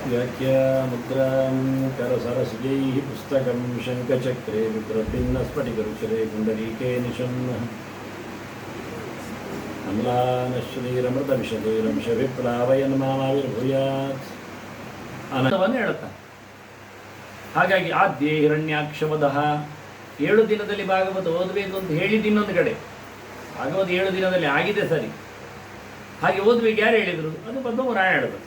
व्याख्यामुद्रां करसरसिजैः पुस्तकं शङ्खचक्रे विप्रभिन्नस्फटिकरुचिरे पुण्डरीके निशन्नः अम्लानश्रीरमृतविशदैरंशभिप्लावयन् मामाविर्भूयात् ಅನಂತವನ್ನು ಹೇಳುತ್ತಾನೆ. ಹಾಗಾಗಿ ಆದ್ಯೇ ಹಿರಣ್ಯಾಕ್ಷವದಃ 7 ದಿನದಲ್ಲಿ ಭಾಗವತ ಓದಬೇಕು ಅಂತ ಹೇಳಿದ್ದು ಇನ್ನೊಂದು ಕಡೆ, ಭಾಗವತ 7 ದಿನದಲ್ಲಿ ಆಗಿದೆ ಸರಿ, ಹಾಗೆ ಓದಬೇಕು ಯಾರು ಹೇಳಿದರು? ಅದು ಪದ್ಮಪುರಾಣ ಹೇಳಿದ್ರು.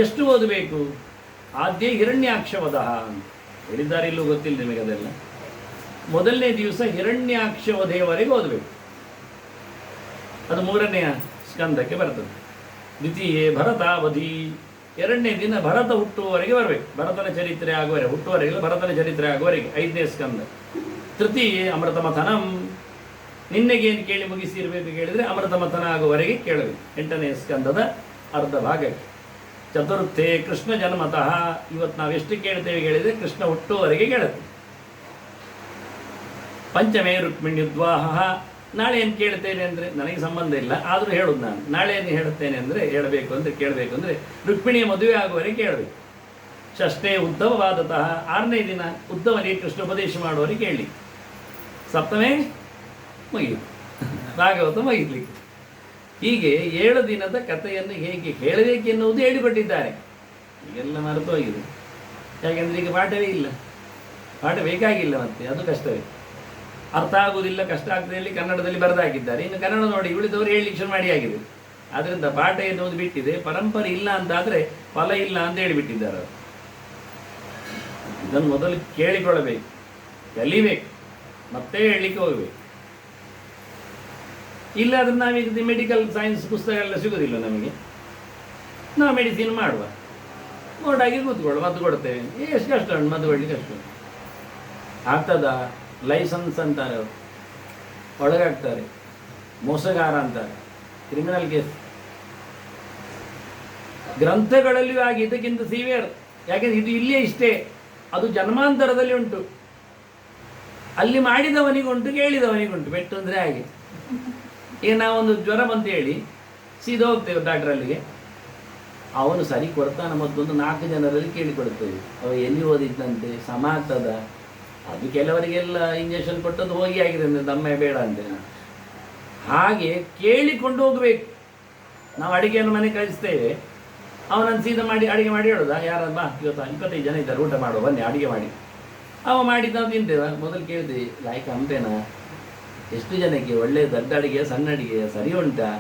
ಎಷ್ಟು ಓದಬೇಕು? ಆದ್ಯೇ ಹಿರಣ್ಯಾಕ್ಷವದಃ ಅಂತ ಹೇಳಿದ್ದಾರೆ, ಇಲ್ಲೂ ಗೊತ್ತಿಲ್ಲ ನಿಮಗೆ ಅದೆಲ್ಲ. ಮೊದಲನೇ ದಿವಸ ಹಿರಣ್ಯಾಕ್ಷವಧೆಯವರೆಗೆ ಓದಬೇಕು, ಅದು 3ನೆಯ ಸ್ಕಂದಕ್ಕೆ ಬರ್ತದೆ. ದ್ವಿತೀಯೇ ಭರತಾವಧಿ, 2ನೇ ದಿನ ಭರತ ಹುಟ್ಟುವವರೆಗೆ ಬರಬೇಕು, ಭರತನ ಚರಿತ್ರೆ ಆಗುವವರೆಗೆ, ಹುಟ್ಟುವವರೆಗೆ ಭರತನ ಚರಿತ್ರೆ ಆಗುವವರೆಗೆ 5ನೇ ಸ್ಕಂದ. ತೃತೀಯೇ ಅಮೃತಮಥನಂ, ನಿನ್ನೆಗೇನು ಕೇಳಿ ಮುಗಿಸಿರಬೇಕು ಕೇಳಿದರೆ ಅಮೃತಮಥನ ಆಗುವವರೆಗೆ ಕೇಳಬೇಕು, 8ನೇ ಸ್ಕಂದದ ಅರ್ಧ ಭಾಗಕ್ಕೆ. ಚತುರ್ಥೇ ಕೃಷ್ಣ ಜನ್ಮತಃ, ಇವತ್ತು ನಾವು ಎಷ್ಟು ಕೇಳ್ತೇವೆ ಕೇಳಿದರೆ ಕೃಷ್ಣ ಹುಟ್ಟುವವರೆಗೆ ಕೇಳುತ್ತೆ. ಪಂಚಮೇ ರುಕ್ಮಿಣ್ಯುದ್ವಾಹ, ನಾಳೆ ಏನು ಕೇಳ್ತೇನೆ ಅಂದರೆ ನನಗೆ ಸಂಬಂಧ ಇಲ್ಲ, ಆದರೂ ಹೇಳೋದು ನಾನು. ನಾಳೆ ಏನು ಹೇಳುತ್ತೇನೆ ಅಂದರೆ ಹೇಳಬೇಕು ಅಂದರೆ ಕೇಳಬೇಕು ಅಂದರೆ ರುಕ್ಮಿಣಿಯ ಮದುವೆ ಆಗುವವರೆಗೆ ಕೇಳಬೇಕು. ಷಷ್ಠೇ ಉದ್ಧವವಾದತಃ, 6ನೇ ದಿನ ಉದ್ಧವನಿಗೆ ಕೃಷ್ಣ ಉಪದೇಶ ಮಾಡುವವರೆಗೆ ಕೇಳಿ. ಸಪ್ತಮೇ ಮುಗಿಯಿತು, ಭಾಗವತ ಮುಗಿಲಿಕ್ಕೆ. ಹೀಗೆ 7 ದಿನದ ಕಥೆಯನ್ನು ಹೇಗೆ ಹೇಳಬೇಕೆನ್ನುವುದು ಹೇಳಿಕೊಟ್ಟಿದ್ದಾರೆ. ಈಗೆಲ್ಲ ಮರೆತು ಹೋಗಿದೆ, ಯಾಕೆಂದರೆ ಈಗ ಪಾಠವೇ ಇಲ್ಲ, ಪಾಠ ಬೇಕಾಗಿಲ್ಲ, ಮತ್ತೆ ಅದು ಕಷ್ಟವೇ, ಅರ್ಥ ಆಗುವುದಿಲ್ಲ, ಕಷ್ಟ ಆಗ್ತದೆ ಹೇಳಿ ಕನ್ನಡದಲ್ಲಿ ಬರೆದಾಕಿದ್ದಾರೆ. ಇನ್ನು ಕನ್ನಡ ನೋಡಿ ಉಳಿದವರು ಹೇಳಲಿಕ್ಕೆ ಶುರು ಮಾಡಿ ಆಗಿದೆ. ಆದ್ದರಿಂದ ಪಾಠ ಎನ್ನುವುದು ಬಿಟ್ಟಿದೆ, ಪರಂಪರೆ ಇಲ್ಲ ಅಂತಾದರೆ ಫಲ ಇಲ್ಲ ಅಂತ ಹೇಳಿಬಿಟ್ಟಿದ್ದಾರೆ ಅವರು. ಇದನ್ನು ಮೊದಲು ಕೇಳಿಕೊಳ್ಳಬೇಕು, ಕಲಿಬೇಕು, ಮತ್ತೆ ಹೇಳಲಿಕ್ಕೆ ಹೋಗಬೇಕು. ಇಲ್ಲ ಅದನ್ನು ನಾವೀಗ ಮೆಡಿಕಲ್ ಸೈನ್ಸ್ ಪುಸ್ತಕಗಳೆಲ್ಲ ಸಿಗೋದಿಲ್ಲ ನಮಗೆ, ನಾವು ಮೆಡಿಸಿನ್ ಮಾಡುವ, ನೋಡಾಗಿ ಕೂತ್ಕೊಳ್ಳು, ಮದ್ದು ಕೊಡ್ತೇವೆ. ಎಷ್ಟು ಕಷ್ಟ ಉಂಟು ಮದ್ದು ಕೊಡಲಿಕ್ಕೆ, ಅಷ್ಟು ಆಗ್ತದ? ಲೈಸೆನ್ಸ್ ಅಂತಾರೆ ಅವರು, ಒಳಗಾಗ್ತಾರೆ, ಮೋಸಗಾರ ಅಂತಾರೆ, ಕ್ರಿಮಿನಲ್ ಕೇಸ್. ಗ್ರಂಥಗಳಲ್ಲಿಯೂ ಆಗಿ ಇದಕ್ಕಿಂತ ಸಿವಿಯರ್, ಯಾಕೆಂದರೆ ಇದು ಇಲ್ಲೇ ಇಷ್ಟೇ, ಅದು ಜನ್ಮಾಂತರದಲ್ಲಿ ಉಂಟು. ಅಲ್ಲಿ ಮಾಡಿದವನಿಗುಂಟು, ಕೇಳಿದವನಿಗುಂಟು. ಪೆಟ್ಟು ಅಂದರೆ ಹಾಗೆ. ಈಗ ನಾವೊಂದು ಜ್ವರ ಬಂತು ಹೇಳಿ ಸೀದಾ ಹೋಗ್ತೇವೆ ಡಾಕ್ಟ್ರಲ್ಲಿಗೆ, ಅವನು ಸರಿ ಕೊಡ್ತಾನೆ, ಮತ್ತೊಂದು 4 ಜನರಲ್ಲಿ ಕೇಳಿಕೊಡ್ತೇವೆ, ಅವ ಎಲ್ಲಿ ಓದಿದ್ದಂತೆ, ಸಮ ಆಗ್ತದ? ಅದು ಕೆಲವರಿಗೆಲ್ಲ ಇಂಜೆಕ್ಷನ್ ಕೊಟ್ಟದ್ದು ಹೋಗಿ ಆಗಿದೆ ಅಂದರೆ ದಮ್ಮೆ ಬೇಡ ಅಂತೇನೆ. ಹಾಗೆ ಕೇಳಿಕೊಂಡು ಹೋಗಬೇಕು. ನಾವು ಅಡಿಗೆಯನ್ನು ಮನೆ ಕಳಿಸ್ತೇವೆ, ಅವನನ್ನು ಸೀದಾ ಮಾಡಿ ಅಡುಗೆ ಮಾಡಿ ಹೇಳೋದಾ? ಯಾರು ಬಾ ಇವತ್ತು 25 ಜನ ಇದ್ದಾರೆ ಊಟ ಮಾಡುವ ಬನ್ನಿ ಅಡುಗೆ ಮಾಡಿ. ಅವ ಮಾಡಿದ್ದು ನಾವು ತಿಂತೇವ? ಮೊದಲು ಕೇಳಿದ್ವಿ ಲಾಯ್ಕ ಅಂಪೇನಾ, ಎಷ್ಟು ಜನಕ್ಕೆ, ಒಳ್ಳೆಯ ದೊಡ್ಡ ಅಡುಗೆ ಸಣ್ಣ ಅಡುಗೆ ಸರಿ ಉಂಟಾ?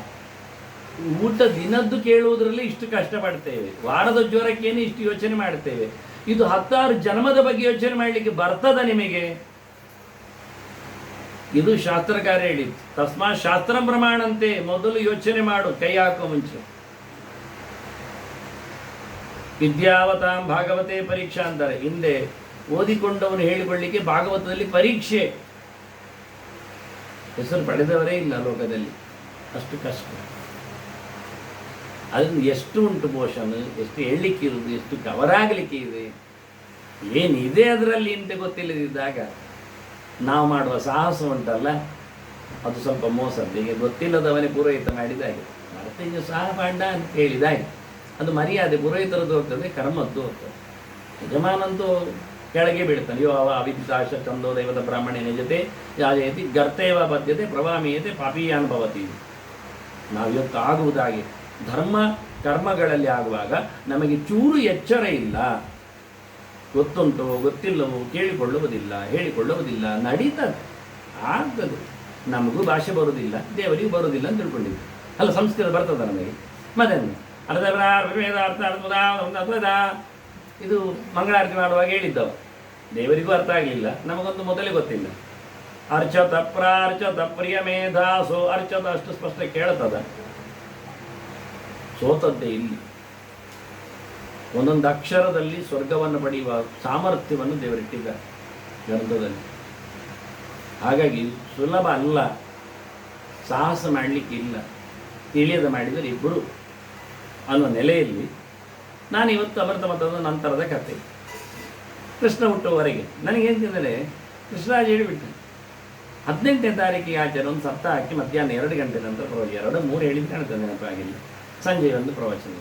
ಊಟ ದಿನದ್ದು ಕೇಳುವುದರಲ್ಲಿ ಇಷ್ಟು ಕಷ್ಟಪಡ್ತೇವೆ, ವಾರದ ಜ್ವರಕ್ಕೇನೆ ಇಷ್ಟು ಯೋಚನೆ ಮಾಡ್ತೇವೆ. ಇದು 10 ಜನ್ಮದ ಬಗ್ಗೆ ಯೋಚನೆ ಮಾಡಲಿಕ್ಕೆ ಬರ್ತದ ನಿಮಗೆ? ಇದು ಶಾಸ್ತ್ರಕಾರ ಹೇಳಿದ್ದು. ತಸ್ಮಾತ್ ಶಾಸ್ತ್ರ ಪ್ರಮಾಣಂತೆ, ಮೊದಲು ಯೋಚನೆ ಮಾಡು ಕೈ ಹಾಕೋ ಮುಂಚೆ. ವಿದ್ಯಾವತಾಂ ಭಾಗವತೆ ಪರೀಕ್ಷಾ ಅಂತಾರೆ. ಹಿಂದೆ ಓದಿಕೊಂಡವನು ಹೇಳಿಕೊಳ್ಳಿಕ್ಕೆ ಭಾಗವತದಲ್ಲಿ ಪರೀಕ್ಷೆ. ಹೆಸರು ಪಡೆದವರೇ ಇಲ್ಲ ಲೋಕದಲ್ಲಿ, ಅಷ್ಟು ಕಷ್ಟ. ಅದನ್ನು ಎಷ್ಟು ಉಂಟು ಪೋಷನ್, ಎಷ್ಟು ಹೇಳಲಿಕ್ಕಿರುವುದು, ಎಷ್ಟು ಕವರ್ ಆಗಲಿಕ್ಕೆ ಇದೆ, ಏನಿದೆ ಅದರಲ್ಲಿ ಅಂತ ಗೊತ್ತಿಲ್ಲದಿದ್ದಾಗ ನಾವು ಮಾಡುವ ಸಾಹಸ ಉಂಟಲ್ಲ, ಅದು ಸ್ವಲ್ಪ ಮೋಸದ್ದು. ಈಗ ಗೊತ್ತಿಲ್ಲದವನೇ ಪುರೋಹಿತ ಮಾಡಿದಾಗೆ, ಮರ್ತಿಗೆ ಸಹ ಪಾಂಡ ಅಂತ ಹೇಳಿದಾಗೆ, ಅದು ಮರ್ಯಾದೆ ಪುರೋಹಿತರದ್ದು ಹೋಗ್ತದೆ, ಕರ್ಮದ್ದು ಹೋಗ್ತದೆ. ಯಜಮಾನಂತೂ ಕೆಳಗೆ ಬೀಳ್ತಾನೆ. ಯೋ ಅವ ಅವಿದ್ಯಾಶ ಚಂದೋ ದೈವದ ಬ್ರಾಹ್ಮಣ್ಯನ ಜೊತೆ ಯಾಜಯತಿ ಗರ್ತೇವ ಬದ್ಧತೆ ಪ್ರವಾಮೀಯತೆ ಪಾಪೀಯಾನುಭವತಿ. ನಾವಿವತ್ತು ಆಗುವುದಾಗಿ ಧರ್ಮ ಕರ್ಮಗಳಲ್ಲಿ ಆಗುವಾಗ ನಮಗೆ ಚೂರು ಎಚ್ಚರ ಇಲ್ಲ, ಗೊತ್ತುಂಟು ಗೊತ್ತಿಲ್ಲವೋ ಕೇಳಿಕೊಳ್ಳುವುದಿಲ್ಲ, ಹೇಳಿಕೊಳ್ಳುವುದಿಲ್ಲ, ನಡೀತದೆ, ಆಗ್ತದೆ. ನಮಗೂ ಭಾಷೆ ಬರುವುದಿಲ್ಲ, ದೇವರಿಗೂ ಬರುವುದಿಲ್ಲ ಅಂತ ತಿಳ್ಕೊಂಡಿದ್ವಿ ಅಲ್ಲ. ಸಂಸ್ಕೃತ ಬರ್ತದೆ ನಮಗೆ. ಮತ್ತೆ ಅರ್ಥ ಇದು ಮಂಗಳಾರತಿ ಮಾಡುವಾಗ ಹೇಳಿದ್ದವ, ದೇವರಿಗೂ ಅರ್ಥ ಆಗಲಿಲ್ಲ, ನಮಗೊಂದು ಮೊದಲೇ ಗೊತ್ತಿಲ್ಲ. ಅರ್ಚತ ಪ್ರಾರ್ಚತ ಪ್ರಿಯ ಮೇಧಾಸೋ, ಅರ್ಚತ ಅಷ್ಟು ಸ್ಪಷ್ಟ ಕೇಳ್ತದ, ಸೋತದ್ದೇ ಇಲ್ಲಿ. ಒಂದೊಂದು ಅಕ್ಷರದಲ್ಲಿ ಸ್ವರ್ಗವನ್ನು ಪಡೆಯುವ ಸಾಮರ್ಥ್ಯವನ್ನು ದೇವರಿಟ್ಟಿದ್ದಾರೆ ಗ್ರಂಥದಲ್ಲಿ. ಹಾಗಾಗಿ ಸುಲಭ ಅಲ್ಲ, ಸಾಹಸ ಮಾಡಲಿಕ್ಕಿಲ್ಲ, ತಿಳಿಯದ ಮಾಡಿದರೆ ಇಬ್ಬರು ಅನ್ನೋ ನೆಲೆಯಲ್ಲಿ ನಾನಿವತ್ತು ಅಮೃತ ಮತದ ನಂತರದ ಕಥೆ, ಕೃಷ್ಣ ಹುಟ್ಟುವವರೆಗೆ ನನಗೇಂತಂದರೆ ಕೃಷ್ಣರಾಜ ಹೇಳಿಬಿಟ್ಟು 18ನೇ ತಾರೀಕಿಗೆ ಆಚರಣೆ ಒಂದು ಸಪ್ತಾಹ ಹಾಕಿ ಮಧ್ಯಾಹ್ನ 2 ಗಂಟೆ ನಂತರ ಪ್ರವಚನ, 2-3 ಹೇಳಿದ್ದು ಕಾಣ್ತದೆ ನೆನಪಾಗಿಲ್ಲ. ಸಂಜೆ ಒಂದು ಪ್ರವಚನ,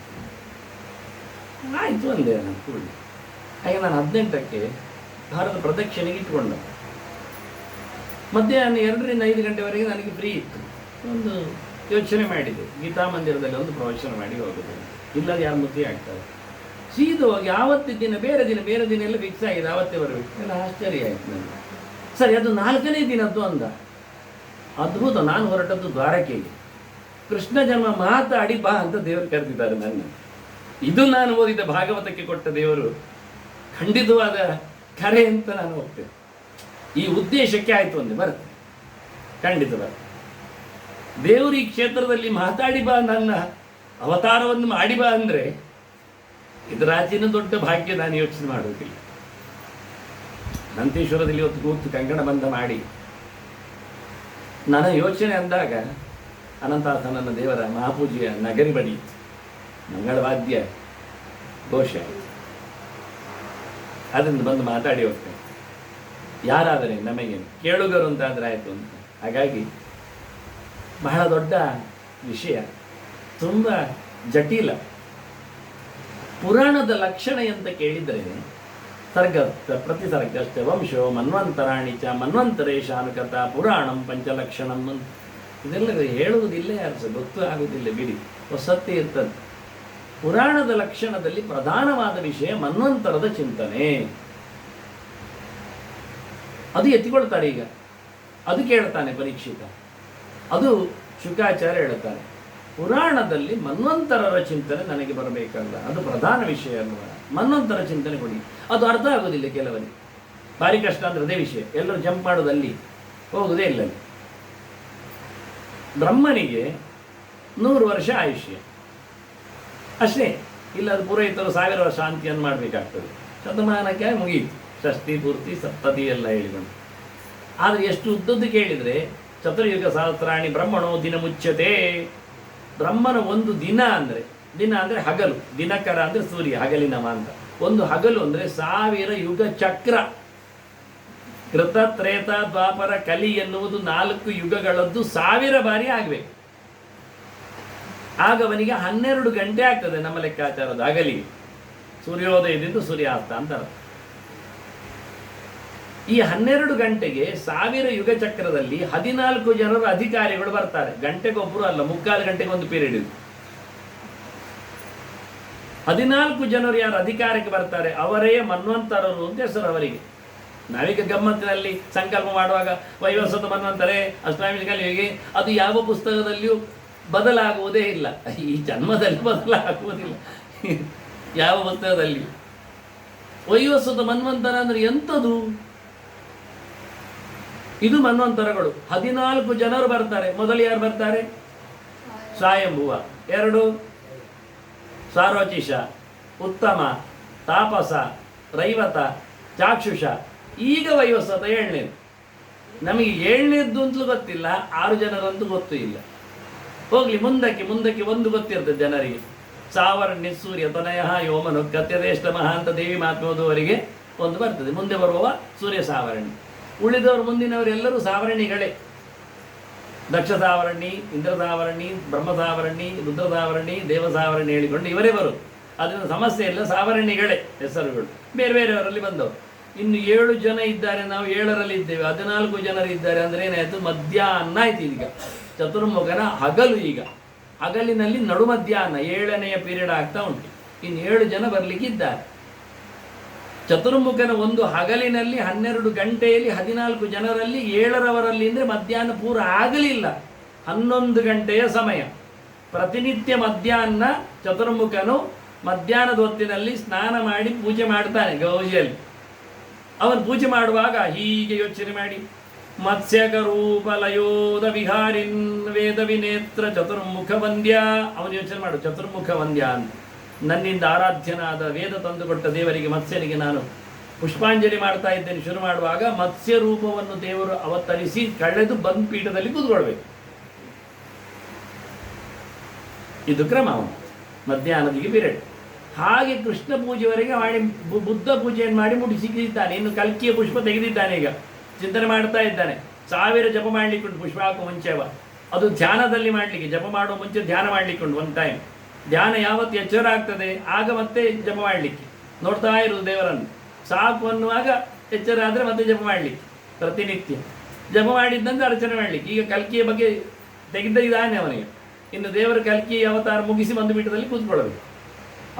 ಆಯಿತು ಅಂದೆ ನಾನು ಕೂಡಲೇ. ಹಾಗೆ ನಾನು 18ಕ್ಕೆ ಭಾರತ ಪ್ರದಕ್ಷಿಣೆಗೆ ಇಟ್ಕೊಂಡೆ. ಮಧ್ಯಾಹ್ನ 2ರಿಂದ 5 ಗಂಟೆವರೆಗೆ ನನಗೆ ಫ್ರೀ ಇತ್ತು. ಒಂದು ಯೋಚನೆ ಮಾಡಿದೆ, ಗೀತಾ ಮಂದಿರದಲ್ಲಿ ಒಂದು ಪ್ರವಚನ ಮಾಡಿ ಹೋಗೋದು, ಇಲ್ಲದ ಯಾರು ಮುದ್ದೆ ಆಗ್ತಾರೆ. ಸೀದಾ ಹೋಗಿ ಆವತ್ತಿನ ದಿನ ಬೇರೆ ದಿನ ಎಲ್ಲ ಫಿಕ್ಸ್ ಆಗಿದೆ, ಆವತ್ತೇ ಬರಬೇಕು. ಎಲ್ಲ ಆಶ್ಚರ್ಯ ಆಯಿತು ನನಗೆ. ಸರಿ, ಅದು 4ನೇ ದಿನದ್ದು ಅಂದ. ಅದ್ಭುತ. ನಾನು ಹೊರಟದ್ದು ದ್ವಾರಕೆಗೆ. ಕೃಷ್ಣ ಜನ್ಮ ಮಾತಾಡಿ ಬಾ ಅಂತ ದೇವರು ಕರೆದಿದ್ದಾರೆ ನನ್ನ. ಇದು ನಾನು ಓದಿದ ಭಾಗವತಕ್ಕೆ ಕೊಟ್ಟ ದೇವರು ಖಂಡಿತವಾದ ಕರೆ ಅಂತ ನಾನು ಹೋಗ್ತೇನೆ. ಈ ಉದ್ದೇಶಕ್ಕೆ ಆಯಿತು ಅಂದೆ, ಬರುತ್ತೆ, ಖಂಡಿತ ಬರುತ್ತೆ. ದೇವರು ಈ ಕ್ಷೇತ್ರದಲ್ಲಿ ಮಾತಾಡಿ ಬಾ, ನನ್ನ ಅವತಾರವನ್ನು ಮಾಡಿ ಬಾ ಅಂದರೆ ಇದರಾಚಿನ ದೊಡ್ಡ ಭಾಗ್ಯ ನಾನು ಯೋಚನೆ ಮಾಡೋದಿಲ್ಲ. ನಂತೇಶ್ವರದಲ್ಲಿ ಹೊತ್ತು ಕೂತು ಕಂಕಣ ಬಂಧ ಮಾಡಿ ನನ್ನ ಯೋಚನೆ ಅಂದಾಗ ಅನಂತಾಸನನ ದೇವರ ಮಹಾಪೂಜೆಯ ನಗರಿ ಬಡಿಯಿತು, ಮಂಗಳವಾದ್ಯ ಘೋಷ ಆಯಿತು. ಅದರಿಂದ ಬಂದು ಮಾತಾಡಿ ಹೋಗ್ತೇನೆ. ಯಾರಾದರೆ ನಮಗೇನು ಕೇಳುಗರು ಅಂತಾದರೆ ಆಯಿತು ಅಂತ. ಹಾಗಾಗಿ ಬಹಳ ದೊಡ್ಡ ವಿಷಯ, ತುಂಬ ಜಟಿಲ. ಪುರಾಣದ ಲಕ್ಷಣ ಅಂತ ಕೇಳಿದರೆ ಸರ್ಗ ಪ್ರತಿ ಸರ್ಗಷ್ಟೇ ವಂಶೋ ಮನ್ವಂತರಾಣಿ ಚ ಮನ್ವಂತರೇಶಾನುಕಥ ಪುರಾಣಂ ಪಂಚಲಕ್ಷಣಂ ಅಂತ. ಇದೆಲ್ಲ ಹೇಳುವುದಿಲ್ಲ, ಯಾರು ಸಹ ಗೊತ್ತು ಆಗುವುದಿಲ್ಲ, ಬಿಡಿ, ಹೊಸತ್ತೇ ಇರ್ತದೆ. ಪುರಾಣದ ಲಕ್ಷಣದಲ್ಲಿ ಪ್ರಧಾನವಾದ ವಿಷಯ ಮನ್ವಂತರದ ಚಿಂತನೆ. ಅದು ಎತ್ತಿಕೊಳ್ತಾರೆ ಈಗ, ಅದು ಕೇಳ್ತಾನೆ ಪರೀಕ್ಷಿತ, ಅದು ಶುಕಾಚಾರ್ಯ ಹೇಳ್ತಾನೆ. ಪುರಾಣದಲ್ಲಿ ಮನ್ವಂತರರ ಚಿಂತನೆ ನನಗೆ ಬರಬೇಕಲ್ಲ, ಅದು ಪ್ರಧಾನ ವಿಷಯ ಅಲ್ವ. ಮನ್ವಂತರ ಚಿಂತನೆ ಕೊಡಿ. ಅದು ಅರ್ಥ ಆಗೋದಿಲ್ಲ ಕೆಲವರಿಗೆ, ಭಾರಿ ಕಷ್ಟ ಅಂದ್ರೆ ಅದೇ ವಿಷಯ. ಎಲ್ಲರೂ ಜಂಪ್ ಮಾಡೋದಲ್ಲಿ ಹೋಗುವುದೇ ಇಲ್ಲ. ಬ್ರಹ್ಮನಿಗೆ 100 ವರ್ಷ ಆಯುಷ್ಯ ಅಷ್ಟೇ, ಇಲ್ಲ ಅದು ಪುರೋಹಿತರು 1000 ವರ್ಷ ಶಾಂತಿಯನ್ನು ಮಾಡಬೇಕಾಗ್ತದೆ. ಶತಮಾನಕ್ಕೆ ಮುಗಿಯಿತು, ಷಷ್ಠಿ ಪೂರ್ತಿ ಸಪ್ತತಿ ಎಲ್ಲ ಹೇಳಿಕೊಂಡು. ಆದರೆ ಎಷ್ಟು ಉದ್ದದ್ದು ಕೇಳಿದರೆ ಚತುರ್ಯುಗ ಸಹಸ್ರಾಣಿ ಬ್ರಹ್ಮಣೋ ದಿನ ಮುಚ್ಚತೆ. ಬ್ರಹ್ಮನ ಒಂದು ದಿನ ಅಂದರೆ ಹಗಲು, ದಿನಕರ ಅಂದರೆ ಸೂರ್ಯ, ಹಗಲಿನವ ಅಂತ. ಒಂದು ಹಗಲು ಅಂದರೆ 1000 ಯುಗ ಚಕ್ರ. ಕೃತ ತ್ರೇತ ದ್ವಾಪರ ಕಲಿ ಎನ್ನುವುದು 4 ಯುಗಗಳದ್ದು 1000 ಬಾರಿ ಆಗಬೇಕು. ಆಗ ಅವನಿಗೆ 12 ಗಂಟೆ ಆಗ್ತದೆ ನಮ್ಮ ಲೆಕ್ಕಾಚಾರದ ಹಗಲಿಗೆ. ಸೂರ್ಯೋದಯದಿಂದ ಸೂರ್ಯಾಸ್ತ ಅಂತ. ಈ 12 ಗಂಟೆಗೆ 1000 ಯುಗ ಚಕ್ರದಲ್ಲಿ 14 ಜನರು ಅಧಿಕಾರಿಗಳು ಬರ್ತಾರೆ. ಗಂಟೆಗೊಬ್ಬರು ಅಲ್ಲ, 3/4 ಗಂಟೆಗೆ ಒಂದು ಪೀರಿಯಡ್ ಇದೆ. 14 ಜನರು ಯಾರು ಅಧಿಕಾರಕ್ಕೆ ಬರ್ತಾರೆ ಅವರೇ ಮನ್ವಂತರರು ಅಂತ ಹೆಸರು ಅವರಿಗೆ. ನಾವೀಗ ಗಮ್ಮತ್ತಿನಲ್ಲಿ ಸಂಕಲ್ಪ ಮಾಡುವಾಗ ವೈವಸ್ವತ ಮನ್ವಂತರೇ ಅಷ್ಟಾಮಿಕಲ್ಲಿ ಹೇಗೆ, ಅದು ಯಾವ ಪುಸ್ತಕದಲ್ಲಿಯೂ ಬದಲಾಗುವುದೇ ಇಲ್ಲ. ಈ ಜನ್ಮದಲ್ಲಿ ಬದಲಾಗುವುದಿಲ್ಲ ಯಾವ ಪುಸ್ತಕದಲ್ಲಿಯೂ. ವೈವಸ್ವತ ಮನ್ವಂತರ ಅಂದ್ರೆ ಎಂಥದ್ದು? ಇದು ಮನ್ವಂತರಗಳು. 14 ಜನರು ಬರ್ತಾರೆ. ಮೊದಲು ಯಾರು ಬರ್ತಾರೆ? ಸ್ವಯಂಭುವ. 2 ಸಾರೋಚಿಷ, ಉತ್ತಮ, ತಾಪಸ, ರೈವತ, ಚಾಕ್ಷುಷ. ಈಗ ವೈವಸ್ವತ 7ನೇದು. ನಮಗೆ 7ನೇದ್ದು ಅಂತಲೂ ಗೊತ್ತಿಲ್ಲ, 6 ಜನರಂತೂ ಗೊತ್ತೂ ಇಲ್ಲ. ಹೋಗ್ಲಿ, ಮುಂದಕ್ಕೆ ಒಂದು ಗೊತ್ತಿರ್ತದೆ ಜನರಿಗೆ. ಸಾವರ್ಣ್ಯ ಸೂರ್ಯ ತನಯ ಯೋಮನು ಕತ್ಯದೇಷ್ಟಮಃ ಅಂತ ದೇವಿ ಮಾತ್ಮೋದುವರಿಗೆ ಒಂದು ಬರ್ತದೆ. ಮುಂದೆ ಬರುವವ ಸೂರ್ಯ ಸಾವರ್ಣಿ. ಉಳಿದವರು ಮುಂದಿನವರೆಲ್ಲರೂ ಸಾವರ್ಣಿಗಳೇ. ದಕ್ಷ ಸಾವರ್ಣಿ, ಇಂದ್ರ ಸಾವರ್ಣಿ, ಬ್ರಹ್ಮ ಸಾವರ್ಣಿ, ರುದ್ರ ಸಾವರ್ಣಿ, ದೇವ ಸಾವರ್ಣಿ ಹೇಳಿಕೊಂಡು ಇವರೇ ಬರೋದು. ಅದರಿಂದ ಸಮಸ್ಯೆ ಇಲ್ಲ, ಸಾವರ್ಣಿಗಳೇ ಹೆಸರುಗಳು. ಬೇರೆ ಬೇರೆಯವರಲ್ಲಿ ಬಂದವರು. ಇನ್ನು 7 ಜನ ಇದ್ದಾರೆ, ನಾವು 7ರಲ್ಲಿ ಇದ್ದೇವೆ. 14 ಜನರಿದ್ದಾರೆ ಅಂದರೆ ಏನಾಯಿತು? ಮಧ್ಯಾಹ್ನ ಆಯ್ತು. ಈಗ ಚತುರ್ಮುಖನ ಹಗಲು. ಈಗ ಹಗಲಿನಲ್ಲಿ ನಡು ಮಧ್ಯಾಹ್ನ 7ನೆಯ ಪೀರಿಯಡ್ ಆಗ್ತಾ ಉಂಟು. ಇನ್ನು 7 ಜನ ಬರಲಿಕ್ಕಿದ್ದಾರೆ. ಚತುರ್ಮುಖನ ಒಂದು ಹಗಲಿನಲ್ಲಿ 12 ಗಂಟೆಯಲ್ಲಿ 14 ಜನರಲ್ಲಿ 7ರವರಲ್ಲಿ ಅಂದರೆ ಮಧ್ಯಾಹ್ನ ಪೂರ ಆಗಲಿಲ್ಲ, 11 ಗಂಟೆಯ ಸಮಯ. ಪ್ರತಿನಿತ್ಯ ಮಧ್ಯಾಹ್ನ ಚತುರ್ಮುಖನು ಮಧ್ಯಾಹ್ನದ ಹೊತ್ತಿನಲ್ಲಿ ಸ್ನಾನ ಮಾಡಿ ಪೂಜೆ ಮಾಡ್ತಾನೆ ಗೌಜಿಯಲ್ಲಿ. ಅವನು ಪೂಜೆ ಮಾಡುವಾಗ ಹೀಗೆ ಯೋಚನೆ ಮಾಡಿ, ಮತ್ಸ್ಯಕರೂಪಲಯೋದ ವಿಹಾರಿನ್ ವೇದ ವಿನೇತ್ರ ಚತುರ್ಮುಖ ವಂದ್ಯ. ಅವನು ಯೋಚನೆ ಮಾಡು, ಚತುರ್ಮುಖ ವಂದ್ಯ ಅಂತ. ನನ್ನಿಂದ ಆರಾಧ್ಯನಾದ ವೇದ ತಂದುಕೊಟ್ಟ ದೇವರಿಗೆ ಮತ್ಸ್ಯನಿಗೆ ನಾನು ಪುಷ್ಪಾಂಜಲಿ ಮಾಡ್ತಾ ಇದ್ದೇನೆ. ಶುರು ಮಾಡುವಾಗ ಮತ್ಸ್ಯ ರೂಪವನ್ನು ದೇವರು ಅವತರಿಸಿ ಕಳೆದು ಬಂದ್ ಪೀಠದಲ್ಲಿ ಕೂತ್ಕೊಳ್ಬೇಕು. ಇದು ಕ್ರಮ. ಅವನು ಮಧ್ಯಾಹ್ನದಿಗೆ ಪೀರಿಯಡ್. ಹಾಗೆ ಕೃಷ್ಣ ಪೂಜೆವರೆಗೆ ಮಾಡಿ ಬುದ್ಧ ಪೂಜೆಯನ್ನು ಮಾಡಿ ಮುಟ್ಟಿಸಿದ್ದಾನೆ. ಇನ್ನು ಕಲ್ಕಿಯ ಪುಷ್ಪ ತೆಗೆದಿದ್ದಾನೆ. ಈಗ ಚಿಂತನೆ ಮಾಡ್ತಾ ಇದ್ದಾನೆ. 1000 ಜಪ ಮಾಡಲಿಕ್ಕುಂಟು ಪುಷ್ಪ ಹಾಕುವ ಮುಂಚೆವ. ಅದು ಧ್ಯಾನದಲ್ಲಿ ಮಾಡಲಿಕ್ಕೆ, ಜಪ ಮಾಡುವ ಮುಂಚೆ ಧ್ಯಾನ ಮಾಡಲಿಕ್ಕುಂಟು ಒಂದು ಟೈಮ್. ಧ್ಯಾನ ಯಾವತ್ತು ಎಚ್ಚರ ಆಗ್ತದೆ ಆಗ ಮತ್ತೆ ಜಪ ಮಾಡಲಿಕ್ಕೆ ನೋಡ್ತಾ ಇರುವುದು ದೇವರನ್ನು. ಸಾಕು ಅನ್ನುವಾಗ ಎಚ್ಚರ ಆದರೆ ಮತ್ತೆ ಜಪ ಮಾಡಲಿಕ್ಕೆ ಪ್ರತಿನಿತ್ಯ ಜಪ ಮಾಡಿದ್ದಂತೆ ಅರ್ಚನೆ ಮಾಡಲಿಕ್ಕೆ. ಈಗ ಕಲ್ಕಿಯ ಬಗ್ಗೆ ತೆಗೆದ ಇದ್ದಾನೆ ಅವನಿಗೆ. ಇನ್ನು ದೇವರ ಕಲ್ಕಿ ಅವತಾರ ಮುಗಿಸಿ ಒಂದು ಪೀಠದಲ್ಲಿ ಕೂತ್ಕೊಳ್ಳಬೇಕು.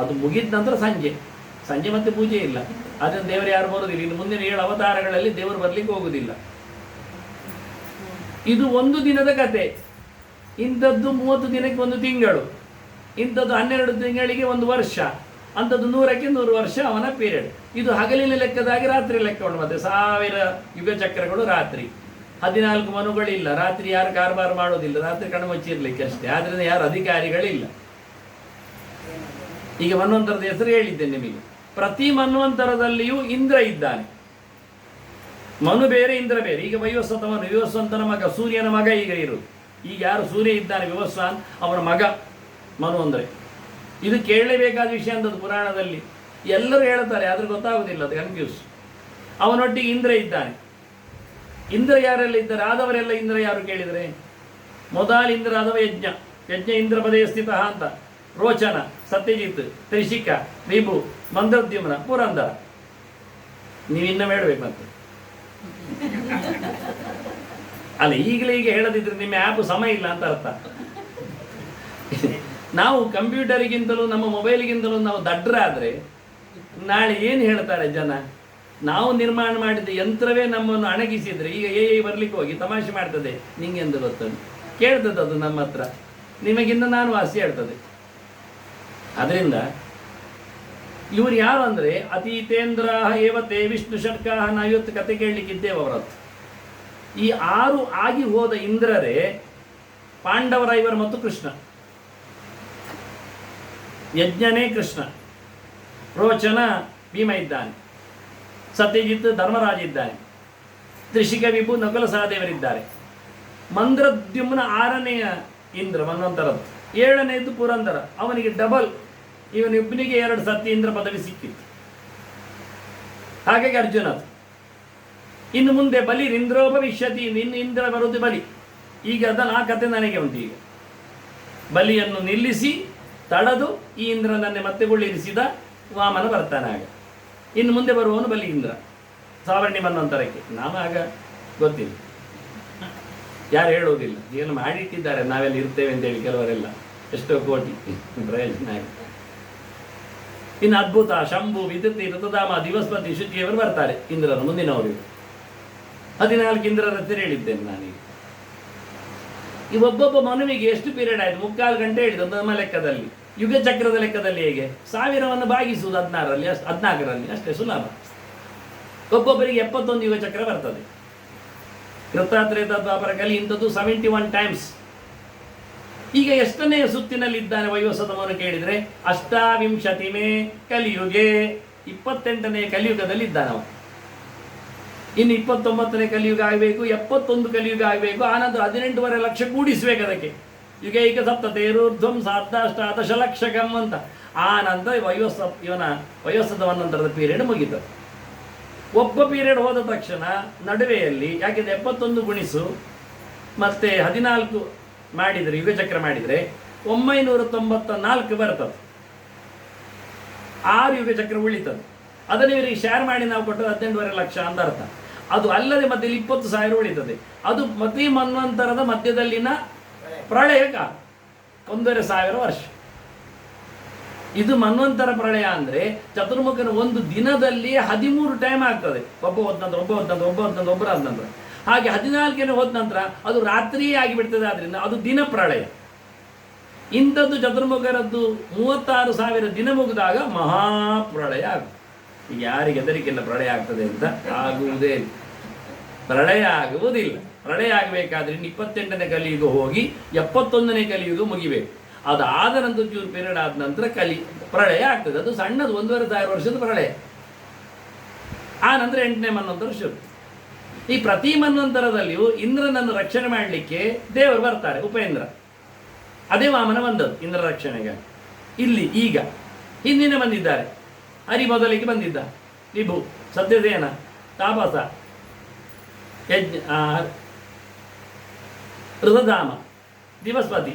ಅದು ಮುಗಿದ ನಂತರ ಸಂಜೆ ಮತ್ತೆ ಪೂಜೆ ಇಲ್ಲ. ಅದನ್ನು ದೇವರು ಯಾರು ಬರೋದಿಲ್ಲ. ಇನ್ನು ಮುಂದಿನ 7 ಅವತಾರಗಳಲ್ಲಿ ದೇವರು ಬರಲಿಕ್ಕೆ ಹೋಗುವುದಿಲ್ಲ. ಇದು ಒಂದು ದಿನದ ಕತೆ. ಇಂಥದ್ದು 30 ದಿನಕ್ಕೆ ಒಂದು ತಿಂಗಳು, ಇಂಥದ್ದು 12 ತಿಂಗಳಿಗೆ ಒಂದು ವರ್ಷ, ಅಂಥದ್ದು 100ಕ್ಕೆ 100 ವರ್ಷ ಅವನ ಪೀರಿಯಡ್. ಇದು ಹಗಲಿನ ಲೆಕ್ಕದಾಗಿ ರಾತ್ರಿ ಲೆಕ್ಕ ಉಂಟು. ಮತ್ತೆ 1000 ಯುಗ ಚಕ್ರಗಳು ರಾತ್ರಿ, 14 ಮನುಗಳಿಲ್ಲ. ರಾತ್ರಿ ಯಾರು ಕಾರ್ಬಾರ್ ಮಾಡೋದಿಲ್ಲ, ರಾತ್ರಿ ಕಣ್ಮುಚ್ಚಿರ್ಲಿಕ್ಕೆ ಅಷ್ಟೇ. ಆದ್ರಿಂದ ಯಾರು ಅಧಿಕಾರಿಗಳಿಲ್ಲ. ಈಗ ಮನ್ವಂತರದ ಹೆಸರು ಹೇಳಿದ್ದೆ ನಿಮಗೆ. ಪ್ರತಿ ಮನ್ವಂತರದಲ್ಲಿಯೂ ಇಂದ್ರ ಇದ್ದಾನೆ. ಮನು ಬೇರೆ, ಇಂದ್ರ ಬೇರೆ. ಈಗ ವೈವಸ್ವತವನು, ವಿವಸ್ವಂತನ ಮಗ, ಸೂರ್ಯನ ಮಗ ಈಗ ಇರುವುದು. ಈಗ ಯಾರು ಸೂರ್ಯ ಇದ್ದಾನೆ ವಿವಸ್ವಾನ್, ಅವನ ಮಗ ಮನು ಅಂದರೆ. ಇದು ಕೇಳಲೇಬೇಕಾದ ವಿಷಯ ಅಂತದ್ದು ಪುರಾಣದಲ್ಲಿ. ಎಲ್ಲರೂ ಹೇಳ್ತಾರೆ, ಆದ್ರೆ ಗೊತ್ತಾಗುವುದಿಲ್ಲ, ಅದು ಕನ್ಫ್ಯೂಸ್. ಅವನೊಟ್ಟಿಗೆ ಇಂದ್ರ ಇದ್ದಾನೆ. ಇಂದ್ರ ಯಾರೆಲ್ಲ ಇದ್ದಾರೆ? ಆದವರೆಲ್ಲ ಇಂದ್ರ ಯಾರು ಕೇಳಿದರೆ, ಮೊದಲು ಇಂದ್ರ ಆದವ ಯಜ್ಞ ಇಂದ್ರ ಪದೇ ಸ್ಥಿತ ಅಂತ. ರೋಚನ, ಸತ್ಯಜಿತ್, ತ್ರಿಷಿಕ, ವಿಭು, ಮಂದ್ರದ್ಯುಮ್ನ, ಪುರಂದರ. ನೀವಿನ್ನ ಹೇಳಬೇಕು ಮತ್ತೆ ಅಲ್ಲ, ಈಗಲೇ ಹೇಳದಿದ್ರೆ ನಿಮ್ಮ ಆ್ಯಪ್ ಸಮಯ ಇಲ್ಲ ಅಂತ ಅರ್ಥ. ನಾವು ಕಂಪ್ಯೂಟರಿಗಿಂತಲೂ ನಮ್ಮ ಮೊಬೈಲ್ಗಿಂತಲೂ ನಾವು ದಡ್ಡರಾದರೆ ನಾಳೆ ಏನು ಹೇಳ್ತಾರೆ ಜನ? ನಾವು ನಿರ್ಮಾಣ ಮಾಡಿದ ಯಂತ್ರವೇ ನಮ್ಮನ್ನು ಅಣಗಿಸಿದರೆ, ಈಗ ಬರ್ಲಿಕ್ಕೆ ಹೋಗಿ ತಮಾಷೆ ಮಾಡ್ತದೆ, ನಿಂಗೆ ಎಂದು ಗೊತ್ತದು ಕೇಳ್ತದೆ ಅದು ನಮ್ಮ ಹತ್ರ, ನಿಮಗಿಂತ ನಾನು ವಾಸಿ ಹೇಳ್ತದೆ. ಅದರಿಂದ ಇವರು ಯಾರು ಅಂದರೆ ಅತೀತೇಂದ್ರ ಏವತೆ ವಿಷ್ಣು ಷಟ್ಕಾಹ. ನಾವು ಇವತ್ತು ಕತೆ ಕೇಳಲಿಕ್ಕಿದ್ದೇವೆ ಅವರದ್ದು. ಈ 6 ಆಗಿ ಹೋದ ಇಂದ್ರರೇ ಪಾಂಡವರ 5 ಮತ್ತು ಕೃಷ್ಣ. ಯಜ್ಞನೇ ಕೃಷ್ಣ, ರೋಚನ ಭೀಮ ಇದ್ದಾನೆ, ಸತ್ಯಜಿತ್ ಧರ್ಮರಾಜ ಇದ್ದಾನೆ, ತ್ರಿಷಿಕ ವಿಭು ನಕುಲ ಸಹದೇವರಿದ್ದಾರೆ. ಮಂದ್ರದ್ಯುಮ್ನ 6ನೆಯ ಇಂದ್ರ ಮನ್ವಂತರದ್ದು, 7ನೇದು ಪುರಂದರ. ಅವನಿಗೆ ಡಬಲ್, ಇವನಿಬ್ಬನಿಗೆ 2 ಸತಿ ಇಂದ್ರ ಪದವಿ ಸಿಕ್ಕಿತ್ತು. ಹಾಗಾಗಿ ಅರ್ಜುನದು. ಇನ್ನು ಮುಂದೆ ಬಲಿ ಇಂದ್ರೋ ಭವಿಷ್ಯತಿ, ಇನ್ನು ಇಂದ್ರ ಬರುವುದು ಬಲಿ. ಈಗ ಆ ಕತೆ ನನಗೆ ಉಂಟು. ಈಗ ಬಲಿಯನ್ನು ನಿಲ್ಲಿಸಿ ತಡೆದು ಈ ಇಂದ್ರನನ್ನೇ ಮತ್ತೆ ಗುಳ್ಳಿರಿಸಿದ ವಾಮನ ಬರ್ತಾನೆ. ಆಗ ಇನ್ನು ಮುಂದೆ ಬರುವವನು ಬಲಿ ಇಂದ್ರ, ಸಾವರ್ಣಿ ಮನ್ವಂತರಕ್ಕೆ. ನಾವು ಆಗ ಗೊತ್ತಿಲ್ಲ, ಯಾರು ಹೇಳುವುದಿಲ್ಲ. ಏನು ಮಾಡಿಟ್ಟಿದ್ದಾರೆ, ನಾವೆಲ್ಲ ಇರ್ತೇವೆ ಅಂತೇಳಿ ಕೆಲವರೆಲ್ಲ, ಎಷ್ಟೋ ಕೋಟಿ ಪ್ರಯೋಜನ ಆಗುತ್ತೆ. ಇನ್ನು ಅದ್ಭುತ, ಶಂಭು, ವಿದ್ಯುತ್, ಋತಧಾಮ, ದಿವಸ್ಪತಿ, ಶುಚಿಯವರು ಬರ್ತಾರೆ ಇಂದ್ರನು ಮುಂದಿನವರು. 14 ಇಂದ್ರರ ಹೆಸರು ಹೇಳಿದ್ದೇನೆ ನಾನೀಗ. ಈ ಒಬ್ಬೊಬ್ಬ ಮನುವಿಗೆ ಎಷ್ಟು ಪೀರಿಯಡ್ ಆಯಿತು? 3/4 ಗಂಟೆ ಹೇಳಿದ್ದು ನಮ್ಮ ಲೆಕ್ಕದಲ್ಲಿ. ಯುಗ ಚಕ್ರದ ಲೆಕ್ಕದಲ್ಲಿ ಹೇಗೆ 1000ವನ್ನು ಭಾಗಿಸುವುದು 14ರಲ್ಲಿ ಅಷ್ಟೇ ಸುಲಭ. ಒಬ್ಬೊಬ್ಬರಿಗೆ 71 ಯುಗ ಚಕ್ರ ಬರ್ತದೆ. ಕೃತಾತ್ರೇತ ದ್ವಾಪರ ಕಲಿ ಇಂಥದ್ದು 71 ಟೈಮ್ಸ್. ಈಗ ಎಷ್ಟನೇ ಸುತ್ತಿನಲ್ಲಿ ಇದ್ದಾನೆ ವೈವಸ್ವತಮನು ಕೇಳಿದರೆ, 28ಮೇ ಕಲಿಯುಗೆ, 28ನೇ ಕಲಿಯುಗದಲ್ಲಿ ಇದ್ದಾನವ. ಇನ್ನು 29ನೇ ಕಲಿಯುಗ ಆಗಬೇಕು, 71 ಕಲಿಯುಗ ಆಗಬೇಕು. ಆನಂತರ 18.5 ಲಕ್ಷ ಕೂಡಿಸ್ಬೇಕು ಅದಕ್ಕೆ. ಯುಗೈಕ ಸಪ್ತತೇರೂರ್ಧ್ವಂ ಸಾರ್ಧಾಷ್ಟಾದಶಲಕ್ಷಕಂ ಅಂತ. ಆ ನಂತರ ವಯೋಸ್ವತಮನಂತರದ ಪೀರಿಯಡ್ ಮುಗಿತದೆ. ಒಬ್ಬ ಪೀರಿಯಡ್ ಹೋದ ತಕ್ಷಣ ನಡುವೆಯಲ್ಲಿ, ಯಾಕೆಂದರೆ 71 ಗುಣಿಸು ಮತ್ತೆ 14 ಮಾಡಿದರೆ, ಯುಗಚಕ್ರ ಮಾಡಿದರೆ 994 ಬರ್ತದೆ. 6 ಯುಗಚಕ್ರ ಉಳಿತದೆ. ಅದನ್ನು ಇವರಿಗೆ ಶೇರ್ ಮಾಡಿ ನಾವು ಕೊಟ್ಟರೆ 18.5 ಲಕ್ಷ ಅಂತ ಅರ್ಥ. ಅದು ಅಲ್ಲದೆ ಮತ್ತೆ 20,000 ಉಳಿತದೆ. ಅದು ಪ್ರತಿ ಮನ್ವಂತರದ ಮಧ್ಯದಲ್ಲಿನ ಪ್ರಳಯ ಕಾಲ, 1,500 ವರ್ಷ. ಇದು ಮನ್ವಂತರ ಪ್ರಳಯ ಅಂದರೆ ಚತುರ್ಮುಖನ ಒಂದು ದಿನದಲ್ಲಿ 13 ಟೈಮ್ ಆಗ್ತದೆ. ಒಬ್ಬ ಹೋದ ನಂತರ ಒಬ್ಬರಾದ ನಂತರ ಹಾಗೆ 14ನೇ ಹೋದ ನಂತರ ಅದು ರಾತ್ರಿಯೇ ಆಗಿಬಿಡ್ತದೆ. ಆದ್ದರಿಂದ ಅದು ದಿನ ಪ್ರಳಯ. ಇಂಥದ್ದು ಚತುರ್ಮುಖರದ್ದು 36,000 ದಿನ ಮುಗಿದಾಗ ಮಹಾಪ್ರಳಯ ಆಗುತ್ತೆ. ಈಗ ಯಾರಿಗೆ ಹೆದರಿಕೆಲ್ಲ ಪ್ರಳಯ ಆಗ್ತದೆ ಅಂತ? ಆಗುವುದೇ ಇಲ್ಲ, ಪ್ರಳಯ ಆಗುವುದಿಲ್ಲ. ಪ್ರಳಯ ಆಗಬೇಕಾದ್ರೆ 28ನೇ ಕಲಿಯುಗ ಹೋಗಿ 71ನೇ ಕಲಿಯುಗ ಮುಗಿಬೇಕು. ಅದಾದ ನಂತರ ಚೂರು ಪೀರಿಯಡ್ ಆದ ನಂತರ ಪ್ರಳಯ ಆಗ್ತದೆ. ಅದು ಸಣ್ಣದು, 1,500 ವರ್ಷದ ಪ್ರಳಯ. ಆ ನಂತರ 8ನೇ ಮನ್ವಂತರ ಶುರು. ಈ ಪ್ರತಿ ಮನ್ವಂತರದಲ್ಲಿಯೂ ಇಂದ್ರನನ್ನು ರಕ್ಷಣೆ ಮಾಡಲಿಕ್ಕೆ ದೇವರು ಬರ್ತಾರೆ, ಉಪೇಂದ್ರ. ಅದೇ ವಾಮನ ಬಂದದ್ದು ಇಂದ್ರ ರಕ್ಷಣೆಗೆ. ಇಲ್ಲಿ ಈಗ ಹಿಂದಿನ ಬಂದಿದ್ದಾರೆ. ಹರಿ ಮೊದಲಿಗೆ ಬಂದಿದ್ದ, ವಿಭು, ಸತ್ಯಸೇನ, ತಾಪಸ, ಋತಧಾಮ, ದಿವಸ್ಪತಿ,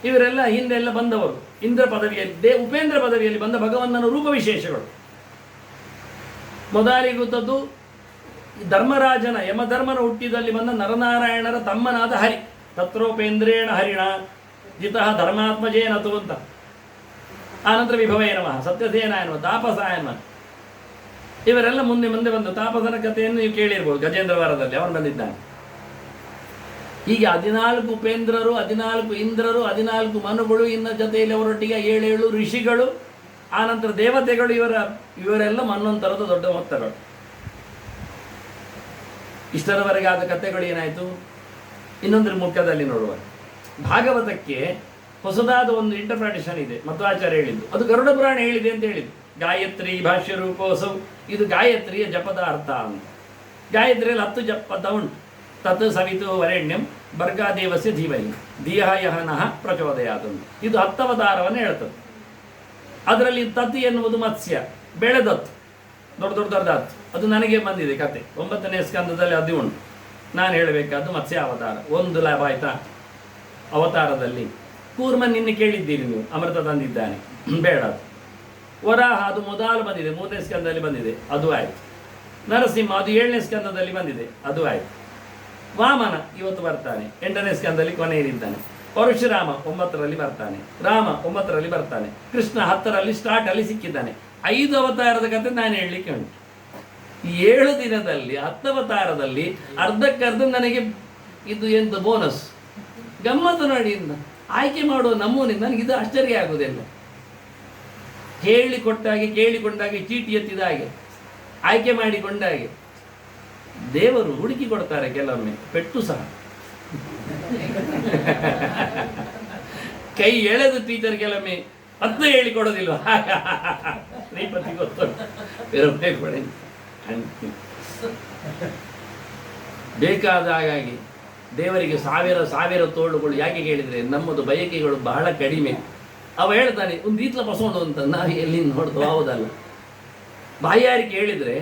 ಇವರೆಲ್ಲ ಹಿಂದೆಲ್ಲ ಬಂದವರು. ಇಂದ್ರ ಪದವಿಯಲ್ಲಿ ಉಪೇಂದ್ರ ಪದವಿಯಲ್ಲಿ ಬಂದ ಭಗವಂತನ ರೂಪ ವಿಶೇಷಗಳು. ಮೊದಲಿಗುತ್ತದ್ದು ಧರ್ಮರಾಜನ ಯಮಧರ್ಮನ ಹುಟ್ಟಿದಲ್ಲಿ ಬಂದ ನರನಾರಾಯಣರ ತಮ್ಮನಾದ ಹರಿ. ತತ್ರೋಪೇಂದ್ರೇಣ ಹರಿಣ ಜಿತಃ ಧರ್ಮಾತ್ಮಜೇನತು ಅಂತ. ಆನಂತರ ವಿಭವೇ ನಮಃ, ಸತ್ಯಸೇನಾಯ ನಮಃ, ತಾಪಸಾಯ ನಮಃ. ಇವರೆಲ್ಲ ಮುಂದೆ ಮುಂದೆ ಬಂದು ತಾಪಸನ ಕಥೆಯನ್ನು ನೀವು ಕೇಳಿರ್ಬೋದು, ಗಜೇಂದ್ರ ವಾರದಲ್ಲಿ ಅವನು ಬಂದಿದ್ದಾನೆ. ಹೀಗೆ 14 ಉಪೇಂದ್ರರು, 14 ಇಂದ್ರರು, 14 ಮನುಗಳು, ಇನ್ನ ಜೊತೆಯಲ್ಲಿ ಅವರೊಟ್ಟಿಗೆ 7 ಋಷಿಗಳು, ಆನಂತರ ದೇವತೆಗಳು. ಇವರೆಲ್ಲ ಮನ್ವಂತರದ ದೊಡ್ಡ ಮೊತ್ತಗಳು. ಇಷ್ಟರವರೆಗೆ ಆದ ಕಥೆಗಳು ಏನಾಯಿತು? ಇನ್ನೊಂದರ ಮುಖ್ಯದಲ್ಲಿ ನೋಡುವ. ಭಾಗವತಕ್ಕೆ ಹೊಸದಾದ ಒಂದು ಇಂಟರ್ಪ್ರಿಟೇಷನ್ ಇದೆ, ಮಧ್ವಾಚಾರ್ಯ ಹೇಳಿದ್ದು. ಅದು ಗರುಡ ಪುರಾಣ ಹೇಳಿದೆ ಅಂತ ಹೇಳಿದ್ದು. ಗಾಯತ್ರಿ ಭಾಷ್ಯ ರೂಪೋಸೌ, ಇದು ಗಾಯತ್ರಿಯ ಜಪದ ಅರ್ಥ ಅಂತ. ಗಾಯತ್ರಿಯಲ್ಲಿ 10 ಜಪದ ಉಂಟು. ತತ್ ಸವಿತು ವರೆಣ್ಯಂ ಭರ್ಗಾದೇವಸ್ಯ ಧೀಮಹಿ ಧಿಯಃ ಯಃ ನಃ ಪ್ರಚೋದಯಾತ್. ಇದು 10 ಅವತಾರವನ್ನು ಹೇಳ್ತದೆ. ಅದರಲ್ಲಿ ತತ್ ಎನ್ನುವುದು ಮತ್ಸ್ಯ, ಬೆಳೆದತ್ತು, ದೊಡ್ಡದಾತ್ತು. ಅದು ನನಗೆ ಬಂದಿದೆ ಕತೆ, 9ನೇ ಸ್ಕಂದದಲ್ಲಿ ಅದು ಉಂಟು. ನಾನು ಹೇಳಬೇಕಾದ್ದು ಮತ್ಸ್ಯ ಅವತಾರ. ಒಂದು ಲಾಭ ಆಯ್ತಾ ಅವತಾರದಲ್ಲಿ. ಕೂರ್ಮ ನಿನ್ನೆ ಕೇಳಿದ್ದೀರಿ ನೀವು, ಅಮೃತ ತಂದಿದ್ದಾನೆ, ಬೇಡ. ವರಾಹ ಅದು ಮೊದಲು ಬಂದಿದೆ, 3ನೇ ಸ್ಕಂದದಲ್ಲಿ ಬಂದಿದೆ, ಅದು ಆಯಿತು. ನರಸಿಂಹ ಅದು 7ನೇ ಸ್ಕಂದದಲ್ಲಿ ಬಂದಿದೆ, ಅದು ಆಯಿತು. ವಾಮನ ಇವತ್ತು ಬರ್ತಾನೆ, 8ನೇ ಸ್ಕಂದದಲ್ಲಿ ಕೊನೆಯಲ್ಲಿದ್ದಾನೆ. ಪರಶುರಾಮ 9ರಲ್ಲಿ ಬರ್ತಾನೆ, ರಾಮ 9ರಲ್ಲಿ ಬರ್ತಾನೆ, ಕೃಷ್ಣ 10ರಲ್ಲಿ ಸ್ಟಾರ್ಟಲ್ಲಿ ಸಿಕ್ಕಿದ್ದಾನೆ. 5 ಅವತಾರದ ಕತೆ ನಾನು ಹೇಳಲಿಕ್ಕೆ ಉಂಟು. 7 ದಿನದಲ್ಲಿ 10 ಅವತಾರದಲ್ಲಿ ಅರ್ಧಕ್ಕರ್ಧ ನನಗೆ ಇದು ಎಂತ ಬೋನಸ್ ಗಮ್ಮತ್ತು ನೋಡಿ. ಆಯ್ಕೆ ಮಾಡುವ ನಮೂನೆ ನನಗಿದು ಆಶ್ಚರ್ಯ ಆಗುವುದಿಲ್ಲ. ಕೇಳಿಕೊಂಡಾಗೆ ಚೀಟಿ ಎತ್ತಿದ ಹಾಗೆ, ಆಯ್ಕೆ ಮಾಡಿಕೊಂಡ ಹಾಗೆ ದೇವರು ಹುಡುಕಿ ಕೊಡ್ತಾರೆ. ಕೆಲವೊಮ್ಮೆ ಪೆಟ್ಟು ಸಹ ಕೈ ಎಳೆದು ಟೀಚರ್ ಕೆಲವೊಮ್ಮೆ 10 ಹೇಳಿಕೊಡೋದಿಲ್ವ? ಶ್ರೀಪತಿ ಗೊತ್ತು ಬೇಕಾದ ಹಾಗಾಗಿ ದೇವರಿಗೆ ಸಾವಿರ ತೋಳುಗಳು. ಯಾಕೆ ಕೇಳಿದರೆ ನಮ್ಮದು ಬಯಕೆಗಳು ಬಹಳ ಕಡಿಮೆ. ಅವ ಹೇಳ್ತಾನೆ ಒಂದು ಈತ್ಲ ಬಸೋಣ ಅಂತ, ನಾವು ಎಲ್ಲಿ ನೋಡ್ದು ಹೌದಲ್ಲ. ಬಾಯಾರಿಕೆ ಹೇಳಿದರೆ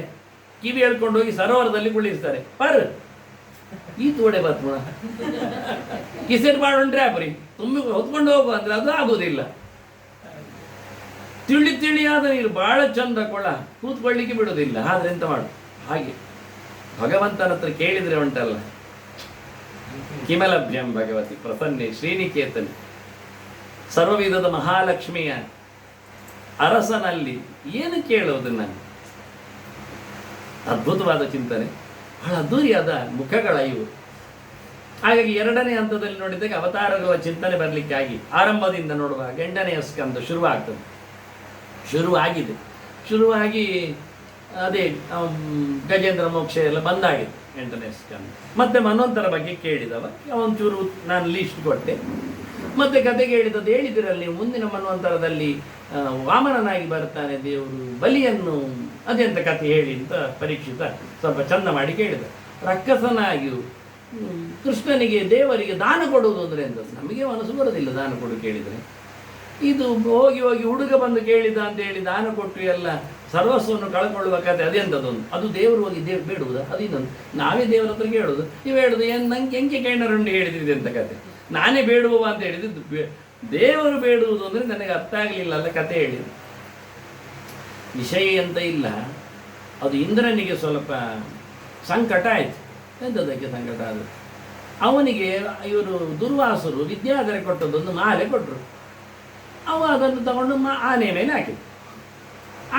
ಕಿವಿ ಹೇಳ್ಕೊಂಡು ಹೋಗಿ ಸರೋವರದಲ್ಲಿ ಕುಳಿಸ್ತಾರೆ. ಪರ್ ಈ ತೋಡೆ ಬತ್ಮ ಕಿಸೆಟ್ ಮಾಡೋಣ್ರೆ ಅಪ್ರಿ ತುಂಬಿ ಹೊತ್ಕೊಂಡು ಹೋಗುವ ಅಂದ್ರೆ ಅದು ಆಗೋದಿಲ್ಲ. ತಿಳಿಯಾದ ನೀರು ಬಹಳ ಚಂದ ಕೊಳ, ಕೂತ್ಕೊಳ್ಳಿಕ್ಕೆ ಬಿಡೋದಿಲ್ಲ. ಆದ್ರೆ ಎಂತ ಮಾಡು, ಹಾಗೆ ಭಗವಂತನ ಹತ್ರ ಕೇಳಿದ್ರೆ ಉಂಟಲ್ಲ, ಕಿಮಲಭ್ಯಂ ಭಗವತಿ ಪ್ರಸನ್ನೆ ಶ್ರೀನಿಕೇತನ್, ಸರ್ವವಿಧದ ಮಹಾಲಕ್ಷ್ಮಿಯ ಅರಸನಲ್ಲಿ ಏನು ಕೇಳೋದು? ನಾನು ಅದ್ಭುತವಾದ ಚಿಂತನೆ, ಬಹಳ ಅದ್ದೂರಿಯಾದ ಮುಖಗಳ ಇವು. ಹಾಗಾಗಿ 2ನೇ ಹಂತದಲ್ಲಿ ನೋಡಿದಾಗ ಅವತಾರಗಳ ಚಿಂತನೆ ಬರಲಿಕ್ಕಾಗಿ ಆರಂಭದಿಂದ ನೋಡುವಾಗ 8ನೇ ಸ್ಕಂದ ಶುರುವಾಗಿ ಅದೇ ಗಜೇಂದ್ರ ಮೋಕ್ಷ ಎಲ್ಲ ಬಂದಾಗಿದೆ 8ನೇ ಸ್ಕಂದ. ಮತ್ತೆ ಮನ್ವಂತರ ಬಗ್ಗೆ ಕೇಳಿದವ ಒಂಚೂರು ನಾನು ಲೀಸ್ಟ್ ಕೊಟ್ಟೆ. ಮತ್ತೆ ಕತೆ ಕೇಳಿದದ್ದು ಹೇಳಿದಿರಲ್ಲಿ ಮುಂದಿನ ಮನ್ವಂತರದಲ್ಲಿ ವಾಮನನಾಗಿ ಬರ್ತಾನೆ ದೇವರು, ಬಲಿಯನ್ನು ಅದೆಂತ ಕತೆ ಹೇಳಿ ಅಂತ ಪರೀಕ್ಷಿತ ಸ್ವಲ್ಪ ಚಂದ ಮಾಡಿ ಕೇಳಿದ. ರಕ್ಕಸನಾಗಿಯೂ ಕೃಷ್ಣನಿಗೆ ದೇವರಿಗೆ ದಾನ ಕೊಡುವುದು ಅಂದರೆ ಎಂತ? ನಮಗೆ ಮನಸ್ಸು ಬರೋದಿಲ್ಲ ದಾನ ಕೊಡು ಕೇಳಿದರೆ. ಇದು ಹೋಗಿ ಹುಡುಗ ಬಂದು ಕೇಳಿದ ಅಂತ ಹೇಳಿ ದಾನ ಕೊಟ್ಟು ಎಲ್ಲ ಸರ್ವಸ್ವವನ್ನು ಕಳ್ಕೊಳ್ಳುವ ಕತೆ ಅದೆಂಥದ್ದೊಂದು. ಅದು ದೇವರು ಹೋಗಿ ಬೇಡುವುದಾ? ಅದು ಇನ್ನೊಂದು ನಾವೇ ದೇವರ ಹತ್ರ ಕೇಳೋದು. ನೀವು ಹೇಳೋದು ಏನು ನಂಗೆ ಎಂಕೆ ಕೈನರುಂಡು ಹೇಳಿದಿದೆ ಅಂತ ಕತೆ. ನಾನೇ ಬೇಡುವ ಅಂತ ಹೇಳಿದ್ದು, ದೇವರು ಬೇಡುವುದು ಅಂದರೆ ನನಗೆ ಅರ್ಥ ಆಗಲಿಲ್ಲ ಅಲ್ಲ ಕತೆ ಹೇಳಿದ್ದು. ವಿಷಯ ಅಂತ ಇಲ್ಲ, ಅದು ಇಂದ್ರನಿಗೆ ಸ್ವಲ್ಪ ಸಂಕಟ ಆಯಿತು. ಎಂಥದಕ್ಕೆ ಸಂಕಟ ಆಯಿತು? ಅವನಿಗೆ ಇವರು ದುರ್ವಾಸರು ವಿದ್ಯಾಧರೆ ಕೊಟ್ಟದ್ದೊಂದು ಮಾಲೆ ಕೊಟ್ಟರು. ಅವ ಅದನ್ನು ತಗೊಂಡು ಆನೆ ಮೇಲೆ ಹಾಕಿದ.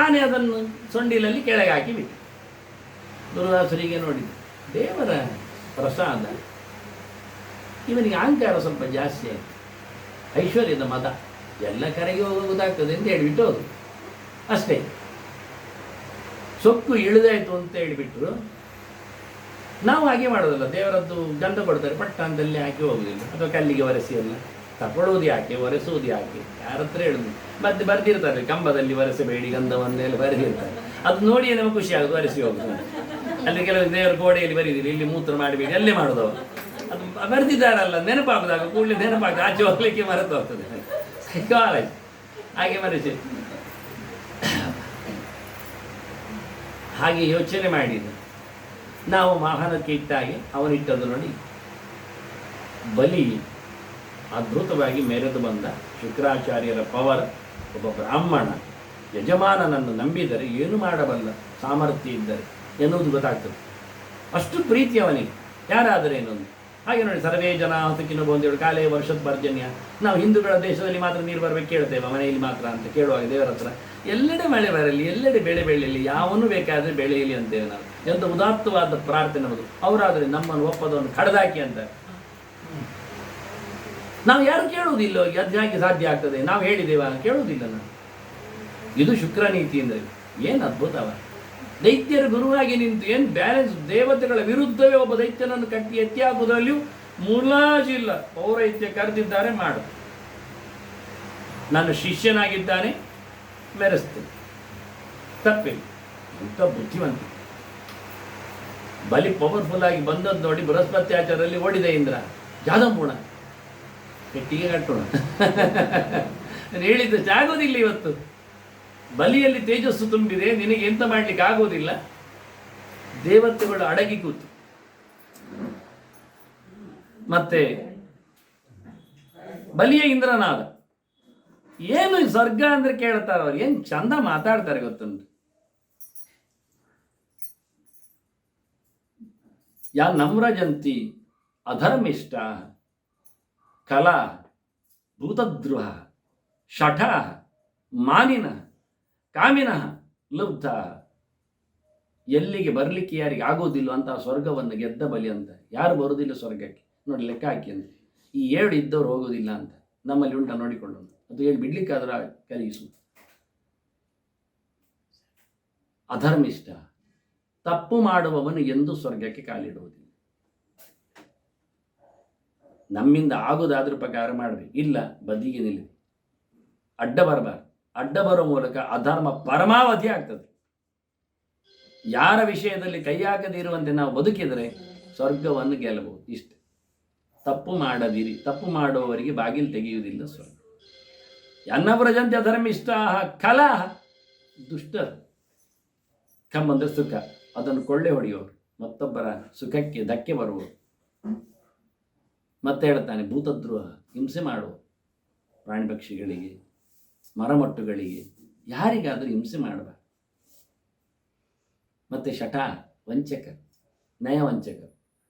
ಆನೆ ಅದನ್ನು ಸೊಂಡಿಲಲ್ಲಿ ಕೆಳಗೆ ಹಾಕಿಬಿಟ್ಟು ದುರ್ವಾಸರಿಗೆ ನೋಡಿದ, ದೇವರ ಪ್ರಸಾದ. ಇವನಿಗೆ ಅಹಂಕಾರ ಸ್ವಲ್ಪ ಜಾಸ್ತಿ ಆಯಿತು, ಐಶ್ವರ್ಯದ ಮದ, ಎಲ್ಲ ಕರೆಗೆ ಹೋಗೋದಾಗ್ತದೆ ಅಂತ ಹೇಳಿಬಿಟ್ಟು ಹೋದು ಅಷ್ಟೇ. ಸೊಕ್ಕು ಇಳಿದಾಯ್ತು ಅಂತ ಹೇಳಿಬಿಟ್ರು. ನಾವು ಹಾಗೆ ಮಾಡೋದಲ್ಲ, ದೇವರದ್ದು ಗಂಧ ಕೊಡ್ತಾರೆ, ಪಟ್ಟ ಅಂತಲ್ಲಿ ಹಾಕಿ ಹೋಗುದಿಲ್ಲ, ಅಥವಾ ಕಲ್ಲಿಗೆ ಒರೆಸಿ ಎಲ್ಲ ತಗೊಳ್ಳೋದು ಯಾಕೆ, ಒರೆಸುವುದು ಯಾಕೆ, ಯಾರ ಹತ್ರ ಹೇಳುದು? ಮತ್ತೆ ಬರ್ದಿರ್ತಾರೆ ಕಂಬದಲ್ಲಿ ಒರೆಸಬೇಡಿ ಗಂಧವನ್ನೆಲ್ಲ ಬರೆದಿರ್ತಾರೆ. ಅದು ನೋಡಿಯೇ ನಮಗೆ ಖುಷಿ ಆಗೋದು, ಒರೆಸಿ ಹೋಗುದು. ಅಲ್ಲಿ ಕೆಲವು ದೇವರ ಗೋಡೆಯಲ್ಲಿ ಬರೀದಿರಿ, ಇಲ್ಲಿ ಮೂತ್ರ ಮಾಡಬೇಡಿ, ಅಲ್ಲೇ ಮಾಡೋದು. ಅದು ಬರೆದಿದ್ದಾರಲ್ಲ, ನೆನಪಾಗುದಾಗ ಕೂಡಲೇ ನೆನಪಾಗ್ತದೆ, ಆಚೆ ಹೋಗ್ಲಿಕ್ಕೆ ಮರೆತು ಹೋಗ್ತದೆ. ಹಾಗೆ ಮರೆಸಿ ಹಾಗೆ ಯೋಚನೆ ಮಾಡಿದ. ನಾವು ವಾಹನಕ್ಕೆ ಇಟ್ಟಾಗೆ ಅವನಿಟ್ಟದ್ದು ನೋಡಿ, ಬಲಿ ಅದ್ಭುತವಾಗಿ ಮೆರೆದು ಬಂದ ಶುಕ್ರಾಚಾರ್ಯರ ಪವರ್. ಒಬ್ಬ ಬ್ರಾಹ್ಮಣ ಯಜಮಾನನನ್ನು ನಂಬಿದರೆ ಏನು ಮಾಡಬಲ್ಲ ಸಾಮರ್ಥ್ಯ ಇದ್ದರೆ ಎನ್ನುವುದು ಗೊತ್ತಾಗ್ತದೆ. ಅಷ್ಟು ಪ್ರೀತಿ ಅವನಿಗೆ, ಯಾರಾದರೆ ಏನೊಂದು. ಹಾಗೆ ನೋಡಿ, ಸರ್ವೇ ಜನ ಸುಖಿನೋ ಬಂದೇಳು ಕಾಲೇ ವರ್ಷದ ಪರ್ಜನ್ಯ. ನಾವು ಹಿಂದೂಗಳ ದೇಶದಲ್ಲಿ ಮಾತ್ರ ನೀರು ಬರಬೇಕು ಕೇಳ್ತೇವೆ, ಮನೆಯಲ್ಲಿ ಮಾತ್ರ ಅಂತ ಕೇಳುವಾಗ ದೇವರ ಹತ್ರ ಎಲ್ಲೆಡೆ ಮಳೆ ಬರಲಿ, ಎಲ್ಲೆಡೆ ಬೆಳೆ ಬೆಳೆಯಲಿ, ಯಾವನು ಬೇಕಾದರೆ ಬೆಳೆಯಲಿ ಅಂತೇವೆ ನಾವು. ಎಂಥ ಉದಾತ್ತವಾದ ಪ್ರಾರ್ಥನೆ ನಮ್ಮದು. ಅವರಾದರೆ ನಮ್ಮನ್ನು ಒಪ್ಪದವನ್ನು ಕಡ್ದಾಕಿ ಅಂತಾರೆ. ನಾವು ಯಾರು ಕೇಳುವುದಿಲ್ಲ, ಅದು ಯಾಕೆ ಸಾಧ್ಯ ಆಗ್ತದೆ? ನಾವು ಹೇಳಿದ್ದೇವ? ಕೇಳುವುದಿಲ್ಲ ನಾವು. ಇದು ಶುಕ್ರ ನೀತಿ ಅಂದರೆ ಏನು ಅದ್ಭುತವ. ದೈತ್ಯರ ಗುರುವಾಗಿ ನಿಂತು ಏನು ಬ್ಯಾಲೆನ್ಸ್. ದೇವತೆಗಳ ವಿರುದ್ಧವೇ ಒಬ್ಬ ದೈತ್ಯನನ್ನು ಕಟ್ಟಿ ಎತ್ತಿ ಹಾಕುವುದರಲ್ಲಿಯೂ ಮುಲಾಜಿಲ್ಲ. ಪೌರೈತ್ಯ ಕರೆದಿದ್ದಾರೆ, ಮಾಡು. ನಾನು ಶಿಷ್ಯನಾಗಿದ್ದಾನೆ, ಮೆರೆಸ್ತೇನೆ, ತಪ್ಪಿಲ್ಲ. ಎಂಥ ಬುದ್ಧಿವಂತ. ಬಲಿ ಪವರ್ಫುಲ್ ಆಗಿ ಬಂದದ್ದು ನೋಡಿ, ಬೃಹಸ್ಪತಿ ಆಚಾರಲ್ಲಿ ಓಡಿದೆ ಇಂದ್ರ. ಜಾದಂಪೂಣ ಪೆಟ್ಟಿಗೆ ಕಟ್ಟೋಣ ಹೇಳಿದ್ದು ಆಗೋದಿಲ್ಲ. ಇವತ್ತು ಬಲಿಯಲ್ಲಿ ತೇಜಸ್ಸು ತುಂಬಿದೆ, ನಿನಗೆ ಎಂತ ಮಾಡ್ಲಿಕ್ಕೆ ಆಗೋದಿಲ್ಲ. ದೇವತೆಗಳು ಅಡಗಿ ಕೂತು. ಮತ್ತೆ ಬಲಿಯ ಇಂದ್ರನಾದ. ಏನು ಸ್ವರ್ಗ ಅಂದ್ರೆ ಕೇಳ್ತಾರೆ ಅವ್ರು, ಏನು ಚಂದ ಮಾತಾಡ್ತಾರೆ ಗೊತ್ತುಂಟು. ಯಾ ನಮ್ರಜಂತಿ ಅಧರ್ಮಿಷ್ಟ ಕಲಾ ಭೂತದ್ರುಹ ಶಠ ಮಾನಿನ ಕಾಮಿನ ಲುಬ್ಧ. ಎಲ್ಲಿಗೆ ಬರಲಿಕ್ಕೆ ಯಾರಿಗೆ ಆಗೋದಿಲ್ಲ ಅಂತ ಸ್ವರ್ಗವನ್ನು ಗೆದ್ದ ಬಲಿ ಅಂತ. ಯಾರು ಬರುವುದಿಲ್ಲ ಸ್ವರ್ಗಕ್ಕೆ ನೋಡಿ, ಲೆಕ್ಕ ಹಾಕಿ ಅಂತ. ಈ 7 ಇದ್ದವ್ರು ಹೋಗೋದಿಲ್ಲ ಅಂತ ನಮ್ಮಲ್ಲಿ ಉಂಟ, ನೋಡಿಕೊಳ್ಳೋಣ. ಅದು ಹೇಳಿ ಬಿಡ್ಲಿಕ್ಕಾದ್ರೆ ಕಲಿಸು. ಅಧರ್ಮಿಷ್ಟ, ತಪ್ಪು ಮಾಡುವವನು ಎಂದು ಸ್ವರ್ಗಕ್ಕೆ ಕಾಲಿಡುವುದಿಲ್ಲ. ನಮ್ಮಿಂದ ಆಗೋದಾದ್ರೂ ಪ್ರಕಾರ ಮಾಡಬೇಕು, ಇಲ್ಲ ಬದಿಗೆ ನಿಲ್ಲಿ. ಅಡ್ಡ ಬರಬಾರ್ದು. ಅಡ್ಡ ಬರೋ ಮೂಲಕ ಅಧರ್ಮ ಪರಮಾವಧಿ ಆಗ್ತದೆ. ಯಾರ ವಿಷಯದಲ್ಲಿ ಕೈ ಹಾಕದಿರುವಂತೆ ನಾವು ಬದುಕಿದರೆ ಸ್ವರ್ಗವನ್ನು ಗೆಲ್ಲಬಹುದು. ಇಷ್ಟೆ. ತಪ್ಪು ಮಾಡದಿರಿ. ತಪ್ಪು ಮಾಡುವವರಿಗೆ ಬಾಗಿಲು ತೆಗೆಯುವುದಿಲ್ಲ ಸ್ವರ್ಗ. ಅನ್ನವ್ರಜಂತೆ ಅಧರ್ಮಿಷ್ಟ ಕಲಾ ದುಷ್ಟರು. ಕಮ್ಮಂದ್ರೆ ಸುಖ, ಅದನ್ನು ಕೊಳ್ಳೆ ಹೊಡೆಯುವರು, ಮತ್ತೊಬ್ಬರ ಸುಖಕ್ಕೆ ಧಕ್ಕೆ ಬರುವರು. ಮತ್ತೆ ಹೇಳ್ತಾನೆ ಭೂತದ್ರೋಹ, ಹಿಂಸೆ ಮಾಡುವ ಪ್ರಾಣಿ ಪಕ್ಷಿಗಳಿಗೆ, ಮರಮಟ್ಟುಗಳಿಗೆ, ಯಾರಿಗಾದರೂ ಹಿಂಸೆ ಮಾಡಬಾರ್ದು. ಮತ್ತೆ ಶಠ, ವಂಚಕ, ನಯವಂಚಕ,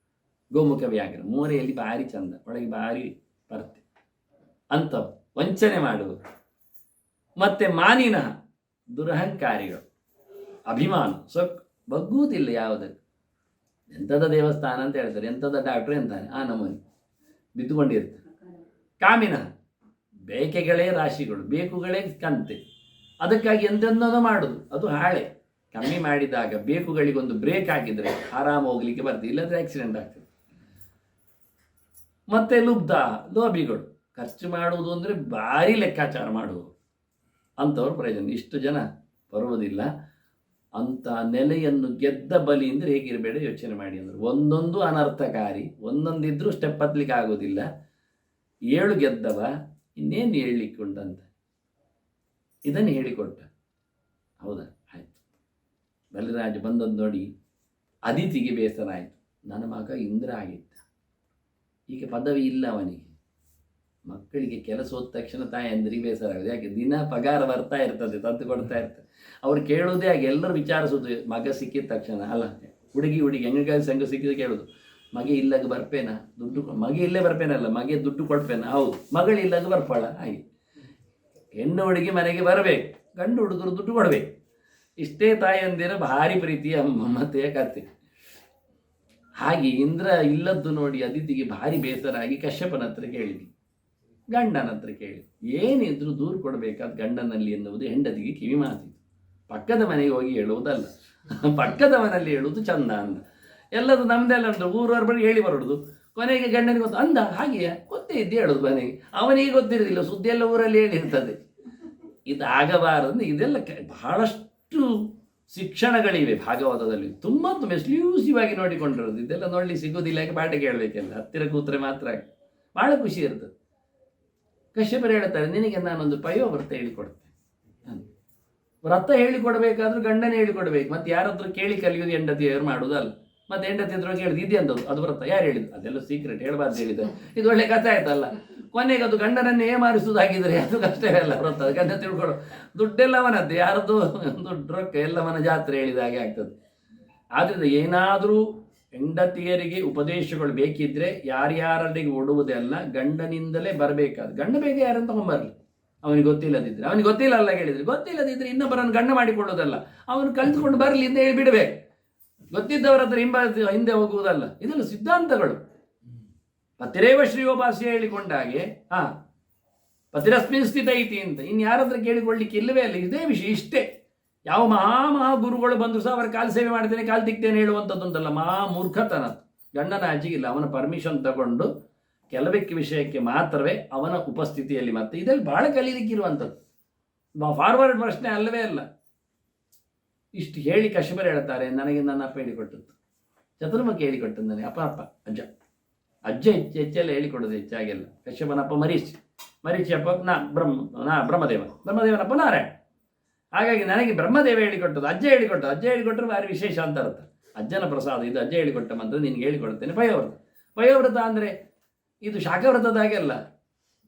ಗೋಮುಖ ವ್ಯಾಘ್ರ, ಮೋರೆಯಲ್ಲಿ ಭಾರಿ ಚಂದ, ಒಳಗೆ ಭಾರಿ ಪರ್ತೆ ಅಂತ ವಂಚನೆ ಮಾಡುವುದು. ಮತ್ತೆ ಮಾನಿನ, ದುರಹಂಕಾರಿಗಳು, ಅಭಿಮಾನ, ಬಗ್ಗುವುದಿಲ್ಲ ಯಾವುದಕ್ಕೆ. ಎಂಥದ ದೇವಸ್ಥಾನ ಅಂತ ಹೇಳ್ತಾರೆ, ಎಂಥದ ಡಾಕ್ಟ್ರು ಎಂತಾನೆ ಆ ನಮೂನಿ ಬಿದ್ದುಕೊಂಡಿರ್ತಾರೆ. ಕಾಮಿನ, ಬೇಕೆಗಳೇ ರಾಶಿಗಳು, ಬೇಕುಗಳೇ ಕಂತೆ, ಅದಕ್ಕಾಗಿ ಎಂತೆಂದೋ ಮಾಡುದು. ಅದು ಹಾಳೆ. ಕಮ್ಮಿ ಮಾಡಿದಾಗ ಬೇಕುಗಳಿಗೊಂದು ಬ್ರೇಕ್ ಹಾಕಿದರೆ ಆರಾಮ ಹೋಗ್ಲಿಕ್ಕೆ ಬರ್ತದೆ, ಇಲ್ಲದ್ರೆ ಆಕ್ಸಿಡೆಂಟ್ ಆಗ್ತದೆ. ಮತ್ತೆ ಲುಬ್ಧ, ಲೋಭಿಗಳು, ಖರ್ಚು ಮಾಡುವುದು ಅಂದರೆ ಭಾರಿ ಲೆಕ್ಕಾಚಾರ ಮಾಡುವುದು ಅಂಥವ್ರು ಪ್ರಯೋಜನ. ಇಷ್ಟು ಜನ ಬರುವುದಿಲ್ಲ. ಅಂತ ನೆಲೆಯನ್ನು ಗೆದ್ದ ಬಲಿ ಅಂದರೆ ಹೇಗಿರಬೇಡ ಯೋಚನೆ ಮಾಡಿ ಅಂದರು. ಒಂದೊಂದು ಅನರ್ಥಕಾರಿ, ಒಂದೊಂದಿದ್ರೂ ಸ್ಟೆಪ್ ಹತ್ತಲಿಕ್ಕೆ ಆಗೋದಿಲ್ಲ. 7 ಗೆದ್ದವ, ಇನ್ನೇನು ಹೇಳಲಿಕ್ಕೆ ಉಂಟಂತ ಇದನ್ನು ಹೇಳಿಕೊಟ್ಟ. ಹೌದಾ, ಆಯಿತು. ಬಲಿರಾಜ ಬಂದದ್ದು ನೋಡಿ ಅದಿತಿಗೆ ಬೇಸರ ಆಯಿತು. ನನ್ನ ಮಗ ಇಂದ್ರ ಆಗಿದ್ದ, ಈಗ ಪದವಿ ಇಲ್ಲ ಅವನಿಗೆ. ಮಕ್ಕಳಿಗೆ ಕೆಲಸ ಹೋದ ತಕ್ಷಣ ತಾಯಂದ್ರಿಗೆ ಬೇಸರ ಆಗೋದು. ಯಾಕೆ? ದಿನ ಪಗಾರ ಬರ್ತಾ ಇರ್ತದೆ, ತಂದು ಕೊಡ್ತಾ ಇರ್ತದೆ. ಅವ್ರು ಕೇಳೋದೇ ಹಾಗೆ, ಎಲ್ಲರೂ ವಿಚಾರಿಸೋದು ಮಗ ಸಿಕ್ಕಿದ ತಕ್ಷಣ. ಅಲ್ಲ, ಹುಡುಗಿ ಹೆಂಗಾಗಿ ಸಂಘ ಸಿಕ್ಕಿದ ಕೇಳೋದು, ಮಗೆ ಇಲ್ಲಾಗ ಬರ್ಪೇನಾ ದುಡ್ಡು, ಮಗೆ ಇಲ್ಲೇ ಬರ್ಪೇನಲ್ಲ, ಮಗೆ ದುಡ್ಡು ಕೊಡ್ಪೇನಾ? ಹೌದು. ಮಗಳು ಇಲ್ಲಾಗ ಬರ್ಪಾಳ. ಹಾಗೆ ಹೆಣ್ಣು ಹುಡುಗಿ ಮನೆಗೆ ಬರಬೇಕು, ಗಂಡು ಹುಡುಗರು ದುಡ್ಡು ಕೊಡಬೇಕು. ಇಷ್ಟೇ ತಾಯಂದಿರ ಭಾರಿ ಪ್ರೀತಿಯ ಮಮತೆಯ ಕತೆ. ಹಾಗೆ ಇಂದ್ರ ಇಲ್ಲದ್ದು ನೋಡಿ ಅದಿತಿಗೆ ಭಾರಿ ಬೇಸರ ಆಗಿ ಕಶ್ಯಪನ ಹತ್ರ ಕೇಳಿದ್ವಿ, ಗಂಡನ ಹತ್ರ ಕೇಳಿ. ಏನಿದ್ರು ದೂರು ಕೊಡಬೇಕಾದ ಗಂಡನಲ್ಲಿ ಎನ್ನುವುದು ಹೆಂಡತಿಗೆ ಕಿವಿ ಮಾತಿತ್ತು. ಪಕ್ಕದ ಮನೆಗೆ ಹೋಗಿ ಹೇಳುವುದಲ್ಲ, ಪಕ್ಕದ ಮನೆಯಲ್ಲಿ ಹೇಳುವುದು ಚಂದ ಅಂದ. ಎಲ್ಲದು ನಮ್ದೆಲ್ಲ ಉಂಟು, ಊರವ್ರ ಬಳಿ ಹೇಳಿ ಬರೋದು. ಕೊನೆಗೆ ಗಂಡನಿಗೆ ಗೊತ್ತು ಅಂದ, ಹಾಗೆಯೇ ಗೊತ್ತೇ ಇದ್ದು ಹೇಳೋದು ಮನೆಗೆ. ಅವನಿಗೆ ಗೊತ್ತಿರೋದಿಲ್ಲ, ಸುದ್ದಿ ಎಲ್ಲ ಊರಲ್ಲಿ ಹೇಳಿರ್ತದೆ. ಇದಾಗಬಾರದು. ಇದೆಲ್ಲ ಬಹಳಷ್ಟು ಶಿಕ್ಷಣಗಳಿವೆ ಭಾಗವತದಲ್ಲಿ. ತುಂಬ ಎಕ್ಸ್ಕ್ಲೂಸಿವ್ ಆಗಿ ನೋಡಿಕೊಂಡಿರೋದು. ಇದೆಲ್ಲ ನೋಡಲಿ ಸಿಗೋದಿಲ್ಲ, ಯಾಕೆ ಪಾಠ ಕೇಳಬೇಕೆಲ್ಲ, ಹತ್ತಿರ ಕೂತ್ರೆ ಮಾತ್ರ. ಭಾಳ ಖುಷಿ ಇರ್ತದೆ. ಕಶ್ಯಪರು ಹೇಳ್ತಾರೆ, ನಿನಗೆ ನಾನೊಂದು ಪಯೋವ್ರತ ಹೇಳಿಕೊಡ್ತೇನೆ. ವ್ರತ ಹೇಳಿಕೊಡ್ಬೇಕಾದ್ರೂ ಗಂಡನೇ ಹೇಳಿಕೊಡ್ಬೇಕು. ಮತ್ತೆ ಯಾರತ್ರ ಕೇಳಿ ಕಲಿಯೋದು ಹೆಂಡತಿಯವರು ಮಾಡೋದಲ್ಲ. ಮತ್ತೆ ಹೆಂಡತಿ ಹತ್ರ ಕೇಳಿದ್ದು ಇದೆ ಅಂದದ್ದು, ಅದು ವ್ರತ ಯಾರು ಹೇಳಿದ್ದು? ಅದೆಲ್ಲ ಸೀಕ್ರೆಟ್, ಹೇಳಬಾರ್ದು ಹೇಳಿದ್ದಾರೆ. ಇದು ಒಳ್ಳೆ ಕಥೆ ಆಯ್ತಲ್ಲ. ಕೊನೆಗೆ ಅದು ಗಂಡನನ್ನೇ ಏಮಾರಿಸುವುದಾಗಿದ್ರೆ ಅದು ಕಷ್ಟವೇ ಅಲ್ಲ ಬರ್ತದೆ. ಗಂಡ ತಿಳ್ಕೊಳ್ಳೋ ದುಡ್ಡೆಲ್ಲ ಅವನದ್ದು, ಯಾರದ್ದು ದುಡ್ಡು ರೊಕ್ಕ ಎಲ್ಲವನ ಜಾತ್ರೆ ಹೇಳಿದ ಹಾಗೆ ಆಗ್ತದೆ. ಆದ್ದರಿಂದ ಏನಾದರೂ ಹೆಂಡತಿಯರಿಗೆ ಉಪದೇಶಗಳು ಬೇಕಿದ್ರೆ ಯಾರ್ಯಾರಿಗೆ ಓಡುವುದೆಲ್ಲ ಗಂಡನಿಂದಲೇ ಬರಬೇಕಾದ. ಗಂಡ ಬೇಗ ಯಾರನ್ನು ತಗೊಂಬರಲಿ, ಅವನಿಗೆ ಗೊತ್ತಿಲ್ಲದಿದ್ದರೆ. ಅವನಿಗೆ ಗೊತ್ತಿಲ್ಲ ಅಲ್ಲ ಹೇಳಿದರೆ, ಗೊತ್ತಿಲ್ಲದಿದ್ದರೆ ಇನ್ನೊಬ್ಬರನ್ನು ಗಂಡ ಮಾಡಿಕೊಳ್ಳೋದಲ್ಲ, ಅವನು ಕಲಿತುಕೊಂಡು ಬರಲಿ ಅಂತ ಹೇಳಿ ಬಿಡಬೇಕು. ಗೊತ್ತಿದ್ದವರ ಹತ್ರ ಹಿಂದೆ ಹೋಗುವುದಲ್ಲ. ಇದೆಲ್ಲ ಸಿದ್ಧಾಂತಗಳು. ಪತಿರೇವ ಶ್ರೀಯೋಪಾಸ್ಯ ಹೇಳಿಕೊಂಡಾಗೆ ಪತಿರಸ್ಮಿನ್ ಸ್ಥಿತ ಐತಿ ಅಂತ ಇನ್ನು ಯಾರತ್ರ ಕೇಳಿಕೊಳ್ಳಿಕ್ಕೆ ಇಲ್ಲವೇ ಅಲ್ಲ. ಇದೇ ವಿಷಯ ಇಷ್ಟೇ. ಯಾವ ಮಹಾ ಗುರುಗಳು ಬಂದರೂ ಸಹ ಅವರ ಕಾಲು ಸೇವೆ ಮಾಡ್ತೇನೆ ಕಾಲು ತಿಕ್ತೇನೆ ಹೇಳುವಂಥದ್ದುಂಟಲ್ಲ, ಮಹಾ ಮೂರ್ಖತನ. ಗಂಡನ ಅಜ್ಜಿಗಿಲ್ಲ, ಅವನ ಪರ್ಮಿಷನ್ ತಗೊಂಡು ಕೆಲವಕ್ಕೆ ವಿಷಯಕ್ಕೆ ಮಾತ್ರವೇ ಅವನ ಉಪಸ್ಥಿತಿಯಲ್ಲಿ. ಮತ್ತೆ ಇದರಲ್ಲಿ ಬಹಳ ಕಲೀಲಿಕ್ಕಿರುವಂಥದ್ದು, ಫಾರ್ವರ್ಡ್ ಪ್ರಶ್ನೆ ಅಲ್ಲವೇ ಅಲ್ಲ. ಇಷ್ಟು ಹೇಳಿ ಕಶ್ಮೀರ ಹೇಳ್ತಾರೆ, ನನಗೆ ನನ್ನ ಅಪ್ಪ ಹೇಳಿಕೊಟ್ಟದ್ದು, ಚತುರ್ಮುಖ ಹೇಳಿಕೊಟ್ಟದ್ದು ನನಗೆ ಅಪ್ಪ ಅಜ್ಜ ಹೆಚ್ಚೆಲ್ಲ ಹೇಳಿಕೊಡೋದು ಹೆಚ್ಚಾಗೆಲ್ಲ. ಕಶ್ಯಪನಪ್ಪ ಮರೀಚಿ ಅಪ್ಪ ಬ್ರಹ್ಮದೇವನಪ್ಪ ನಾರಾಯಣ. ಹಾಗಾಗಿ ನನಗೆ ಬ್ರಹ್ಮದೇವ ಹೇಳಿಕೊಟ್ಟದ್ದು, ಅಜ್ಜ ಹೇಳಿಕೊಟ್ಟರು ಭಾರಿ ವಿಶೇಷ ಅಂತ ಅರ್ಥ. ಅಜ್ಜನ ಪ್ರಸಾದ ಇದು, ಅಜ್ಜ ಹೇಳಿಕೊಟ್ಟ ಮಂತ್ರ ನಿನಗೆ ಹೇಳಿಕೊಡ್ತೇನೆ. ಪಯೋವ್ರತ ಅಂದರೆ ಇದು ಶಾಖವ್ರತದಾಗೆ ಅಲ್ಲ,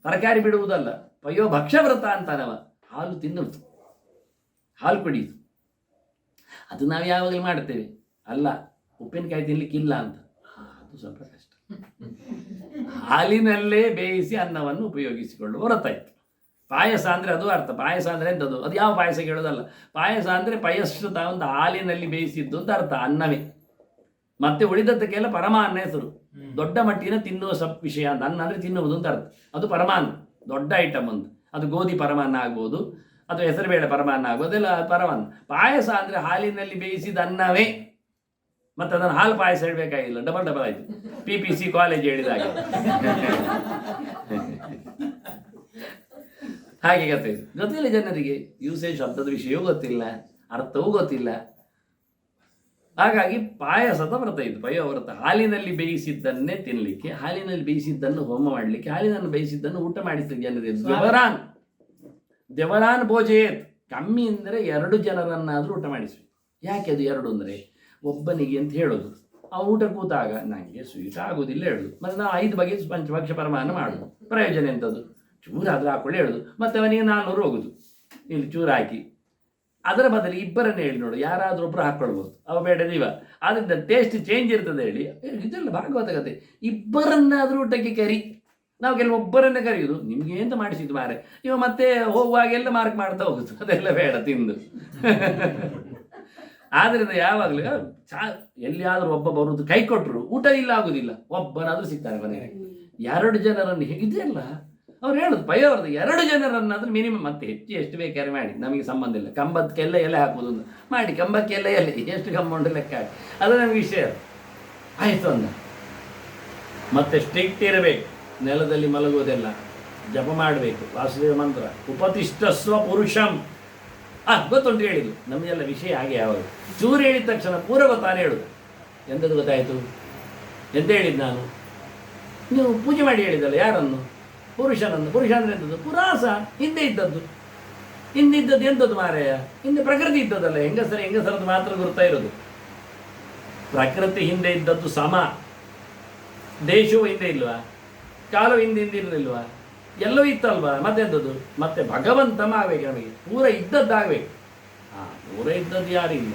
ತರಕಾರಿ ಬಿಡುವುದಲ್ಲ. ಭಕ್ಷ್ಯವ್ರತ ಅಂತಾನವ. ಹಾಲು ತಿನ್ನುವುದು, ಹಾಲು ಕುಡಿಯುವುದು. ಅದು ನಾವು ಯಾವಾಗಲೂ ಮಾಡ್ತೇವೆ ಅಲ್ಲ, ಉಪ್ಪಿನಕಾಯಿ ತಿನ್ಲಿಕ್ಕಿಲ್ಲ ಅಂತ. ಅದು ಸ್ವಲ್ಪ ಕಷ್ಟ. ಹಾಲಿನಲ್ಲೇ ಬೇಯಿಸಿ ಅನ್ನವನ್ನು ಉಪಯೋಗಿಸಿಕೊಳ್ಳುವ ವ್ರತ ಇತ್ತು. ಪಾಯಸ ಅಂದರೆ ಅದು ಅರ್ಥ. ಪಾಯಸ ಅಂದರೆ ಎಂಥದ್ದು? ಅದು ಯಾವ ಪಾಯಸ ಕೇಳೋದಲ್ಲ. ಪಾಯಸ ಅಂದರೆ ಪಯಸ್ಸುತ ಒಂದು ಹಾಲಿನಲ್ಲಿ ಬೇಯಿಸಿದ್ದು ಅಂತ ಅರ್ಥ, ಅನ್ನವೇ. ಮತ್ತೆ ಉಳಿದದ್ದಕ್ಕೆಲ್ಲ ಪರಮಾನ್ನ ಹೆಸರು. ದೊಡ್ಡ ಮಟ್ಟಿನ ತಿನ್ನುವ ವಿಷಯ ಅಂತ. ಅನ್ನ ಅಂದರೆ ತಿನ್ನುವುದು ಅಂತ ಅರ್ಥ. ಅದು ಪರಮಾನ್ನ, ದೊಡ್ಡ ಐಟಮ್ ಒಂದು. ಅದು ಗೋಧಿ ಪರಮಾನ್ನ ಆಗ್ಬೋದು, ಅದು ಹೆಸರುಬೇಳೆ ಪರಮಾನ್ನ ಆಗ್ಬೋದು, ಅದೆಲ್ಲ ಪರಮಾನ್ನ. ಪಾಯಸ ಅಂದರೆ ಹಾಲಿನಲ್ಲಿ ಬೇಯಿಸಿದ ಅನ್ನವೇ. ಮತ್ತು ಅದನ್ನು ಹಾಲು ಪಾಯಸ ಹೇಳಬೇಕಾಗಿಲ್ಲ, ಡಬಲ್ ಆಯಿತು. PPC ಕಾಲೇಜ್ ಹೇಳಿದಾಗ ಹಾಗೆ ಗೊತ್ತಿಲ್ಲ ಜನರಿಗೆ. ಯೂಸೇಜ್ ಶಬ್ದದ ವಿಷಯವೂ ಗೊತ್ತಿಲ್ಲ, ಅರ್ಥವೂ ಗೊತ್ತಿಲ್ಲ. ಹಾಗಾಗಿ ಪಾಯಸದ ವ್ರತ ಇದು, ಪಯೋವ್ರತ. ಹಾಲಿನಲ್ಲಿ ಬೇಯಿಸಿದ್ದನ್ನೇ ತಿನ್ನಲಿಕ್ಕೆ, ಹಾಲಿನಲ್ಲಿ ಬೇಯಿಸಿದ್ದನ್ನು ಹೋಮ ಮಾಡಲಿಕ್ಕೆ, ಹಾಲಿನಲ್ಲಿ ಬೇಯಿಸಿದ್ದನ್ನು ಊಟ ಮಾಡಿಸಿದ ಜನರಿಗೆ ದೇವರಾನ್ ಭೋಜೇತ್. ಕಮ್ಮಿ ಅಂದರೆ 2 ಜನರನ್ನಾದರೂ ಊಟ ಮಾಡಿಸಿ. ಯಾಕೆ ಅದು 2 ಅಂದರೆ? ಒಬ್ಬನಿಗೆ ಅಂತ ಹೇಳೋದು, ಆ ಊಟ ಕೂತಾಗ ನನಗೆ ಸ್ವೀಟ್ ಆಗೋದಿಲ್ಲ ಹೇಳೋದು. ಮತ್ತು ನಾವು 5 ಬಗೆ ಪಂಚಭಕ್ಷ ಪರಮಾನ್ನ ಮಾಡೋದು. ಪ್ರಯೋಜನ ಎಂಥದ್ದು? ಚೂರಾದರೂ ಹಾಕೊಳ್ಳಿ ಹೇಳೋದು. ಮತ್ತು ಅವನಿಗೆ 400 ಹೋಗೋದು ಇಲ್ಲಿ ಚೂರು ಹಾಕಿ. ಅದರ ಬದಲು ಇಬ್ಬರನ್ನೇ ಹೇಳಿ ನೋಡು, ಯಾರಾದರೂ ಒಬ್ಬರು ಹಾಕ್ಕೊಳ್ಬೋದು, ಅವ ಬೇಡದಿವ. ಆದ್ದರಿಂದ ಟೇಸ್ಟ್ ಚೇಂಜ್ ಇರ್ತದೆ ಹೇಳಿ. ಇದೆಲ್ಲ ಭಾಗವತ ಕತೆ. ಇಬ್ಬರನ್ನಾದರೂ ಊಟಕ್ಕೆ ಕರಿ. ನಾವು ಕೆಲವೊಬ್ಬರನ್ನೇ ಕರೆಯುವುದು, ನಿಮಗೆ ಎಂತ ಮಾಡಿಸಿದ್ದು ಮಾರೆ ಇವ, ಮತ್ತೆ ಹೋಗುವಾಗೆಲ್ಲ ಮಾರ್ಕ್ ಮಾಡ್ತಾ ಹೋಗುದು. ಅದೆಲ್ಲ ಬೇಡ ತಿಂದು. ಆದ್ದರಿಂದ ಯಾವಾಗಲೂ ಎಲ್ಲಿಯಾದರೂ ಒಬ್ಬ ಬರುವುದು, ಕೈ ಕೊಟ್ಟರು ಊಟ ಇಲ್ಲ ಆಗುದಿಲ್ಲ, ಒಬ್ಬನಾದರೂ ಸಿಗ್ತಾರೆ ಮನೆಗೆ. 2 ಜನರನ್ನು ಇದೆಯಲ್ಲ ಅವ್ರು ಹೇಳುದು ಪಯೋವ್ರತ. 2 ಜನರನ್ನಾದ್ರೂ ಮಿನಿಮಮ್. ಮತ್ತೆ ಹೆಚ್ಚು ಎಷ್ಟು ಬೇಕಾದ್ರೆ ಮಾಡಿ, ನಮಗೆ ಸಂಬಂಧ ಇಲ್ಲ. ಕಂಬಕ್ಕೆಲ್ಲ ಎಲೆ ಹಾಕುವುದು ಮಾಡಿ, ಕಂಬಕ್ಕೆಲ್ಲ ಎಲೆ ಎಷ್ಟು ಕಂಬ ಉಂಟು ಲೆಕ್ಕ ಹಾಕಿ, ಅದು ನಮಗೆ ವಿಷಯ ಆಯಿತು ಅಂದ. ಮತ್ತೆ ಸ್ಟ್ರಿಕ್ಟ್ ಇರಬೇಕು, ನೆಲದಲ್ಲಿ ಮಲಗುವುದೆಲ್ಲ ಜಪ ಮಾಡಬೇಕು, ವಾಸುದೇವ ಮಂತ್ರ. ಉಪತಿಷ್ಠಸ್ವ ಪುರುಷಂ. ಗೊತ್ತುಂಟು ಹೇಳಿದ್ದು. ನಮಗೆಲ್ಲ ವಿಷಯ ಹಾಗೆ ಯಾವಾಗ ಚೂರು ಹೇಳಿದ ತಕ್ಷಣ ಪೂರ ಗೊತ್ತಾನೆ ಹೇಳುದು. ಎಂಥದ್ದು ಗೊತ್ತಾಯಿತು? ಎಂತ ಹೇಳಿದ್ದು ನಾನು? ನೀವು ಪೂಜೆ ಮಾಡಿ ಹೇಳಿದಲ್ಲ, ಯಾರನ್ನು? ಪುರುಷನನ್ನು. ಪುರುಷ ಅಂದರೆ ಎಂಥದ್ದು? ಪುರಾಸ, ಹಿಂದೆ ಇದ್ದದ್ದು. ಎಂಥದ್ದು ಮಾರಾಯ? ಹಿಂದೆ ಪ್ರಕೃತಿ ಇದ್ದದಲ್ಲ. ಹೆಂಗಸರದ್ದು ಮಾತ್ರ ಗುರುತಾ ಇರೋದು. ಪ್ರಕೃತಿ ಹಿಂದೆ ಇದ್ದದ್ದು ಸಮ. ದೇಶವು ಹಿಂದೆ ಇಲ್ವಾ? ಕಾಲು ಹಿಂದಿರಲಿಲ್ವಾ? ಎಲ್ಲವೂ ಇತ್ತಲ್ವಾ? ಮತ್ತೆಂಥದ್ದು? ಮತ್ತೆ ಭಗವಂತ ಆಗಬೇಕು ನಮಗೆ. ಪೂರ ಇದ್ದದ್ದಾಗಬೇಕು. ಪೂರ ಇದ್ದದ್ದು ಯಾರು ಇಲ್ಲ.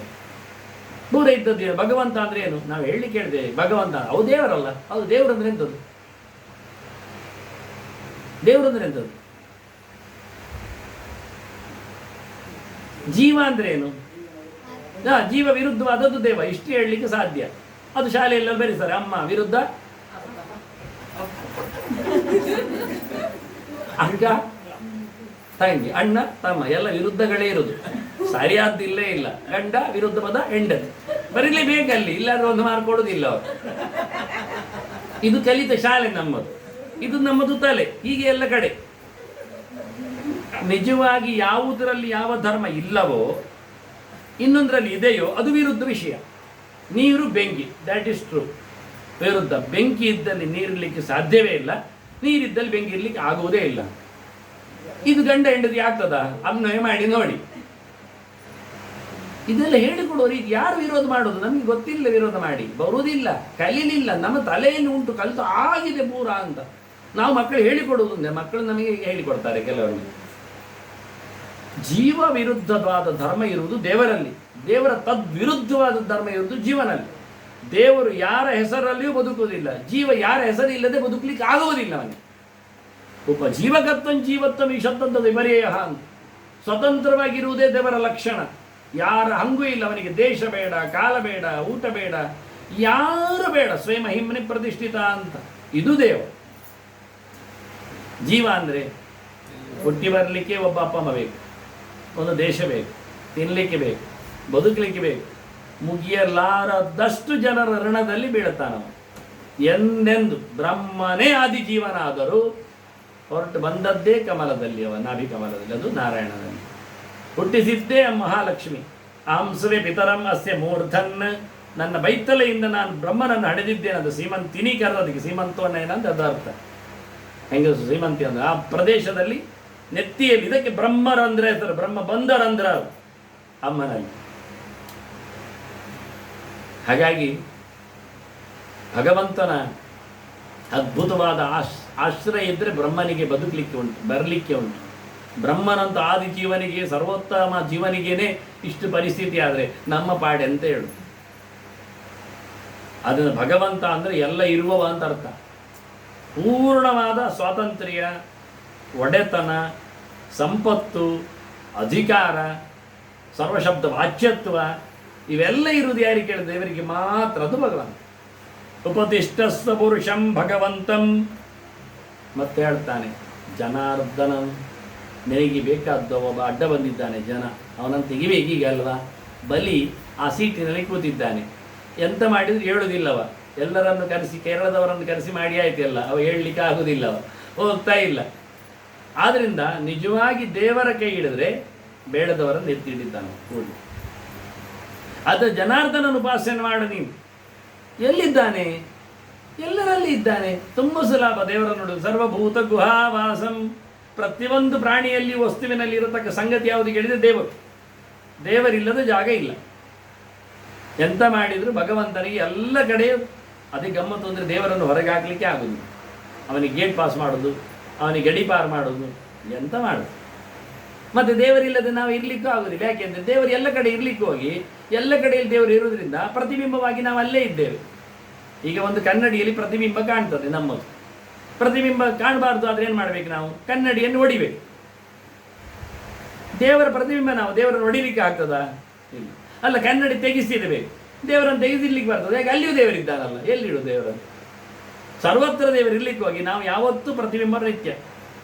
ಪೂರ ಇದ್ದದ್ದು ಭಗವಂತ ಅಂದರೆ ಏನು? ನಾವು ಹೇಳಲಿಕ್ಕೆ ಹೇಳಿದೆ ಭಗವಂತ. ಅವು ದೇವರಲ್ಲ. ಹೌದು, ದೇವರು ಅಂದರೆ ಎಂಥದ್ದು? ದೇವರು ಅಂದರೆ ಎಂಥದ್ದು? ಜೀವ ಅಂದರೆ ಏನು? ಜೀವ ವಿರುದ್ಧವಾದದ್ದು ದೇವ. ಇಷ್ಟು ಹೇಳಲಿಕ್ಕೆ ಸಾಧ್ಯ. ಅದು ಶಾಲೆಯಲ್ಲೆಲ್ಲ ಬರೀತಾರೆ. ಅಮ್ಮ ವಿರುದ್ಧ, ಅಕ್ಕ ತಂಗಿ, ಅಣ್ಣ ತಮ್ಮ, ಎಲ್ಲ ವಿರುದ್ಧಗಳೇ ಇರುವುದು. ಸರಿಯಾದ್ದಿಲ್ಲೇ ಇಲ್ಲ. ಗಂಡ ವಿರುದ್ಧ ಪದ ಹೆಂಡತಿ ಬರೀಲೇಬೇಕಲ್ಲಿ, ಇಲ್ಲಾದ್ರೆ ಒಂದು ಮಾರ್ಕ್ ಕೊಡುವುದಿಲ್ಲ ಅವರು. ಇದು ಕಲಿತ ಶಾಲೆ ನಮ್ಮದು, ಇದು ನಮ್ಮದು ತಲೆ. ಹೀಗೆ ಎಲ್ಲ ಕಡೆ ನಿಜವಾಗಿ ಯಾವುದರಲ್ಲಿ ಯಾವ ಧರ್ಮ ಇಲ್ಲವೋ ಇನ್ನೊಂದರಲ್ಲಿ ಇದೆಯೋ ಅದು ವಿರುದ್ಧ ವಿಷಯ. ನೀರು ಬೆಂಕಿ, ದ್ಯಾಟ್ ಇಸ್ ಟ್ರೂ. ವಿರುದ್ಧ. ಬೆಂಕಿ ಇದ್ದಲ್ಲಿ ನೀರಿರಲಿಕ್ಕೆ ಸಾಧ್ಯವೇ ಇಲ್ಲ, ನೀರಿದ್ದಲ್ಲಿ ಬೆಂಕಿ ಇರಲಿಕ್ಕೆ ಆಗುವುದೇ ಇಲ್ಲ. ಇದು ಗಂಡ ಹೆಂಡತಿ ಆಗ್ತದ? ಅನ್ವಯ ಮಾಡಿ ನೋಡಿ. ಇದೆಲ್ಲ ಹೇಳಿಕೊಡೋರು ಈಗ ಯಾರು ವಿರೋಧ ಮಾಡೋದು? ನಮಗೆ ಗೊತ್ತಿಲ್ಲ. ವಿರೋಧ ಮಾಡಿ ಬರುವುದಿಲ್ಲ, ಕಲೀಲಿಲ್ಲ. ನಮ್ಮ ತಲೆಯಲ್ಲಿ ಉಂಟು, ಕಲಿತು ಆಗಿದೆ ಪೂರ ಅಂತ. ನಾವು ಮಕ್ಕಳು ಹೇಳಿಕೊಡುವುದೊಂದೇ, ಮಕ್ಕಳು ನಮಗೆ ಹೇಳಿಕೊಡ್ತಾರೆ ಕೆಲವರಿಗೆ. ಜೀವ ವಿರುದ್ಧವಾದ ಧರ್ಮ ಇರುವುದು ದೇವರಲ್ಲಿ, ದೇವರ ತದ್ವಿರುದ್ಧವಾದ ಧರ್ಮ ಇರುವುದು ಜೀವನಲ್ಲಿ. ದೇವರು ಯಾರ ಹೆಸರಲ್ಲಿಯೂ ಬದುಕುವುದಿಲ್ಲ, ಜೀವ ಯಾರ ಹೆಸರಿಲ್ಲದೆ ಬದುಕಲಿಕ್ಕೆ ಆಗುವುದಿಲ್ಲ. ಅವನಿಗೆ ಜೀವಕತ್ವಂ ಜೀವತ್ವಂ ಈ ಶಬ್ದದ ವಿಪರ್ಯಯ ಅಂತ. ಸ್ವತಂತ್ರವಾಗಿರುವುದೇ ದೇವರ ಲಕ್ಷಣ. ಯಾರ ಹಂಗೂ ಇಲ್ಲ ಅವನಿಗೆ. ದೇಶ ಬೇಡ, ಕಾಲ ಬೇಡ, ಊಟ ಬೇಡ, ಯಾರು ಬೇಡ. ಸ್ವಯಂ ಹಿಮ್ನಿ ಪ್ರತಿಷ್ಠಿತ ಅಂತ. ಇದು ದೇವ. ಜೀವ ಅಂದರೆ ಹುಟ್ಟಿ ಬರಲಿಕ್ಕೆ ಒಬ್ಬ ಅಪ್ಪ ಅಮ್ಮ ಬೇಕು, ಒಂದು ದೇಶ ಬೇಕು, ತಿನ್ನಲಿಕ್ಕೆ ಬೇಕು, ಬದುಕಲಿಕ್ಕೆ ಬೇಕು. ಮುಗಿಯಲಾರದಷ್ಟು ಜನರ ಋಣದಲ್ಲಿ ಬೀಳುತ್ತಾನವ. ಎಂದೆಂದು ಬ್ರಹ್ಮನೇ ಆದಿ ಜೀವನ ಆದರೂ ಹೊರಟು ಬಂದದ್ದೇ ಕಮಲದಲ್ಲಿ, ಅವ ನಾಭಿ ಕಮಲದಲ್ಲಿ, ಅದು ನಾರಾಯಣನಲ್ಲಿ ಹುಟ್ಟಿಸಿದ್ದೇ ಮಹಾಲಕ್ಷ್ಮಿ. ಆಂಸವೇ ಪಿತರಂ ಅಸ್ಯ ಮೂರ್ಧನ್. ನನ್ನ ಬೈತಲೆಯಿಂದ ನಾನು ಬ್ರಹ್ಮನನ್ನು ಹಡೆದಿದ್ದೇನೆ. ಅದು ಸೀಮಂತಿನಿ ಕರೆದದಕ್ಕೆ ಸೀಮಂತವನ್ನ ಏನಂತ ಅದು ಅರ್ಥ. ಹೆಂಗಸು ಸೀಮಂತಿ ಅಂದ್ರೆ ಆ ಪ್ರದೇಶದಲ್ಲಿ ನೆತ್ತಿಯಲ್ಲಿ. ಇದಕ್ಕೆ ಬ್ರಹ್ಮರಂದ್ರೆ ಹೆಸರು. ಬ್ರಹ್ಮ ಬಂದರಂದ್ರ ಅಮ್ಮನಲ್ಲಿ. ಹಾಗಾಗಿ ಭಗವಂತನ ಅದ್ಭುತವಾದ ಆಶ್ರಯ ಇದ್ದರೆ ಬ್ರಹ್ಮನಿಗೆ ಬದುಕಲಿಕ್ಕೆ ಉಂಟು, ಬರಲಿಕ್ಕೆ ಉಂಟು. ಬ್ರಹ್ಮನಂತ ಆದಿ ಜೀವನಿಗೆ, ಸರ್ವೋತ್ತಮ ಜೀವನಿಗೇನೆ ಇಷ್ಟು ಪರಿಸ್ಥಿತಿ ಆದರೆ ನಮ್ಮ ಪಾಡೆ ಅಂತ ಹೇಳು. ಅದನ್ನು ಭಗವಂತ ಅಂದರೆ ಎಲ್ಲ ಇರುವವ ಅಂತ ಅರ್ಥ. ಪೂರ್ಣವಾದ ಸ್ವಾತಂತ್ರ್ಯ, ಒಡೆತನ, ಸಂಪತ್ತು, ಅಧಿಕಾರ, ಸರ್ವಶಬ್ದ ವಾಚ್ಯತ್ವ ಇವೆಲ್ಲ ಇರುವುದು ಯಾರಿಗೆ ಕೇಳಿದ? ದೇವರಿಗೆ ಮಾತ್ರ. ಅದು ಭಗವಂತ. ಉಪತಿಷ್ಠಸ್ವ ಪುರುಷಂ ಭಗವಂತಂ. ಮತ್ತೆ ಹೇಳ್ತಾನೆ ಜನಾರ್ದನಂ. ನಿನಗೆ ಬೇಕಾದ ಒಬ್ಬ ಅಡ್ಡ ಬಂದಿದ್ದಾನೆ ಜನ, ಅವನನ್ನು ತೆಗಿಬೇಕು ಈಗ ಅಲ್ವಾ? ಬಲಿ ಆ ಸೀಟಿನಲ್ಲಿ ಕೂತಿದ್ದಾನೆ. ಎಂತ ಮಾಡಿದ್ರು ಹೇಳುವುದಿಲ್ಲವ. ಎಲ್ಲರನ್ನು ಕರೆಸಿ, ಕೇರಳದವರನ್ನು ಕರೆಸಿ ಮಾಡಿ ಆಯ್ತಿಲ್ಲ, ಅವ ಹೇಳಲಿಕ್ಕೆ ಆಗುವುದಿಲ್ಲವ, ಹೋಗ್ತಾ ಇಲ್ಲ. ಆದ್ದರಿಂದ ನಿಜವಾಗಿ ದೇವರ ಕೈ ಹಿಡಿದ್ರೆ ಬೇಡದವರನ್ನು ಎತ್ತಿಡಿದ್ದಾನೆ ಕೂಡಿ. ಅದು ಜನಾರ್ದನನ ಉಪಾಸನೆ ಮಾಡು ನೀನು. ಎಲ್ಲಿದ್ದಾನೆ? ಎಲ್ಲರಲ್ಲಿ ಇದ್ದಾನೆ. ತುಂಬ ಸುಲಭ ದೇವರ ನೋಡು. ಸರ್ವಭೂತ ಗುಹಾವಾಸಂ. ಪ್ರತಿಯೊಂದು ಪ್ರಾಣಿಯಲ್ಲಿ, ವಸ್ತುವಿನಲ್ಲಿ ಇರತಕ್ಕ ಸಂಗತಿ ಯಾವುದು ಕೇಳಿದರೆ ದೇವರು. ದೇವರಿಲ್ಲದ ಜಾಗ ಇಲ್ಲ. ಎಂತ ಮಾಡಿದ್ರು ಭಗವಂತನಿಗೆ ಎಲ್ಲ ಕಡೆ ಅದೇ ಗಮ್ಮತ್ತು. ಅಂದರೆ ದೇವರನ್ನು ಹೊರಗೆ ಹಾಕಲಿಕ್ಕೆ ಆಗುದಿಲ್ಲ. ಅವನಿಗೆ ಗೇಟ್ ಪಾಸ್ ಮಾಡೋದು, ಅವನಿಗೆ ಗಡಿ ಪಾರು ಮಾಡೋದು, ಎಂತ ಮಾಡೋದು. ಮತ್ತು ದೇವರಿಲ್ಲದೆ ನಾವು ಇರಲಿಕ್ಕೂ ಆಗುದಿಲ್ಲ. ಯಾಕೆಂದರೆ ದೇವರು ಎಲ್ಲ ಕಡೆ ಇರಲಿಕ್ಕೆ ಹೋಗಿ ಎಲ್ಲ ಕಡೆಯಲ್ಲಿ ದೇವರು ಇರುವುದರಿಂದ ಪ್ರತಿಬಿಂಬವಾಗಿ ನಾವು ಅಲ್ಲೇ ಇದ್ದೇವೆ. ಈಗ ಒಂದು ಕನ್ನಡಿಯಲ್ಲಿ ಪ್ರತಿಬಿಂಬ ಕಾಣ್ತದೆ ನಮ್ಮದು. ಪ್ರತಿಬಿಂಬ ಕಾಣಬಾರ್ದು ಆದರೆ ಏನು ಮಾಡಬೇಕು? ನಾವು ಕನ್ನಡಿಯನ್ನು ಹೊಡಿಬೇಕು. ದೇವರ ಪ್ರತಿಬಿಂಬ ನಾವು ದೇವರನ್ನು ಹೊಡಿಲಿಕ್ಕೆ ಆಗ್ತದಾ? ಇಲ್ಲ. ಅಲ್ಲ, ಕನ್ನಡಿ ತೆಗಿಸಿರಬೇಕು. ದೇವರನ್ನು ತೆಗೆದಿರ್ಲಿಕ್ಕೆ ಬರ್ತದೆ. ಯಾಕೆ? ಅಲ್ಲಿಯೂ ದೇವರಿದ್ದಾನಲ್ಲ. ಎಲ್ಲಿಡು ದೇವರನ್ನು? ಸರ್ವತ್ರ ದೇವರು ಇರ್ಲಿಕ್ಕೆ ಹೋಗಿ ನಾವು ಯಾವತ್ತೂ ಪ್ರತಿಬಿಂಬ ನಿತ್ಯ,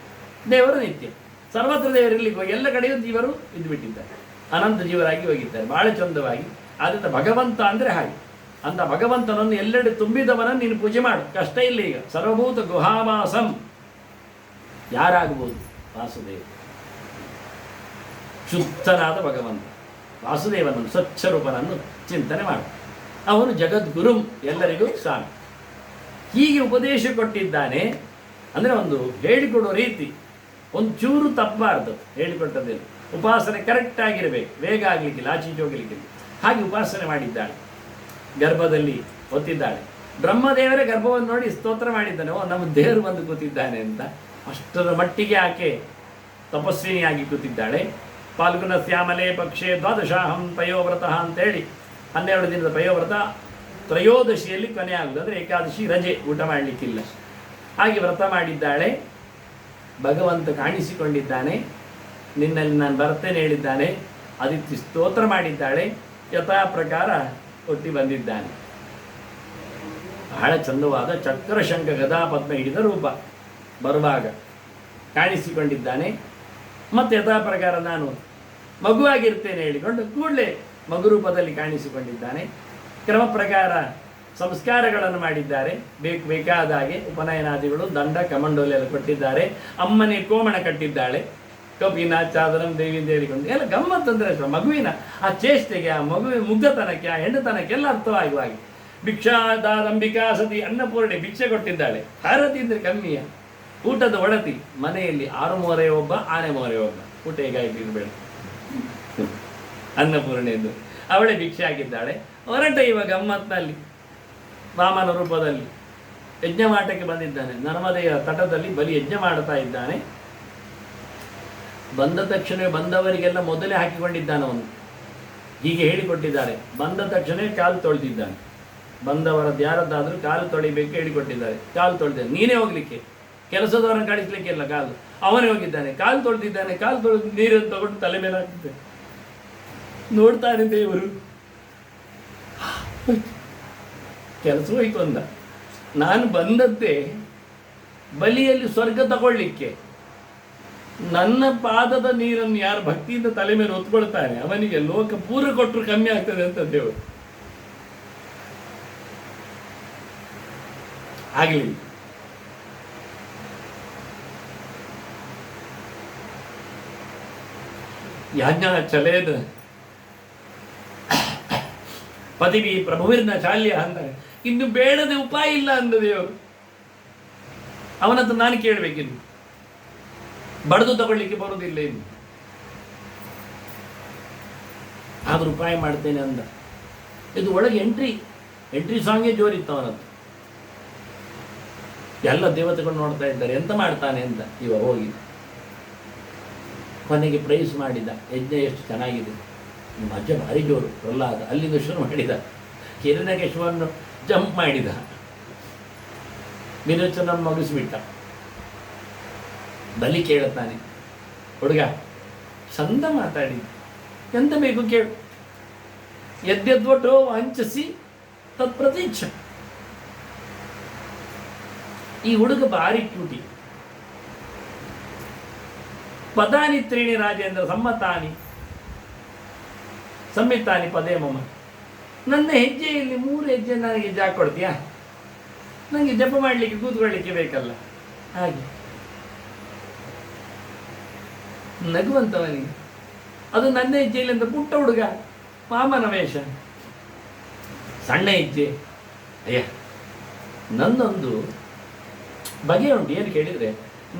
ದೇವರು ನಿತ್ಯ. ಸರ್ವತ್ರ ದೇವರು ಇರ್ಲಿಕ್ಕೆ ಹೋಗಿ ಎಲ್ಲ ಕಡೆಯೂ ಜೀವರು ಇದ್ದು ಬಿಟ್ಟಿದ್ದಾರೆ, ಅನಂತ ಜೀವರಾಗಿ ಹೋಗಿದ್ದಾರೆ ಬಹಳ ಚಂದವಾಗಿ. ಆದ್ದರಿಂದ ಭಗವಂತ ಅಂದರೆ ಹಾಗೆ. ಅಂತ ಭಗವಂತನನ್ನು ಎಲ್ಲೆಡೆ ತುಂಬಿದವನನ್ನು ನೀನು ಪೂಜೆ ಮಾಡು. ಕಷ್ಟ ಇಲ್ಲ. ಈಗ ಸರ್ವಭೂತ ಗುಹಾವಾಸಂ ಯಾರಾಗಬಹುದು? ವಾಸುದೇವ. ಶುದ್ಧನಾದ ಭಗವಂತ ವಾಸುದೇವನನ್ನು, ಸ್ವಚ್ಛ ರೂಪನನ್ನು ಚಿಂತನೆ ಮಾಡು. ಅವನು ಜಗದ್ಗುರು, ಎಲ್ಲರಿಗೂ ಸ್ವಾಮಿ. ಹೀಗೆ ಉಪದೇಶ ಕೊಟ್ಟಿದ್ದಾನೆ. ಅಂದರೆ ಒಂದು ಹೇಳಿಕೊಡೋ ರೀತಿ ಒಂದು ಚೂರು ತಪ್ಪಬಾರ್ದು. ಹೇಳಿಕೊಟ್ಟದ್ದೇನು ಉಪಾಸನೆ ಕರೆಕ್ಟ್ ಆಗಿರಬೇಕು, ವೇಗ ಆಗಲಿಕ್ಕಿಲ್ಲ, ಆಚೀಚೆ ಹೋಗಲಿಕ್ಕಿಲ್ಲ. ಹಾಗೆ ಉಪಾಸನೆ ಮಾಡಿದ್ದಾಳೆ. ಗರ್ಭದಲ್ಲಿ ಹೊತ್ತಿದ್ದಾಳೆ. ಬ್ರಹ್ಮದೇವರೇ ಗರ್ಭವನ್ನು ನೋಡಿ ಸ್ತೋತ್ರ ಮಾಡಿದ್ದಾನೆ. ಓ, ನಮ್ಮ ದೇವರು ಬಂದು ಕೂತಿದ್ದಾನೆ ಅಂತ. ಅಷ್ಟರ ಮಟ್ಟಿಗೆ ಆಕೆ ತಪಸ್ವಿನಿಯಾಗಿ ಕೂತಿದ್ದಾಳೆ. ಪಾಲ್ಗುಣ ಶ್ಯಾಮಲೆ ಪಕ್ಷೆ ದ್ವಾದಶಾಹಂ ಪಯೋವ್ರತ ಅಂತೇಳಿ 12 ದಿನದ ಪಯೋವ್ರತ. ತ್ರಯೋದಶಿಯಲ್ಲಿ ಕೊನೆ ಆಗುವುದು. ಅಂದರೆ ಏಕಾದಶಿ ರಜೆ, ಊಟ ಮಾಡಲಿಕ್ಕಿಲ್ಲ. ಹಾಗೆ ವ್ರತ ಮಾಡಿದ್ದಾಳೆ. ಭಗವಂತ ಕಾಣಿಸಿಕೊಂಡಿದ್ದಾನೆ. ನಿನ್ನಲ್ಲಿ ನಾನು ಬರ್ತೇನೆ ಹೇಳಿದ್ದಾನೆ. ಅದಿತಿ ಸ್ತೋತ್ರ ಮಾಡಿದ್ದಾಳೆ. ಯಥಾ ಪ್ರಕಾರ ಒಟ್ಟಿ ಬಂದಿದ್ದಾನೆ. ಬಹಳ ಚಂದವಾದ ಚಕ್ರಶಂಖ ಗದಾ ಪದ್ಮ ಹಿಡಿದ ರೂಪ ಬರುವಾಗ ಕಾಣಿಸಿಕೊಂಡಿದ್ದಾನೆ. ಮತ್ತು ಯಥಾ ಪ್ರಕಾರ ನಾನು ಮಗುವಾಗಿರ್ತೇನೆ ಹೇಳಿಕೊಂಡು ಕೂಡಲೇ ಮಗು ರೂಪದಲ್ಲಿ ಕಾಣಿಸಿಕೊಂಡಿದ್ದಾನೆ. ಕ್ರಮ ಪ್ರಕಾರ ಸಂಸ್ಕಾರಗಳನ್ನು ಮಾಡಿದ್ದಾರೆ. ಬೇಕಾದ ಹಾಗೆ ಉಪನಯನಾದಿಗಳು, ದಂಡ, ಕಮಂಡೋಲೆ ಎಲ್ಲ ಕೊಟ್ಟಿದ್ದಾರೆ. ಅಮ್ಮನೇ ಕೋಮಣ ಕಟ್ಟಿದ್ದಾಳೆ. ಕಪಿನ ಚಾದರಂ ದೇವಿ ಹೇಳಿಕೊಂಡು ಎಲ್ಲ ಗಮ್ಮತ್ತಂದ್ರೆ ಮಗುವಿನ ಆ ಚೇಷ್ಟೆಗೆ, ಆ ಮಗುವಿನ ಮುಗ್ಧತನಕ್ಕೆ, ಆ ಹೆಣ್ಣುತನಕ್ಕೆ ಎಲ್ಲ ಅರ್ಥವಾಗುವಾಗಿ ಭಿಕ್ಷಾದಾರಂಬಿಕಾ ಸತಿ ಅನ್ನಪೂರ್ಣೆ ಭಿಕ್ಷೆ ಕೊಟ್ಟಿದ್ದಾಳೆ. ಭಾರತಿ ಅಂದರೆ ಕಮ್ಮಿಯ ಊಟದ ಒಡತಿ. ಮನೆಯಲ್ಲಿ 6 ಮೋರೆ ಒಬ್ಬ, ಆನೆ ಮೋರೆ ಒಬ್ಬ. ಊಟ ಹೇಗಾಯ್ತು ಇರಬೇಡ ಅನ್ನಪೂರ್ಣೆ ಎಂದು ಅವಳೇ ಭಿಕ್ಷೆ ಹಾಕಿದ್ದಾಳೆ. ಹೊರಟ ಇವಾಗ ಗಮ್ಮತ್ನಲ್ಲಿ ವಾಮನ ರೂಪದಲ್ಲಿ ಯಜ್ಞ ಮಾಡಕ್ಕೆ ಬಂದಿದ್ದಾನೆ. ನರ್ಮದೆಯ ತಟದಲ್ಲಿ ಬಲಿ ಯಜ್ಞ ಮಾಡ್ತಾ ಇದ್ದಾನೆ. ಬಂದ ತಕ್ಷಣ ಬಂದವರಿಗೆಲ್ಲ ಮೊದಲೇ ಹಾಕಿಕೊಂಡಿದ್ದಾನೆ ಅವನು. ಹೀಗೆ ಹೇಳಿಕೊಟ್ಟಿದ್ದಾರೆ. ಬಂದ ತಕ್ಷಣ ಕಾಲು ತೊಳೆದಿದ್ದಾನೆ. ಬಂದವರದ್ದು ಯಾರದ್ದಾದರೂ ಕಾಲು ತೊಳಿಬೇಕು ಹೇಳಿಕೊಟ್ಟಿದ್ದಾರೆ. ಕಾಲು ತೊಳೆದಿದ್ದಾನೆ. ನೀನೇ ಹೋಗ್ಲಿಕ್ಕೆ, ಕೆಲಸದವರನ್ನು ಕಳಿಸ್ಲಿಕ್ಕೆ ಇಲ್ಲ, ಕಾಲು ಅವನೇ ಹೋಗಿದ್ದಾನೆ. ಕಾಲು ತೊಳೆದಿದ್ದಾನೆ. ಕಾಲು ತೊಳೆದು ನೀರನ್ನು ತಗೊಂಡು ತಲೆ ಮೇಲೆ ಹಾಕ್ತಿದ್ದೆ. ನೋಡ್ತಾನೆ ದೇವರು, ಕೆಲಸ ಹೋಯ್ತು ಅಂದ. ನಾನು ಬಂದದ್ದೇ ಬಲಿಯಲ್ಲಿ ಸ್ವರ್ಗ ತಗೊಳ್ಳಿಕ್ಕೆ. ನನ್ನ ಪಾದದ ನೀರನ್ನು ಯಾರು ಭಕ್ತಿಯಿಂದ ತಲೆ ಮೇಲೆ ಹೊತ್ಕೊಳ್ತಾನೆ ಅವನಿಗೆ ಲೋಕ ಪೂರ ಕೊಟ್ಟರು ಕಮ್ಮಿ ಆಗ್ತದೆ ಅಂತ ದೇವರು. ಆಗಲಿ. ಯಾಜ್ಞ ಚಲೇದ ಪದಿವಿ ಪ್ರಭುವಿರ್ನ ಶಾಲ್ಯ ಅಂತಾರೆ. ಇನ್ನು ಬೇಡದೆ ಉಪಾಯ ಇಲ್ಲ ಅಂದ ದೇವರು. ಅವನತ್ರ ನಾನು ಕೇಳಬೇಕಿನ್ನು, ಬಡದು ತಗೊಳ್ಳಿಕ್ಕೆ ಬರುವುದಿಲ್ಲ ಇನ್ನು, ಆದ್ರೂ ಉಪಾಯ ಮಾಡ್ತೇನೆ ಅಂದ. ಇದು ಒಳಗೆ ಎಂಟ್ರಿ ಸಾಂಗೇ ಜೋರಿತ್ತು ಅವನದ್ದು. ಎಲ್ಲ ದೇವತೆಗಳು ನೋಡ್ತಾ ಇದ್ದಾರೆ ಎಂತ ಮಾಡ್ತಾನೆ ಅಂತ. ಇವ ಹೋಗಿ ಕೊನೆಗೆ ಪ್ರೈಸ್ ಮಾಡಿದ. ಯಜ್ಞ ಎಷ್ಟು ಚೆನ್ನಾಗಿದೆ, ಮಜ್ಜ ಭಾರಿ ಜೋರು. ಪ್ರಹ್ಲಾದ ಅಲ್ಲಿಂದ ಶುರು ಮಾಡಿದ. ಹಿರಣ್ಯಕೇಶವನ್ನು ಜಂಪ್ ಮಾಡಿದ. ವಿರೋಚನ ಮುಗಿಸ್ಬಿಟ್ಟ. ಬಲಿ ಕೇಳುತ್ತಾನೆ, ಹುಡುಗ ಚಂದ ಮಾತಾಡಿ, ಎಂತ ಬೇಕು ಕೇಳು, ಎದ್ದೆದ್ವಟೋ ವಂಚಿಸಿ ತತ್ ಪ್ರತೀಕ್ಷ. ಈ ಹುಡುಗ ಭಾರಿ ಕ್ಯೂಟಿ. ಪದಾನಿ ತ್ರೀಣಿ ರಾಜೇಂದ್ರ ಸಮ್ಮತಾನಿ ಸಂಮಿತಾನಿ ಪದೇ ಮಮ. ನನ್ನ ಹೆಜ್ಜೆಯಲ್ಲಿ 3 ಹೆಜ್ಜೆ ನನಗೆ ಜಾಗ ಕೊಡ್ತೀಯಾ? ನನಗೆ ಜಪ ಮಾಡಲಿಕ್ಕೆ ಕೂತ್ಕೊಳ್ಳಿಕ್ಕೆ ಬೇಕಲ್ಲ. ಹಾಗೆ ನಗುವಂತವನಿಗೆ ಅದು ನನ್ನ ಹೆಜ್ಜೆಯಲ್ಲಿ ಅಂತ. ಪುಟ್ಟ ಹುಡುಗ, ಮಾಮನ ವೇಷ, ಸಣ್ಣ ಹೆಜ್ಜೆ. ಅಯ್ಯ, ನನ್ನೊಂದು ಬಗೆ ಉಂಟು. ಏನು ಕೇಳಿದರೆ,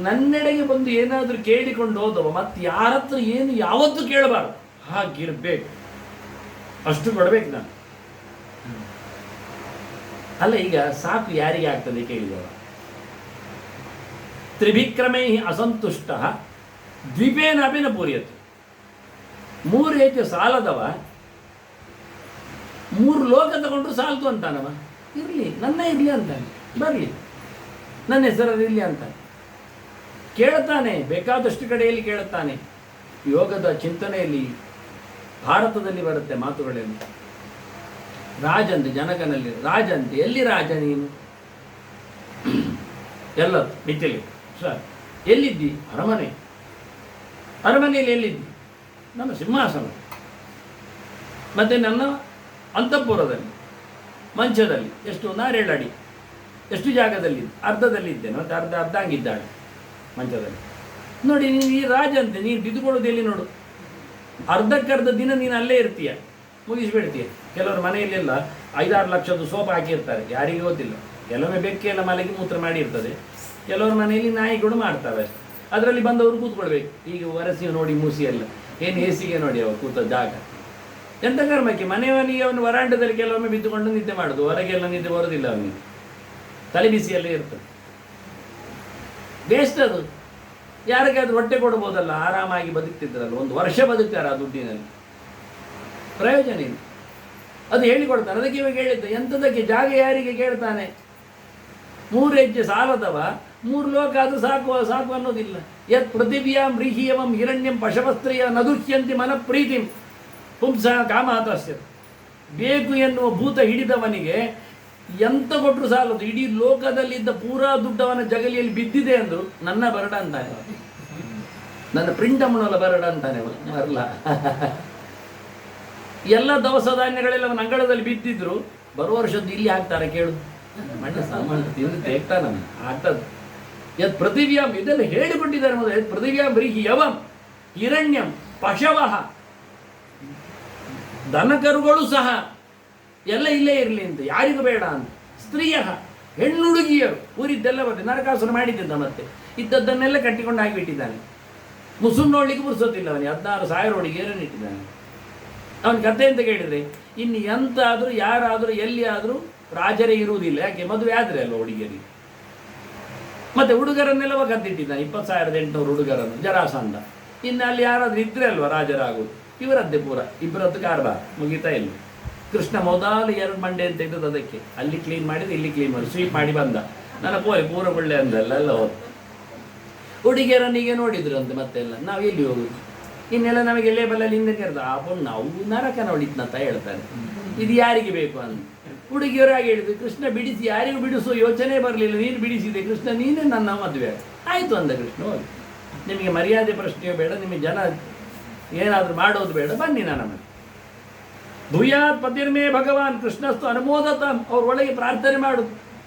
ನನ್ನೆಡೆಗೆ ಬಂದು ಏನಾದರೂ ಕೇಳಿಕೊಂಡು ಹೋದವ ಮತ್ತೆ ಯಾರ ಹತ್ರ ಏನು ಯಾವತ್ತೂ ಕೇಳಬಾರ್ದು. ಹಾಗಿರ್ಬೇಕು, ಅಷ್ಟು ಕೊಡ್ಬೇಕು ನಾನು. ಅಲ್ಲ, ಈಗ ಸಾಕು ಯಾರಿಗೆ ಆಗ್ತದೆ ಕೇಳಿದವ. ತ್ರಿಭಿಕ್ರಮೈ ಅಸಂತುಷ್ಟ ದ್ವೀಪೇನ ಅಭಿನ ಪೂರ್ಯತೆ. 3 ಹೆಜ್ಜೆ ಸಾಲದವ 3 ಲೋಕ ತಗೊಂಡ್ರು ಸಾಲ್ತು ಅಂತಾನವ. ಇರಲಿ, ನನ್ನ ಇರಲಿ ಅಂತಾನೆ, ಬರಲಿ, ನನ್ನ ಹೆಸರಲ್ಲಿ ಇರಲಿ ಅಂತಾನೆ. ಕೇಳುತ್ತಾನೆ, ಬೇಕಾದಷ್ಟು ಕಡೆಯಲ್ಲಿ ಕೇಳುತ್ತಾನೆ. ಯೋಗದ ಚಿಂತನೆಯಲ್ಲಿ ಭಾರತದಲ್ಲಿ ಬರುತ್ತೆ ಮಾತುಗಳಲ್ಲಿ. ರಾಜಂತೆ ಜನಕನಲ್ಲಿ ರಾಜಂತೆ. ಎಲ್ಲಿ ರಾಜ ನೀನು? ಎಲ್ಲ ಮಿತಿಲಿ ಸರ್. ಎಲ್ಲಿದ್ದಿ? ಅರಮನೆಯಲ್ಲಿ ಎಲ್ಲಿದ್ದಿ? ನನ್ನ ಸಿಂಹಾಸನ. ಮತ್ತೆ ನನ್ನ ಅಂತಃಪುರದಲ್ಲಿ ಮಂಚದಲ್ಲಿ ಎಷ್ಟು 6-7 ಅಡಿ ಎಷ್ಟು ಜಾಗದಲ್ಲಿ ಅರ್ಧದಲ್ಲಿದ್ದೇನೆ. ಮತ್ತೆ ಅರ್ಧ ಹಂಗಿದ್ದಾಳೆ ಮಂಚದಲ್ಲಿ. ನೋಡಿ, ನೀನು ಈ ರಾಜ ಅಂತೆ, ನೀನು ಬಿದ್ದುಕೊಳ್ಳೋದು ಎಲ್ಲಿ ನೋಡು. ಅರ್ಧಕ್ಕರ್ಧ ದಿನ ನೀನು ಅಲ್ಲೇ ಇರ್ತೀಯ, ಮುಗಿಸ್ಬಿಡ್ತೀಯ. ಕೆಲವರು ಮನೆಯಲ್ಲೆಲ್ಲ 5-6 ಲಕ್ಷದ ಸೋಪ್ ಹಾಕಿರ್ತಾರೆ, ಯಾರಿಗೂ ಗೊತ್ತಿಲ್ಲ. ಕೆಲವೊಮ್ಮೆ ಬೆಕ್ಕೆಲ್ಲ ಮಲಗಿ ಮೂತ್ರ ಮಾಡಿರ್ತದೆ. ಕೆಲವ್ರ ಮನೆಯಲ್ಲಿ ನಾಯಿಗಳು ಮಾಡ್ತವೆ. ಅದರಲ್ಲಿ ಬಂದವರು ಕೂತ್ಕೊಳ್ಬೇಕು. ಈಗ ವರಸಿ ನೋಡಿ ಮೂಸಿ ಎಲ್ಲ ಏನು ಹೇಸಿಗೆ ನೋಡಿ ಅವ ಕೂತ ಜಾಗ. ಎಂಥ ಕರ್ಮಕ್ಕೆ ಮನೆಯವನಿಗೆ ಅವನು ವರಾಂಡದಲ್ಲಿ ಕೆಲವೊಮ್ಮೆ ಬಿದ್ದುಕೊಂಡು ನಿದ್ದೆ ಮಾಡೋದು. ಹೊರಗೆಲ್ಲ ನಿದ್ದೆ ಬರೋದಿಲ್ಲ ಅವನಿಗೆ, ತಲೆ ಬಿಸಿಯಲ್ಲೇ ಇರ್ತದೆ. ಬೇಸ್ಟ್ ಅದು. ಯಾರಿಗಾದ್ರೂ ಹೊಟ್ಟೆ ಕೊಡ್ಬೋದಲ್ಲ, ಆರಾಮಾಗಿ ಬದುಕ್ತಿದ್ರಲ್ಲ. 1 ವರ್ಷ ಬದುಕ್ತಾರೆ ಆ ದುಡ್ಡಿನಲ್ಲಿ, ಪ್ರಯೋಜನ ಇಲ್ಲ. ಅದು ಹೇಳಿಕೊಡ್ತಾನೆ. ಅದಕ್ಕೆ ಇವಾಗ ಹೇಳಿದ್ದ, ಎಂಥದಕ್ಕೆ ಜಾಗ ಯಾರಿಗೆ ಕೇಳ್ತಾನೆ? 3 ಹೆಜ್ಜೆ ಸಾಲದವ 3 ಲೋಕ ಅದು ಸಾಕು ಅನ್ನೋದಿಲ್ಲ. ಯತ್ ಪೃಥಿವ್ಯಾಂ ರೀಹಿಯವಂ ಹಿರಣ್ಯಂ ಪಶವಸ್ತ್ರೀಯ ನದುಹ್ಯಂತಿ ಮನಪ್ರೀತಿಂ ಪುಂಸ ಕಾಮಾತಸ್ಯ. ಬೇಕು ಎನ್ನುವ ಭೂತ ಹಿಡಿದವನಿಗೆ ಎಂತ ಕೊಟ್ಟರು ಸಾಲದು. ಇಡೀ ಲೋಕದಲ್ಲಿದ್ದ ಪೂರಾ ದುಡ್ಡವನ ಜಗಲಿಯಲ್ಲಿ ಬಿದ್ದಿದೆ ಅಂದ್ರು ನನ್ನ ಬರಡ ಅಂತಾನೆ, ನನ್ನ ಪ್ರಿಂಟಮ್ಮನಲ್ಲ ಬರಡ ಅಂತಾನೆ ಅಲ್ಲ. ಎಲ್ಲ ದವಸ ಧಾನ್ಯಗಳೆಲ್ಲ ಅವನ ಅಂಗಳದಲ್ಲಿ ಬಿದ್ದಿದ್ರು ಬರುವ ವರ್ಷದ್ದು ಇಲ್ಲಿ ಹಾಕ್ತಾರೆ ಕೇಳು. ಮಣ್ಣ ಸಾಮಾನ್ಯ ತಿಂದು ತೇಗ್ತಾನ ಆಗ್ತದೆ. ಯತ್ ಪೃಥಿವ್ಯಾಂ, ಇದೆಲ್ಲ ಹೇಳಿಕೊಟ್ಟಿದ್ದಾರೆ ಮೊದಲು. ಯತ್ ಪೃಥಿವ್ಯಾಂ ರೀಹಿ ಯವಂ ಹಿರಣ್ಯಂ ಪಶವಃ, ದನಕರುಗಳು ಸಹ ಎಲ್ಲ ಇಲ್ಲೇ ಇರಲಿ ಅಂತ, ಯಾರಿಗೂ ಬೇಡ ಅಂತ. ಸ್ತ್ರೀಯ, ಹೆಣ್ಣುಡುಗಿಯರು ಊರಿದ್ದೆಲ್ಲ ಬರ್ತದೆ. ನರಕಾಸುರ ಮಾಡಿದ್ದ ಮತ್ತೆ ಇದ್ದದ್ದನ್ನೆಲ್ಲ ಕಟ್ಟಿಕೊಂಡು ಆಗಿಬಿಟ್ಟಿದ್ದಾನೆ. ಮುಸುನ್ ನೋಡ್ಲಿಕ್ಕೆ ಪುರ್ಸೋತಿಲ್ಲ ಅವನಿಗೆ. 16,000 ಹುಡುಗಿಯರನ್ನು ಇಟ್ಟಿದ್ದಾನೆ. ಅವನ ಕಥೆ ಅಂತ ಕೇಳಿದರೆ, ಇನ್ನು ಎಂತಾದರೂ ಯಾರಾದರೂ ಎಲ್ಲಿ ಆದರೂ ರಾಜರೇ ಇರುವುದಿಲ್ಲ. ಯಾಕೆ? ಮದುವೆ ಆದರೆ ಅಲ್ವ ಹುಡುಗಿಯರಿಗೆ. ಮತ್ತೆ ಹುಡುಗರನ್ನೆಲ್ಲ ಕದ್ದಿಟ್ಟಿದ್ದಾನೆ 20,800 ಹುಡುಗರನ್ನು ಜರಾಸಂಧ. ಇನ್ನು ಅಲ್ಲಿ ಯಾರಾದ್ರೂ ಇದ್ರೆ ಅಲ್ವಾ ರಾಜರಾಗುವುದು, ಇವರದ್ದೇ ಪೂರ ಇಬ್ಬರದ್ದು ಕಾರ್ಬಾರ್ ಮುಗಿತಾ ಇಲ್ಲ. ಕೃಷ್ಣ ಮೊದಲು 2 ಮಂಡೆ ಅಂತ ಇದ್ದದ್ದು ಅದಕ್ಕೆ, ಅಲ್ಲಿ ಕ್ಲೀನ್ ಮಾಡಿದ ಇಲ್ಲಿ ಕ್ಲೀನ್ ಮಾಡಿ ಸ್ವೀಪ್ ಮಾಡಿ ಬಂದ. ನನ್ನ ಪೂರ ಒಳ್ಳೆ ಅಂದಲ್ಲ ಎಲ್ಲ ಹೋದ. ಹುಡುಗಿಯರನ್ನೀಗ ನೋಡಿದ್ರು ಅಂತ ಮತ್ತೆಲ್ಲ ನಾವು ಎಲ್ಲಿ ಹೋಗುದು, ಇನ್ನೆಲ್ಲ ನಮಗೆ ಲೇಬಲಲ್ಲಿ ಹಿಂದೆ ಕರೆದ ಆಪಣ್ ನಾವು ನರಕ ನೋಡಿದ್ನಂತ ಹೇಳ್ತಾರೆ. ಇದು ಯಾರಿಗೆ ಬೇಕು ಅಂತ ಹುಡುಗಿಯರಾಗಿ ಹೇಳಿದ್ರು. ಕೃಷ್ಣ ಬಿಡಿಸಿ ಯಾರಿಗೂ ಬಿಡಿಸೋ ಯೋಚನೆ ಬರಲಿಲ್ಲ, ನೀನು ಬಿಡಿಸಿದೆ ಕೃಷ್ಣ, ನೀನೇ ನನ್ನ ಮದುವೆ ಆಯಿತು ಅಂದ ಕೃಷ್ಣ. ಹೋಗಿ ನಿಮಗೆ ಮರ್ಯಾದೆ ಪ್ರಶ್ನೆಯೂ ಬೇಡ, ನಿಮಗೆ ಜನ ಏನಾದರೂ ಮಾಡೋದು ಬೇಡ, ಬನ್ನಿ ನನ್ನ ಮನೆ. ಭೂಯಾತ್ ಪತಿರ್ಮೇ ಭಗವಾನ್ ಕೃಷ್ಣಸ್ತು ಅನುಮೋದತ. ಅವ್ರ ಒಳಗೆ ಪ್ರಾರ್ಥನೆ ಮಾಡುದು,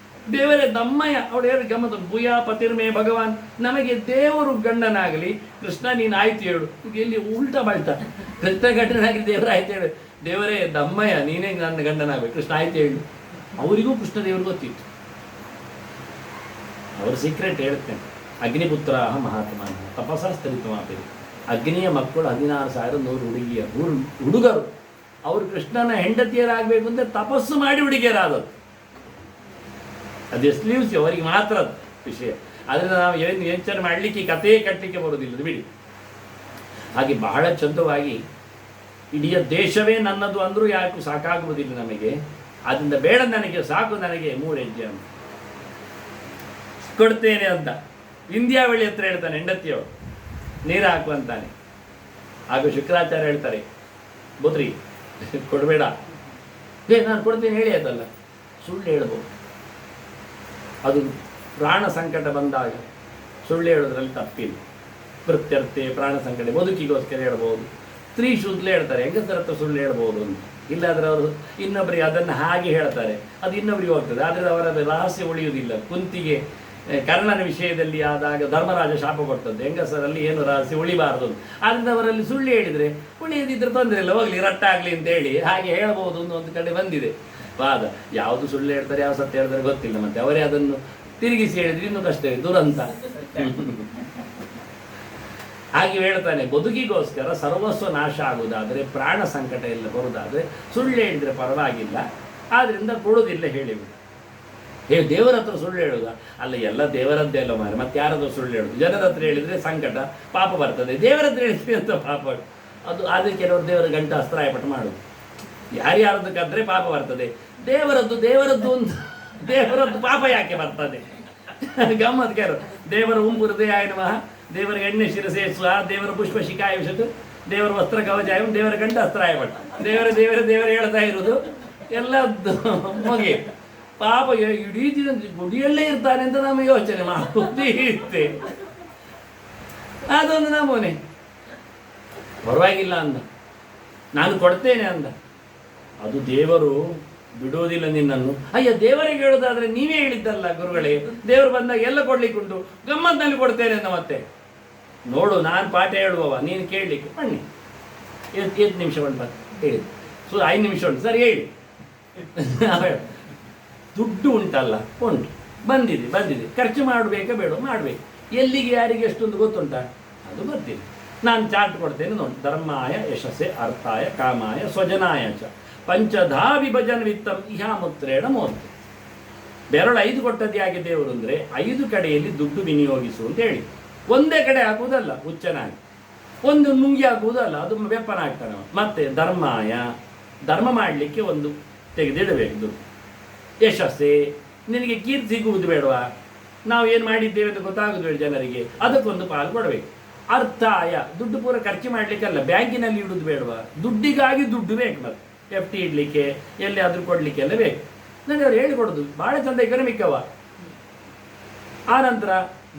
ದೇವರೇ ದಮ್ಮಯ್ಯ. ಅವಳು ಹೇಳಿ ಗಮ್ಮತ್ತು, ಭೂಯಾ ಪತಿರ್ಮೇ ಭಗವಾನ್, ನಮಗೆ ದೇವರು ಗಂಡನಾಗಲಿ, ಕೃಷ್ಣ ನೀನು ಆಯ್ತು ಹೇಳು. ಇದು ಎಲ್ಲಿ ಉಲ್ಟಾ ಬಲ್ಟಾ, ಕೃಷ್ಣ ಗಂಡನಾಗಲಿ ದೇವರ ಆಯ್ತು ಹೇಳು, ದೇವರೇ ದಮ್ಮಯ್ಯ ನೀನೇ ನನ್ನ ಗಂಡನಾಗಬೇಕು, ಕೃಷ್ಣ ಆಯ್ತು ಹೇಳು. ಅವರಿಗೂ ಕೃಷ್ಣ ದೇವರು ಗೊತ್ತಿತ್ತು, ಅವ್ರ ಸೀಕ್ರೆಟ್ ಹೇಳ್ತೇನೆ. ಅಗ್ನಿಪುತ್ರ ಮಹಾತ್ಮ ತಪಸ್ಸರಿತು ಮಾತಿರಿ. ಅಗ್ನಿಯ ಮಕ್ಕಳು 16,100 ಹುಡುಗರು, ಅವರು ಕೃಷ್ಣನ ಹೆಂಡತಿಯರಾಗಬೇಕು ಅಂತ ತಪಸ್ಸು ಮಾಡಿ ಹುಡುಗಿಯರಾದದ್ದು. ಅದು ಎಕ್ಸ್ಕ್ಲೂಸಿವ್ ಅವರಿಗೆ ಮಾತ್ರ ವಿಷಯ. ಅದರಿಂದ ನಾವು ಏನು ಯೋಚನೆ ಮಾಡಲಿಕ್ಕೆ ಕಥೆ ಕಟ್ಟಲಿಕ್ಕೆ ಬರೋದಿಲ್ಲ, ಬಿಡಿ. ಹಾಗೆ ಬಹಳ ಚಂದವಾಗಿ ಇಡೀ ದೇಶವೇ ನನ್ನದು ಅಂದರೂ ಯಾಕೆ ಸಾಕಾಗುವುದಿಲ್ಲ ನಮಗೆ. ಅದರಿಂದ ಬೇಡ ನನಗೆ, ಸಾಕು ನನಗೆ 3 ಹೆಜ್ಜೆ ಅಂತ ಕೊಡ್ತೇನೆ ಅಂತ ವಿಂಧ್ಯಾವಳಿ ಹತ್ರ ಹೇಳ್ತಾನೆ ಹೆಂಡತಿಯವರು, ನೀರು ಹಾಕುವಂತಾನೆ. ಹಾಗೂ ಶುಕ್ರಾಚಾರ್ಯ ಹೇಳ್ತಾರೆ, ಬೋದ್ರಿ ಕೊಡಬೇಡ, ನಾನು ಕೊಡ್ತೇನೆ ಹೇಳಿ ಅದಲ್ಲ, ಸುಳ್ಳು ಹೇಳ್ಬೋದು. ಅದು ಪ್ರಾಣ ಸಂಕಟ ಬಂದಾಗ ಸುಳ್ಳು ಹೇಳೋದ್ರಲ್ಲಿ ತಪ್ಪಿಲ್ಲ. ಪ್ರತ್ಯರ್ಥೆ ಪ್ರಾಣ ಸಂಕಟ ಬದುಕಿಗೋಸ್ಕರ ಹೇಳ್ಬೋದು. ಸ್ತ್ರೀ ಶುದ್ಧಲೆ ಹೇಳ್ತಾರೆ, ಹೆಂಗಸರ ಹತ್ರ ಸುಳ್ಳು ಹೇಳ್ಬೋದು ಅಂತ. ಇಲ್ಲಾದ್ರೆ ಅವರು ಇನ್ನೊಬ್ಬರಿಗೆ ಅದನ್ನು ಹಾಗೆ ಹೇಳ್ತಾರೆ, ಅದು ಇನ್ನೊಬ್ಬರಿಗೆ ಹೋಗ್ತದೆ, ಆದರೆ ಅವರ ರಹಸ್ಯ ಉಳಿಯುವುದಿಲ್ಲ. ಕುಂತಿಗೆ ಕರ್ಣನ ವಿಷಯದಲ್ಲಿ ಆದಾಗ ಧರ್ಮರಾಜ ಶಾಪ ಕೊಡ್ತದ್ದು, ಹೆಂಗಸರಲ್ಲಿ ಏನು ರಹಸ್ಯ ಉಳಿಬಾರದು. ಆದ್ದರಿಂದ ಅವರಲ್ಲಿ ಸುಳ್ಳು ಹೇಳಿದರೆ ಉಳಿಯದಿದ್ರೆ ತೊಂದರೆ ಇಲ್ಲ, ಹೋಗಲಿ ರಟ್ಟಾಗಲಿ ಅಂತೇಳಿ ಹಾಗೆ ಹೇಳ್ಬೋದು ಅನ್ನೋ ಒಂದು ಕಡೆ ಬಂದಿದೆ ವಾದ. ಯಾವುದು ಸುಳ್ಳು ಹೇಳ್ತಾರೆ ಯಾವ ಸತ್ಯ ಹೇಳ್ತಾರೆ ಗೊತ್ತಿಲ್ಲ, ಮತ್ತೆ ಅವರೇ ಅದನ್ನು ತಿರುಗಿಸಿ ಹೇಳಿದ್ರೆ ಇನ್ನೂ ಕಷ್ಟವೇ, ದುರಂತ. ಹಾಗೆ ಹೇಳ್ತಾನೆ, ಬದುಕಿಗೋಸ್ಕರ ಸರ್ವಸ್ವ ನಾಶ ಆಗುವುದಾದರೆ, ಪ್ರಾಣ ಸಂಕಟ ಎಲ್ಲ ಬರುವುದಾದರೆ ಸುಳ್ಳು ಹೇಳಿದರೆ ಪರವಾಗಿಲ್ಲ, ಆದ್ದರಿಂದ ಕೊಡುವುದಿಲ್ಲ ಹೇಳಿಬಿಡು. ದೇವರ ಹತ್ರ ಸುಳ್ಳು ಹೇಳುವುದ ಅಲ್ಲ, ಎಲ್ಲ ದೇವರದ್ದೇ ಅಲ್ಲ ಮಾರೆ, ಮತ್ತೆ ಯಾರಾದ್ರೂ ಸುಳ್ಳು ಹೇಳುದು. ಜನರ ಹತ್ರ ಹೇಳಿದರೆ ಸಂಕಟ ಪಾಪ ಬರ್ತದೆ, ದೇವರ ಹತ್ರ ಹೇಳಿದ್ವಿ ಅಂತ ಪಾಪ ಅದು. ಆದರೆ ಕೆಲವರು ದೇವರ ಗಂಟೆ ಅಸ್ತ್ರಾಯಪಟ್ಟು ಮಾಡುದು, ಯಾರ್ಯಾರದ್ದು ಕದ್ರೆ ಪಾಪ ಬರ್ತದೆ, ದೇವರದ್ದು ಅಂತ ದೇವರದ್ದು ಪಾಪ ಯಾಕೆ ಬರ್ತದೆ? ಗಮ್ಮತ್ ಕೇಳು. ದೇವರ ಉಂಬು ಹೃದಯಾಯ ನಮಃ, ದೇವರ ಎಣ್ಣೆ ಶಿರಸೆ ಸ್ವಾಹ, ದೇವರ ಪುಷ್ಪ ಶಿಖಾಯ ವಿಶತು, ದೇವರ ವಸ್ತ್ರ ಕವಚಾಯ, ದೇವರ ಗಂಟೆ ಅಸ್ತ್ರಾಯಪಟ್ಟು, ದೇವರ ಹೇಳ್ತಾ ಇರುವುದು ಎಲ್ಲ ಮುಗಿ. ಪಾಪ ಇಡೀ ದಿನ ಗುಡಿಯಲ್ಲೇ ಇರ್ತಾನೆ ಅಂತ ನಮಗೆ ಯೋಚನೆ ಮಾಡುವುದೇ ಇರುತ್ತೆ. ಅದೊಂದು ನಮೂನೆ. ಪರವಾಗಿಲ್ಲ ಅಂದ, ನಾನು ಕೊಡ್ತೇನೆ ಅಂದ. ಅದು ದೇವರು ಬಿಡುವುದಿಲ್ಲ ನಿನ್ನನ್ನು. ಅಯ್ಯ, ದೇವರಿಗೆ ಹೇಳೋದಾದ್ರೆ ನೀವೇ ಹೇಳಿದ್ದಲ್ಲ ಗುರುಗಳೇ, ದೇವರು ಬಂದಾಗ ಎಲ್ಲ ಕೊಡ್ಲಿಕ್ಕುಂಟು, ಗಮ್ಮತ್ನಲ್ಲಿ ಕೊಡ್ತೇನೆ ಅಂದ. ಮತ್ತೆ ನೋಡು, ನಾನು ಪಾಠ ಹೇಳುವವ, ನೀನು ಕೇಳಲಿಕ್ಕೆ ಬನ್ನಿ. 8 ನಿಮಿಷ ಉಂಟು ಹೇಳಿದ್ದು, 5 ನಿಮಿಷ ಉಂಟು ಸರಿ ಹೇಳಿ. ದುಡ್ಡು ಉಂಟಲ್ಲ, ಉಂಟು, ಬಂದಿದೆ, ಖರ್ಚು ಮಾಡಬೇಕಾ ಬೇಡ, ಮಾಡಬೇಕು. ಎಲ್ಲಿಗೆ ಯಾರಿಗೆ ಎಷ್ಟೊಂದು ಗೊತ್ತುಂಟ, ಅದು ಬರ್ತೀನಿ. ನಾನು ಚಾರ್ಟ್ ಕೊಡ್ತೇನೆ ನೋಡಿ. ಧರ್ಮಾಯ ಯಶಸ್ಸೆ ಅರ್ಥಾಯ ಕಾಮಾಯ ಸ್ವಜನಾಯ ಚ ಪಂಚಧಾ ವಿಭಜನ ವಿತ್ತಂ ಇಹಾಮುತ್ರೇಣ ಮೋರ್ತಿ. ಬೆರಳು 5 ಕೊಟ್ಟದ್ದು ಯಾಕೆ ದೇವರು ಅಂದರೆ, 5 ಕಡೆಯಲ್ಲಿ ದುಡ್ಡು ವಿನಿಯೋಗಿಸು ಅಂತ ಹೇಳಿ. ಒಂದೇ ಕಡೆ ಹಾಕುವುದಲ್ಲ ಹುಚ್ಚನಾಗಿ, ಒಂದು ನುಂಗಿ ಹಾಕುವುದಲ್ಲ, ಅದು ವ್ಯಪ್ಪನ ಆಗ್ತಾನೆ. ಮತ್ತೆ ಧರ್ಮಾಯ, ಧರ್ಮ ಮಾಡಲಿಕ್ಕೆ ಒಂದು ತೆಗೆದಿಡಬೇಕು ದುಡ್ಡು. ಯಶಸ್ಸೇ, ನಿನಗೆ ಕೀರ್ತಿ ಸಿಗುವುದು ಬೇಡವಾ, ನಾವು ಏನು ಮಾಡಿದ್ದೇವೆ ಅಂತ ಗೊತ್ತಾಗುದು ಬೇಡ ಜನರಿಗೆ, ಅದಕ್ಕೊಂದು ಪಾಲು ಕೊಡಬೇಕು. ಅರ್ಥಾಯ, ದುಡ್ಡು ಪೂರ ಖರ್ಚು ಮಾಡಲಿಕ್ಕಲ್ಲ, ಬ್ಯಾಂಕಿನಲ್ಲಿ ಇಡುವುದು ಬೇಡವಾ, ದುಡ್ಡಿಗಾಗಿ ದುಡ್ಡು ಬೇಕು. ಮತ್ತೆ FD ಇಡಲಿಕ್ಕೆ, ಎಲ್ಲಿಯಾದರೂ ಕೊಡಲಿಕ್ಕೆ ಎಲ್ಲ ಬೇಕು. ನನಗೆ ಅವ್ರು ಹೇಳಿಕೊಡೋದು ಭಾಳ ಚಂದ ಎಕನಾಮಿಕ್ಕವ. ಆನಂತರ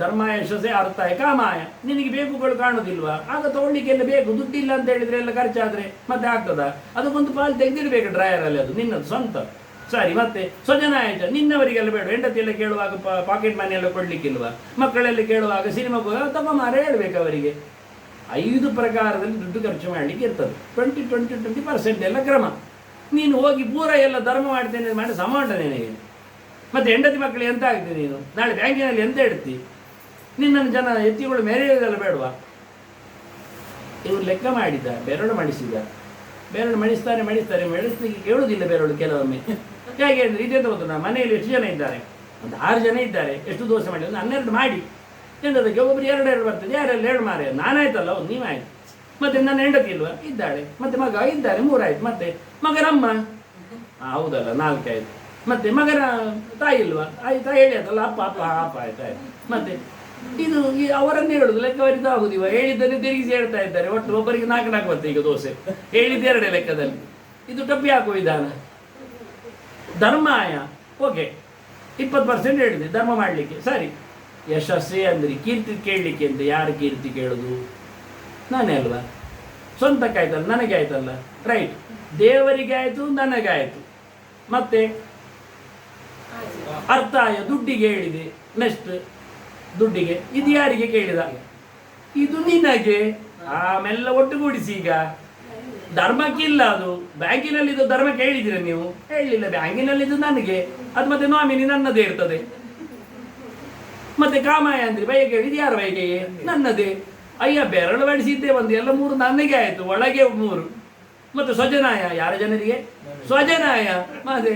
ಧರ್ಮ ಯಶಸ್ಸೆ ಅರ್ಥಾಯ ಕಾಮಾಯ, ನಿನಗೆ ಬೇಕುಗಳು ಕಾಣೋದಿಲ್ವಾ, ಆಗ ತಗೊಳ್ಳಿಕ್ಕೆ ಎಲ್ಲ ಬೇಕು. ದುಡ್ಡಿಲ್ಲ ಅಂತ ಹೇಳಿದರೆ ಎಲ್ಲ ಖರ್ಚಾದರೆ ಮತ್ತೆ ಆಗ್ತದ, ಅದಕ್ಕೊಂದು ಪಾಲು ತೆಗೆದಿಡಬೇಕು ಡ್ರಾಯರಲ್ಲಿ, ಅದು ನಿನ್ನದು ಸ್ವಂತ. ಸರಿ, ಮತ್ತೆ ಸ್ವಜನಾಯಚ, ನಿನ್ನವರಿಗೆಲ್ಲ ಬೇಡ. ಹೆಂಡತಿ ಎಲ್ಲ ಕೇಳುವಾಗ ಪಾಕೆಟ್ ಮನಿ ಎಲ್ಲ ಕೊಡ್ಲಿಕ್ಕಿಲ್ವಾ, ಮಕ್ಕಳೆಲ್ಲ ಕೇಳುವಾಗ ಸಿನಿಮಾಗೆ ತಗೊಂಬಾರ ಹೇಳ್ಬೇಕು ಅವರಿಗೆ. 5 ಪ್ರಕಾರದಲ್ಲಿ ದುಡ್ಡು ಖರ್ಚು ಮಾಡಲಿಕ್ಕೆ ಇರ್ತದೆ. 20% ಎಲ್ಲ ಕ್ರಮ. ನೀನು ಹೋಗಿ ಪೂರ ಎಲ್ಲ ಧರ್ಮ ಮಾಡ್ತೇನೆ ಮಾಡಿ ಸಮಾಟ ನಿನಗೆ. ಮತ್ತು ಹೆಂಡತಿ ಮಕ್ಕಳು ಎಂತ ಆಗ್ತೀನಿ ನೀನು, ನಾಳೆ ಬ್ಯಾಂಕಿನಲ್ಲಿ ಎಂತ ಇಡ್ತಿ, ನಿನ್ನನ್ನು ಜನ ಎತ್ತಿಗಳು ಮೆರೆಯೋದೆಲ್ಲ ಬೇಡವಾ? ಇವರು ಲೆಕ್ಕ ಮಾಡಿದ, ಬೆರಳು ಮಾಡಿಸಿದ, ಬೆರಳು ಮಾಡಿಸ್ತಾರೆ, ಮೆಡಿಸ್ಲಿಕ್ಕೆ ಕೇಳುವುದಿಲ್ಲ ಬೆರಳು ಕೆಲವೊಮ್ಮೆ. ಹೇಗೆ ಅಂದರೆ ಇದೆಂತ ಗೊತ್ತು, ನಾ ಮನೆಯಲ್ಲಿ ಎಷ್ಟು ಜನ ಇದ್ದಾರೆ, ಒಂದು 6 ಜನ ಇದ್ದಾರೆ, ಎಷ್ಟು ದೋಸೆ ಮಾಡಿ ಒಂದು 12 ಮಾಡಿ. ಎಂದದಕ್ಕೆ ಒಬ್ಬರು 2 ಬರ್ತದೆ, ಯಾರೆಲ್ಲ 2 ಮಾರೆ, ನಾನಾಯ್ತಲ್ಲ ಒಂದು ನೀವಾಯ್ತು, ಮತ್ತೆ ನನ್ನ ಹೆಂಡತಿ ಇಲ್ವಾ ಇದ್ದಾಳೆ, ಮತ್ತೆ ಮಗ ಇದ್ದಾರೆ 3 ಆಯ್ತು, ಮತ್ತೆ ಮಗನಮ್ಮ ಹೌದಲ್ಲ 4 ಆಯ್ತು, ಮತ್ತೆ ಮಗನ ತಾಯಿ ಇಲ್ವಾ ಆಯ್ತಾ ಹೇಳಿ ಅದಲ್ಲ ಅಪ್ಪ ಅಪ್ಪ ಅಪ್ಪ ಆಯ್ತಾಯ್ತು. ಮತ್ತೆ ಇದು ಅವರನ್ನು ಹೇಳುದು ಲೆಕ್ಕವರಿದು ಆಗುದಿವ, ಹೇಳಿದ್ದನ್ನೇ ತಿರುಗಿಸಿ ಹೇಳ್ತಾ ಇದ್ದಾರೆ. ಒಟ್ಟು ಒಬ್ಬರಿಗೆ 4 ಬರ್ತದೆ ಈಗ ದೋಸೆ, ಹೇಳಿದ್ದು 2 ಲೆಕ್ಕದಲ್ಲಿ. ಇದು ಟಪ್ಪಿ ಹಾಕುವ ವಿಧಾನ. ಧರ್ಮಾಯ ಓಕೆ 20% ಹೇಳಿದೆ ಧರ್ಮ ಮಾಡಲಿಕ್ಕೆ ಸರಿ. ಯಶಸ್ಸೇ ಅಂದರೆ ಕೀರ್ತಿ ಕೇಳಲಿಕ್ಕೆ ಅಂತ. ಯಾರು ಕೀರ್ತಿ ಕೇಳೋದು? ನಾನೇ ಅಲ್ವಾ, ಸ್ವಂತಕ್ಕೆ ಆಯ್ತಲ್ಲ, ನನಗೆ ಆಯ್ತಲ್ಲ, ರೈಟ್. ದೇವರಿಗೆ ಆಯಿತು, ನನಗಾಯಿತು. ಮತ್ತೆ ಅರ್ಥಾಯ ದುಡ್ಡಿಗೆ ಹೇಳಿದೆ, ನೆಕ್ಸ್ಟ್ ದುಡ್ಡಿಗೆ ಇದು ಯಾರಿಗೆ ಕೇಳಿದ? ಇದು ನಿನಗೆ. ಆಮೆಲ್ಲ ಒಟ್ಟುಗೂಡಿಸಿ. ಈಗ ಧರ್ಮಕ್ಕಿಲ್ಲ, ಅದು ಬ್ಯಾಂಕಿನಲ್ಲಿದ್ದು ಧರ್ಮಕ್ಕೆ ಹೇಳಿದ್ದೀರ ನೀವು? ಹೇಳಿಲ್ಲ. ಬ್ಯಾಂಕಿನಲ್ಲಿದ್ದು ನನಗೆ, ಅದು ಮತ್ತೆ ನಾಮಿನಿ ನನ್ನದೇ ಇರ್ತದೆ. ಮತ್ತೆ ಕಾಮಾಯ ಅಂದ್ರೆ ಬೈಗೆ ಹೇಳಿದ್ದು ಯಾರ ಬೈಗೆ? ನನ್ನದೇ. ಅಯ್ಯ ಬೆರಳು ಬಡಿಸಿದ್ದೆ ಒಂದು, ಎಲ್ಲ 3 ನನಗೆ ಆಯಿತು, ಒಳಗೆ 3. ಮತ್ತೆ ಸ್ವಜನಾಯ ಯಾರ ಜನರಿಗೆ? ಸ್ವಜನಾಯ. ಮತ್ತೆ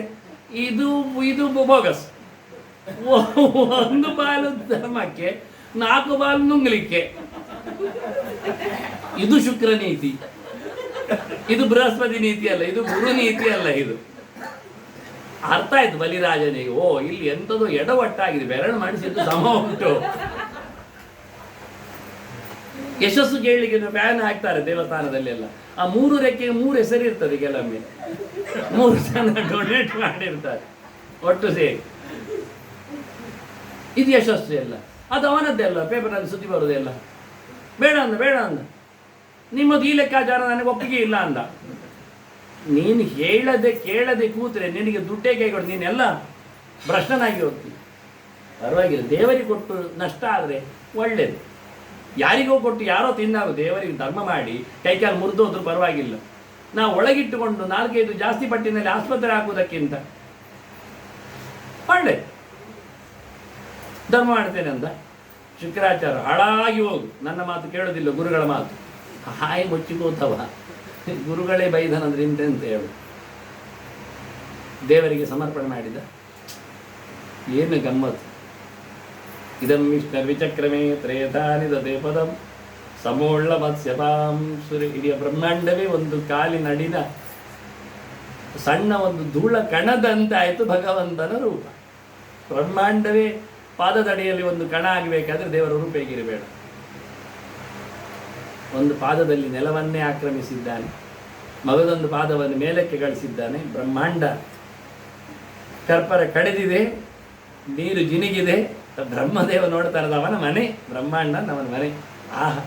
ಇದು ಇದು ಬೋಗಸ್. 1 ಬಾಲು ಧರ್ಮಕ್ಕೆ 4 ಬಾಲು ನುಂಗ್ಲಿಕ್ಕೆ. ಇದು ಶುಕ್ರ ನೀತಿ, ಇದು ಬೃಹಸ್ಪತಿ ನೀತಿ ಅಲ್ಲ, ಇದು ಗುರು ನೀತಿ ಅಲ್ಲ. ಇದು ಅರ್ಥ ಆಯ್ತು ಬಲಿರಾಜನಿಗೆ. ಓ ಇಲ್ಲಿ ಎಂಥದ್ದು ಎಡವಟ್ಟಾಗಿದೆ, ಬೆರಳು ಮಾಡಿಸಿದ್ದು ಸಮ ಉಂಟು. ಯಶಸ್ಸು ಕೇಳಲಿಕ್ಕೆ ಫ್ಯಾನ್ ಹಾಕ್ತಾರೆ ದೇವಸ್ಥಾನದಲ್ಲೆಲ್ಲ. ಆ 3 ರೆಕ್ಕೆಗೆ 3 ಹೆಸರು ಇರ್ತದೆ, ಕೆಲವೊಮ್ಮೆ 3 ಜನ ಡೊನೇಟ್ ಮಾಡಿರ್ತಾರೆ ಒಟ್ಟು ಸೇರಿ. ಇದು ಯಶಸ್ಸು ಎಲ್ಲ, ಅದು ಅವನದ್ದೆಲ್ಲ. ಪೇಪರ್ನಲ್ಲಿ ಸುದ್ದಿ ಬರೋದೆಲ್ಲ ಬೇಡ ಅಂದ. ನಿಮ್ಮದು ಈ ಲೆಕ್ಕಾಚಾರ ನನಗೆ ಒಪ್ಪಿಗೆ ಇಲ್ಲ ಅಂದ. ನೀನು ಹೇಳದೆ ಕೇಳದೆ ಕೂತ್ರೆ ನಿನಗೆ ದುಡ್ಡೇ ಕೈಗೊಡು, ನೀನೆಲ್ಲ ಭ್ರಷ್ಟನಾಗಿ ಹೋಗ್ತೀನಿ. ಪರವಾಗಿಲ್ಲ, ದೇವರಿಗೆ ಕೊಟ್ಟು ನಷ್ಟ ಆದರೆ ಒಳ್ಳೇದು. ಯಾರಿಗೋ ಕೊಟ್ಟು ಯಾರೋ ತಿಂದಾಗ ದೇವರಿಗೆ ಧರ್ಮ ಮಾಡಿ ಕೈಕಾಲು ಮುರಿದೋದ್ರೂ ಪರವಾಗಿಲ್ಲ. ನಾವು ಒಳಗಿಟ್ಟುಕೊಂಡು 4-5 ಜಾಸ್ತಿ ಪಟ್ಟಿನಲ್ಲಿ ಆಸ್ಪತ್ರೆ ಹಾಕುವುದಕ್ಕಿಂತ ಒಳ್ಳೆ ಧರ್ಮ ಮಾಡ್ತೇನೆ ಅಂತ. ಶುಕ್ರಾಚಾರ ಹಾಳಾಗಿ ಹೋಗು, ನನ್ನ ಮಾತು ಕೇಳೋದಿಲ್ಲ, ಗುರುಗಳ ಮಾತು. ಹಾಯಿ ಮುಚ್ಚಿಕೋತವ, ಗುರುಗಳೇ ಬೈದನಂದ್ರೆ ಇಂತೆಂತ ಹೇಳು. ದೇವರಿಗೆ ಸಮರ್ಪಣೆ ಮಾಡಿದ. ಏನು ಗಮ್ಮತ್ತು. ಇದಂ ವಿಷ್ಣುರ್ವಿಚಕ್ರಮೇ ತ್ರೇತಾನಿ ದತೆ ಪದಂ ಸಮೋಳ್ಳ ಮತ್ಸ್ಯಪಾಂ ಸುರಿ. ಇಡೀ ಬ್ರಹ್ಮಾಂಡವೇ ಒಂದು ಕಾಲಿನಡಿನ ಸಣ್ಣ ಒಂದು ಧೂಳ ಕಣದಂತೆ ಆಯಿತು ಭಗವಂತನ ರೂಪ. ಬ್ರಹ್ಮಾಂಡವೇ ಪಾದದಡಿಯಲ್ಲಿ ಒಂದು ಕಣ ಆಗಬೇಕಾದ್ರೆ ದೇವರ ರೂಪ ಹೇಗಿರಬೇಡ. ಒಂದು ಪಾದದಲ್ಲಿ ನೆಲವನ್ನೇ ಆಕ್ರಮಿಸಿದ್ದಾನೆ, ಮಗದೊಂದು ಪಾದವನ್ನು ಮೇಲಕ್ಕೆ ಗಳಿಸಿದ್ದಾನೆ. ಬ್ರಹ್ಮಾಂಡ ಕರ್ಪರ ಕಡೆದಿದೆ, ನೀರು ಜಿನುಗಿದೆ. ಬ್ರಹ್ಮದೇವ ನೋಡ್ತಾರದ ಅವನ ಮನೆ, ಬ್ರಹ್ಮಾಂಡ ಅವನ ಮನೆ. ಆಹಾ,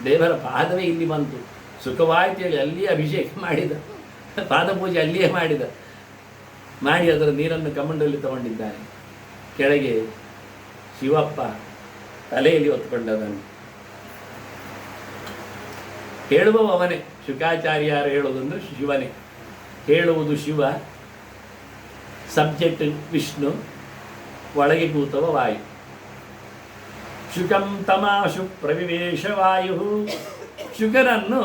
ದೇವರ ಪಾದವೇ ಇಲ್ಲಿ ಬಂತು. ಸುಖವಾಯಿತು ಹೇಳಿ ಅಲ್ಲಿಯೇ ಅಭಿಷೇಕ ಮಾಡಿದ, ಪಾದ ಪೂಜೆ ಅಲ್ಲಿಯೇ ಮಾಡಿ ಅದರ ನೀರನ್ನು ಕಮಂಡಲ್ಲಿ ತಗೊಂಡಿದ್ದಾನೆ. ಕೆಳಗೆ ಶಿವಪ್ಪ ತಲೆಯಲ್ಲಿ ಹೊತ್ಕೊಂಡವನು. ಹೇಳುವವ ಅವನೇ. ಶುಕಾಚಾರ್ಯರು ಹೇಳೋದಂದ್ರೆ ಶಿವನೇ, ಹೇಳುವುದು ಶಿವ, ಸಬ್ಜೆಕ್ಟ್ ವಿಷ್ಣು, ಒಳಗೆ ಕೂತವ ವಾಯು. ಶುಕಂ ತಮಾಶು ಪ್ರವಿವೇಶ ವಾಯು. ಶುಕನನ್ನು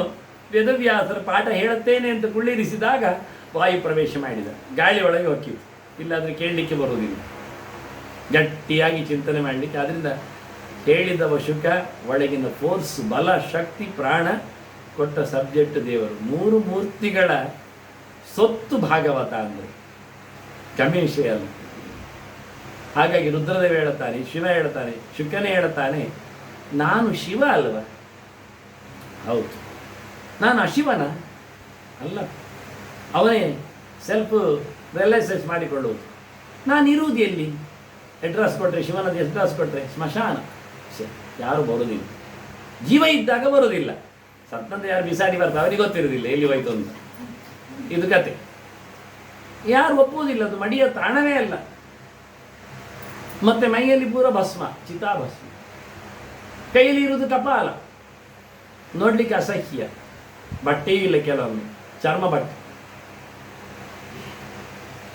ವೇದವ್ಯಾಸರ ಪಾಠ ಹೇಳುತ್ತೇನೆ ಅಂತ ಕುಳ್ಳಿರಿಸಿದಾಗ ವಾಯು ಪ್ರವೇಶ ಮಾಡಿದ, ಗಾಳಿ ಒಳಗೆ ಹೊಕ್ಕಿತು. ಇಲ್ಲಾದರೆ ಕೇಳಲಿಕ್ಕೆ ಬರುವುದಿಲ್ಲ, ಗಟ್ಟಿಯಾಗಿ ಚಿಂತನೆ ಮಾಡಲಿಕ್ಕೆ. ಆದ್ದರಿಂದ ಹೇಳಿದವ ಶುಕ, ಒಳಗಿನ ಫೋರ್ಸ್, ಬಲ, ಶಕ್ತಿ, ಪ್ರಾಣ ಕೊಟ್ಟ ಸಬ್ಜೆಕ್ಟ್ ದೇವರು. 3 ಮೂರ್ತಿಗಳ ಸೊತ್ತು ಭಾಗವತ ಅಂದರೆ ಗಮೇಶೆ ಅಲ್ಲ. ಹಾಗಾಗಿ ರುದ್ರದೇವ ಹೇಳ್ತಾನೆ, ಶಿವ ಹೇಳ್ತಾನೆ, ಶುಕನೇ ಹೇಳ್ತಾನೆ, ನಾನು ಶಿವ ಅಲ್ವ? ಹೌದು. ನಾನು ಅಶಿವನ ಅಲ್ಲ. ಅವನೇ ಸೆಲ್ಫ್ ರಿಯಲೈಸೈಸ್ ಮಾಡಿಕೊಳ್ಳುವುದು. ನಾನು ಇರುವುದು ಎಲ್ಲಿ? ಅಡ್ರೆಸ್ ಕೊಟ್ಟರೆ, ಶಿವನದ ಅಡ್ರೆಸ್ ಕೊಟ್ಟರೆ ಸ್ಮಶಾನ. ಯಾರು ಬರೋದಿಲ್ಲ, ಜೀವ ಇದ್ದಾಗ ಬರೋದಿಲ್ಲ. ಸತ್ತಂದ್ರೆ ಯಾರು ಬಿಸಾಡಿ ಬರ್ತಾರೆ, ಅವರಿಗೆ ಗೊತ್ತಿರೋದಿಲ್ಲ ಎಲ್ಲಿ ಹೋಯ್ತು ಅಂತ. ಇದು ಕತೆ. ಯಾರು ಒಪ್ಪುವುದಿಲ್ಲ, ಅದು ಮಡಿಯ ತಾಣವೇ ಅಲ್ಲ. ಮತ್ತೆ ಮೈಯಲ್ಲಿ ಪೂರ ಭಸ್ಮ, ಚಿತಾಭಸ್ಮ, ಕೈಯಲ್ಲಿ ಇರುವುದು ಕಪಾಲ, ನೋಡ್ಲಿಕ್ಕೆ ಅಸಹ್ಯ. ಬಟ್ಟೆಯೂ ಇಲ್ಲ, ಕೆಲವೊಮ್ಮೆ ಚರ್ಮ ಬಟ್ಟೆ.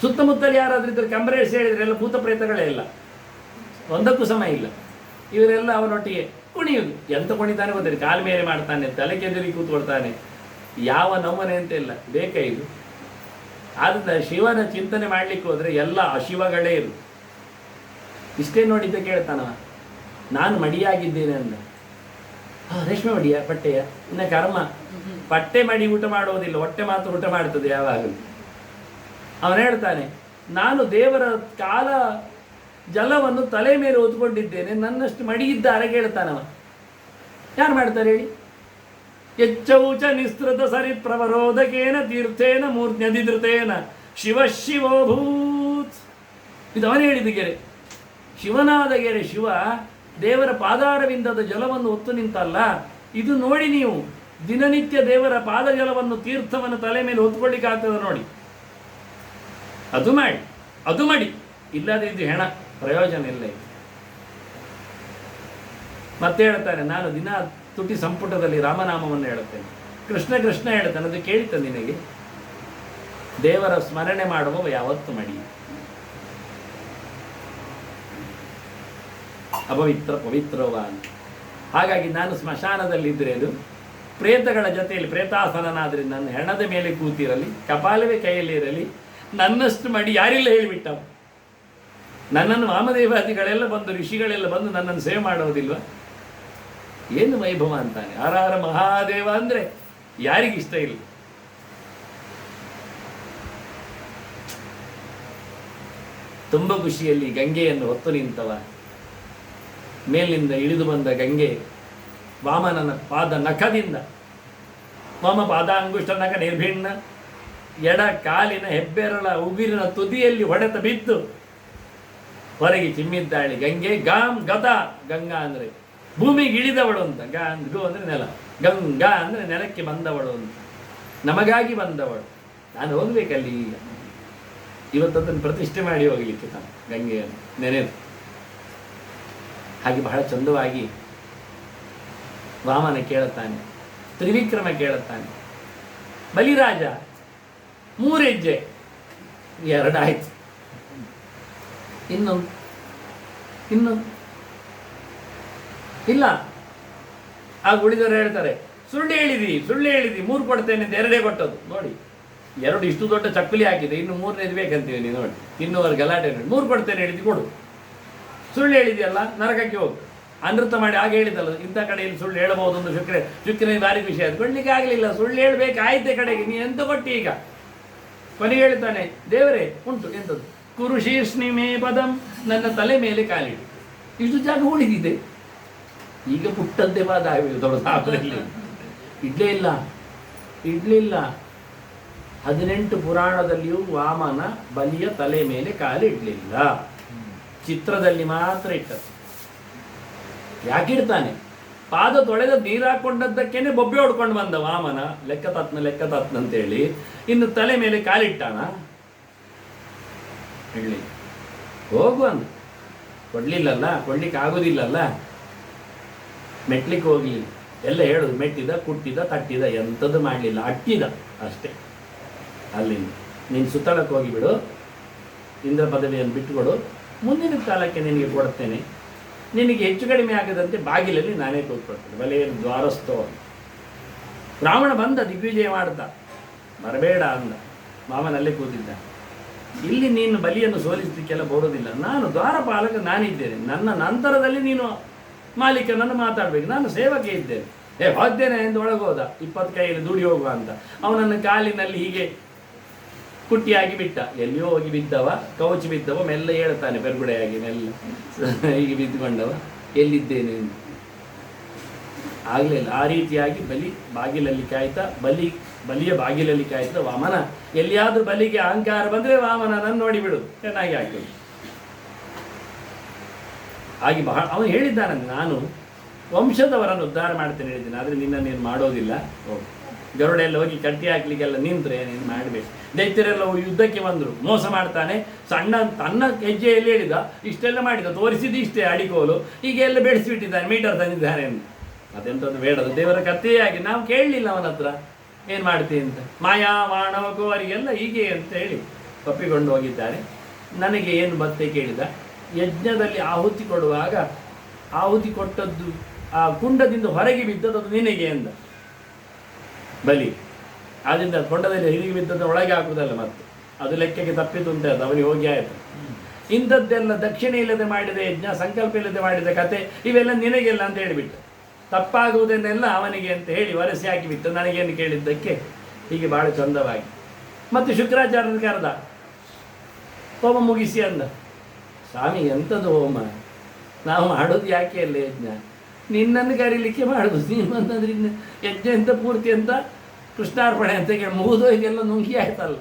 ಸುತ್ತಮುತ್ತಲು ಯಾರಾದ್ರೂ ಇದ್ರೆ ಕಂಬರೇಸಿ ಹೇಳಿದ್ರೆ ಎಲ್ಲ ಭೂತ ಪ್ರೇತಗಳೇ ಇಲ್ಲ, ಒಂದಕ್ಕೂ ಸಮಯ ಇಲ್ಲ. ಇವರೆಲ್ಲ ಅವನೊಟ್ಟಿಗೆ ಕುಣಿಯುವುದು. ಎಂತ ಕುಣಿತಾನೆ ಗೊತ್ತಿಲ್ಲ, ಕಾಲು ಮೇಲೆ ಮಾಡ್ತಾನೆ, ತಲೆ ಕೆದರಿ ಕೂತ್ಕೊಳ್ತಾನೆ, ಯಾವ ನಮೂನೆ ಅಂತ ಇಲ್ಲ. ಬೇಕಾ ಇದು? ಆದ್ದರಿಂದ ಶಿವನ ಚಿಂತನೆ ಮಾಡಲಿಕ್ಕೆ ಹೋದರೆ ಎಲ್ಲ ಅಶಿವಗಳೇ ಇರು. ಇಷ್ಟೇ ನೋಡಿದ್ದ ಕೇಳ್ತಾನವ. ನಾನು ಮಡಿಯಾಗಿದ್ದೇನೆ ಅಂದ. ರೇಷ್ಮೆ ಮಡಿಯ ಪಟ್ಟೆಯ ಇನ್ನ ಕರ್ಮ, ಪಟ್ಟೆ ಮಡಿ ಊಟ ಮಾಡುವುದಿಲ್ಲ, ಹೊಟ್ಟೆ ಮಾತ್ರ ಊಟ ಮಾಡ್ತದೆ ಯಾವಾಗಲೂ. ಅವನು ಹೇಳ್ತಾನೆ, ನಾನು ದೇವರ ಕಾಲ ಜಲವನ್ನು ತಲೆ ಮೇಲೆ ಹೊತ್ಕೊಂಡಿದ್ದೇನೆ, ನನ್ನಷ್ಟು ಮಡಿ ಇದ್ದಾರೆ ಕೇಳ್ತಾನವ. ಯಾರು ಮಾಡ್ತಾರೆ ಹೇಳಿ? ಎಚ್ಚೌಚ ನಿಸ್ತೃತ ಸರಿ ಪ್ರವರೋಧಕೇನ ತೀರ್ಥೇನ ಮೂರ್ಧ್ನಧಿಧೃತೇನ ಶಿವ ಶಿವೋಭೂತ್. ಇದು ಅವನು ಹೇಳಿದ ಗೆರೆ, ಶಿವನಾದ ಗೆರೆ. ಶಿವ ದೇವರ ಪಾದಾರವಿಂದದ ಜಲವನ್ನು ಹೊತ್ತು ನಿಂತಲ್ಲ. ಇದು ನೋಡಿ ನೀವು, ದಿನನಿತ್ಯ ದೇವರ ಪಾದ ಜಲವನ್ನು, ತೀರ್ಥವನ್ನು ತಲೆ ಮೇಲೆ ಹೊತ್ಕೊಳ್ಳಿಕ್ಕಾಗ್ತದೆ ನೋಡಿ. ಅದು ಮಾಡಿ, ಅದು ಮಾಡಿ, ಇಲ್ಲದೆ ಇದು ಹೆಣ, ಪ್ರಯೋಜನ ಇಲ್ಲ ಇದು. ಮತ್ತೆ ಹೇಳ್ತಾನೆ, ನಾನು ದಿನ ತುಟಿ ಸಂಪುಟದಲ್ಲಿ ರಾಮನಾಮವನ್ನು ಹೇಳುತ್ತೇನೆ, ಕೃಷ್ಣ ಕೃಷ್ಣ ಹೇಳ್ತಾನೆ. ಅದು ಕೇಳಿತ ನಿನಗೆ? ದೇವರ ಸ್ಮರಣೆ ಮಾಡುವ ಯಾವತ್ತು ಮಡಿ, ಅಪವಿತ್ರ ಪವಿತ್ರವಾನ್. ಹಾಗಾಗಿ ನಾನು ಸ್ಮಶಾನದಲ್ಲಿದ್ದರೆ ಅದು ಪ್ರೇತಗಳ ಜೊತೆಯಲ್ಲಿ ಪ್ರೇತಾಸನನಾದರೆ ನನ್ನ ಹೆಣದ ಮೇಲೆ ಕೂತಿರಲಿ, ಕಪಾಲವೇ ಕೈಯಲ್ಲಿರಲಿ, ನನ್ನಷ್ಟು ಮಡಿ ಯಾರಿಲ್ಲ ಹೇಳಿಬಿಟ್ಟ. ನನ್ನನ್ನು ವಾಮದೇವಾದಿಗಳೆಲ್ಲ ಬಂದು, ಋಷಿಗಳೆಲ್ಲ ಬಂದು ನನ್ನನ್ನು ಸೇವೆ ಮಾಡೋದಿಲ್ವ? ಏನು ವೈಭವ ಅಂತಾನೆ. ಹರ ಮಹಾದೇವ ಅಂದರೆ ಯಾರಿಗಿಷ್ಟ ಇಲ್ಲ? ತುಂಬ ಖುಷಿಯಲ್ಲಿ ಗಂಗೆಯನ್ನು ಹೊತ್ತು ನಿಂತವ. ಮೇಲಿನಿಂದ ಇಳಿದು ಬಂದ ಗಂಗೆ ವಾಮನನ ಪಾದ ನಖದಿಂದ, ವಾಮ ಪಾದಾಂಗುಷ್ಟ ನಖ ನಿರ್ಭಿಣ್ಣ, ಎಡ ಕಾಲಿನ ಹೆಬ್ಬೆರಳ ಉಗುರಿನ ತುದಿಯಲ್ಲಿ ಹೊಡೆತ ಬಿದ್ದು ಹೊರಗೆ ಚಿಮ್ಮಿದ್ದಾಳೆ ಗಂಗೆ. ಗಾಂ ಗತ, ಗಂಗಾ ಅಂದರೆ ಭೂಮಿಗೆ ಇಳಿದವಳು ಅಂತ, ಗೋ ಅಂದರೆ ನೆಲ, ಗಂಗಾ ಅಂದರೆ ನೆಲಕ್ಕೆ ಬಂದವಳು ಅಂತ, ನಮಗಾಗಿ ಬಂದವಳು. ನಾನು ಹೋಗ್ಬೇಕಲ್ಲಿ ಈಗ, ಇವತ್ತದನ್ನು ಪ್ರತಿಷ್ಠೆ ಮಾಡಿ ಹೋಗಲಿಕ್ಕೆ ತಾನು ಗಂಗೆಯನ್ನು ನೆನೆದು. ಹಾಗೆ ಬಹಳ ಚಂದವಾಗಿ ವಾಮನ ಕೇಳುತ್ತಾನೆ, ತ್ರಿವಿಕ್ರಮ ಕೇಳುತ್ತಾನೆ. ಬಲಿರಾಜ 3 ಹೆಜ್ಜೆ, 2 ಆಯ್ತು, ಇನ್ನು ಇಲ್ಲ. ಆಗ ಉಳಿದವರು ಹೇಳ್ತಾರೆ, ಸುಳ್ಳು ಹೇಳಿದಿ 3 ಕೊಡ್ತೇನೆ ಅಂತ 2 ಕೊಟ್ಟದ್ದು. ನೋಡಿ, 2 ಇಷ್ಟು ದೊಡ್ಡ ಚಕ್ಕಲಿ ಹಾಕಿದೆ, ಇನ್ನು 3ನೇದು ಬೇಕಂತೀವಿ ನೀವು. ನೋಡಿ, ಇನ್ನೂವರೆ ಗಲಾಟೆ ನೋಡಿ, 3 ಕೊಡ್ತೇನೆ ಹೇಳಿದಿ, ಕೊಡು. ಸುಳ್ಳು ಹೇಳಿದೆಯಲ್ಲ, ನರಕಕ್ಕೆ ಹೋಗು. ಅನೃತ ಮಾಡಿ ಆಗ ಹೇಳಿದಲ್ಲ, ಇಂಥ ಕಡೆಯಲ್ಲಿ ಸುಳ್ಳು ಹೇಳಬಹುದು ಒಂದು ಶುಕ್ರನೇ ಭಾರಿ ವಿಷಯ. ಅದು ಕೊಡ್ಲಿಕ್ಕೆ ಆಗಲಿಲ್ಲ, ಸುಳ್ಳು ಹೇಳಬೇಕು ಆಯ್ತೆ ಕಡೆಗೆ. ನೀ ಎಂತ ಕೊಟ್ಟಿ ಈಗ? ಕೊನೆಗೆ ಹೇಳ್ತಾನೆ, ದೇವರೇ ಉಂಟು ಎಂಥದ್ದು, ಕುರು ಶೀರ್ಷ್ಣಿಮೇ ಪದಂ, ನನ್ನ ತಲೆ ಮೇಲೆ ಕಾಲಿಡು. ಇಷ್ಟು ಜಾಗ ಉಳಿದಿದೆ, ಈಗ ಪುಟ್ಟಂತೆ ವಾದ ಆಗಬೇಕು. ದೊಡ್ಡದಾಗಲಿ ಇಡ್ಲಿಲ್ಲ. 18 ಪುರಾಣದಲ್ಲಿಯೂ ವಾಮನ ಬಲಿಯ ತಲೆ ಮೇಲೆ ಕಾಲಿಡ್ಲಿಲ್ಲ, ಚಿತ್ರದಲ್ಲಿ ಮಾತ್ರ ಇಟ್ಟದ್ದು. ಯಾಕಿಡ್ತಾನೆ? ಪಾದ ತೊಳೆದ ನೀರು ಹಾಕೊಂಡದ್ದಕ್ಕೇನೆ ಬೊಬ್ಬೆ ಹೊಡ್ಕೊಂಡು ಬಂದ ವಾಮನ, ಲೆಕ್ಕ ಅಂತೇಳಿ. ಇನ್ನು ತಲೆ ಮೇಲೆ ಕಾಲಿಟ್ಟಾನ? ಹೇಳಿ, ಹೋಗು ಅಂದ. ಕೊಡ್ಲಿಲ್ಲಲ್ಲ, ಕೊಡ್ಲಿಕ್ಕೆ ಆಗೋದಿಲ್ಲಲ್ಲ, ಮೆಟ್ಲಿಕ್ಕೆ ಹೋಗ್ಲಿಲ್ಲ. ಎಲ್ಲ ಹೇಳುದು, ಮೆಟ್ಟಿದ, ಕುಟ್ಟಿದ, ತಟ್ಟಿದ, ಎಂಥದ್ದು ಮಾಡಲಿಲ್ಲ, ಅಟ್ಟಿದ ಅಷ್ಟೇ. ಅಲ್ಲಿಂದ ನೀನು ಸುತ್ತಳಕ್ಕೆ ಹೋಗಿಬಿಡು, ಇಂದ್ರ ಪದವಿಯನ್ನು ಬಿಟ್ಟುಕೊಡು, ಮುಂದಿನ ಕಾಲಕ್ಕೆ ನಿನಗೆ ಕೊಡ್ತೇನೆ, ನಿನಗೆ ಹೆಚ್ಚು ಕಡಿಮೆ ಆಗದಂತೆ ಬಾಗಿಲಲ್ಲಿ ನಾನೇ ಕೂತ್ಕೊಳ್ತೇನೆ, ಬಲೆಯ ದ್ವಾರಸ್ಥೋ. ರಾವಣ ಬಂದ ದಿಗ್ವಿಜಯ ಮಾಡ್ದ, ಬರಬೇಡ ಅಂದ. ಮಾಮನಲ್ಲೇ ಕೂತಿದ್ದ. ಇಲ್ಲಿ ನೀನು ಬಲಿಯನ್ನು ಸೋಲಿಸಲಿಕ್ಕೆಲ್ಲ ಬರೋದಿಲ್ಲ, ನಾನು ದ್ವಾರಪಾಲಕ, ನಾನಿದ್ದೇನೆ. ನನ್ನ ನಂತರದಲ್ಲಿ ನೀನು ಮಾಲೀಕನನ್ನು ಮಾತಾಡಬೇಕು, ನಾನು ಸೇವಕ ಇದ್ದೇನೆ. ಹೋಗ್ತೇನೆ ಎಂದು ಒಳಗೋದ, 20 ಕೈಯಲ್ಲಿ ದುಡಿ ಹೋಗುವ ಅಂತ. ಅವನನ್ನು ಕಾಲಿನಲ್ಲಿ ಹೀಗೆ ಕುಟ್ಟಿಯಾಗಿ ಬಿಟ್ಟ. ಎಲ್ಲಿಯೋ ಹೋಗಿ ಬಿದ್ದವ, ಕವಚಿ ಬಿದ್ದವ, ಮೆಲ್ಲ ಹೇಳ್ತಾನೆ ಪೆರ್ಗುಡೆಯಾಗಿ, ಮೆಲ್ಲ ಹೀಗೆ ಬಿದ್ದುಕೊಂಡವ, ಎಲ್ಲಿದ್ದೇನೆ ಎಂದು. ಆಗಲಿಲ್ಲ. ಆ ರೀತಿಯಾಗಿ ಬಲಿ ಬಾಗಿಲಲ್ಲಿ ಕಾಯ್ತಾ, ಬಲಿಯ ಬಾಗಿಲಲ್ಲಿ ಕಾಯ್ತಾ ವಾಮನ. ಎಲ್ಲಿಯಾದ್ರೂ ಬಲಿಗೆ ಅಹಂಕಾರ ಬಂದರೆ ವಾಮನನನ್ನು ನೋಡಿಬಿಡು, ಚೆನ್ನಾಗಿ ಆಗ್ತದೆ. ಹಾಗೆ ಅವನು ಹೇಳಿದ್ದಾನಂತೆ, ನಾನು ವಂಶದವರನ್ನು ಉದ್ಧಾರ ಮಾಡ್ತೇನೆ ಹೇಳಿದ್ದೇನೆ, ಆದರೆ ನಿನ್ನನ್ನೇನು ಮಾಡೋದಿಲ್ಲ. ಗರುಡ ಎಲ್ಲ ಹೋಗಿ ಕಟ್ಟಿ ಹಾಕ್ಲಿಕ್ಕೆಲ್ಲ ನಿಂತರೆ ನೀನು ಮಾಡಬೇಕು. ದೈತ್ಯರೆಲ್ಲ ಯುದ್ಧಕ್ಕೆ ಬಂದರು, ಮೋಸ ಮಾಡ್ತಾನೆ. ತನ್ನ ಹೆಜ್ಜೆಯಲ್ಲಿ ಹೇಳಿದ, ಇಷ್ಟೆಲ್ಲ ಮಾಡಿದ, ತೋರಿಸಿದ್ದು ಇಷ್ಟೇ ಅಡಿಕೋಲು, ಹೀಗೆಲ್ಲ ಬೆಳೆಸಿಬಿಟ್ಟಿದ್ದಾನೆ, ಮೀಟರ್ ತಂದಿದ್ದಾನೆ ಅಂತ. ಅದೆಂಥದ್ದು ಬೇಡದು, ದೇವರ ಕಥೆಯಾಗಿ ನಾವು ಕೇಳಲಿಲ್ಲ ಅವನ ಹತ್ರ ಏನು ಮಾಡ್ತೀನಿ ಅಂತ. ಮಾಯಾ ಮಾನವಕೋ ಅವರಿಗೆಲ್ಲ ಹೀಗೆ ಅಂತ ಹೇಳಿ ಒಪ್ಪಿಕೊಂಡು ಹೋಗಿದ್ದಾರೆ. ನನಗೆ ಏನು ಮತ್ತೆ ಕೇಳಿದ, ಯಜ್ಞದಲ್ಲಿ ಆಹುತಿ ಕೊಡುವಾಗ ಆಹುತಿ ಕೊಟ್ಟದ್ದು ಆ ಕುಂಡದಿಂದ ಹೊರಗೆ ಬಿದ್ದದ್ದು ಅದು ನಿನಗೆ ಅಂದ ಬಲಿ. ಆದ್ದರಿಂದ ಕೊಂಡದಲ್ಲಿ ಹಿರಿಗಿ ಬಿದ್ದದ್ದು ಒಳಗೆ ಹಾಕುವುದಲ್ಲ, ಮತ್ತೆ ಅದು ಲೆಕ್ಕಕ್ಕೆ ತಪ್ಪಿತು ಅಂತ ಅವನಿಗೆ ಹೋಗಿ ಆಯಿತು. ಇಂಥದ್ದೆಲ್ಲ ದಕ್ಷಿಣೆ ಇಲ್ಲದೆ ಮಾಡಿದ ಯಜ್ಞ, ಸಂಕಲ್ಪ ಇಲ್ಲದೆ ಮಾಡಿದ ಕತೆ ಇವೆಲ್ಲ ನಿನಗೆಲ್ಲ ಅಂತ ಹೇಳಿಬಿಟ್ಟು, ತಪ್ಪಾಗುವುದನ್ನೆಲ್ಲ ಅವನಿಗೆ ಅಂತ ಹೇಳಿ ವರಸಿ ಹಾಕಿಬಿಟ್ಟು ನನಗೇನು ಕೇಳಿದ್ದಕ್ಕೆ ಹೀಗೆ ಭಾಳ ಚಂದವಾಗಿ. ಮತ್ತು ಶುಕ್ರಾಚಾರ್ಯನ ಕರೆದ, ಹೋಮ ಮುಗಿಸಿ ಅಂದ. ಸ್ವಾಮಿ ಎಂಥದ್ದು ಹೋಮ, ನಾವು ಮಾಡೋದು ಯಾಕೆ ಅಲ್ಲ ಯಜ್ಞ, ನಿನ್ನನ್ನು ಕರೀಲಿಕ್ಕೆ ಮಾಡೋದು, ನೀನು ಅಂತಂದ್ರೆ ಇನ್ನು ಯಜ್ಞ ಎಂತ ಪೂರ್ತಿ ಅಂತ ಕೃಷ್ಣಾರ್ಪಣೆ ಅಂತ ಕೇಳಿ ಮುಗಿದೋ ಇದೆಲ್ಲ ನುಂಗಿ ಆಯ್ತಲ್ಲ.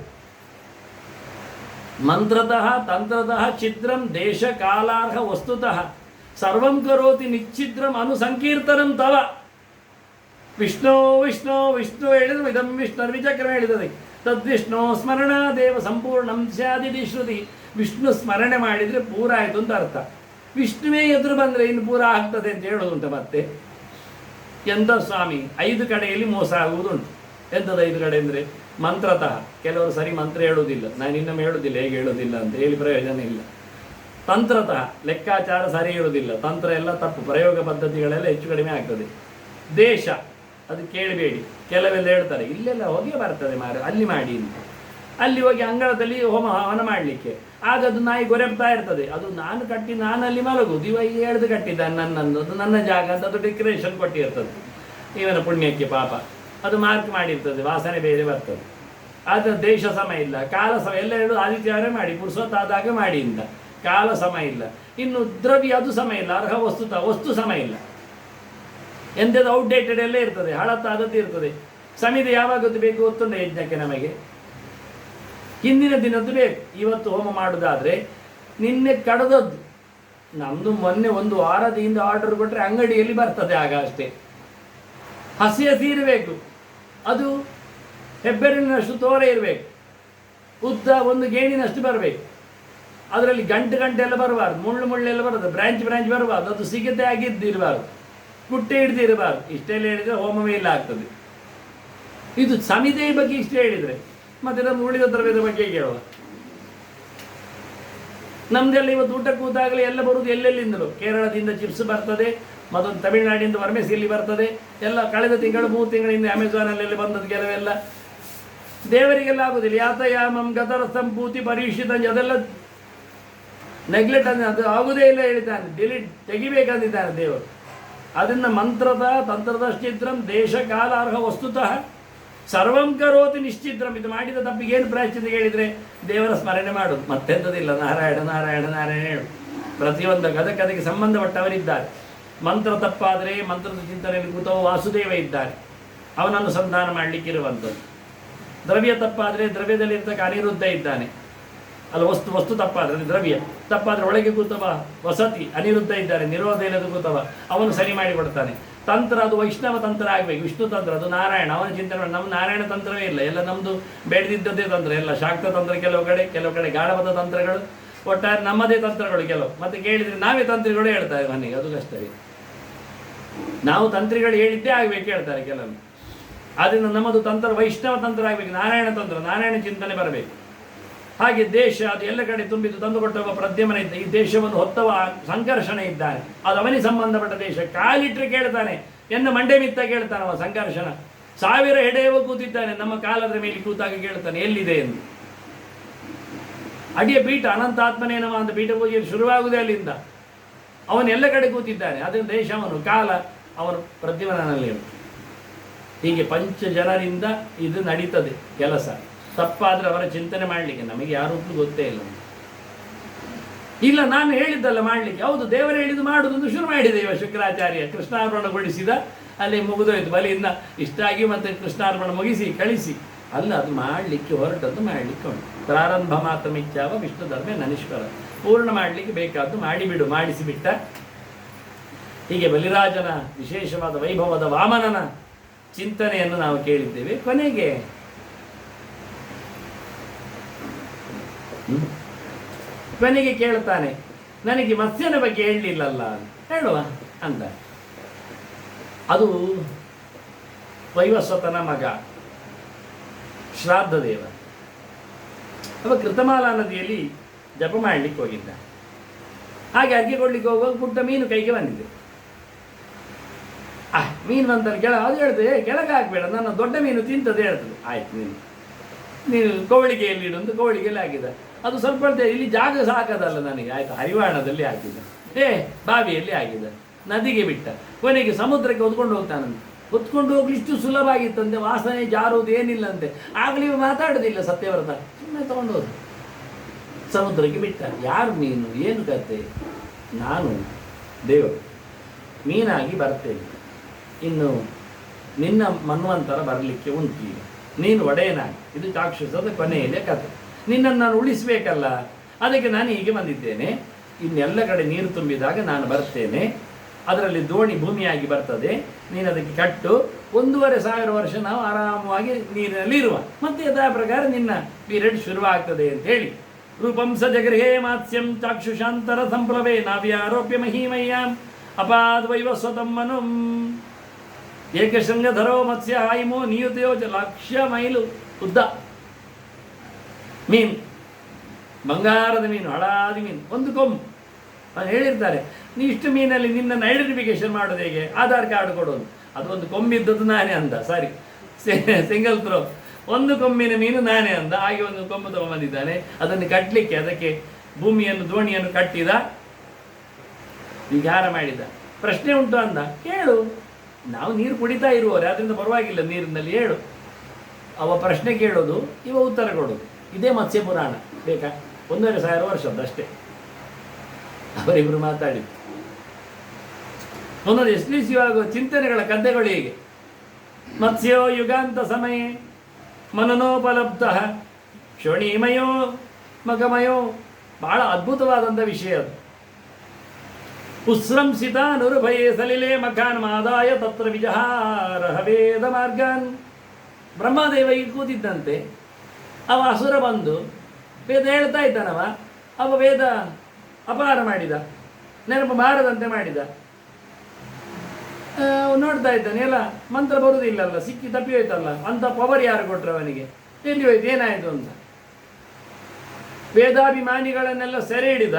ಮಂತ್ರತಃ ತಂತ್ರತಃ ಛಿದ್ರಂ ದೇಶ ಕಾಲಾರ್ಹ ವಸ್ತುತಃ ಸರ್ವಂ ಕರೋತಿ ನಿಚ್ಛಿದ್ರಂ ಅನುಸಂಕೀರ್ತನಂ ತವ. ವಿಷ್ಣು ವಿಷ್ಣು ವಿಷ್ಣು ಹೇಳಿದ್ರು, ಇದಂ ವಿಷ್ಣುರ್ವಿಚಕ್ರಮ ಹೇಳಿದರೆ ತದ್ವಿಷ್ಣು ಸ್ಮರಣಾದೇವ ಸಂಪೂರ್ಣಂ ಸ್ಯಾದಿತಿ ಶ್ರುತಿ. ವಿಷ್ಣು ಸ್ಮರಣೆ ಮಾಡಿದರೆ ಪೂರ ಆಯಿತು ಅಂತ ಅರ್ಥ. ವಿಷ್ಣುವೇ ಎದುರು ಬಂದರೆ ಇನ್ನು ಪೂರ ಆಗ್ತದೆ ಅಂತ ಹೇಳೋದುಂಟು. ಮತ್ತೆ ಎಂಥ ಸ್ವಾಮಿ, 5 ಕಡೆಯಲ್ಲಿ ಮೋಸ ಆಗುವುದುಂಟು. ಎಂಥದ್ದು 5 ಕಡೆ ಅಂದರೆ ಮಂತ್ರತಃ, ಕೆಲವರು ಸರಿ ಮಂತ್ರ ಹೇಳುವುದಿಲ್ಲ, ನಾನು ಇನ್ನೊಮ್ಮೆ ಹೇಳುವುದಿಲ್ಲ ಹೇಗೆ ಹೇಳೋದಿಲ್ಲ ಅಂತ ಹೇಳಿ ಪ್ರಯೋಜನ ಇಲ್ಲ. ತಂತ್ರತಃ ಲೆಕ್ಕಾಚಾರ ಸರಿ ಇರುವುದಿಲ್ಲ, ತಂತ್ರ ಎಲ್ಲ ತಪ್ಪು, ಪ್ರಯೋಗ ಪದ್ಧತಿಗಳೆಲ್ಲ ಹೆಚ್ಚು ಕಡಿಮೆ ಆಗ್ತದೆ. ದೇಶ ಅದು ಕೇಳಬೇಡಿ, ಕೆಲವೆಲ್ಲ ಹೇಳ್ತಾರೆ ಇಲ್ಲೆಲ್ಲ ಹೊಗೆ ಬರ್ತದೆ ಮಾರ, ಅಲ್ಲಿ ಮಾಡಿ ಅಂತ. ಅಲ್ಲಿ ಹೋಗಿ ಅಂಗಳದಲ್ಲಿ ಹೋಮ ಹವನ ಮಾಡಲಿಕ್ಕೆ, ಆಗ ಅದು ನಾಯಿ ಗೊರೆಬ್ತಾ ಇರ್ತದೆ. ಅದು ನಾನು ಕಟ್ಟಿ ನಾನು ಅಲ್ಲಿ ಮಲಗುದು, ಇವ ಹೇಳ್ದು ಕಟ್ಟಿದ್ದಾನೆ ನನ್ನನ್ನು, ಅದು ನನ್ನ ಜಾಗ ಅಂತ ಅದು ಡೆಕೋರೇಷನ್ ಕೊಟ್ಟಿರ್ತದೆ. ಇವನ ಪುಣ್ಯಕ್ಕೆ ಪಾಪ ಅದು ಮಾರ್ಕ್ ಮಾಡಿರ್ತದೆ, ವಾಸನೆ ಬೇರೆ ಬರ್ತದೆ. ಆದರೆ ದೇಶ ಸಮಯ ಇಲ್ಲ, ಕಾಲ ಸಮಯ ಎಲ್ಲ ಹೇಳೋದು ಆದಿತ್ಯವರೇ ಮಾಡಿ, ಪುರುಷೋತ್ತಾದಾಗ ಮಾಡಿ ಅಂತ. ಕಾಲ ಸಮಯ ಇಲ್ಲ, ಇನ್ನು ದ್ರವ್ಯ ಅದು ಸಮಯ ಇಲ್ಲ, ಅರ್ಹ ವಸ್ತು ಸಮಯ ಇಲ್ಲ. ಎಂಥದ್ದು ಔಟ್ಡೇಟೆಡ್ ಎಲ್ಲ ಇರ್ತದೆ, ಹಳತ್ತಾದದ್ದು ಇರ್ತದೆ. ಸಮಿತಿ ಯಾವಾಗದ್ದು ಬೇಕು ಗೊತ್ತುಂಟ ಯಜ್ಞಕ್ಕೆ ನಮಗೆ, ಹಿಂದಿನ ದಿನದ್ದು ಬೇಕು. ಇವತ್ತು ಹೋಮ ಮಾಡೋದಾದರೆ ನಿನ್ನೆ ಕಡದದ್ದು, ನಮ್ಮದು ಮೊನ್ನೆ 1 ವಾರದಿಂದ ಆರ್ಡರ್ ಕೊಟ್ಟರೆ ಅಂಗಡಿಯಲ್ಲಿ ಬರ್ತದೆ ಆಗ ಅಷ್ಟೇ. ಹಸಿ ಇರಬೇಕು, ಅದು ಹೆಬ್ಬೆರಳಿನಷ್ಟು ತೋರೆ ಇರಬೇಕು, ಉದ್ದ 1 ಗೇಣಿನಷ್ಟು ಬರಬೇಕು. ಅದರಲ್ಲಿ ಗಂಟೆ ಎಲ್ಲ ಬರಬಾರ್ದು, ಮುಳ್ಳೆಲ್ಲ ಬರೋದು, ಬ್ರಾಂಚ್ ಬರಬಾರ್ದು, ಅದು ಸಿಗತೆ ಆಗಿದ್ದಿರಬಾರ್ದು, ಕುಟ್ಟೆ ಹಿಡ್ದಿರಬಾರ್ದು. ಇಷ್ಟೆಲ್ಲ ಹೇಳಿದರೆ ಹೋಮವೇ ಇಲ್ಲ ಆಗ್ತದೆ. ಇದು ಸಮಿತಿಯ ಬಗ್ಗೆ ಇಷ್ಟೇ ಹೇಳಿದರೆ ಮತ್ತೆ ನಮ್ಮ ಉಳಿದ ದ್ರವ್ಯದ ಬಗ್ಗೆ ಕೇಳುವ. ನಮ್ದೆಲ್ಲ ಇವತ್ತು ಊಟ ಕೂತಾಗಲೇ ಎಲ್ಲ ಬರುವುದು ಎಲ್ಲೆಲ್ಲಿಂದಲೂ. ಕೇರಳದಿಂದ ಚಿಪ್ಸ್ ಬರ್ತದೆ, ಮತ್ತೊಂದು ತಮಿಳುನಾಡಿಂದ ವರ್ಮೆಸಿಯಲ್ಲಿ ಬರ್ತದೆ, ಎಲ್ಲ ಕಳೆದ ತಿಂಗಳು 3 ತಿಂಗಳಿಂದ ಅಮೆಝಾನಲ್ಲೆಲ್ಲ ಬಂದದ್ದು ಕೆಲವೆಲ್ಲ. ದೇವರಿಗೆಲ್ಲ ಆಗುದಿಲ್ಲ. ಯಾತಯಾಮಂ ಗತರಸಂ ಪೂತಿ ಪರೀಕ್ಷಿತ, ಅದೆಲ್ಲ ನೆಗ್ಲೆಕ್ಟ್ ಅಂದ್ರೆ ಅದು ಆಗುವುದೇ ಇಲ್ಲ ಹೇಳಿದ್ದಾನೆ, ಡಿಲೀಟ್ ತೆಗಿಬೇಕಂದಿದ್ದಾನೆ ದೇವರು. ಅದನ್ನು ಮಂತ್ರದ ತಂತ್ರದ ಛಿದ್ರಂ ದೇಶ ಕಾಲಾರ್ಹ ವಸ್ತುತಃ ಸರ್ವಂ ಕರೋತಿ ನಿಶ್ಚಿದ್ರಂ. ಇದು ಮಾಡಿದ ತಪ್ಪಿಗೆ ಏನು ಪ್ರಾಯಶ್ಚಿತ್ತ ಹೇಳಿದರೆ ದೇವರ ಸ್ಮರಣೆ ಮಾಡೋದು, ಮತ್ತೆಂಥದಿಲ್ಲ. ನಾರಾಯಣ ನಾರಾಯಣ ನಾರಾಯಣ ಹೇಳು. ಪ್ರತಿಯೊಂದು ಅದಕ್ಕೆ ಸಂಬಂಧಪಟ್ಟವರಿದ್ದಾರೆ. ಮಂತ್ರ ತಪ್ಪಾದರೆ ಮಂತ್ರದ ಚಿಂತನೆಯಲ್ಲಿ ಕೂತವ ವಾಸುದೇವ ಇದ್ದಾರೆ, ಅವನನ್ನು ಸಂಧಾನ ಮಾಡಲಿಕ್ಕಿರುವಂಥದ್ದು. ದ್ರವ್ಯ ತಪ್ಪಾದರೆ ದ್ರವ್ಯದಲ್ಲಿರ್ತಕ್ಕ ಅನಿರುದ್ಧ ಇದ್ದಾನೆ, ಅಲ್ಲ ವಸ್ತು ತಪ್ಪಾದರೆ ದ್ರವ್ಯ ತಪ್ಪಾದರೆ ಒಳಗೆ ಕೂತವ ವಸತಿ ಅನಿರುದ್ಧ ಇದ್ದಾರೆ, ನಿರೋಧ ಇಲ್ಲದ ಕೂತವ, ಅವನು ಸರಿ ಮಾಡಿಕೊಡ್ತಾನೆ. ತಂತ್ರ ಅದು ವೈಷ್ಣವ ತಂತ್ರ ಆಗಬೇಕು, ವಿಷ್ಣು ತಂತ್ರ ಅದು ನಾರಾಯಣ, ಅವನ ಚಿಂತನೆ ಮಾಡಿ. ನಮ್ಮ ನಾರಾಯಣ ತಂತ್ರವೇ ಇಲ್ಲ, ಎಲ್ಲ ನಮ್ಮದು ಬೇಡದಿದ್ದದ್ದೇ ತಂತ್ರ, ಎಲ್ಲ ಶಾಕ್ತ ತಂತ್ರ ಕೆಲವು ಕಡೆ ಗಾಢವಾದ ತಂತ್ರಗಳು, ಒಟ್ಟಾರೆ ನಮ್ಮದೇ ತಂತ್ರಗಳು ಕೆಲವು. ಮತ್ತೆ ಕೇಳಿದರೆ ನಾವೇ ತಂತ್ರಿಗಳು ಹೇಳ್ತಾರೆ ಮನೆಗೆ, ಅದು ಕಷ್ಟವೇ. ನಾವು ತಂತ್ರಿಗಳು ಹೇಳಿದ್ದೇ ಆಗಬೇಕು ಹೇಳ್ತಾರೆ ಕೆಲವೊಮ್ಮೆ. ಆದ್ದರಿಂದ ನಮ್ಮದು ತಂತ್ರ ವೈಷ್ಣವ ತಂತ್ರ ಆಗಬೇಕು, ನಾರಾಯಣ ತಂತ್ರ, ನಾರಾಯಣ ಚಿಂತನೆ ಬರಬೇಕು. ಹಾಗೆ ದೇಶ ಅದು ಎಲ್ಲ ಕಡೆ ತುಂಬಿದ್ದು ತಂದುಕೊಟ್ಟವ ಪ್ರದ್ಯಮನ ಇದ್ದ, ಈ ದೇಶವನ್ನು ಹೊತ್ತವ ಸಂಕರ್ಷಣ ಇದ್ದಾನೆ, ಅದು ಅವನಿಗೆ ಸಂಬಂಧಪಟ್ಟ ದೇಶ. ಕಾಲಿಟ್ರೆ ಕೇಳ್ತಾನೆ, ಎನ್ನ ಮಂಡೆ ಮಿತ್ತ ಕೇಳ್ತಾನವ ಸಂಕರ್ಷಣ. 1000 ಹೆಡೆಯವ ಕೂತಿದ್ದಾನೆ, ನಮ್ಮ ಕಾಲದ ಮೇಲೆ ಕೂತಾಗ ಕೇಳ್ತಾನೆ ಎಲ್ಲಿದೆ ಎಂದು. ಅಡಿಯ ಪೀಠ ಅನಂತಾತ್ಮನೇನವ ಅಂತ ಪೀಠ ಪೂಜೆಯಲ್ಲಿ ಶುರುವಾಗುವುದೇ ಅಲ್ಲಿಂದ. ಅವನೆಲ್ಲ ಕಡೆ ಕೂತಿದ್ದಾನೆ, ಅದರಿಂದ ದೇಶ ಅವನು, ಕಾಲ ಅವನು ಪ್ರದ್ಯಮನಲ್ಲಿ. ಹೀಗೆ 5 ಜನರಿಂದ ಇದು ನಡೀತದೆ ಕೆಲಸ. ತಪ್ಪಾದರೆ ಅವರ ಚಿಂತನೆ ಮಾಡಲಿಕ್ಕೆ ನಮಗೆ ಯಾರೂ ಗೊತ್ತೇ ಇಲ್ಲ. ನಾನು ಹೇಳಿದ್ದಲ್ಲ ಮಾಡಲಿಕ್ಕೆ, ಹೌದು ದೇವರು ಹೇಳಿದ್ದು ಮಾಡುವುದೊಂದು ಶುರು ಮಾಡಿದೆ ಇವ ಶುಕ್ರಾಚಾರ್ಯ. ಕೃಷ್ಣಾರ್ಪಣಗೊಳಿಸಿದ, ಅಲ್ಲಿ ಮುಗಿದೋಯ್ತು. ಬಲಿಯಿಂದ ಇಷ್ಟಾಗಿ ಮತ್ತೆ ಕೃಷ್ಣಾರ್ಪಣ ಮುಗಿಸಿ ಕಳಿಸಿ ಅಲ್ಲ, ಅದು ಮಾಡಲಿಕ್ಕೆ ಹೊರಟದ್ದು ಮಾಡಲಿಕ್ಕೆ ಉಂಟು. ಪ್ರಾರಂಭ ಮಾತ್ರ ಮಿಚ್ಚಾವ ವಿಷ್ಣು ಧರ್ಮ ನನೀಶ್ವರ. ಪೂರ್ಣ ಮಾಡಲಿಕ್ಕೆ ಬೇಕಾದ್ದು ಮಾಡಿಬಿಡು, ಮಾಡಿಸಿಬಿಟ್ಟ. ಹೀಗೆ ಬಲಿರಾಜನ ವಿಶೇಷವಾದ ವೈಭವದ ವಾಮನನ ಚಿಂತನೆಯನ್ನು ನಾವು ಕೇಳಿದ್ದೇವೆ. ಕೊನೆಗೆ ಕೇಳ್ತಾನೆ, ನನಗೆ ಮತ್ಸ್ಯನ ಬಗ್ಗೆ ಹೇಳಲಿಲ್ಲಲ್ಲ, ಹೇಳುವ ಅಂತ. ಅದು ವೈವಸ್ವತನ ಮಗ ಶ್ರಾದ್ದ ದೇವ. ಅವ ಕೃತಮಾಲಾ ನದಿಯಲ್ಲಿ ಜಪ ಮಾಡಲಿಕ್ಕೆ ಹೋಗಿದ್ದ. ಹಾಗೆ ಅರ್ಗೆ ಕೊಡ್ಲಿಕ್ಕೆ ಹೋಗುವಾಗ ಪುಟ್ಟ ಮೀನು ಕೈಗೆ ಬಂದಿದೆ. ಮೀನು ಬಂತಲ್ಲಿ ಅದು ಹೇಳ್ತದೆ, ಕೆಳಗೆ ಹಾಕಬೇಡ, ನನ್ನ ದೊಡ್ಡ ಮೀನು ತಿಂತದೆ ಹೇಳ್ತದೆ. ಆಯ್ತು, ನೀನು ಕೋಳಿಗೆಯಲ್ಲಿ ಇಡೊಂದು ಕೋಳಿಗೆಯಲ್ಲಿ ಹಾಕಿದ. ಅದು ಸ್ವಲ್ಪ ಇಲ್ಲಿ ಜಾಗ ಸಾಕದಲ್ಲ ನನಗೆ, ಆಯ್ತು ಹರಿವಾಣದಲ್ಲಿ ಹಾಕಿದ, ಬಾವಿಯಲ್ಲಿ ಹಾಕಿದ, ನದಿಗೆ ಬಿಟ್ಟ, ಕೊನೆಗೆ ಸಮುದ್ರಕ್ಕೆ ಹೊತ್ಕೊಂಡು ಹೋಗ್ತಾನಂತೆ. ಹೊತ್ಕೊಂಡು ಹೋಗ್ಲಿಷ್ಟು ಸುಲಭ ಆಗಿತ್ತಂತೆ, ವಾಸನೆ ಜಾರುವುದು ಏನಿಲ್ಲಂತೆ. ಆಗಲಿ ಮಾತಾಡೋದಿಲ್ಲ ಸತ್ಯವ್ರತ, ಸುಮ್ಮನೆ ತಗೊಂಡೋದು ಸಮುದ್ರಕ್ಕೆ ಬಿಟ್ಟ. ಯಾರು ನೀನು, ಏನು ಕತೆ? ನಾನು ದೇವರು, ಮೀನಾಗಿ ಬರ್ತೇನೆ, ಇನ್ನು ನಿನ್ನ ಮನ್ವಂತರ ಬರಲಿಕ್ಕೆ ಉಂಟು. ಈಗ ನೀನು ಒಡೆಯನಾಗಿ, ಇದು ಚಾಕ್ಷುಷದ ಕೊನೆಯಲ್ಲೇ ಕತೆ. ನಿನ್ನನ್ನು ನಾನು ಉಳಿಸಬೇಕಲ್ಲ, ಅದಕ್ಕೆ ನಾನು ಹೀಗೆ ಬಂದಿದ್ದೇನೆ. ಇನ್ನೆಲ್ಲ ಕಡೆ ನೀರು ತುಂಬಿದಾಗ ನಾನು ಬರ್ತೇನೆ, ಅದರಲ್ಲಿ ದೋಣಿ ಭೂಮಿಯಾಗಿ ಬರ್ತದೆ, ನೀನು ಅದಕ್ಕೆ ಕಟ್ಟು, 1,500 ವರ್ಷ ನಾವು ಆರಾಮವಾಗಿ ನೀರಿನಲ್ಲಿ ಇರುವ, ಮತ್ತೆ ಯಥಾ ಪ್ರಕಾರ ನಿನ್ನ ಪೀರಿಯಡ್ ಶುರುವಾಗ್ತದೆ ಅಂತ ಹೇಳಿ. ರೂಪಂಸ ಜಗೃಹೇ ಮಾತ್ಸ್ಯಂ ಚಾಕ್ಷುಷಾಂತರ ಸಂಪ್ಲವೇ ನಾವ್ಯಾರೋಪ್ಯ ಮಹೀಮಯ್ಯಾಂ ಅಪಾದ್ವೈವ ಸ್ವತಂ ಮನುಂ ಏಕಶೃಂಗಧರೋ ಮತ್ಸ್ಯ ಹಾಯಿಮೋ ನಿಯುತಯೋ 1,00,000 ಮೈಲು ಉದ್ದ ಮೀನು, ಬಂಗಾರದ ಮೀನು, ಹಳಾದಿ ಮೀನು, ಒಂದು ಕೊಂಬು. ಅದು ಹೇಳಿರ್ತಾರೆ, ನೀ ಇಷ್ಟು ಮೀನಲ್ಲಿ ನಿನ್ನನ್ನು ಐಡೆಂಟಿಫಿಕೇಶನ್ ಮಾಡೋದು ಹೇಗೆ? ಆಧಾರ್ ಕಾರ್ಡ್ ಕೊಡೋದು. ಅದು ಒಂದು ಕೊಂಬಿದ್ದದ್ದು ನಾನೇ ಅಂದ, ಸಾರಿ ಸಿಂಗಲ್ ಥ್ರೋ, ಒಂದು ಕೊಂಬಿನ ಮೀನು ನಾನೇ ಅಂದ. ಹಾಗೆ ಒಂದು ಕೊಂಬು ತಗೊಂಡ್ಬಂದಿದ್ದಾನೆ, ಅದನ್ನು ಕಟ್ಟಲಿಕ್ಕೆ ಅದಕ್ಕೆ ಭೂಮಿಯನ್ನು ದೋಣಿಯನ್ನು ಕಟ್ಟಿದ, ವಿಹಾರ ಮಾಡಿದ. ಪ್ರಶ್ನೆ ಉಂಟು ಅಂದ, ಕೇಳು, ನಾವು ನೀರು ಕುಡಿತಾ ಇರುವವರೆ, ಅದರಿಂದ ಪರವಾಗಿಲ್ಲ, ನೀರಿನಲ್ಲಿ ಹೇಳು. ಅವ ಪ್ರಶ್ನೆ ಕೇಳೋದು, ಇವ ಉತ್ತರ ಕೊಡೋದು. ಇದೇ ಮತ್ಸ್ಯ ಪುರಾಣ. ಬೇಕಾ? 1,500 ವರ್ಷದ್ದಷ್ಟೇ ಅವರಿಬ್ಬರು ಮಾತಾಡಿದ್ದು. ಒಂದೊಂದು ಎಸ್ಲಿಸಿಯುವಾಗ ಚಿಂತನೆಗಳ ಕಥೆಗಳು ಹೀಗೆ. ಮತ್ಸ್ಯೋ ಯುಗಾಂತ ಸಮಯ ಮನನೋಪಲಬ್ಧ ಕ್ಷೋಣಿಮಯೋ ಮಗಮಯೋ, ಬಹಳ ಅದ್ಭುತವಾದಂಥ ವಿಷಯ ಅದು. ಉಸ್ರಂಸಿತ ನುರುಭಯೇ ಸಲಿಲೆ ಮಖಾನ್ ಮಾದಾಯ ತತ್ರ ವಿಜಹಾರ ವೇದ ಮಾರ್ಗಾನ್. ಬ್ರಹ್ಮದೇವ ಈಗ ಕೂತಿದ್ದಂತೆ, ಅವ ಅಸುರ ಬಂದು ವೇದ ಹೇಳ್ತಾ ಇದ್ದಾನವ, ಅವ ವೇದ ಅಪಹಾರ ಮಾಡಿದ, ನೆನಪು ಬಾರದಂತೆ ಮಾಡಿದ. ನೋಡ್ತಾ ಇದ್ದಾನೆ, ಎಲ್ಲ ಮಂತ್ರ ಬರುವುದಿಲ್ಲಲ್ಲ, ಸಿಕ್ಕಿ ತಪ್ಪಿ ಹೋಯ್ತಲ್ಲ, ಅಂತ ಪವರ್ ಯಾರು ಕೊಟ್ಟರು ಅವನಿಗೆ? ಎಲ್ಲಿ ಹೋಯ್ತು, ಏನಾಯಿತು ಅಂತ ವೇದಾಭಿಮಾನಿಗಳನ್ನೆಲ್ಲ ಸೆರೆ ಹಿಡಿದ,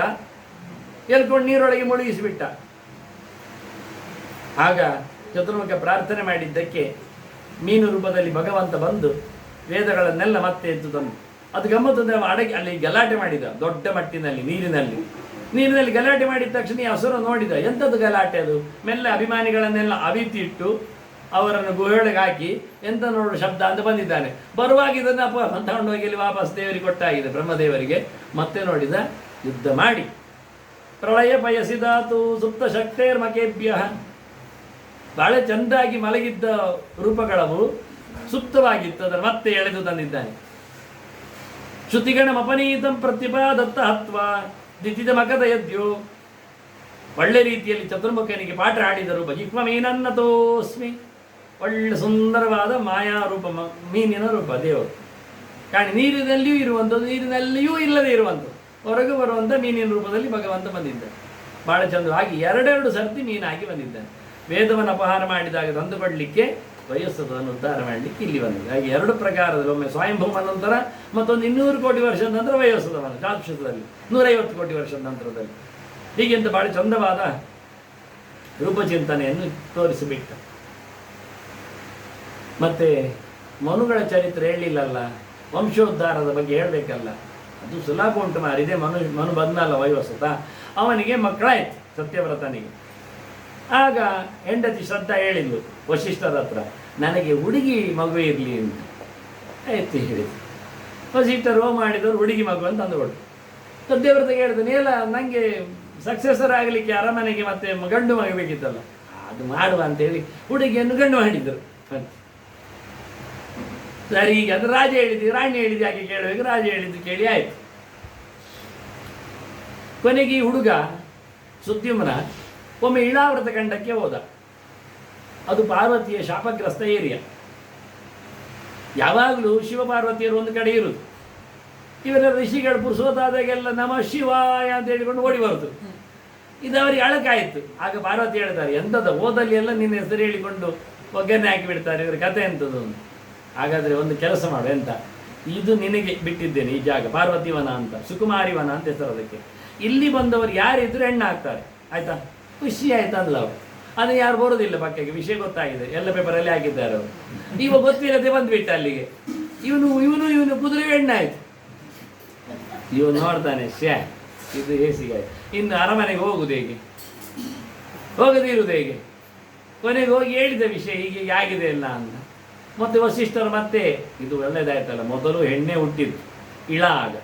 ಎಲ್ಕೊಂಡು ನೀರೊಳಗೆ ಮುಳುಗಿಸಿಬಿಟ್ಟ. ಆಗ ಚತುರ್ಮುಖ ಪ್ರಾರ್ಥನೆ ಮಾಡಿದ್ದಕ್ಕೆ ಮೀನು ರೂಪದಲ್ಲಿ ಭಗವಂತ ಬಂದು ವೇದಗಳನ್ನೆಲ್ಲ ಮತ್ತೆ ಎದ್ದು ತಂದು, ಅದು ಗಮ್ಮತ್ತಂದ್ರೆ ಅಡಗಿ ಅಲ್ಲಿ ಗಲಾಟೆ ಮಾಡಿದ, ದೊಡ್ಡ ಮಟ್ಟಿನಲ್ಲಿ ನೀರಿನಲ್ಲಿ ಗಲಾಟೆ ಮಾಡಿದ ತಕ್ಷಣ ಈ ಹಸುರ ನೋಡಿದ, ಎಂಥದ್ದು ಗಲಾಟೆ ಅದು. ಮೆಲ್ಲ ಅಭಿಮಾನಿಗಳನ್ನೆಲ್ಲ ಅವಿತಿಟ್ಟು ಅವರನ್ನು ಗುಹೆಯೊಳಗೆ ಹಾಕಿ ಎಂತ ನೋಡು ಶಬ್ದ ಅಂತ ಬಂದಿದ್ದಾನೆ. ಬರುವಾಗ ಇದನ್ನು ತಗೊಂಡು ಹೋಗಿ ಇಲ್ಲಿ ವಾಪಸ್ ದೇವರಿಗೆ ಕೊಟ್ಟಾಗಿದೆ, ಬ್ರಹ್ಮದೇವರಿಗೆ. ಮತ್ತೆ ನೋಡಿದ, ಯುದ್ಧ ಮಾಡಿ ಪ್ರಳಯ ಪಯಸಿದಾತು ಸುಪ್ತ ಶಕ್ತೇರ್ಮಕೇಭ್ಯ. ಬಹಳ ಚೆಂದಾಗಿ ಮಲಗಿದ್ದ ರೂಪಗಳವು ಸುಪ್ತವಾಗಿತ್ತು, ಅದನ್ನು ಮತ್ತೆ ಎಳೆದು ತಂದಿದ್ದಾನೆ. ಶ್ರುತಿಗಣಮಪನೀತಂ ಪ್ರತಿಪಾದತ್ತ ಹತ್ವ ದಿತಿದ ಮಕದ ಯದ್ಯೋ. ಒಳ್ಳೆ ರೀತಿಯಲ್ಲಿ ಚತುರ್ಮುಖನಿಗೆ ಪಾಠ ಆಡಿದರು. ಭಜಿಕ್ವ ಮೀನನ್ನತೋಸ್ಮಿ, ಒಳ್ಳೆ ಸುಂದರವಾದ ಮಾಯಾ ರೂಪ, ಮೀನಿನ ರೂಪ ದೇವರು. ಕಾಣಿ ನೀರಿನಲ್ಲಿಯೂ ಇರುವಂಥದ್ದು, ನೀರಿನಲ್ಲಿಯೂ ಇಲ್ಲದೆ ಇರುವಂಥದ್ದು, ಹೊರಗೆ ಬರುವಂಥ ಮೀನಿನ ರೂಪದಲ್ಲಿ ಭಗವಂತ ಬಂದಿದ್ದಾನೆ. ಭಾಳ ಚಂದವಾಗಿ 2 ಸರ್ತಿ ಮೀನಾಗಿ ಬಂದಿದ್ದಾನೆ. ವೇದವನ್ನು ಅಪಹಾರ ಮಾಡಿದಾಗ ತಂದುಕೊಡ್ಲಿಕ್ಕೆ, ವಯಸ್ಸದನ್ನು ಉದ್ಧಾರ ಮಾಡಲಿಕ್ಕೆ ಇಲ್ಲಿ ಬಂದಿದೆ. ಹಾಗೆ 2 ಪ್ರಕಾರದಲ್ಲಿ, ಒಮ್ಮೆ ಸ್ವಯಂಭೂಮ ನಂತರ, ಮತ್ತೊಂದು 200 ಕೋಟಿ ವರ್ಷದ ನಂತರ ವಯಸ್ಸದವನು ಚಾಕ್ಷುಷದಲ್ಲಿ 150 ಕೋಟಿ ವರ್ಷದ ನಂತರದಲ್ಲಿ. ಹೀಗೆಂತ ಭಾಳ ಚಂದವಾದ ರೂಪಚಿಂತನೆಯನ್ನು ತೋರಿಸಿಬಿಟ್ಟ. ಮತ್ತೆ ಮನುಗಳ ಚರಿತ್ರೆ ಹೇಳಿಲ್ಲಲ್ಲ, ವಂಶೋದ್ಧಾರದ ಬಗ್ಗೆ ಹೇಳಬೇಕಲ್ಲ, ಅದು ಸುಲಭ ಉಂಟು ಮಾರಿದೆ. ಮನು ಬಂದಲ್ಲ ವಯೋಸತ, ಅವನಿಗೆ ಮಕ್ಕಳಾಯ್ತು ಸತ್ಯವ್ರತನಿಗೆ. ಆಗ ಹೆಂಡತಿ ಶ್ರದ್ಧಾ ಹೇಳಿದ್ಲು ವಶಿಷ್ಠರ ಹತ್ರ, ನನಗೆ ಹುಡುಗಿ ಮಗು ಇರಲಿ ಅಂತ. ಆಯ್ತು ಹೇಳಿದ್ರು. ವಶಿಷ್ಠರು ಮಾಡಿದವರು ಹುಡುಗಿ ಮಗು ಅಂತ ಅಂದುಕೊಟ್ಟು. ಸತ್ಯವ್ರತಗೆ ಹೇಳ್ತಾನೆ, ಇಲ್ಲ ನನಗೆ ಸಕ್ಸೆಸರ್ ಆಗಲಿಕ್ಕೆ ಅರಮನೆಗೆ ಮತ್ತೆ ಗಂಡು ಮಗ ಬೇಕಿತ್ತಲ್ಲ, ಅದು ಮಾಡುವ ಅಂತೇಳಿ ಹುಡುಗಿಯನ್ನು ಗಂಡು ಮಾಡಿದ್ರು. ಮತ್ತೆ ಸರಿ, ಈಗ ಅದು ರಾಜ ಹೇಳಿದ್ದು, ರಾಣಿ ಹೇಳಿದ್ದು ಯಾಕೆ ಕೇಳಬೇಕು, ರಾಜ ಹೇಳಿದ್ದು ಕೇಳಿ ಆಯಿತು. ಕೊನೆಗೆ ಈ ಹುಡುಗ ಸುದ್ಯುಮ್ನ ಒಮ್ಮೆ ಇಳಾವ್ರತ ಖಂಡಕ್ಕೆ ಹೋದ. ಅದು ಪಾರ್ವತಿಯ ಶಾಪಗ್ರಸ್ತ ಏರಿಯಾ. ಯಾವಾಗಲೂ ಶಿವಪಾರ್ವತಿಯರು ಒಂದು ಕಡೆ ಇರುವುದು. ಇವರ ಋಷಿಗಳು ಪುರುಷೋತ್ತಾದಾಗೆಲ್ಲ ನಮಃ ಶಿವಾಯ ಅಂತ ಹೇಳಿಕೊಂಡು ಓಡಿ ಬರುದು. ಇದು ಅವರಿಗೆ ಅಳಕಾಯಿತು. ಆಗ ಪಾರ್ವತಿ ಹೇಳ್ತಾರೆ, ಎಂಥದ್ದು ಓದಲ್ಲಿ ಎಲ್ಲ ನಿನ್ನ ಹೆಸರು ಹೇಳಿಕೊಂಡು ಒಗ್ಗರಣೆ ಹಾಕಿ ಬಿಡ್ತಾರೆ, ಇವರ ಕಥೆ ಎಂಥದ್ದು. ಹಾಗಾದರೆ ಒಂದು ಕೆಲಸ ಮಾಡು, ಎಂತ, ಇದು ನಿನಗೆ ಬಿಟ್ಟಿದ್ದೇನೆ ಈ ಜಾಗ, ಪಾರ್ವತಿವನ ಅಂತ, ಸುಕುಮಾರಿವನ ಅಂತ ಹೆಸರು ಅದಕ್ಕೆ. ಇಲ್ಲಿ ಬಂದವರು ಯಾರಿದ್ರು ಹೆಣ್ಣು ಹಾಕ್ತಾರೆ, ಆಯ್ತಾ? ಖುಷಿ ಆಯ್ತಾ ಅಲ್ಲ ಅವರು. ಅದು ಯಾರು ಬರೋದಿಲ್ಲ ಪಕ್ಕಕ್ಕೆ, ವಿಷಯ ಗೊತ್ತಾಗಿದೆ, ಎಲ್ಲ ಪೇಪರಲ್ಲಿ ಹಾಕಿದ್ದಾರೆ ಅವರು. ಇವಾಗ ಗೊತ್ತಿಲ್ಲದೆ ಬಂದುಬಿಟ್ಟ ಅಲ್ಲಿಗೆ. ಇವನು ಕುದುರೆ ಹೆಣ್ಣಾಯ್ತು. ಇವ ನೋಡ್ತಾನೆ, ಇದು ಹೇಸಿಗೆ. ಇನ್ನು ಅರಮನೆಗೆ ಹೋಗುದು ಹೇಗೆ, ಹೋಗದಿರುವುದು ಹೇಗೆ? ಕೊನೆಗೆ ಹೋಗಿ ಹೇಳಿದ ವಿಷಯ ಹೀಗೆ ಆಗಿದೆ ಇಲ್ಲ ಅಂತ. ಮತ್ತೆ ವಸಿಷ್ಠರು ಮತ್ತೆ ಇದು ಒಳ್ಳೇದಾಯ್ತಲ್ಲ, ಮೊದಲು ಹೆಣ್ಣೆ ಹುಟ್ಟಿದ್ದು ಇಳ ಆಗ,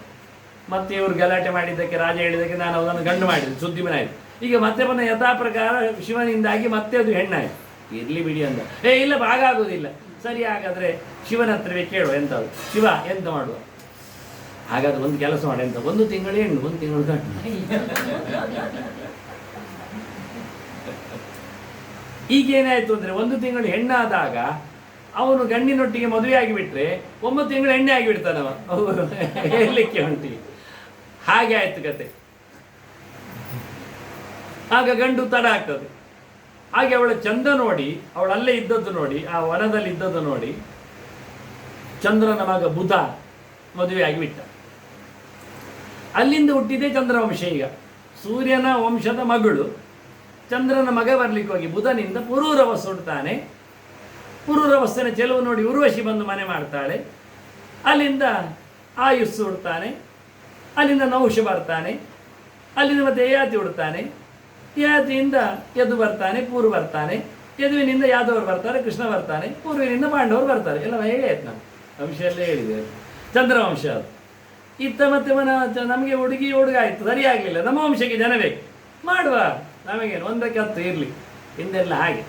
ಮತ್ತೆ ಇವರು ಗಲಾಟೆ ಮಾಡಿದ್ದಕ್ಕೆ ರಾಜ ಹೇಳಿದ್ದಕ್ಕೆ ನಾನು ಅದನ್ನು ಗಂಡು ಮಾಡಿದ್ದು ಸುದ್ದಿಮನಾಯಿತು. ಈಗ ಮತ್ತೆ ಬಂದ ಯಥಾ ಪ್ರಕಾರ ಶಿವನಿಂದಾಗಿ ಮತ್ತೆ ಅದು ಹೆಣ್ಣಾಯಿತು. ಇರಲಿ ಬಿಡಿ ಅಂದ. ಇಲ್ಲ ಹಾಗಾಗೋದಿಲ್ಲ. ಸರಿ, ಹಾಗಾದರೆ ಶಿವನ ಹತ್ರವೇ ಕೇಳುವ ಎಂಥದ್ದು. ಶಿವ ಎಂತ ಮಾಡುವ? ಹಾಗಾದ್ರೆ ಒಂದು ಕೆಲಸ ಮಾಡಿ, ಎಂತ 1 ತಿಂಗಳು ಹೆಣ್ಣು 1 ತಿಂಗಳು ಗಂಡು. ಈಗೇನಾಯ್ತು ಅಂದರೆ 1 ತಿಂಗಳು ಹೆಣ್ಣಾದಾಗ ಅವನು ಗಂಡಿನೊಟ್ಟಿಗೆ ಮದುವೆ ಆಗಿಬಿಟ್ರೆ 9 ತಿಂಗಳು ಎಣ್ಣೆ ಆಗಿಬಿಡ್ತಾನವ. ಅವರು ಹೇಳಲಿಕ್ಕೆ ಹೊಂಟಿ. ಹಾಗೆ ಆಯ್ತು ಕತೆ. ಆಗ ಗಂಡು ತಡ ಆಗ್ತದೆ. ಹಾಗೆ ಅವಳ ಚಂದ ನೋಡಿ, ಅವಳಲ್ಲೇ ಇದ್ದದ್ದು ನೋಡಿ, ಆ ವನದಲ್ಲಿ ಇದ್ದದ್ದು ನೋಡಿ ಚಂದ್ರನ ಮಗ ಬುಧ ಮದುವೆ ಆಗಿಬಿಟ್ಟ. ಅಲ್ಲಿಂದ ಹುಟ್ಟಿದೆ ಚಂದ್ರವಂಶ. ಈಗ ಸೂರ್ಯನ ವಂಶದ ಮಗಳು ಚಂದ್ರನ ಮಗ ಬರ್ಲಿಕ್ಕೆ ಹೋಗಿ ಬುಧನಿಂದ ಪುರೂರವಸ್ಸು ಹುಡ್ತಾನೆ. ಪುರೂರವಸ್ಸಿನ ಚೆಲುವು ನೋಡಿ ಉರ್ವಶಿ ಬಂದು ಮನೆ ಮಾಡ್ತಾಳೆ. ಅಲ್ಲಿಂದ ಆಯುಸ್ಸು ಹುಡ್ತಾನೆ. ಅಲ್ಲಿಂದ ನೌಷ ಬರ್ತಾನೆ. ಅಲ್ಲಿಂದ ಮತ್ತೆ ಯಯಾತಿ ಹುಡ್ತಾನೆ. ಯಯಾತಿಯಿಂದ ಯದು ಬರ್ತಾನೆ, ಪೂರ್ವ ಬರ್ತಾನೆ. ಯದುವಿನಿಂದ ಯಾದವರು ಬರ್ತಾರೆ, ಕೃಷ್ಣ ಬರ್ತಾನೆ. ಪೂರ್ವಿನಿಂದ ಪಾಂಡವರು ಬರ್ತಾರೆ. ಎಲ್ಲ ಹೇಳಿ ಆಯ್ತು. ನಾನು ವಂಶಲ್ಲೇ ಹೇಳಿದೆ, ಚಂದ್ರವಂಶ ಅದು. ಇತ್ತ ಮತ್ತೆ ನಮಗೆ ಹುಡುಗ ಆಯಿತು, ಸರಿಯಾಗಲಿಲ್ಲ. ನಮ್ಮ ವಂಶಕ್ಕೆ ಜನ ಬೇಕು, ಮಾಡುವ, ನಮಗೇನು 1ಕ್ಕೆ 10 ಇರಲಿ. ಹಿಂದೆಲ್ಲ ಹಾಗೆ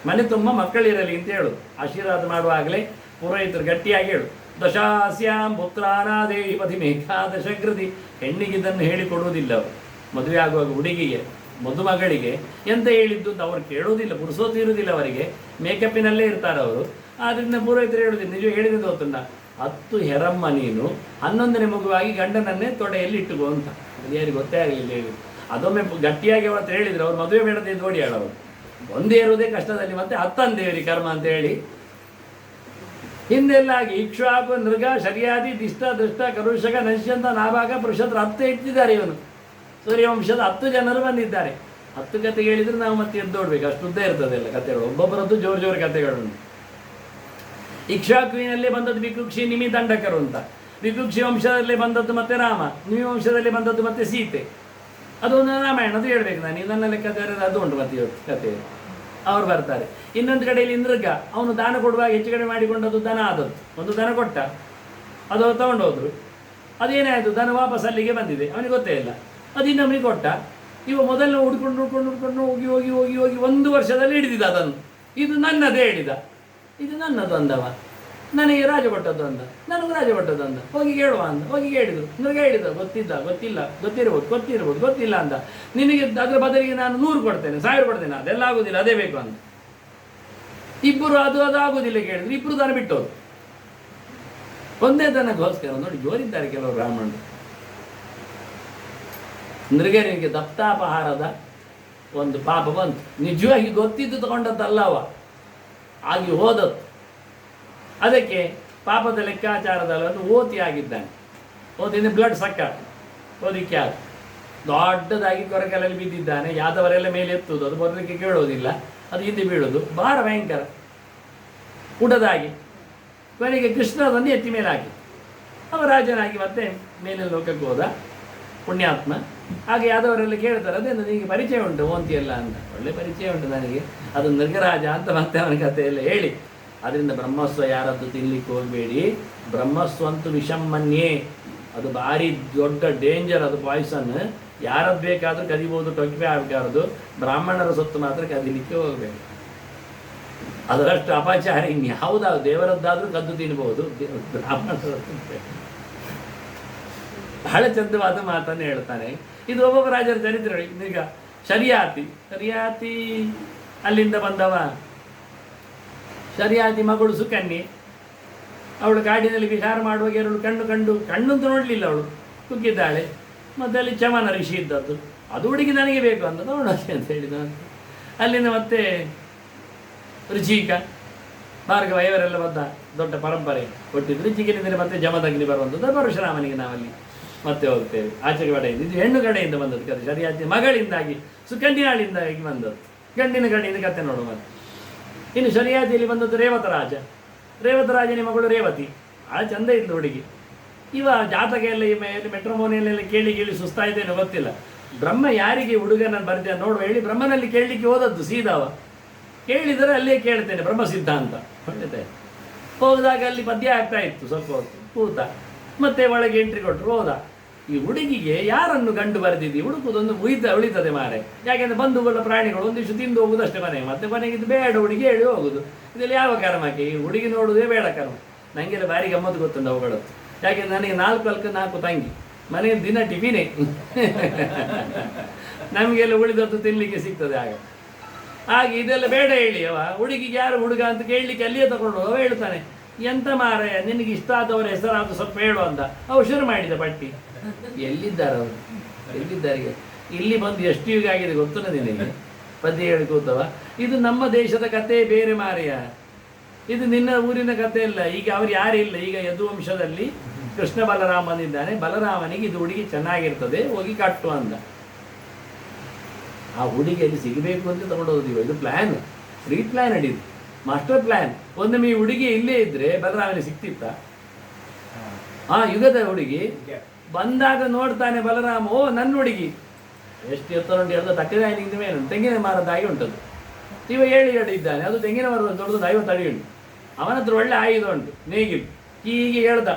ಮನೆ ತುಂಬ ಮಕ್ಕಳಿರಲಿ ಅಂತ ಹೇಳೋದು. ಆಶೀರ್ವಾದ ಮಾಡುವಾಗಲೇ ಪುರೋಹಿತರು ಗಟ್ಟಿಯಾಗಿ ಹೇಳು, ದಶಾಸ್ಯಾಂ ಪುತ್ರಾನಾದೇಹಿ ಪತಿಮೇಕಾದಶಕೃತಿ. ಹೆಣ್ಣಿಗಿದ್ದನ್ನು ಹೇಳಿಕೊಡುವುದಿಲ್ಲ ಅವರು. ಮದುವೆ ಆಗುವಾಗ ಹುಡುಗಿಗೆ, ಮದುಮಗಳಿಗೆ ಎಂತ ಹೇಳಿದ್ದು ಅಂತ ಅವ್ರು ಕೇಳೋದಿಲ್ಲ. ಪುರುಸೋತಿ ಇರುವುದಿಲ್ಲ ಅವರಿಗೆ, ಮೇಕಪ್ಪಿನಲ್ಲೇ ಇರ್ತಾರೆ ಅವರು. ಆದ್ದರಿಂದ ಪುರೋಹಿತರು ಹೇಳೋದಿಲ್ಲ. ನಿಜ ಹೇಳಿದ್ದು ಗೊತ್ತುಂಟ, 10 ಹೆರಮ್ಮ ನೀನು, 11ನೇ ಮಗುವಾಗಿ ಗಂಡನನ್ನೇ ತೊಡೆಯಲ್ಲಿ ಇಟ್ಟುಕೋ ಅಂತ. ಅದು ಯಾರಿಗೆ ಗೊತ್ತೇ ಆಗಲಿಲ್ಲ ಹೇಳಿ. ಅದೊಮ್ಮೆ ಗಟ್ಟಿಯಾಗಿ ಅವತ್ತು ಹೇಳಿದ್ರು, ಅವ್ರು ಮದುವೆ ಬೇಡದೆ ನೋಡಿ ಹೇಳೋರು. ಒಂದೇ ಇರೋದೇ ಕಷ್ಟದಲ್ಲಿ, ಮತ್ತೆ 10 ದೇವರಿ ಕರ್ಮ ಅಂತ ಹೇಳಿ ಹಿಂದೆಲ್ಲ ಆಗಿ ಇಕ್ಷ್ವಾಕು ನೃಗ ಶರ್ಯಾದಿ ದಿಷ್ಟ ದೃಷ್ಟ ಕರುಷಕ ನಶ್ಯಂತ ನಾಭಾಗ ಪುರುಷತ್ರ 10 ಇಟ್ಟಿದ್ದಾರೆ. ಇವನು ಸೂರ್ಯವಂಶದ 10 ಜನರು ಬಂದಿದ್ದಾರೆ. 10 ಕತೆ ಹೇಳಿದ್ರೆ ನಾವು ಮತ್ತೆ ಎದ್ದೋಡ್ಬೇಕು, ಅಷ್ಟು ಉದ್ದ ಇರ್ತದೆಲ್ಲ ಕಥೆಗಳು. ಒಬ್ಬೊಬ್ಬರದ್ದು ಜೋರು ಕಥೆಗಳುಂಟು. ಇಕ್ಷ್ವಾಕುವಿನಲ್ಲೇ ಬಂದದ್ದು ವಿಕುಕ್ಷಿ ನಿಮಿ ದಂಡಕರು ಅಂತ. ವಿಕುಕ್ಷಿ ವಂಶದಲ್ಲೇ ಬಂದದ್ದು ಮತ್ತೆ ರಾಮ, ನಿಮಿ ವಂಶದಲ್ಲಿ ಬಂದದ್ದು ಮತ್ತೆ ಸೀತೆ. ಅದೊಂದು ರಾಮಾಯಣ, ಅದು ಹೇಳ್ಬೇಕು ನಾನು. ಇದನ್ನ ಲೆಕ್ಕ ಅದು ಉಂಟು ಮತ್ತೆ ಇವತ್ತು ಕತೆ. ಅವ್ರು ಬರ್ತಾರೆ. ಇನ್ನೊಂದು ಕಡೆಯಲ್ಲಿ ನೃಗ, ಅವನು ದಾನ ಕೊಡುವಾಗ ಹೆಚ್ಚು ಕಡಿಮೆ ಮಾಡಿಕೊಂಡದ್ದು ದನ ಆದದ್ದು. ಒಂದು ದನ ಕೊಟ್ಟ, ಅದು ತಗೊಂಡೋದ್ರು. ಅದೇನಾಯಿತು, ದನ ವಾಪಸ್ ಅಲ್ಲಿಗೆ ಬಂದಿದೆ, ಅವನಿಗೆ ಗೊತ್ತೇ ಇಲ್ಲ. ಅದು ಇನ್ನೊಮ್ಮೆ ಕೊಟ್ಟ. ಇವ ಮೊದಲು ಹುಡ್ಕೊಂಡು ಹೋಗಿ 1 ವರ್ಷದಲ್ಲಿ ಹಿಡಿದಿದ್ದ ಅದನ್ನು. ಇದು ನನ್ನದೇ ಹೇಳಿದ, ಇದು ನನ್ನದು ಅಂದವ. ನನಗೆ ರಾಜ ಕೊಟ್ಟದ್ದು ಅಂದ, ನನಗೆ ರಾಜ ಕೊಟ್ಟದ್ದು ಅಂದ. ಹೋಗಿ ಕೇಳುವ ಅಂದ. ಹೋಗಿ ಕೇಳಿದ್ರು. ನನಗೆ ಹೇಳಿದ, ಗೊತ್ತಿಲ್ಲ ಅಂದ. ನಿನಗೆ ಅದರ ಬದಲಿಗೆ ನಾನು 100 ಕೊಡ್ತೇನೆ, 1000 ಕೊಡ್ತೇನೆ. ಅದೆಲ್ಲ ಆಗುದಿಲ್ಲ, ಅದೇ ಬೇಕು ಅಂದ. ಇಬ್ಬರು ಅದು ಆಗುದಿಲ್ಲ ಕೇಳಿದ್ರು. ಇಬ್ಬರು ದನ ಬಿಟ್ಟೋದು. ಒಂದೇ ದನಗೋಸ್ಕರ ನೋಡಿ ಜೋರಿದ್ದಾರೆ ಕೆಲವರು ಬ್ರಾಹ್ಮಣರು. ನೃಗನಿಗೆ ದಪ್ತಾಪಹಾರದ ಒಂದು ಪಾಪ ಬಂತು. ನಿಜವಾಗಿ ಗೊತ್ತಿದ್ದು ತಗೊಂಡದ್ದಲ್ಲವ, ಆಗಿ ಹೋದದ್ದು. ಅದಕ್ಕೆ ಪಾಪದ ಲೆಕ್ಕಾಚಾರದಲ್ಲಿ ಒಂದು ಓತಿ ಆಗಿದ್ದಾನೆ. ಓತಿಂದ ಬ್ಲಡ್ ಸಕ್ಕ ಓದಿಕ್ಕೆ ಆಗ ದೊಡ್ಡದಾಗಿ ಕೊರಕಲಲ್ಲಿ ಬಿದ್ದಿದ್ದಾನೆ. ಯಾದವರೆಲ್ಲ ಮೇಲೆ ಎತ್ತುವುದು, ಅದು ಬರಲಿಕ್ಕೆ ಕೇಳೋದಿಲ್ಲ, ಅದು ಹಿಂದೆ ಬೀಳೋದು, ಭಾರ ಭಯಂಕರ ಉಡದಾಗಿ. ಕೊನೆಗೆ ಕೃಷ್ಣ ಅದನ್ನು ಎತ್ತಿ ಮೇಲೆ ಹಾಕಿ ಅವ ರಾಜನಾಗಿ ಮತ್ತೆ ಮೇಲೆ ಲೋಕಕ್ಕೆ ಹೋದ, ಪುಣ್ಯಾತ್ಮ. ಹಾಗೆ ಯಾದವರೆಲ್ಲ ಕೇಳ್ತಾರೆ, ಅದೇ ನಿನಗೆ ಪರಿಚಯ ಉಂಟು ಓಂತಿಯಲ್ಲ ಅಂತ. ಒಳ್ಳೆ ಪರಿಚಯ ಉಂಟು ನನಗೆ, ಅದು ನೃಗರಾಜ ಅಂತ ಮತ್ತೆ ಅವನ ಕಥೆಯೆಲ್ಲ ಹೇಳಿ. ಅದರಿಂದ ಬ್ರಹ್ಮಸ್ವ ಯಾರದ್ದು ತಿನ್ಲಿಕ್ಕೆ ಹೋಗಬೇಡಿ. ಬ್ರಹ್ಮಸ್ವಂತು ವಿಷಮ್ಮನ್ಯೇ, ಅದು ಭಾರಿ ದೊಡ್ಡ ಡೇಂಜರ್, ಅದು ಪಾಯ್ಸನ್. ಯಾರದ್ದು ಬೇಕಾದರೂ ಕದಿಬೋದು, ಟೊಕ್ಕೆ ಆಗಬಾರದು. ಬ್ರಾಹ್ಮಣರ ಸೊತ್ತು ಮಾತ್ರ ಕದಿಲಿಕ್ಕೆ ಹೋಗಬೇಕು. ಅದರಷ್ಟು ಅಪಚಾರ ಇನ್ಯಾವುದಾದ್ರು ದೇವರದ್ದಾದರೂ ಕದ್ದು ತಿನ್ಬೋದು, ಬ್ರಾಹ್ಮಣರ ಬಹಳ ಚಂದವಾದ ಮಾತನ್ನು ಹೇಳ್ತಾನೆ. ಇದು ಒಬ್ಬೊಬ್ಬ ರಾಜರ ಚರಿತ್ರೆ. ಈಗ ಶರಿಯಾತಿ ಅಲ್ಲಿಂದ ಬಂದವ. ಶರಿಯಾತಿ ಮಗಳು ಸುಕನ್ಯೆ, ಅವಳು ಕಾಡಿನಲ್ಲಿ ವಿಹಾರ ಮಾಡುವಾಗ 2 ಕಣ್ಣಂತೂ ನೋಡಲಿಲ್ಲ, ಅವಳು ಕುಗ್ಗಿದ್ದಾಳೆ. ಮತ್ತು ಅಲ್ಲಿ ಚಮನ ಋಷಿ ಇದ್ದದ್ದು, ಅದು ಹುಡುಗಿ ನನಗೆ ಬೇಕು ಅಂತ ನೋಡೋಕೆ ಅಂತ ಹೇಳಿದ. ಅಲ್ಲಿಂದ ಮತ್ತೆ ರುಚಿಕ ಭಾರ್ಗವ ಇವರೆಲ್ಲ ಬಂದ, ದೊಡ್ಡ ಪರಂಪರೆ ಕೊಟ್ಟಿದ್ದು. ರುಚಿಕಿನಿಂದ ಮತ್ತೆ ಜಮದಗ್ನಿ ಬರುವಂಥದ್ದು. ಪರಶುರಾಮನಿಗೆ ನಾವಲ್ಲಿ ಮತ್ತೆ ಹೋಗ್ತೇವೆ. ಆಚೆಗೆ ಕಡೆಯಿಂದ ಇದು ಹೆಣ್ಣು ಕಡೆಯಿಂದ ಬಂದದ್ದು ಕತೆ. ಶರಿಯಾತಿ ಮಗಳಿಂದಾಗಿ ಸುಕನ್ಯಾಳಿಂದಾಗಿ ಬಂದದ್ದು. ಗಂಡಿನ ಕಡೆಯಿಂದ ಕತೆ ನೋಡು. ಮತ್ತೆ ಇನ್ನು ಶರಿಯಾತಿಯಲ್ಲಿ ಬಂದದ್ದು ರೇವತರಾಜ. ರೇವತರಾಜನ ಮಗಳು ರೇವತಿ, ಭಾಳ ಚಂದ ಇದ್ಲು ಹುಡುಗಿ. ಇವ ಜಾತಕ ಎಲ್ಲ ಈ ಮೇಲೆ ಮೆಟ್ರೋಮೋನಿಯಲ್ಲೆಲ್ಲ ಕೇಳಿ ಸುಸ್ತಾಯ್ತೇನೋ ಗೊತ್ತಿಲ್ಲ. ಬ್ರಹ್ಮ ಯಾರಿಗೆ ಹುಡುಗನ ಬರ್ತೀಯ ನೋಡುವ ಹೇಳಿ ಬ್ರಹ್ಮನಲ್ಲಿ ಕೇಳಲಿಕ್ಕೆ ಹೋದದ್ದು ಸೀದಾವ. ಕೇಳಿದರೆ ಅಲ್ಲೇ ಕೇಳ್ತೇನೆ ಬ್ರಹ್ಮ ಸಿದ್ಧಾಂತ ಒಳ್ಳೆದೇ. ಹೋದಾಗ ಅಲ್ಲಿ ಪದ್ಯ ಆಗ್ತಾ ಇತ್ತು, ಸ್ವಲ್ಪ ಹೊತ್ತು ಕೂತ, ಮತ್ತೆ ಒಳಗೆ ಎಂಟ್ರಿ ಕೊಟ್ಟರು, ಹೋದ. ಈ ಹುಡುಗಿಗೆ ಯಾರನ್ನು ಗಂಡು ಬರೆದಿದ್ದಿ ಹುಡುಕುದೊಂದು ಉಳಿತದೆ ಮಾರೆ. ಯಾಕೆಂದ್ರೆ ಬಂಧುಗಳ ಪ್ರಾಣಿಗಳು ಒಂದಿಷ್ಟು ತಿಂದು ಹೋಗುದಷ್ಟೇ ಮನೆಗೆ, ಮತ್ತೆ ಮನೆಗೆ ಇದು ಬೇಡ ಹುಡುಗಿ ಹೇಳಿ ಹೋಗುದು. ಇದರಲ್ಲಿ ಯಾವ ಕರ್ಮಕ್ಕೆ ಈ ಹುಡುಗಿ ನೋಡುವುದೇ ಬೇಡ ಕರ್ಮ. ನನಗೆಲ್ಲ ಭಾರಿ ಗಮ್ಮತ್ತು ಗೊತ್ತುಂಟು ಅವುಗಳದ್ದು. ಯಾಕೆಂದ್ರೆ ನನಗೆ 4 ತಂಗಿ, ಮನೆಯಲ್ಲಿ ದಿನ ಟಿಫಿನೇ. ನಮಗೆಲ್ಲ ಉಳಿದದ್ದು ತಿನ್ನಲಿಕ್ಕೆ ಸಿಗ್ತದೆ. ಹಾಗೆ ಇದೆಲ್ಲ ಬೇಡ ಹೇಳಿ ಅವ ಹುಡುಗಿಗೆ ಯಾರು ಹುಡುಗ ಅಂತ ಕೇಳಲಿಕ್ಕೆ ಅಲ್ಲಿಯೇ ತಗೊಂಡು ಅವ ಹೇಳ್ತಾನೆ, ಎಂತ ಮಾರೆ ನಿನಗೆ ಇಷ್ಟ ಆದವರ ಹೆಸರಾದ ಸ್ವಲ್ಪ ಹೇಳು ಅಂತ. ಅವು ಶುರು ಮಾಡಿದ ಪಟ್ಟಿ. ಎಲ್ಲಿದ್ದಾರೆ ಅವರು, ಎಲ್ಲಿದ್ದಾರೆ? ಇಲ್ಲಿ ಬಂದು ಎಷ್ಟು ಯುಗ ಆಗಿದೆ ಗೊತ್ತು ನಿನಗೆ? ಪದ್ಯ ಹೇಳಿ ಕೂತವ. ಇದು ನಮ್ಮ ದೇಶದ ಕತೆ ಬೇರೆ ಮಾರೆಯ, ಇದು ನಿನ್ನ ಊರಿನ ಕತೆ ಇಲ್ಲ. ಈಗ ಅವ್ರು ಯಾರಿಲ್ಲ. ಈಗ ಯದುವಂಶದಲ್ಲಿ ಕೃಷ್ಣ ಬಲರಾಮ ಬಂದಿದ್ದಾನೆ. ಬಲರಾಮನಿಗೆ ಇದು ಹುಡುಗಿ ಚೆನ್ನಾಗಿರ್ತದೆ, ಹೋಗಿ ಕಟ್ಟು ಅಂದ. ಆ ಹುಡುಗಿಯಲ್ಲಿ ಸಿಗಬೇಕು ಅಂತ ತಗೊಂಡೋದಿವ. ಇದು ಪ್ಲ್ಯಾನ್, ಪ್ರೀ ಪ್ಲ್ಯಾನ್ ಅಡಿದ್ದು, ಮಾಸ್ಟರ್ ಪ್ಲ್ಯಾನ್. ಒಮ್ಮೆ ಈ ಹುಡುಗಿ ಇಲ್ಲೇ ಇದ್ರೆ ಬಲರಾಮನಿಗೆ ಸಿಕ್ತಿತ್ತ? ಆ ಯುಗದ ಹುಡುಗಿ ಬಂದಾಗ ನೋಡ್ತಾನೆ ಬಲರಾಮ, ಓ ನನ್ನ ಹುಡುಗಿ ಎಷ್ಟು ಎತ್ತರ ಉಂಟು ಎಲ್ಲ ತಟ್ಟೆದಾಯಿ ನಿಂದ ಮೇಲೆ ತೆಂಗಿನ ಮರದಾಗಿ ಉಂಟದು. ಇವ 7 ಇದ್ದಾನೆ, ಅದು ತೆಂಗಿನ ಮರದ ದೊಡ್ಡದು 50 ಅಡಿ ಉಂಟು. ಅವನ ಹತ್ರ ಒಳ್ಳೆ ಆಯುಧ ಉಂಟು, ನೇಗಿಲು. ಹೀಗೆ ಹೇಳ್ದ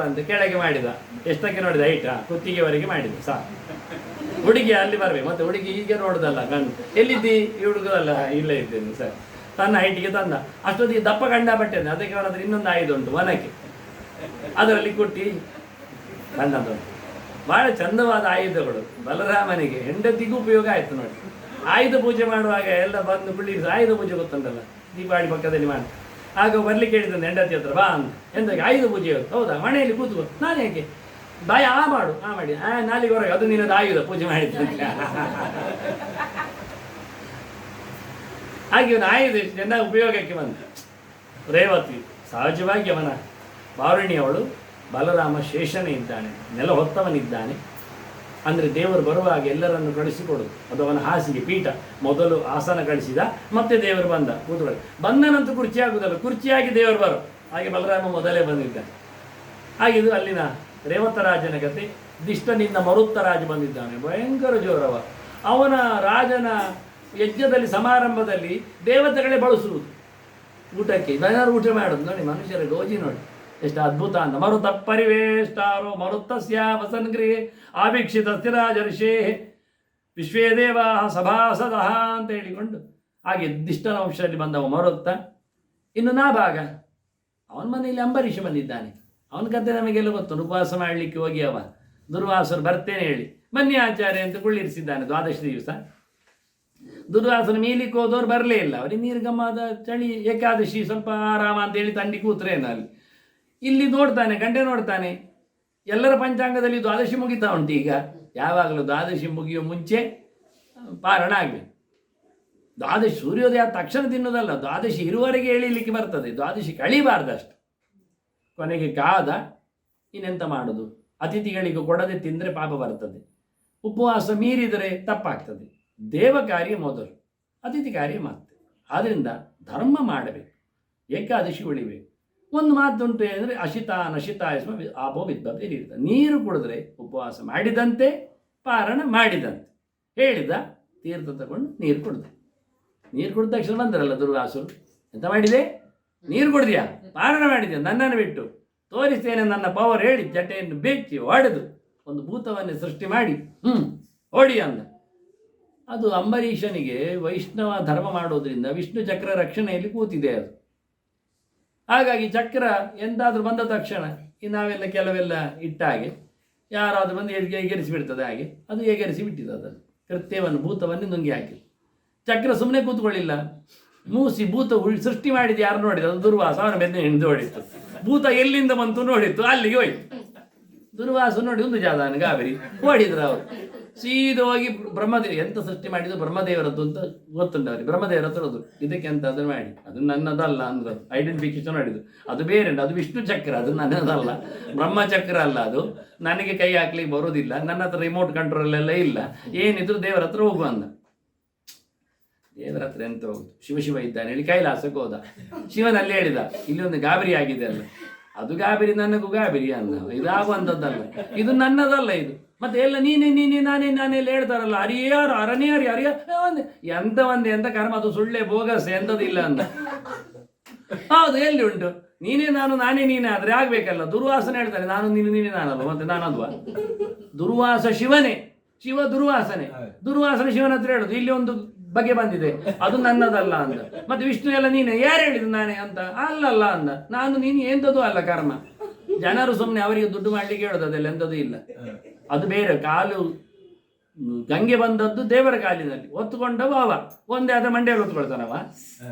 ಅಂತ ಕೆಳಗೆ ಮಾಡಿದ. ಎಷ್ಟಕ್ಕೆ ನೋಡಿದ? ಹೈಟಾ ಕುತ್ತಿಗೆವರೆಗೆ ಮಾಡಿದ. ಸಾಕು. ಹುಡುಗಿ ಅಲ್ಲಿ ಬರ್ಬೇಕು. ಮತ್ತೆ ಹುಡುಗಿ ಹೀಗೆ ನೋಡುದಲ್ಲ, ಗಂಡು ಎಲ್ಲಿದ್ದಿ? ಈ ಹುಡುಗರಲ್ಲ, ಇಲ್ಲೇ ಇದ್ದೇನೆ ಸರ್. ತನ್ನ ಹೈಟಿಗೆ ತಂದ. ಅಷ್ಟೊತ್ತಿಗೆ ದಪ್ಪ ಗಂಡ ಬಟ್ಟೆನೆ, ಅದಕ್ಕೆ ಅವನ ಹತ್ರ ಇನ್ನೊಂದು ಆಯುಧ ಉಂಟು ವನಕ್ಕೆ, ಅದರಲ್ಲಿ ಕುಟ್ಟಿ ಕಂಡದ್ದು. ಬಹಳ ಚಂದವಾದ ಆಯುಧಗಳು ಬಲರಾಮನಿಗೆ. ಹೆಂಡತಿಗೂ ಉಪಯೋಗ ಆಯ್ತು ನೋಡಿ. ಆಯುಧ ಪೂಜೆ ಮಾಡುವಾಗ ಎಲ್ಲ ಬಂದು ಕುಳ್ಳಿರಿಸಿ, ಆಯುಧ ಪೂಜೆ ಗೊತ್ತುಂಟಲ್ಲ ದೀಪಾವಳಿ ಪಕ್ಕದಲ್ಲಿ ಮಾಡಿ. ಆಗ ಬರ್ಲಿಕ್ಕೆ ಹೇಳಿದಂತೆ ಹೆಂಡತಿ ಹತ್ರ, ಬಾ ಅಂತ. ಎಂತ ಆಯುಧ ಪೂಜೆ? ಹೌದಾ, ಮನೆಯಲ್ಲಿ ಕೂತ್ಕೋ. ನಾನು ಯಾಕೆ ಬಾಯ ಮಾಡು, ಮಾಡಿ ನಾಲಿಗೆ ಹೊರಗೆ, ಅದು ನಿನ್ನದು ಆಯುಧ ಪೂಜೆ ಮಾಡಿದ್ದಂತೆ. ಹಾಗೆ ಇವನು ಆಯುಧ ಚೆನ್ನಾಗಿ ಉಪಯೋಗಕ್ಕೆ ಬಂದ. ರೇವತಿ ಸಹಜವಾಗಿ ಅವನ ವಾರುಣಿ ಅವಳು, ಬಲರಾಮ ಶೇಷನೇ ಇದ್ದಾನೆ, ನೆಲ ಹೊತ್ತವನಿದ್ದಾನೆ. ಅಂದರೆ ದೇವರು ಬರುವಾಗ ಎಲ್ಲರನ್ನು ಕಳಿಸಿಕೊಡುದು. ಅದು ಅವನ ಹಾಸಿಗೆ ಪೀಠ. ಮೊದಲು ಆಸನ ಕಳಿಸಿದ, ಮತ್ತೆ ದೇವರು ಬಂದ ಕೂತ್ಕೊಳ್ಳಿ. ಬಂದನಂತೂ ಕುರ್ಚಿ ಆಗುದಲ್ಲ, ಕುರ್ಚಿಯಾಗಿ ದೇವರು ಬರು. ಹಾಗೆ ಬಲರಾಮ ಮೊದಲೇ ಬಂದಿದ್ದಾನೆ. ಹಾಗಿದು ಅಲ್ಲಿನ ರೇವತರಾಜನ ಕತೆ. ದಿಷ್ಟನಿಂದ ಮರುತ್ತರಾಜ ಬಂದಿದ್ದಾನೆ, ಭಯಂಕರ ಜೋರವ. ಅವನ ರಾಜನ ಯಜ್ಞದಲ್ಲಿ ಸಮಾರಂಭದಲ್ಲಿ ದೇವತೆಗಳೇ ಬಳಸುವುದು ಊಟಕ್ಕೆ. ಜನರು ಊಟ ಮಾಡೋದು ನೋಡಿ, ಮನುಷ್ಯರ ಗೋಜಿ ನೋಡಿ ಎಷ್ಟು ಅದ್ಭುತ ಅಂತ. ಮರುತ ಪರಿವೇಷ್ಟಾರೋ ಮರುತ್ತಸ್ಯ ವಸನ್ಗೃಹೇ ಆವೀಕ್ಷಿತ ಸ್ಥಿರಾಜರ್ಷೇ ವಿಶ್ವೇ ದೇವ ಸಭಾಸದಃ ಅಂತ ಹೇಳಿಕೊಂಡು, ಹಾಗೆ ದಿಷ್ಟನ ವಂಶದಲ್ಲಿ ಬಂದವ ಮರುತ್ತ. ಇನ್ನು ನಾಭಾಗ, ಅವನ ಮನೆಯಲ್ಲಿ ಅಂಬರೀಷ ಬಂದಿದ್ದಾನೆ. ಅವನ ಕತೆ ನಮಗೆಲ್ಲ ಗೊತ್ತು. ಉಪವಾಸ ಮಾಡಲಿಕ್ಕೆ ಹೋಗಿ ಅವ ದುರ್ವಾಸರು ಬರ್ತೇನೆ ಹೇಳಿ ಬನ್ನಿ ಆಚಾರ್ಯ ಅಂತ ಕುಳ್ಳಿರಿಸಿದ್ದಾನೆ 12 ದಿವಸ. ದುರ್ವಾಸನ ಮೀಲಿಕ್ಕೆ ಹೋದವ್ರು ಬರಲೇ ಇಲ್ಲ. ಅವರಿಗೆ ನೀರ್ಗಮ್ಮದ ಚಳಿ, ಏಕಾದಶಿ, ಸ್ವಲ್ಪ ಆರಾಮ ಅಂತ ಹೇಳಿ ತಂಡಿ ಕೂತ್ರೇನು ಅಲ್ಲಿ. ಇಲ್ಲಿ ನೋಡ್ತಾನೆ, ಗಂಟೆ ನೋಡ್ತಾನೆ. ಎಲ್ಲರ ಪಂಚಾಂಗದಲ್ಲಿ ದ್ವಾದಶಿ ಮುಗಿತಾ ಉಂಟು. ಈಗ ಯಾವಾಗಲೂ ದ್ವಾದಶಿ ಮುಗಿಯೋ ಮುಂಚೆ ಪಾರಣ ಆಗಬೇಕು. ದ್ವಾದಶಿ ಸೂರ್ಯೋದಯ ತಕ್ಷಣ ತಿನ್ನೋದಲ್ಲ, ದ್ವಾದಶಿ ಇರುವವರೆಗೆ ಎಳೀಲಿಕ್ಕೆ ಬರ್ತದೆ. ದ್ವಾದಶಿ ಕಳಿಬಾರ್ದಷ್ಟು. ಕೊನೆಗೆ ಕಾದ, ಇನ್ನೆಂತ ಮಾಡೋದು? ಅತಿಥಿಗಳಿಗೆ ಕೊಡದೆ ತಿಂದರೆ ಪಾಪ ಬರ್ತದೆ. ಉಪವಾಸ ಮೀರಿದರೆ ತಪ್ಪಾಗ್ತದೆ. ದೇವ ಕಾರ್ಯ ಮೊದಲು, ಅತಿಥಿ ಕಾರ್ಯ ಮತ್ತೆ. ಆದ್ದರಿಂದ ಧರ್ಮ ಮಾಡಬೇಕು, ಏಕಾದಶಿ ಉಳಿಬೇಕು. ಒಂದು ಮಾತುಂಟು ಅಂದರೆ ಅಶಿತ ನಶಿತ ಸ್ಮ ಆಪೋ ವಿದ್ಬತೆ ಇರ್ತದೆ. ನೀರು ಕುಡಿದ್ರೆ ಉಪವಾಸ ಮಾಡಿದಂತೆ, ಪಾರಣ ಮಾಡಿದಂತೆ. ಹೇಳಿದ, ತೀರ್ಥ ತಗೊಂಡು ನೀರು ಕುಡಿದೆ. ನೀರು ಕುಡಿದ ತಕ್ಷಣ ಬಂದರಲ್ಲ ದುರ್ವಾಸರು, ಎಂತ ಮಾಡಿದೆ? ನೀರು ಕುಡಿದ್ಯಾ, ಪಾರಣ ಮಾಡಿದ್ಯಾ, ನನ್ನನ್ನು ಬಿಟ್ಟು ತೋರಿಸ್ತೇನೆ ನನ್ನ ಪವರ್ ಹೇಳಿ ಜಟೆಯನ್ನು ಬೆಚ್ಚಿ ಹೊಡೆದು ಒಂದು ಭೂತವನ್ನೇ ಸೃಷ್ಟಿ ಮಾಡಿ ಓಡಿ ಅಂದ. ಅದು ಅಂಬರೀಷನಿಗೆ ವೈಷ್ಣವ ಧರ್ಮ ಮಾಡೋದ್ರಿಂದ ವಿಷ್ಣು ಚಕ್ರ ರಕ್ಷಣೆಯಲ್ಲಿ ಕೂತಿದೆ ಅದು. ಹಾಗಾಗಿ ಚಕ್ರ ಎಂದಾದರೂ ಬಂದ ತಕ್ಷಣ ನಾವೆಲ್ಲ ಕೆಲವೆಲ್ಲ ಇಟ್ಟ ಹಾಗೆ ಯಾರಾದರೂ ಬಂದು ಎಗರಿಸಿಬಿಡ್ತದೆ. ಹಾಗೆ ಅದು ಎಗರಿಸಿ ಬಿಟ್ಟಿದೆ. ಅದನ್ನು ಕೃತ್ಯವನ್ನು ಭೂತವನ್ನು ನುಂಗಿ ಹಾಕಿ. ಚಕ್ರ ಸುಮ್ಮನೆ ಕೂತ್ಕೊಳ್ಳಿಲ್ಲ, ಮೂಸಿ ಭೂತ ಸೃಷ್ಟಿ ಮಾಡಿದ್ದು ಯಾರು ನೋಡಿದ? ಅದು ದುರ್ವಾಸ. ಅವನ ಬೆನ್ನ ಹಿಡಿದು ಹೊಡಿತು. ಭೂತ ಎಲ್ಲಿಂದ ಬಂತು ನೋಡಿತ್ತು, ಅಲ್ಲಿಗೆ ಹೋಯ್ತು. ದುರ್ವಾಸ ನೋಡಿ ಒಂದು ಜಾದಾನ ಗಾಬರಿ ಓಡಿದ್ರು ಅವರು. ಸೀದಾ ಹೋಗಿ ಬ್ರಹ್ಮದೇವ ಎಂತ ಸೃಷ್ಟಿ ಮಾಡಿದ್ದು ಬ್ರಹ್ಮದೇವರದ್ದು ಅಂತ ಗೊತ್ತುಂಟು ಅವ್ರಿಗೆ. ಬ್ರಹ್ಮದೇವರ ಹತ್ರ ಹೋದ್ರು, ಇದಕ್ಕೆ ಅಂತ ಅದನ್ನು ಮಾಡಿ, ಅದು ನನ್ನದಲ್ಲ ಅಂದ್ರೆ ಐಡೆಂಟಿಫಿಕೇಶನ್ ಮಾಡಿದ್ದು. ಅದು ಬೇರೆ, ಅದು ವಿಷ್ಣು ಚಕ್ರ, ಅದು ನನ್ನದಲ್ಲ, ಬ್ರಹ್ಮಚಕ್ರ ಅಲ್ಲ. ಅದು ನನಗೆ ಕೈ ಹಾಕ್ಲಿಕ್ಕೆ ಬರೋದಿಲ್ಲ, ನನ್ನ ಹತ್ರ ರಿಮೋಟ್ ಕಂಟ್ರೋಲ್ ಎಲ್ಲ ಇಲ್ಲ. ಏನಿದ್ರು ದೇವರ ಹತ್ರ ಹೋಗುವ ಅಂದ. ದೇವರ ಹತ್ರ ಎಂತ ಹೋಗುದು? ಶಿವ ಇದ್ದಾನೆ ಹೇಳಿ ಕೈಲಾಸಕ್ಕೆ ಹೋದ. ಶಿವನಲ್ಲಿ ಹೇಳಿದ, ಇಲ್ಲಿ ಒಂದು ಗಾಬರಿ ಆಗಿದೆ ಅಲ್ಲ, ಅದು ಗಾಬರಿ ನನಗೂ ಗಾಬರಿ ಅಂದ. ಇದಾಗುವಂಥದ್ದಲ್ಲ, ಇದು ನನ್ನದಲ್ಲ ಇದು. ಮತ್ತೆ ಎಲ್ಲ ನೀನೇ ನಾನೆಲ್ಲ ಹೇಳ್ತಾರಲ್ಲ, ಅರಿಯಾರು ಅರಣ್ಯಾರಿ ಅರಿಯ ಎಂತ ಕರ್ಮ, ಅದು ಸುಳ್ಳೆ ಬೋಗಸ್ ಎಂಥದಿಲ್ಲ ಅಂದ. ಹೌದು, ಎಲ್ಲಿ ಉಂಟು? ನೀನೇ ನಾನು ನಾನೇ ನೀನೇ ಆದ್ರೆ ಆಗ್ಬೇಕಲ್ಲ. ದುರ್ವಾಸನ ಹೇಳ್ತಾನೆ ನಾನು ನೀನೇ ನಾನಲ್ಲ, ಮತ್ತೆ ನಾನದ್ವಾ? ದುರ್ವಾಸ ಶಿವನೇ, ಶಿವ ದುರ್ವಾಸನೆ. ದುರ್ವಾಸನೆ ಶಿವನ ಹತ್ರ ಹೇಳುದು ಇಲ್ಲಿ ಒಂದು ಬಗೆ ಬಂದಿದೆ, ಅದು ನನ್ನದಲ್ಲ ಅಂದ. ಮತ್ತೆ ವಿಷ್ಣು ಎಲ್ಲ ನೀನೆ, ಯಾರು ಹೇಳಿದ್ರು ನಾನೇ ಅಂತ? ಅಲ್ಲಲ್ಲ ಅಂದ. ನಾನು ನೀನು ಎಂಥದ್ದು ಅಲ್ಲ ಕರ್ಮ. ಜನರು ಸುಮ್ಮನೆ ಅವರಿಗೆ ದುಡ್ಡು ಮಾಡ್ಲಿಕ್ಕೆ ಹೇಳೋದು, ಅದೆಲ್ಲ ಎಂಥದ್ದು ಇಲ್ಲ. ಅದು ಬೇರೆ. ಕಾಲು ಗಂಗೆ ಬಂದದ್ದು ದೇವರ ಕಾಲಿನಲ್ಲಿ ಹೊತ್ತುಕೊಂಡವ ಅವ, ಒಂದೇ ಆದ ಮಂಡ್ಯಲ್ಲಿ ಹೊತ್ಕೊಳ್ತಾನವ.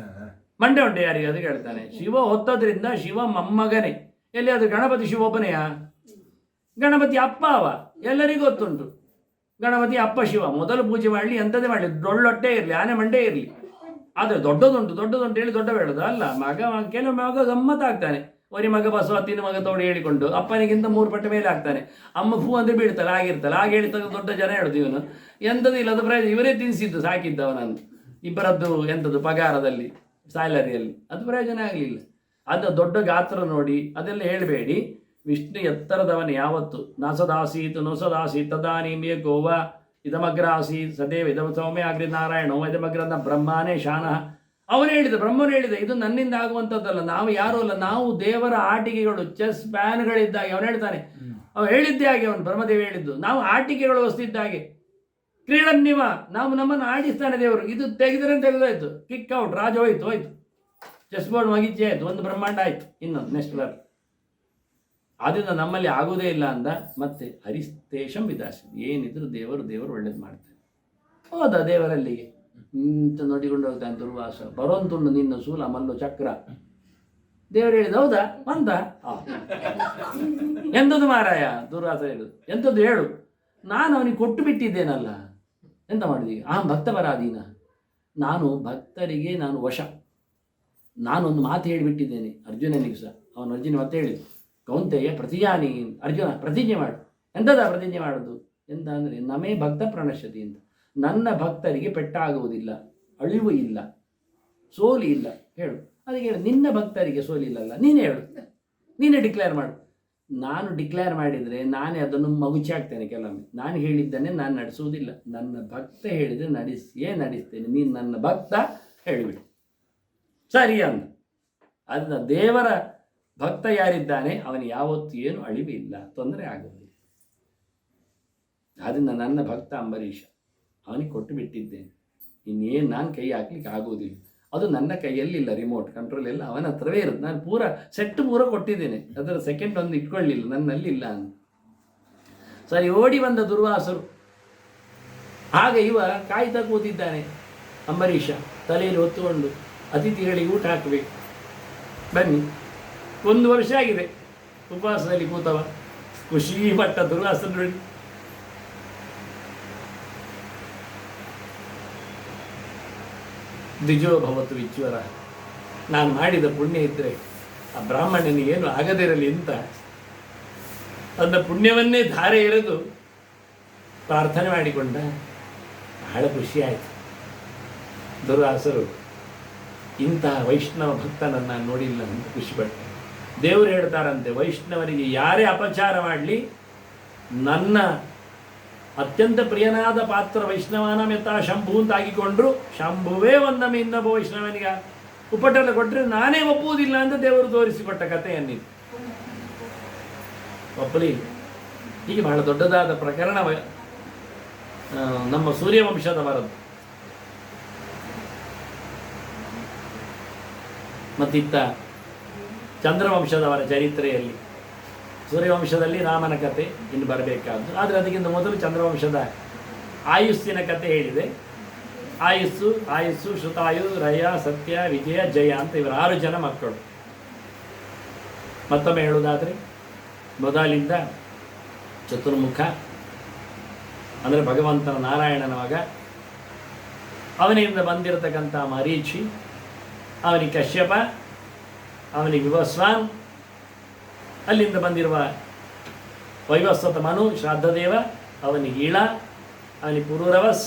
ಮಂಡೆ ಉಂಟೆ ಯಾರಿಗೆ ಅದು ಹೇಳ್ತಾನೆ. ಶಿವ ಹೊತ್ತದ್ರಿಂದ ಶಿವ ಮೊಮ್ಮಗನೇ. ಎಲ್ಲಿ ಅದು ಗಣಪತಿ ಶಿವ ಒಬ್ಬನೆಯಾ? ಗಣಪತಿ ಅಪ್ಪ ಅವ, ಎಲ್ಲರಿಗೂ ಗೊತ್ತುಂಟು. ಗಣಪತಿ ಅಪ್ಪ ಶಿವ. ಮೊದಲು ಪೂಜೆ ಮಾಡಲಿ, ಎಂಥದೇ ಮಾಡಲಿ, ಡೊಳ್ಳೊಟ್ಟೆ ಇರಲಿ, ಆನೆ ಮಂಡೆ ಇರಲಿ, ಆದರೆ ದೊಡ್ಡದುಂಟು ಹೇಳಿ ದೊಡ್ಡ ಬೇಡದು ಅಲ್ಲ. ಕೆಲವು ಮಗ ಗಮ್ಮತ್ತಾಗ್ತಾನೆ. ಒರಿ ಮಗ ಬಸವ, ತಿನ್ನ ಮಗ ತೋಡಿ ಹೇಳಿಕೊಂಡು ಅಪ್ಪನಿಗಿಂತ 3 ಪಟ್ಟ ಮೇಲೆ ಆಗ್ತಾನೆ. ಅಮ್ಮ ಫೂ ಅಂದ್ರೆ ಬೀಳ್ತಲ್ಲ, ಆಗಿರ್ತಾಳೆ. ಹಾಗೆ ಹೇಳಿದಾಗ ದೊಡ್ಡ ಜನ ಹೇಳುದು ಇವನು ಎಂಥದ್ದು ಇಲ್ಲ, ಅದು ಪ್ರಯೋಜನ ಇವರೇ ತಿನ್ನಿಸಿದ್ದು ಸಾಕಿದ್ದವ ನಾನು. ಇಬ್ಬರದ್ದು ಎಂಥದ್ದು ಪಗಾರದಲ್ಲಿ, ಸ್ಯಾಲರಿಯಲ್ಲಿ, ಅದು ಪ್ರಯೋಜನ ಆಗಲಿಲ್ಲ. ಅದು ದೊಡ್ಡ ಗಾತ್ರ ನೋಡಿ ಅದೆಲ್ಲ ಹೇಳಬೇಡಿ. ವಿಷ್ಣು ಎತ್ತರದವನು ಯಾವತ್ತು. ನಸದಾಸೀತ್ ನೊಸದಾಸೀತ್ ತದಾನೀಮೇ ಗೋವ ಇದಮಗ್ರ ಆಸೀತ್ ಸದೇವ ಇದಮ ಸೌಮ್ಯ ಆಗ್ರಿ ನಾರಾಯಣ ಇದಮಗ್ರನ ಬ್ರಹ್ಮನೇ ಶಾನಃ. ಅವನು ಹೇಳಿದ, ಬ್ರಹ್ಮನು ಹೇಳಿದ, ಇದು ನನ್ನಿಂದ ಆಗುವಂಥದ್ದಲ್ಲ, ನಾವು ಯಾರೂ ಅಲ್ಲ, ನಾವು ದೇವರ ಆಟಿಕೆಗಳು, ಚೆಸ್ ಪ್ಯಾನ್ಗಳಿದ್ದಾಗೆ. ಅವನು ಹೇಳ್ತಾನೆ, ಅವನು ಹೇಳಿದ್ದೇ ಹಾಗೆ, ಅವನು ಬ್ರಹ್ಮದೇವ ಹೇಳಿದ್ದು, ನಾವು ಆಟಿಕೆಗಳು ವಸ್ತಿದ್ದಾಗೆ. ಕ್ರೀಡನ್ನಿವ, ನಾವು ನಮ್ಮನ್ನು ಆಡಿಸ್ತಾನೆ ದೇವರು. ಇದು ತೆಗೆದೋಯ್ತು, ಕಿಕ್ ಔಟ್, ರಾಜ ಹೋಯ್ತು. ಚೆಸ್ ಬೋರ್ಡ್ ಮಗಿಚ್ಚೆ ಆಯ್ತು, ಒಂದು ಬ್ರಹ್ಮಾಂಡ ಆಯ್ತು, ಇನ್ನೊಂದು ನೆಕ್ಸ್ಟ್ ಲರ್. ಆದ್ದರಿಂದ ನಮ್ಮಲ್ಲಿ ಆಗೋದೇ ಇಲ್ಲ ಅಂದ. ಮತ್ತೆ ಹರಿಸ್ತೇಶಂ ವಿದಾಸಿ, ಏನಿದ್ರು ದೇವರು ಒಳ್ಳೇದು ಮಾಡ್ತಾನೆ. ಹೋದ ದೇವರಲ್ಲಿಗೆ ಇಂತ ನೋಡಿಕೊಂಡು ಹೋಗ್ತಾನೆ. ದುರ್ವಾಸ ಬರೋಂತುಂಡು ನಿನ್ನ ಶೂಲ ಮಲ್ಲು ಚಕ್ರ. ದೇವರು ಹೇಳಿದ, ಹೌದಾ ಬಂದ? ಎಂಥದ್ದು ಮಾರಾಯ? ದುರ್ವಾಸ ಹೇಳುದು, ಎಂಥದ್ದು ಹೇಳು? ನಾನು ಅವನಿಗೆ ಕೊಟ್ಟು ಬಿಟ್ಟಿದ್ದೇನಲ್ಲ, ಎಂತ ಮಾಡಿದೀಗ? ಭಕ್ತ ಪರಾಧೀನ, ನಾನು ಭಕ್ತರಿಗೆ ನಾನು ವಶ. ನಾನೊಂದು ಮಾತು ಹೇಳಿಬಿಟ್ಟಿದ್ದೇನೆ ಅರ್ಜುನನಿಗೆ ಸಹ. ಅವನು ಅರ್ಜುನ ಮತ್ತೆ ಹೇಳಿದ, ಕೌಂತೆಯ ಪ್ರತಿಯಾನಿ, ಅರ್ಜುನ ಪ್ರತಿಜ್ಞೆ ಮಾಡು. ಎಂಥದ ಪ್ರತಿಜ್ಞೆ ಮಾಡೋದು? ಎಂತ ಅಂದರೆ, ನಮೇ ಭಕ್ತ ಪ್ರಣಶ್ಯತಿ ಅಂತ. ನನ್ನ ಭಕ್ತರಿಗೆ ಪೆಟ್ಟಾಗುವುದಿಲ್ಲ, ಅಳಿವು ಇಲ್ಲ, ಸೋಲಿ ಇಲ್ಲ. ಹೇಳು. ಅದಕ್ಕೆ ಹೇಳು, ನಿನ್ನ ಭಕ್ತರಿಗೆ ಸೋಲಿಲ್ಲಲ್ಲ, ನೀನೇ ಹೇಳು, ನೀನೇ ಡಿಕ್ಲೇರ್ ಮಾಡು. ನಾನು ಡಿಕ್ಲೇರ್ ಮಾಡಿದರೆ ನಾನೇ ಅದನ್ನು ಮಗುಚಿ ಆಗ್ತೇನೆ ಕೆಲವೊಮ್ಮೆ. ನಾನು ಹೇಳಿದ್ದನ್ನೇ ನಾನು ನಡೆಸುವುದಿಲ್ಲ. ನನ್ನ ಭಕ್ತ ಹೇಳಿದರೆ ನಡೆಸ್ತೇನೆ. ನೀನು ನನ್ನ ಭಕ್ತ ಹೇಳಿಬಿಡು, ಸರಿ ಅಂದ. ಅದನ್ನ ದೇವರ ಭಕ್ತ ಯಾರಿದ್ದಾನೆ ಅವನು ಯಾವತ್ತೂ ಏನು ಅಳಿವು ಇಲ್ಲ, ತೊಂದರೆ ಆಗುವುದಿಲ್ಲ. ಆದ್ದರಿಂದ ನನ್ನ ಭಕ್ತ ಅಂಬರೀಷ, ಅವನಿಗೆ ಕೊಟ್ಟು ಬಿಟ್ಟಿದ್ದೇನೆ. ಇನ್ನೇನು ನಾನು ಕೈ ಹಾಕ್ಲಿಕ್ಕೆ ಆಗುವುದಿಲ್ಲ. ಅದು ನನ್ನ ಕೈಯಲ್ಲಿಲ್ಲ, ರಿಮೋಟ್ ಕಂಟ್ರೋಲ್ ಎಲ್ಲ ಅವನ ಹತ್ರವೇ ಇರುತ್ತೆ. ನಾನು ಸೆಟ್ ಪೂರ ಕೊಟ್ಟಿದ್ದೇನೆ, ಅದರ ಸೆಕೆಂಡ್ ಒಂದು ಇಟ್ಕೊಳ್ಳಿಲ್ಲ, ನನ್ನಲ್ಲಿಲ್ಲ ಅಂತ. ಸರಿ, ಓಡಿ ಬಂದ ದುರ್ವಾಸರು. ಆಗ ಇವ ಕಾಯ್ತಾ ಕೂತಿದ್ದಾನೆ. ಅಂಬರೀಷ ತಲೆಯಲ್ಲಿ ಹೊತ್ತುಕೊಂಡು, ಅತಿಥಿಗಳಿಗೆ ಊಟ ಹಾಕಬೇಕು, ಬನ್ನಿ. 1 ವರ್ಷ ಆಗಿದೆ ಉಪವಾಸದಲ್ಲಿ ಕೂತವ. ಖುಷಿ ಪಟ್ಟ ದುರ್ವಾಸರು ನೋಡಿ. ದ್ವಿಜೋ ಭವತು ವಿಚ್ವರ, ನಾನು ಮಾಡಿದ ಪುಣ್ಯ ಇದ್ದರೆ ಆ ಬ್ರಾಹ್ಮಣನಿಗೆ ಏನು ಆಗದಿರಲಿ ಅಂತ ಅದನ್ನ ಪುಣ್ಯವನ್ನೇ ಧಾರೆ ಎರೆದು ಪ್ರಾರ್ಥನೆ ಮಾಡಿಕೊಂಡ. ಬಹಳ ಖುಷಿಯಾಯಿತು. ದುರ್ವಾಸರು ಇಂತಹ ವೈಷ್ಣವ ಭಕ್ತನನ್ನು ನಾನು ನೋಡಿಲ್ಲ ಅಂತ ಖುಷಿಪಟ್ಟೆ. ದೇವರು ಹೇಳ್ತಾರಂತೆ, ವೈಷ್ಣವರಿಗೆ ಯಾರೇ ಅಪಚಾರ ಮಾಡಲಿ, ನನ್ನ ಅತ್ಯಂತ ಪ್ರಿಯನಾದ ಪಾತ್ರ ವೈಷ್ಣವನ ಮೆತ್ತ ಶಂಭು ಅಂತ ಆಗಿಕೊಂಡ್ರು, ಶಂಭುವೇ ಒಂದೊಮ್ಮೆ ಇನ್ನೊಬ್ಬ ವೈಷ್ಣವನಿಗೆ ಉಪಟಳ ಕೊಟ್ಟರೆ ನಾನೇ ಒಪ್ಪುವುದಿಲ್ಲ ಅಂತ ದೇವರು ತೋರಿಸಿಕೊಟ್ಟ ಕಥೆಯನ್ನಿದು. ಒಪ್ಪಲಿ. ಹೀಗೆ ಬಹಳ ದೊಡ್ಡದಾದ ಪ್ರಕರಣ ನಮ್ಮ ಸೂರ್ಯವಂಶದವರದ್ದು. ಮತ್ತಿತ್ತ ಚಂದ್ರವಂಶದವರ ಚರಿತ್ರೆಯಲ್ಲಿ, ಸೂರ್ಯವಂಶದಲ್ಲಿ ರಾಮನ ಕತೆ ಇನ್ನು ಬರಬೇಕಾದ್ದು. ಆದರೆ ಅದಕ್ಕಿಂತ ಮೊದಲು ಚಂದ್ರವಂಶದ ಆಯುಸ್ಸಿನ ಕತೆ ಹೇಳಿದೆ. ಆಯುಸ್ಸು ಶ್ರುತಾಯು, ರಯ, ಸತ್ಯ, ವಿಜಯ, ಜಯ ಅಂತ ಇವರ 6 ಜನ ಮಕ್ಕಳು. ಮತ್ತೊಮ್ಮೆ ಹೇಳುವುದಾದರೆ, ಮೊದಲಿಂದ ಚತುರ್ಮುಖ ಅಂದರೆ ಭಗವಂತನ ನಾರಾಯಣನ ಮಗ, ಅವನಿಂದ ಬಂದಿರತಕ್ಕಂಥ ಮರೀಚಿ, ಅವನಿಗೆ ಕಶ್ಯಪ, ಅವನಿಗೆ ವಿವಸ್ವಾನ್, ಅಲ್ಲಿಂದ ಬಂದಿರುವ ವೈವಸ್ವತ ಮನು ಶ್ರಾದ್ದದೇವ, ಅವನಿಗೆ ಇಳ, ಅವನಿಗೆ ಪುರೂರವಸ್,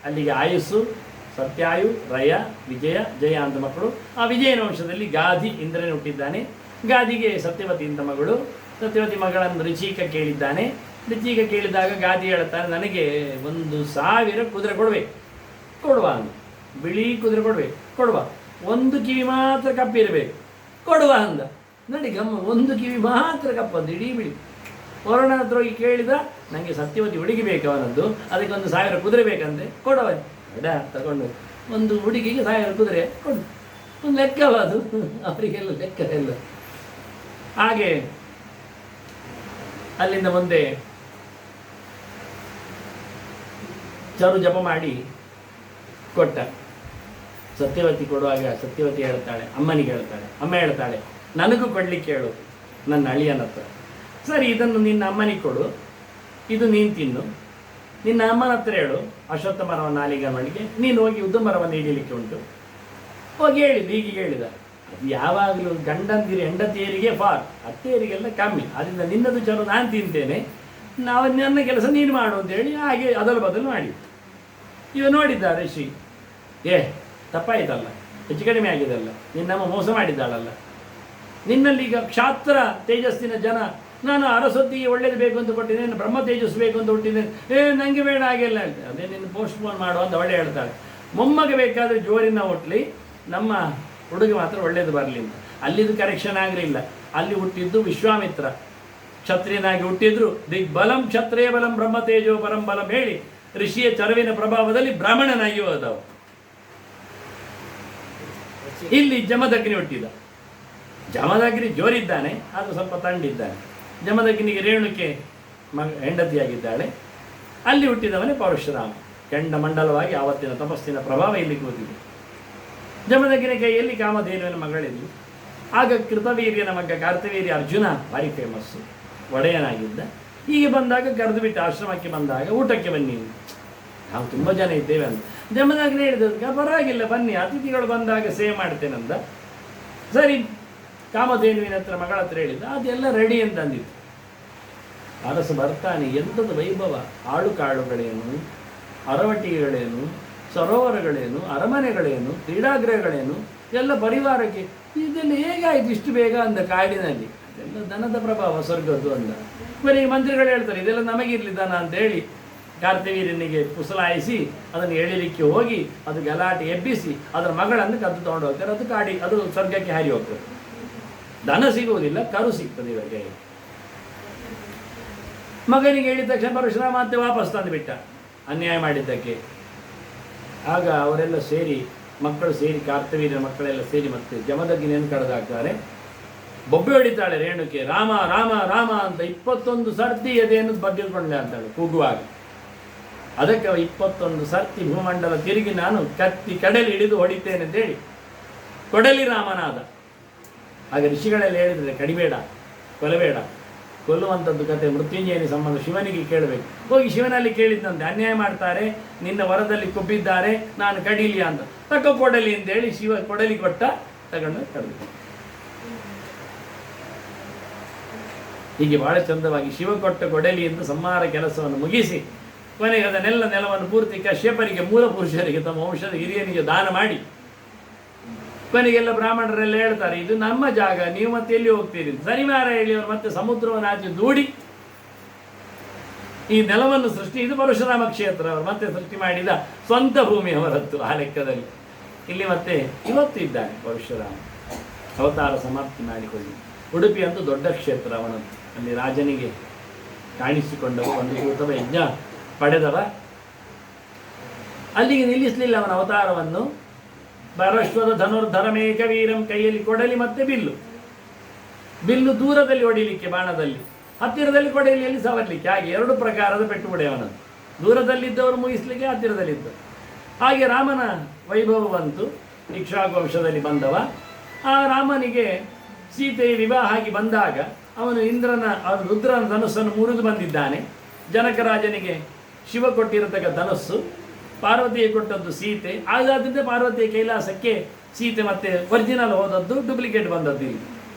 ಅಲ್ಲಿಗೆ ಆಯುಸ್ಸು, ಸತ್ಯಾಯು, ರಯ, ವಿಜಯ, ಜಯ ಅಂತ ಮಕ್ಕಳು. ಆ ವಿಜಯನ ವಂಶದಲ್ಲಿ ಗಾಧಿ ಇಂದ್ರನೇ ಹುಟ್ಟಿದ್ದಾನೆ. ಗಾದಿಗೆ ಸತ್ಯವತಿ ಅಂತ ಮಗಳು. ಸತ್ಯವತಿ ಮಗಳನ್ನು ಋಚಿಕ ಕೇಳಿದ್ದಾನೆ. ಋಚಿಕ ಕೇಳಿದಾಗ ಗಾದಿ ಹೇಳ್ತಾನೆ, ನನಗೆ 1000 ಕುದುರೆ ಕೊಡಬೇಕು. ಕೊಡುವ ಅಂದ. ಬಿಳಿ ಕುದುರೆ ಕೊಡಬೇಕು, ಕೊಡುವ. 1 ಕಿವಿ ಮಾತ್ರ ಕಪ್ಪಿರಬೇಕು, ಕೊಡುವ ಅಂದ. ನೋಡಿ ಗಮ್ಮ, 1 ಕಿವಿ ಮಾತ್ರ ಕಪ್ಪಂದು, ಇಡೀ ಬಿಳಿ. ವರುಣ ಹತ್ರ ಹೋಗಿ ಕೇಳಿದ, ನನಗೆ ಸತ್ಯವತಿ ಹುಡುಗಿ ಬೇಕು ಅವನದ್ದು, ಅದಕ್ಕೆ 1000 ಕುದುರೆ ಬೇಕಂತೆ, ಕೊಡವ. ಎಡ ತಗೊಂಡು ಒಂದು ಹುಡುಗಿಗೆ 1000 ಕುದುರೆ ಕೊಡು. ಒಂದು ಲೆಕ್ಕವಾದು, ಅವರಿಗೆಲ್ಲ ಲೆಕ್ಕ ಎಲ್ಲ. ಹಾಗೆ ಅಲ್ಲಿಂದ ಮುಂದೆ ಚರು ಜಪ ಮಾಡಿ ಕೊಟ್ಟ. ಸತ್ಯವತಿ ಕೊಡುವಾಗ ಸತ್ಯವತಿ ಹೇಳ್ತಾಳೆ, ಅಮ್ಮನಿಗೆ ಹೇಳ್ತಾಳೆ. ಅಮ್ಮ ಹೇಳ್ತಾಳೆ, ನನಗೂ ಕೊಡ್ಲಿಕ್ಕೆ ಹೇಳು ನನ್ನ ಅಳಿಯನ ಹತ್ರ. ಸರಿ, ಇದನ್ನು ನಿನ್ನ ಅಮ್ಮನಿಗೆ ಕೊಡು, ಇದು ನೀನು ತಿನ್ನು. ನಿನ್ನ ಅಮ್ಮನ ಹತ್ರ ಹೇಳು, ಅಶ್ವತ್ಥ ಮರವನ್ನು ನಾಲಿಗೆ ಮಳಿಗೆ, ನೀನು ಹೋಗಿ ಉದ್ದು ಮರವನ್ನು ಹಿಡಿಯಲಿಕ್ಕೆ ಉಂಟು. ಹೋಗಿ ಹೇಳಿದ್ದು, ಹೀಗೆ ಹೇಳಿದ. ಅದು ಯಾವಾಗಲೂ ಗಂಡಂದಿರಿ ಹೆಂಡತಿಯರಿಗೆ ಫಾರ್, ಅತ್ತೆಯರಿಗೆಲ್ಲ ಕಮ್ಮಿ. ಅದರಿಂದ ನಿನ್ನದು ಚಲೋ ನಾನು ತಿಂತೇನೆ, ನನ್ನ ಕೆಲಸ ನೀನು ಮಾಡು ಅಂತೇಳಿ ಹಾಗೆ ಅದಲು ಬದಲು ಮಾಡಿ. ಇವ ನೋಡಿದ್ದ ಋಷಿ, ತಪ್ಪಾಯ್ತಲ್ಲ, ಹೆಚ್ಚು ಕಡಿಮೆ ಆಗಿದಲ್ಲ, ನಿನ್ನಮ್ಮ ಮೋಸ ಮಾಡಿದ್ದಾಳಲ್ಲ. ನಿನ್ನಲ್ಲಿ ಈಗ ಕ್ಷಾತ್ರ ತೇಜಸ್ಸಿನ ಜನ, ನಾನು ಅರಸೊತ್ತಿಗೆ ಒಳ್ಳೇದು ಬೇಕು ಅಂತ ಕೊಟ್ಟಿದ್ದೇನೆ, ಬ್ರಹ್ಮ ತೇಜಸ್ ಬೇಕು ಅಂತ ಕೊಟ್ಟಿದ್ದೇನೆ, ನನಗೆ ಬೇಡ ಹಾಗೆಲ್ಲ ಹೇಳ್ತೇನೆ. ಅದೇ ನಿನ್ನ ಪೋಸ್ಟ್ಪೋನ್ ಮಾಡುವ ಅಂತ ಅವಳೇ ಹೇಳ್ತಾಳೆ. ಮೊಮ್ಮಗ ಬೇಕಾದರೆ ಜೋರಿನ ಹುಟ್ಟಲಿ, ನಮ್ಮ ಹುಡುಗಿ ಮಾತ್ರ ಒಳ್ಳೇದು ಬರಲಿ ಅಂತ. ಅಲ್ಲಿದು ಕರೆಕ್ಷನ್ ಆಗಲಿಲ್ಲ. ಅಲ್ಲಿ ಹುಟ್ಟಿದ್ದು ವಿಶ್ವಾಮಿತ್ರ, ಕ್ಷತ್ರಿಯನಾಗಿ ಹುಟ್ಟಿದ್ರು. ದಿಗ್ಬಲಂ ಕ್ಷತ್ರಿಯ ಬಲಂ ಬ್ರಹ್ಮ ತೇಜೋ ಪರಂ ಬಲಂ ಹೇಳಿ ಋಷಿಯ ಚರವಿನ ಪ್ರಭಾವದಲ್ಲಿ ಬ್ರಾಹ್ಮಣನಾಗಿ ಹೋದವ. ಇಲ್ಲಿ ಜಮದಗ್ನಿ ಹುಟ್ಟಿದ. ಜಮದಗ್ನಿ ಜೋರಿದ್ದಾನೆ, ಆದರೂ ಸ್ವಲ್ಪ ತಂಡಿದ್ದಾನೆ. ಜಮದಗ್ನಿಗೆ ರೇಣುಕೆ ಹೆಂಡತಿಯಾಗಿದ್ದಾಳೆ. ಅಲ್ಲಿ ಹುಟ್ಟಿದವನೇ ಪರಶುರಾಮ. ಕೆಂಡ ಮಂಡಲವಾಗಿ ಆವತ್ತಿನ ತಪಸ್ಸಿನ ಪ್ರಭಾವ ಇಲ್ಲಿ ಕೂತಿದೆ. ಜಮದಗ್ನಿ ಕೈಯಲ್ಲಿ ಕಾಮಧೇನುವಿನ ಮಗಳಿದ್ಲು. ಆಗ ಕೃತವೀರ್ಯನ ಮಗ ಕಾರ್ತವೀರ್ಯ ಅರ್ಜುನ ಭಾರಿ ಫೇಮಸ್ಸು, ಒಡೆಯನಾಗಿದ್ದ. ಹೀಗೆ ಬಂದಾಗ ಕರೆದು ಬಿಟ್ಟು ಆಶ್ರಮಕ್ಕೆ ಬಂದಾಗ, ಊಟಕ್ಕೆ ಬನ್ನಿ, ನಾವು ತುಂಬ ಜನ ಇದ್ದೇವೆ ಅಂತ. ಜಮದಗ್ನಿ ಹೇಳಿದಕ್ಕೆ ಪರವಾಗಿಲ್ಲ ಬನ್ನಿ, ಅತಿಥಿಗಳು ಬಂದಾಗ ಸೇವೆ ಮಾಡ್ತೇನಂದ. ಸರಿ, ಕಾಮಧೇನುವಿನ ಹತ್ರ ಮಗಳ ಹತ್ರ ಹೇಳಿದ್ದ, ಅದೆಲ್ಲ ರೆಡಿ ಅಂತ ಅಂದಿತ್ತು. ಅರಸ ಬರ್ತಾನೆ, ಎಂಥದ್ದು ವೈಭವ! ಆಳು ಕಾಳುಗಳೇನು, ಅರವಟ್ಟಿಗೆಗಳೇನು, ಸರೋವರಗಳೇನು, ಅರಮನೆಗಳೇನು, ಕ್ರೀಡಾಗೃಹಗಳೇನು, ಎಲ್ಲ ಪರಿವಾರಕ್ಕೆ. ಇದೆಲ್ಲ ಹೇಗಾಯಿತು ಇಷ್ಟು ಬೇಗ ಅಂದ ಕಾಡಿನಲ್ಲಿ. ಅದೆಲ್ಲ ದನದ ಪ್ರಭಾವ, ಸ್ವರ್ಗದ್ದು ಅಂದ. ಬರೀ ಮಂತ್ರಿಗಳು ಹೇಳ್ತಾರೆ, ಇದೆಲ್ಲ ನಮಗಿರ್ಲಿ ದನ ಅಂತೇಳಿ ಕಾರ್ತವೀರ್ಯನಿಗೆ ಪುಸಲಾಯಿಸಿ ಅದನ್ನು ಎಳಿಲಿಕ್ಕೆ ಹೋಗಿ ಅದು ಗಲಾಟೆ ಎಬ್ಬಿಸಿ ಅದರ ಮಗಳನ್ನು ಕದ್ದು ತಗೊಂಡು ಹೋಗ್ತಾರೆ. ಅದು ಸ್ವರ್ಗಕ್ಕೆ ಹಾರಿ ಹೋಗ್ತದೆ. ದನ ಸಿಗುವುದಿಲ್ಲ, ಕರು ಸಿಗ್ತದೆ ಇವರಿಗೆ. ಮಗನಿಗೆ ಹೇಳಿದ ತಕ್ಷಣ ಪರಶುರಾಮ ಮತ್ತೆ ವಾಪಸ್ ತಂದು ಬಿಟ್ಟ, ಅನ್ಯಾಯ ಮಾಡಿದ್ದಕ್ಕೆ. ಆಗ ಅವರೆಲ್ಲ ಸೇರಿ, ಮಕ್ಕಳು ಸೇರಿ, ಕಾರ್ತವೀರ್ಯ ಮಕ್ಕಳೆಲ್ಲ ಸೇರಿ ಮತ್ತೆ ಜಮದಗ್ನಿಯನ್ನು ಕಳೆದಾಕ್ತಾರೆ. ಬೊಬ್ಬೆ ಹೊಡಿತಾಳೆ ರೇಣುಕೆ, ರಾಮ ರಾಮ ರಾಮ ಅಂತ 21 ಸರ್ತಿ ಎದೆಯನ್ನು ಬಗ್ಗಿಕೊಂಡೆ ಅಂತಾಳೆ ಕೂಗುವಾಗ. ಅದಕ್ಕೆ 21 ಸರ್ತಿ ಭೂಮಂಡಲ ತಿರುಗಿ ನಾನು ಕತ್ತಿ ಕಡಲಿ ಹಿಡಿದು ಹೊಡಿತೇನೆ ಅಂತೇಳಿ ಕೊಡಲಿ ರಾಮನಾದ. ಆಗ ಋಷಿಗಳೆಲ್ಲ ಹೇಳಿದರೆ, ಕಡಿಬೇಡ, ಕೊಲ್ಲಬೇಡ, ಕೊಲ್ಲುವಂಥದ್ದು ಕತೆ ಮೃತ್ಯುಂಜಯನಿ ಸಂಬಂಧ ಶಿವನಿಗೆ ಕೇಳಬೇಕು. ಹೋಗಿ ಶಿವನಲ್ಲಿ ಕೇಳಿದ್ದಂತೆ, ಅನ್ಯಾಯ ಮಾಡ್ತಾರೆ, ನಿನ್ನ ವರದಲ್ಲಿ ಕೊಬ್ಬಿದ್ದಾರೆ, ನಾನು ಕಡೀಲಿ ಅಂತ. ತಕ್ಕ ಕೊಡಲಿ ಅಂತೇಳಿ ಶಿವ ಕೊಡಲಿ ಕೊಟ್ಟ, ತಗೊಂಡು ಕಡಿದ. ಹೀಗೆ ಬಹಳ ಚಂದವಾಗಿ ಶಿವ ಕೊಟ್ಟ ಕೊಡಲಿ ಎಂದು ಸಂಹಾರ ಕೆಲಸವನ್ನು ಮುಗಿಸಿ ಕೊನೆಗೆ ಅದನ್ನೆಲ್ಲ ನೆಲವನ್ನು ಪೂರ್ತಿ ಕಶ್ಯಪರಿಗೆ, ಮೂಲ ಪುರುಷರಿಗೆ, ತಮ್ಮ ವಂಶದ ಹಿರಿಯನಿಗೆ ದಾನ ಮಾಡಿ, ಕೊನೆಗೆಲ್ಲ ಬ್ರಾಹ್ಮಣರೆಲ್ಲ ಹೇಳ್ತಾರೆ, ಇದು ನಮ್ಮ ಜಾಗ, ನೀವು ಮತ್ತೆ ಎಲ್ಲಿ ಹೋಗ್ತೀರಿ? ಸರಿಮಾರ ಹೇಳಿ ಅವರು ಮತ್ತೆ ಸಮುದ್ರವನ್ನು ಆಚೆ ದೂಡಿ ಈ ನೆಲವನ್ನು ಇದು ಪರಶುರಾಮ ಕ್ಷೇತ್ರ ಅವರು ಮತ್ತೆ ಸೃಷ್ಟಿ ಮಾಡಿದ ಸ್ವಂತ ಭೂಮಿ ಅವರದ್ದು. ಆ ಲೆಕ್ಕದಲ್ಲಿ ಇಲ್ಲಿ ಮತ್ತೆ ಇವತ್ತು ಇದ್ದಾನೆ ಪರಶುರಾಮ, ಅವತಾರ ಸಮಾಪ್ತಿ ಮಾಡಿಕೊಳ್ಳಿ. ಉಡುಪಿ ಅಂತೂ ದೊಡ್ಡ ಕ್ಷೇತ್ರ ಅವನದ್ದು. ಅಲ್ಲಿ ರಾಜನಿಗೆ ಕಾಣಿಸಿಕೊಂಡವ, ಒಂದು ಕೂತವ, ಯಜ್ಞ ಪಡೆದವ. ಅಲ್ಲಿಗೆ ನಿಲ್ಲಿಸಲಿಲ್ಲ ಅವನ ಅವತಾರವನ್ನು. ಪರಶ್ವದ ಧನುರ್ಧರಮೇಕ ವೀರಂ, ಕೈಯಲ್ಲಿ ಕೊಡಲಿ ಮತ್ತೆ ಬಿಲ್ಲು ದೂರದಲ್ಲಿ ಹೊಡಿಲಿಕ್ಕೆ ಬಾಣದಲ್ಲಿ, ಹತ್ತಿರದಲ್ಲಿ ಕೊಡಲಿಯಲ್ಲಿ ಸವರ್ಲಿಕ್ಕೆ, ಹಾಗೆ 2 ಪ್ರಕಾರದ ಪೆಟ್ಟು ಹೊಡೆಯವನದ್ದು. ದೂರದಲ್ಲಿದ್ದವರು ಮುಗಿಸ್ಲಿಕ್ಕೆ, ಹತ್ತಿರದಲ್ಲಿದ್ದ. ಹಾಗೆ ರಾಮನ ವೈಭವ ಬಂತು. ಇಕ್ಷ್ವಾಕು ವಂಶದಲ್ಲಿ ಬಂದವ. ಆ ರಾಮನಿಗೆ ಸೀತೆಯ ವಿವಾಹ ಆಗಿ ಬಂದಾಗ ಅವನು ರುದ್ರನ ಧನುಸ್ಸನ್ನು ಮುರಿದು ಬಂದಿದ್ದಾನೆ. ಜನಕರಾಜನಿಗೆ ಶಿವ ಕೊಟ್ಟಿರತಕ್ಕ ಧನುಸ್ಸು, ಪಾರ್ವತಿಗೆ ಕೊಟ್ಟದ್ದು ಸೀತೆ. ಆಗಾದ್ರಿಂದ ಪಾರ್ವತಿಯ ಕೈಲಾಸಕ್ಕೆ ಸೀತೆ ಮತ್ತೆ ಒರಿಜಿನಲ್ ಹೋದದ್ದು, ಡೂಪ್ಲಿಕೇಟ್ ಬಂದದ್ದು ಇಲ್ಲಿ.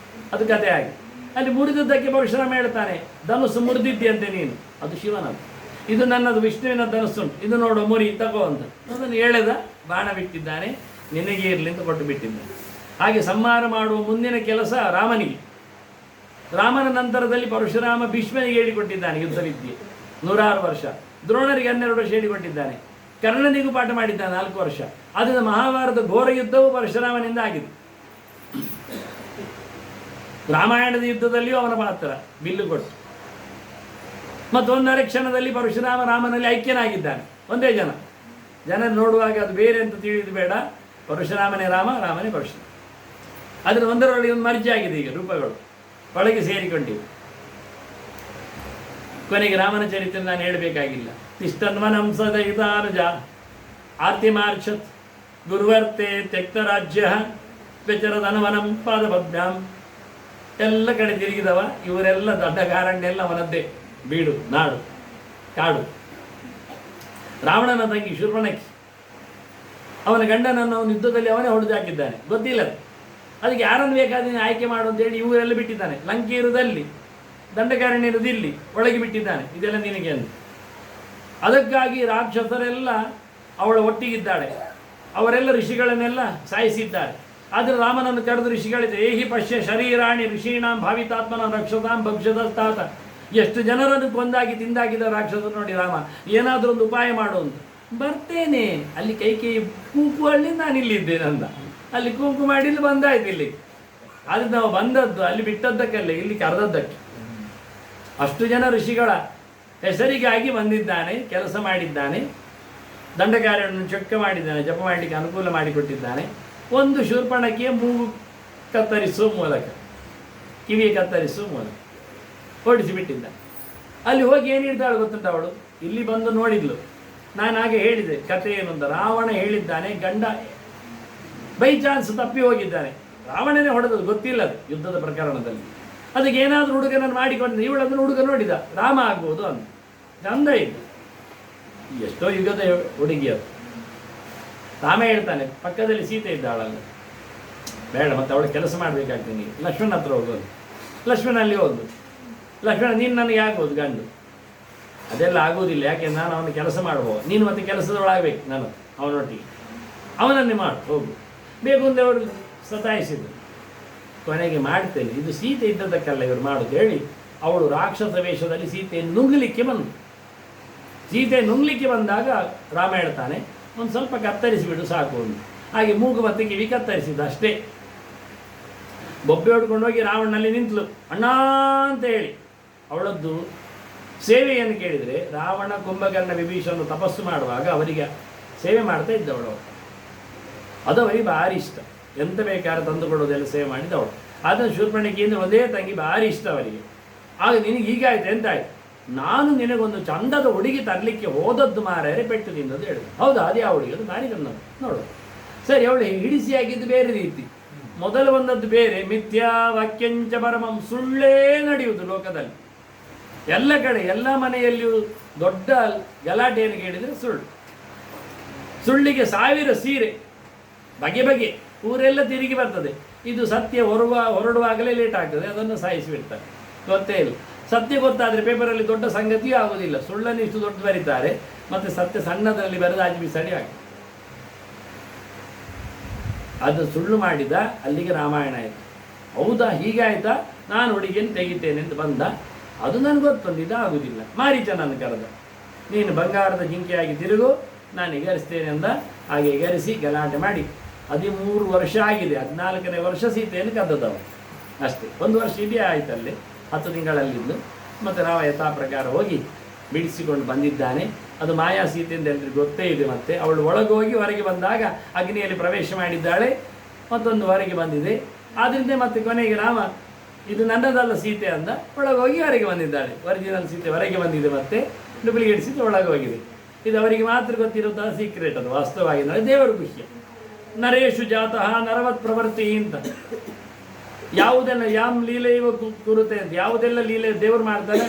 ಅದು ಕಥೆ ಆಗಿ ಅಲ್ಲಿ ಮುರಿದದ್ದಕ್ಕೆ ಪರಶುರಾಮ ಹೇಳ್ತಾನೆ, ಧನುಸ್ಸು ಮುರಿದಿದ್ದೆ ನೀನು, ಅದು ಶಿವನದ್ದು. ಇದು ನನ್ನದು ವಿಷ್ಣುವಿನ ಧನುಸ್ಸುಂಟು, ಇದು ನೋಡು ಮುರಿ ತಗೋ ಅಂತ. ಅದನ್ನು ಎಳೆದ, ಬಾಣ ಬಿಟ್ಟಿದ್ದಾನೆ, ನಿನಗೆ ಇರಲಿ ಅಂತ ಕೊಟ್ಟು ಬಿಟ್ಟಿದ್ದಾನೆ. ಹಾಗೆ ಸಂಹಾರ ಮಾಡುವ ಮುಂದಿನ ಕೆಲಸ ರಾಮನಿಗೆ. ರಾಮನ ನಂತರದಲ್ಲಿ ಪರಶುರಾಮ ಭೀಷ್ಮನಿಗೆ ಹೇಳಿಕೊಟ್ಟಿದ್ದಾನೆ ಯುದ್ಧ ವಿದ್ಯೆ 106 ವರ್ಷ, ದ್ರೋಣರಿಗೆ 12 ವರ್ಷ ಹೇಳಿಕೊಟ್ಟಿದ್ದಾನೆ, ಕರ್ಣನಿಗೂ ಪಾಠ ಮಾಡಿದ್ದಾನೆ 4 ವರ್ಷ. ಆದ್ದರಿಂದ ಮಹಾಭಾರತ ಘೋರ ಯುದ್ಧವು ಪರಶುರಾಮನಿಂದ ಆಗಿದೆ. ರಾಮಾಯಣದ ಯುದ್ಧದಲ್ಲಿಯೂ ಅವನ ಪಾತ್ರ ಬಿಲ್ಲು ಕೊಟ್ಟು. ಮತ್ತೊಂದರ ಕ್ಷಣದಲ್ಲಿ ಪರಶುರಾಮ ರಾಮನಲ್ಲಿ ಐಕ್ಯನಾಗಿದ್ದಾನೆ. ಒಂದೇ ಜನರು ನೋಡುವಾಗ ಅದು ಬೇರೆ ಅಂತ ತಿಳಿದು ಬೇಡ, ಪರಶುರಾಮನೇ ರಾಮ, ರಾಮನೇ ಪರಶುರಾಮ. ಅದರ ಒಂದರೊಳಗೆ ಒಂದು ಮರ್ಜಿ ಆಗಿದೆ. ಈಗ ರೂಪಗಳು ಒಳಗೆ ಸೇರಿಕೊಂಡಿವೆ. ಕೊನೆಗೆ ರಾಮನ ಚರಿತ್ರೆ ನಾನು ಹೇಳಬೇಕಾಗಿಲ್ಲ. ತಿಷ್ಟನ್ವನಂ ಸದಯಿತಾನುಜ ಆರ್ತಿಮಾರ್ಷತ್ ಗುರುವರ್ತೆ ತ್ಯಕ್ತ ರಾಜ್ಯ ವ್ಯಚರದನವನಂ ಪಾದಪದ್ಮ್ಯಾಂ. ಎಲ್ಲ ಕಡೆ ತಿರುಗಿದವ. ಇವರೆಲ್ಲ ದಡ್ಡಗಾರಣ್ಯೆಲ್ಲ ಅವನದ್ದೇ, ಬೀಡು, ನಾಡು, ಕಾಡು. ರಾವಣನ ತಂಗಿ ಶೂರ್ಪಣಖಿ, ಅವನ ಗಂಡನನ್ನು ಅವನ ಯುದ್ಧದಲ್ಲಿ ಅವನೇ ಹೊಡೆದು ಹಾಕಿದ್ದಾನೆ, ಗೊತ್ತಿಲ್ಲ. ಅದಕ್ಕೆ ಯಾರನ್ನು ಬೇಕಾದ್ರೆ ಆಯ್ಕೆ ಮಾಡು ಅಂತೇಳಿ ಇವರೆಲ್ಲ ಬಿಟ್ಟಿದ್ದಾನೆ. ಲಂಕೆ ಇರುವುದಲ್ಲಿ, ದಂಡಕಾರಣ್ಯ ಇರುವುದಿಲ್ಲಿ, ಒಳಗೆ ಬಿಟ್ಟಿದ್ದಾನೆ. ಇದೆಲ್ಲ ನಿನಗೆ ಅಂತ. ಅದಕ್ಕಾಗಿ ರಾಕ್ಷಸರೆಲ್ಲ ಅವಳ ಒಟ್ಟಿಗಿದ್ದಾಳೆ. ಅವರೆಲ್ಲ ಋಷಿಗಳನ್ನೆಲ್ಲ ಸಾಯಿಸಿದ್ದಾರೆ. ಆದರೆ ರಾಮನನ್ನು ಕರೆದು ಋಷಿಗಳಿದೆ, ಏಹಿ ಪಶ್ಯ ಶರೀರಾಣಿ ಋಷೀಣಾಂ ಭಾವಿತಾತ್ಮನ ರಕ್ಷತಾಂ ಭಕ್ಷತಾತ. ಎಷ್ಟು ಜನರನ್ನು ಕೊಂದಾಗಿ ತಿಂದಾಗಿದ್ದ ರಾಕ್ಷಸರು ನೋಡಿ ರಾಮ. ಏನಾದರೂ ಒಂದು ಉಪಾಯ ಮಾಡು ಅಂತ. ಬರ್ತೇನೆ, ಅಲ್ಲಿ ಕೈಕೇಯಿ ಕೂಕು ಹಳ್ಳಿ ನಾನು ಇಲ್ಲಿದ್ದೇನೆ ಅಂದ. ಅಲ್ಲಿ ಕೂಕು ಮಾಡಿ ಇಲ್ಲಿ ಬಂದಾಯ್ತು. ಇಲ್ಲಿ ಅದು ನಾವು ಬಂದದ್ದು ಅಲ್ಲಿ ಬಿಟ್ಟದ್ದಕ್ಕಲ್ಲ, ಇಲ್ಲಿ ಕರೆದದ್ದಕ್ಕೆ. ಅಷ್ಟು ಜನ ಋಷಿಗಳ ಹೆಸರಿಗಾಗಿ ಬಂದಿದ್ದಾನೆ, ಕೆಲಸ ಮಾಡಿದ್ದಾನೆ, ದಂಡಕಾರ್ಯವನ್ನು ಚೊಕ್ಕ ಮಾಡಿದ್ದಾನೆ, ಜಪ ಮಾಡಲಿಕ್ಕೆ ಅನುಕೂಲ ಮಾಡಿಕೊಟ್ಟಿದ್ದಾನೆ. ಒಂದು ಶೂರ್ಪಣಖಿಯ ಮೂಗು ಕತ್ತರಿಸುವ ಮೂಲಕ, ಕಿವಿಯ ಕತ್ತರಿಸುವ ಮೂಲಕ ಓಡಿಸಿಬಿಟ್ಟಿದ್ದ. ಅಲ್ಲಿ ಹೋಗಿ ಏನು ಹೇಳ್ತಾಳೆ ಗೊತ್ತುಂಟ ಅವಳು? ಇಲ್ಲಿ ಬಂದು ನೋಡಿದ್ಲು. ನಾನು ಹಾಗೆ ಹೇಳಿದೆ ಕಥೆ ಏನು ಅಂತ. ರಾವಣ ಹೇಳಿದ್ದಾನೆ, ಗಂಡ ಬೈ ಚಾನ್ಸ್ ತಪ್ಪಿ ಹೋಗಿದ್ದಾನೆ. ರಾವಣನೇ ಹೊಡೆದದ್ದು, ಗೊತ್ತಿಲ್ಲ ಅದು ಯುದ್ಧದ ಪ್ರಕರಣದಲ್ಲಿ. ಅದಕ್ಕೆ ಏನಾದರೂ ಹುಡುಗನನ್ನು ಮಾಡಿಕೊಂಡು ಇವಳದನ್ನು ಹುಡುಗ ನೋಡಿದ, ರಾಮ ಆಗ್ಬೋದು ಅಂತ. ಚಂದ ಇದು. ಎಷ್ಟೋ ಯುಗದ ಹುಡುಗಿ ಅದು. ರಾಮ ಹೇಳ್ತಾನೆ, ಪಕ್ಕದಲ್ಲಿ ಸೀತೆ ಇದ್ದಾಳಲ್ಲ, ಬೇಡ ಮತ್ತೆ ಅವಳು ಕೆಲಸ ಮಾಡಬೇಕಾಗ್ತೀನಿ, ಲಕ್ಷ್ಮಣ ಹತ್ರ ಹೋಗೋದು. ಲಕ್ಷ್ಮಣ ಅಲ್ಲಿ ಹೋಗೋದು. ಲಕ್ಷ್ಮಣ, ನೀನು ನನಗೆ ಆಗ್ಬೋದು ಗಂಡು. ಅದೆಲ್ಲ ಆಗೋದಿಲ್ಲ, ಯಾಕೆ ನಾನು ಅವನ ಕೆಲಸ ಮಾಡ್ಬೋದು, ನೀನು ಮತ್ತೆ ಕೆಲಸದೊಳಾಗಬೇಕು ನಾನು ಅವನೊಟ್ಟಿಗೆ, ಅವನನ್ನೇ ಮಾಡು ಹೋಗು. ಬೇಕು ಅಂದರೆ ಅವರು ಸತಾಯಿಸಿದ್ರು. ಕೊನೆಗೆ ಮಾಡ್ತೇನೆ, ಇದು ಸೀತೆ ಇದ್ದದ್ದಕ್ಕೆಲ್ಲ ಇವರು ಮಾಡೋದು ಹೇಳಿ ಅವಳು ರಾಕ್ಷಸ ವೇಷದಲ್ಲಿ ಸೀತೆಯನ್ನು ನುಂಗಲಿಕ್ಕೆ ಬಂದು. ಸೀತೆ ನುಂಗ್ಲಿಕ್ಕೆ ಬಂದಾಗ ರಾಮ ಹೇಳ್ತಾನೆ, ಒಂದು ಸ್ವಲ್ಪ ಕತ್ತರಿಸಿಬಿಡು ಸಾಕು ಅಂತ. ಹಾಗೆ ಮೂಗು ಮತ್ತೆ ಕಿವಿ ಕತ್ತರಿಸಿದ ಅಷ್ಟೇ. ಬೊಬ್ಬೆ ಹೊಡ್ಕೊಂಡು ಹೋಗಿ ರಾವಣನಲ್ಲಿ ನಿಂತಲು, ಅಣ್ಣ ಅಂತ ಹೇಳಿ. ಅವಳದ್ದು ಸೇವೆಯನ್ನು ಕೇಳಿದರೆ, ರಾವಣ ಕುಂಭಕರ್ಣ ವಿಭೀಷಣ ತಪಸ್ಸು ಮಾಡುವಾಗ ಅವರಿಗೆ ಸೇವೆ ಮಾಡ್ತಾ ಇದ್ದವಳು. ಅದು ಅವರಿಗೆ ಭಾರಿ ಇಷ್ಟ. ಎಂತ ಬೇಕಾದ್ರೆ ತಂದು ಕೊಡೋದೆಲ್ಲ ಸೇವೆ ಮಾಡಿದ್ದವಳು. ಅದನ್ನು ಶೂರ್ಪಣಖಿಯಿಂದ ಒಂದೇ ತಂಗಿ ಭಾರಿ ಇಷ್ಟ ಅವರಿಗೆ. ಆಗ ನಿನಗೆ ಹೀಗಾಯ್ತು, ಎಂತಾಯ್ತು? ನಾನು ನಿನಗೊಂದು ಚಂದದ ಹುಡುಗಿ ತರಲಿಕ್ಕೆ ಹೋದದ್ದು ಮಾರಾಯರೆ, ಪೆಟ್ಟು ತಿಂದದ್ದು ಹೇಳಿದೆ. ಹೌದಾ, ಅದೇ ಆ ಹುಡುಗಿ, ಅದು ಭಾರಿ ಚಂದ ನೋಡು. ಸರಿ, ಅವಳು ಹಿಡಿಸಿಯಾಗಿದ್ದು ಬೇರೆ ರೀತಿ, ಮೊದಲು ಬಂದದ್ದು ಬೇರೆ. ಮಿಥ್ಯಾ ವಾಕ್ಯಂಚ ಪರಮಂ, ಸುಳ್ಳೇ ನಡೆಯುವುದು ಲೋಕದಲ್ಲಿ. ಎಲ್ಲ ಕಡೆ ಎಲ್ಲ ಮನೆಯಲ್ಲಿಯೂ ದೊಡ್ಡ ಗಲಾಟೆಯನ್ನು ಕೇಳಿದರೆ ಸುಳ್ಳು. ಸುಳ್ಳಿಗೆ 1000 ಸೀರೆ, ಬಗೆ ಬಗೆ, ಊರೆಲ್ಲ ತಿರುಗಿ ಬರ್ತದೆ. ಇದು ಸತ್ಯ ಹೊರಡುವಾಗಲೇ ಲೇಟ್ ಆಗ್ತದೆ, ಅದನ್ನು ಸಾಯಿಸಿಬಿಡ್ತಾರೆ, ಗೊತ್ತೇ ಇಲ್ಲ. ಸತ್ಯ ಗೊತ್ತಾದರೆ ಪೇಪರಲ್ಲಿ ದೊಡ್ಡ ಸಂಗತಿಯೂ ಆಗೋದಿಲ್ಲ. ಸುಳ್ಳನ್ನು ಇಷ್ಟು ದೊಡ್ಡ ಬರೀತಾರೆ, ಮತ್ತು ಸತ್ಯ ಸಣ್ಣದರಲ್ಲಿ ಬರೆದು ಆಚೆ ಬಿಸಾಡಿ ಆಗ್ತದೆ. ಅದು ಸುಳ್ಳು ಮಾಡಿದ, ಅಲ್ಲಿಗೆ ರಾಮಾಯಣ ಆಯಿತು. ಹೌದಾ, ಹೀಗಾಯ್ತಾ, ನಾನು ಹುಡುಗಿಯನ್ನು ತೆಗಿತೇನೆ ಅಂತ ಬಂದ. ಅದು ನನಗೆ ಗೊತ್ತೊಂದು, ಇದು ಆಗುವುದಿಲ್ಲ. ಮಾರೀಚ ನನ್ನ ಕರೆದ, ನೀನು ಬಂಗಾರದ ಜಿಂಕೆಯಾಗಿ ತಿರುಗು, ನಾನು ಎಗರಿಸ್ತೇನೆ ಅಂದ. ಹಾಗೆ ಎಗರಿಸಿ ಗಲಾಟೆ ಮಾಡಿ 13 ವರ್ಷ ಆಗಿದೆ. 14ನೇ ವರ್ಷ ಸೀತೆಯನ್ನು ಕದ್ದದವ ಅಷ್ಟೇ. 1 ವರ್ಷ ಇಡೀ ಆಯ್ತಲ್ಲಿ, 10 ತಿಂಗಳಲ್ಲಿದ್ದು. ಮತ್ತು ರಾಮ ಯಥಾ ಪ್ರಕಾರ ಹೋಗಿ ಬಿಡಿಸಿಕೊಂಡು ಬಂದಿದ್ದಾನೆ. ಅದು ಮಾಯಾ ಸೀತೆ ಅಂತ ಎಲ್ರಿಗೂ ಗೊತ್ತೇ ಇದೆ. ಮತ್ತೆ ಅವಳು ಒಳಗೋಗಿ ಹೊರಗೆ ಬಂದಾಗ ಅಗ್ನಿಯಲ್ಲಿ ಪ್ರವೇಶ ಮಾಡಿದ್ದಾಳೆ, ಮತ್ತೊಂದು ಹೊರಗೆ ಬಂದಿದೆ. ಆದ್ದರಿಂದ ಮತ್ತೆ ಕೊನೆಗೆ ರಾಮ, ಇದು ನನ್ನದಲ್ಲ ಸೀತೆ ಅಂದ. ಒಳಗೋಗಿ ಹೊರಗೆ ಬಂದಿದ್ದಾಳೆ. ಒರಿಜಿನಲ್ ಸೀತೆ ಹೊರಗೆ ಬಂದಿದೆ, ಮತ್ತೆ ಡೂಪ್ಲಿಕೇಟ್ ಸೀತೆ ಒಳಗೆ ಹೋಗಿದೆ. ಇದು ಅವರಿಗೆ ಮಾತ್ರ ಗೊತ್ತಿರುವಂತಹ ಸೀಕ್ರೆಟ್. ಅದು ವಾಸ್ತವವಾಗಿ ದೇವರ ವಿಷಯ. ನರೇಶು ಜಾತಃ ನರವತ್ ಪ್ರವರ್ತಿ ಅಂತ, ಯಾವುದೆಲ್ಲ ಯಾಮ್ ಲೀಲೆ ಇವ ಕುರುತೆ ಅಂತ, ಯಾವುದೆಲ್ಲ ಲೀಲೆ ದೇವರು ಮಾಡ್ತಾರೆ,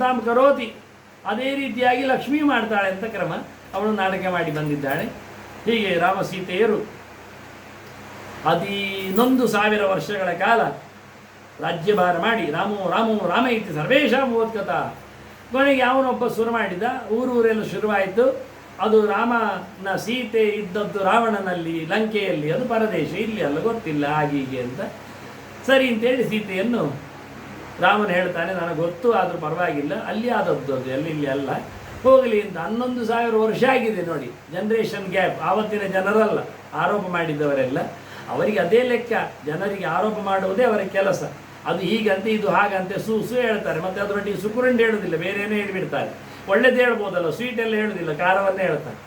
ತಾಮ್ ಕರೋತಿ, ಅದೇ ರೀತಿಯಾಗಿ ಲಕ್ಷ್ಮೀ ಮಾಡ್ತಾಳೆ ಅಂತ ಕ್ರಮ. ಅವಳು ನಾಟಕ ಮಾಡಿ ಬಂದಿದ್ದಾಳೆ. ಹೀಗೆ ರಾಮ ಸೀತೆಯರು 11,000 ವರ್ಷಗಳ ಕಾಲ ರಾಜ್ಯಭಾರ ಮಾಡಿ ರಾಮ ಇತಿ ಸರ್ವೇಶಾಂ ಓದ್ಕಥ. ಕೊನೆಗೆ ಅವನೊಬ್ಬ ಶುರು ಮಾಡಿದ. ಊರೆಲ್ಲ ಶುರುವಾಯಿತು. ಅದು ರಾಮನ ಸೀತೆ ಇದ್ದದ್ದು ರಾವಣನಲ್ಲಿ ಲಂಕೆಯಲ್ಲಿ, ಅದು ಪರದೇಶ, ಇಲ್ಲಿ ಅಲ್ಲ ಗೊತ್ತಿಲ್ಲ ಹೀಗೆ ಅಂತ. ಸರಿ ಅಂತೇಳಿ ಸೀತೆಯನ್ನು ರಾಮನ ಹೇಳ್ತಾನೆ, ನನಗೆ ಗೊತ್ತು ಆದರೂ ಪರವಾಗಿಲ್ಲ, ಅಲ್ಲಿ ಆದದ್ದು ಅದು, ಅಲ್ಲಿ ಇಲ್ಲಿ ಅಲ್ಲ, ಹೋಗಲಿ ಅಂತ. 11,000 ವರ್ಷ ಆಗಿದೆ ನೋಡಿ, ಜನರೇಷನ್ ಗ್ಯಾಪ್. ಆವತ್ತಿನ ಜನರಲ್ಲ ಆರೋಪ ಮಾಡಿದ್ದವರೆಲ್ಲ, ಅವರಿಗೆ ಅದೇ ಲೆಕ್ಕ, ಜನರಿಗೆ ಆರೋಪ ಮಾಡುವುದೇ ಅವರ ಕೆಲಸ. ಅದು ಹೀಗಂತೆ ಇದು ಹಾಗಂತೆ ಸೂ ಹೇಳ್ತಾರೆ, ಮತ್ತು ಅದರೊಟ್ಟಿಗೆ ಸುಕುರಂಡು ಹೇಳೋದಿಲ್ಲ, ಬೇರೆ ಏನೋ ಹೇಳಿಬಿಡ್ತಾರೆ. ಒಳ್ಳೇದು ಹೇಳ್ಬೋದಲ್ಲ, ಸ್ವೀಟ್ ಎಲ್ಲ ಹೇಳೋದಿಲ್ಲ, ಖಾರವನ್ನೇ ಹೇಳ್ತಾರೆ.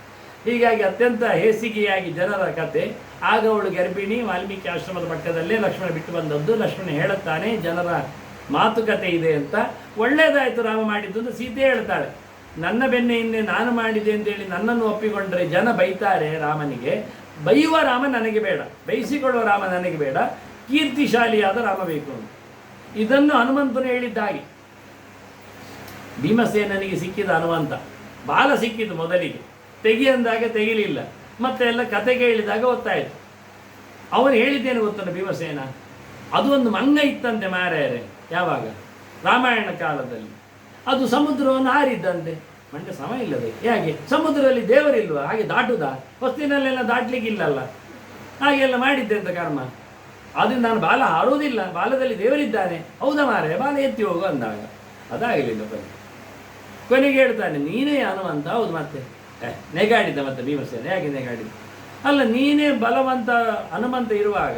ಹೀಗಾಗಿ ಅತ್ಯಂತ ಹೇಸಿಗೆಯಾಗಿ ಜನರ ಕತೆ. ಆಗ ಅವಳು ಗರ್ಭಿಣಿ, ವಾಲ್ಮೀಕಿ ಆಶ್ರಮದ ಪಕ್ಕದಲ್ಲೇ ಲಕ್ಷ್ಮಣ ಬಿಟ್ಟು ಬಂದದ್ದು. ಲಕ್ಷ್ಮಣ ಹೇಳುತ್ತಾನೆ ಜನರ ಮಾತುಕತೆ ಇದೆ ಅಂತ. ಒಳ್ಳೇದಾಯಿತು ರಾಮ ಮಾಡಿದ್ದು ಅಂತ ಸೀತೆ ಹೇಳ್ತಾಳೆ. ನನ್ನ ಬೆನ್ನೆ ಹಿಂದೆ ನಾನು ಮಾಡಿದೆ ಅಂತೇಳಿ ನನ್ನನ್ನು ಒಪ್ಪಿಕೊಂಡ್ರೆ ಜನ ಬೈತಾರೆ ರಾಮನಿಗೆ. ಬೈಯುವ ರಾಮ ನನಗೆ ಬೇಡ, ಬೈಸಿಕೊಳ್ಳುವ ರಾಮ ನನಗೆ ಬೇಡ, ಕೀರ್ತಿಶಾಲಿಯಾದ ರಾಮ ಬೇಕು ಅಂತ. ಇದನ್ನು ಹನುಮಂತನು ಹೇಳಿದ್ದಾಗೆ. ಭೀಮಸೇನನಿಗೆ ಸಿಕ್ಕಿದ ಹನುಮಂತ, ಬಾಲ ಸಿಕ್ಕಿತು ಮೊದಲಿಗೆ, ತೆಗಿ ಅಂದಾಗ ತೆಗಿಲಿಲ್ಲ, ಮತ್ತೆ ಎಲ್ಲ ಕತೆ ಕೇಳಿದಾಗ ಗೊತ್ತಾಯಿತು. ಅವನು ಹೇಳಿದ್ದೇನೆ ಗೊತ್ತಲ್ಲ ಭೀಮಸೇನ, ಅದು ಒಂದು ಮಂಗ ಇತ್ತಂತೆ ಮಾರಾಯರೆ, ಯಾವಾಗ ರಾಮಾಯಣ ಕಾಲದಲ್ಲಿ. ಅದು ಸಮುದ್ರವನ್ನು ಹಾರಿದ್ದಂತೆ, ಮಂಡೆ ಸಮ ಇಲ್ಲದೆ. ಹೇಗೆ ಸಮುದ್ರದಲ್ಲಿ ದೇವರಿಲ್ವಾ, ಹಾಗೆ ದಾಟುದಾ, ಹೊಸ್ತಿನಲ್ಲೆಲ್ಲ ದಾಟ್ಲಿಕ್ಕಿಲ್ಲಲ್ಲ, ಹಾಗೆಲ್ಲ ಮಾಡಿದ್ದೆ ಅಂತ ಕರ್ಮ. ಅದರಿಂದ ನಾನು ಬಾಲ ಹಾರುವುದಿಲ್ಲ, ಬಾಲದಲ್ಲಿ ದೇವರಿದ್ದಾನೆ. ಹೌದಾ ಮಾರಾಯ, ಬಾಲ ಎತ್ತಿ ಹೋಗು ಅಂದಾಗ ಅದಾಗಲಿಲ್ಲ. ಕೊನೆಗೆ ಹೇಳ್ತಾನೆ, ನೀನೇ ಹನುಮಂತ. ಹೌದು, ಮತ್ತೆ ನೆಗಾಡಿದ್ದ, ಮತ್ತೆ ಭೀಮಸೇನ ಹೇಗೆ ನೆಗಾಡಿದ? ಅಲ್ಲ, ನೀನೇ ಬಲವಂತ ಹನುಮಂತ ಇರುವಾಗ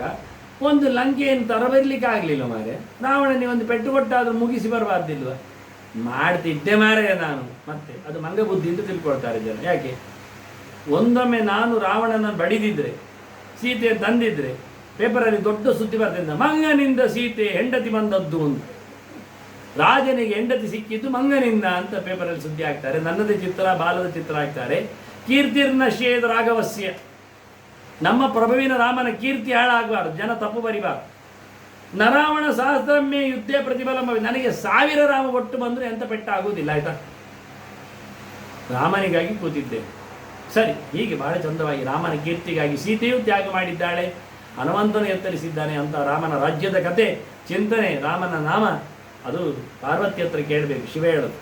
ಒಂದು ಲಂಕೆಯನ್ನು ತರಬರ್ಲಿಕ್ಕೆ ಆಗಲಿಲ್ಲ ಮಾರೆ, ರಾವಣನಿಗೆ ಒಂದು ಪೆಟ್ಟು ಕೊಟ್ಟಾದರೂ ಮುಗಿಸಿ ಬರಬಾರ್ದಿಲ್ವ? ಮಾಡ್ತಿದ್ದೆ ಮಾರೆ ನಾನು. ಮತ್ತೆ ಅದು ಮಂಗ ಬುದ್ಧಿ ಅಂತ ತಿಳ್ಕೊಳ್ತಾರೆ ಜನ. ಯಾಕೆ? ಒಂದೊಮ್ಮೆ ನಾನು ರಾವಣನನ್ನು ಬಡಿದಿದ್ರೆ, ಸೀತೆ ತಂದಿದ್ರೆ, ಪೇಪರಲ್ಲಿ ದೊಡ್ಡ ಸುದ್ದಿ ಬರ್ತಿದ್ದ, ಮಂಗನಿಂದ ಸೀತೆ ಹೆಂಡತಿ ಬಂದದ್ದು ಅಂತ. ರಾಜನಿಗೆ ಹೆಂಡತಿ ಸಿಕ್ಕಿದ್ದು ಮಂಗನಿಂದ ಅಂತ ಪೇಪರಲ್ಲಿ ಸುದ್ದಿ ಹಾಕ್ತಾರೆ. ನನ್ನದೇ ಚಿತ್ರ, ಬಾಲದ ಚಿತ್ರ ಹಾಕ್ತಾರೆ. ಕೀರ್ತಿರ್ನ ಶೇದ ರಾಘವಸ್ಯ, ನಮ್ಮ ಪ್ರಭುವಿನ ರಾಮನ ಕೀರ್ತಿ ಹಾಳಾಗಬಾರ್ದು, ಜನ ತಪ್ಪು ಬರಿಬಾರ್ದು. ನರಾವಣ ಸಹಸ್ರಮೇ ಯುದ್ಧೇ ಪ್ರತಿಫಲಮ, ನನಗೆ 1000 ರಾಮ ಒಟ್ಟು ಬಂದರೆ ಎಂತ ಪೆಟ್ಟಾಗುವುದಿಲ್ಲ, ಆಯ್ತಾ? ರಾಮನಿಗಾಗಿ ಕೂತಿದ್ದೇನೆ. ಸರಿ, ಹೀಗೆ ಬಹಳ ಚಂದವಾಗಿ ರಾಮನ ಕೀರ್ತಿಗಾಗಿ ಸೀತೆಯೂ ತ್ಯಾಗ ಮಾಡಿದ್ದಾಳೆ, ಹನುಮಂತನು ಎತ್ತರಿಸಿದ್ದಾನೆ ಅಂತ ರಾಮನ ರಾಜ್ಯದ ಕತೆ, ಚಿಂತನೆ, ರಾಮನ ನಾಮ, ಅದು ಪಾರ್ವತಿ ಹತ್ರ ಕೇಳಬೇಕು. ಶಿವ ಹೇಳೋದು,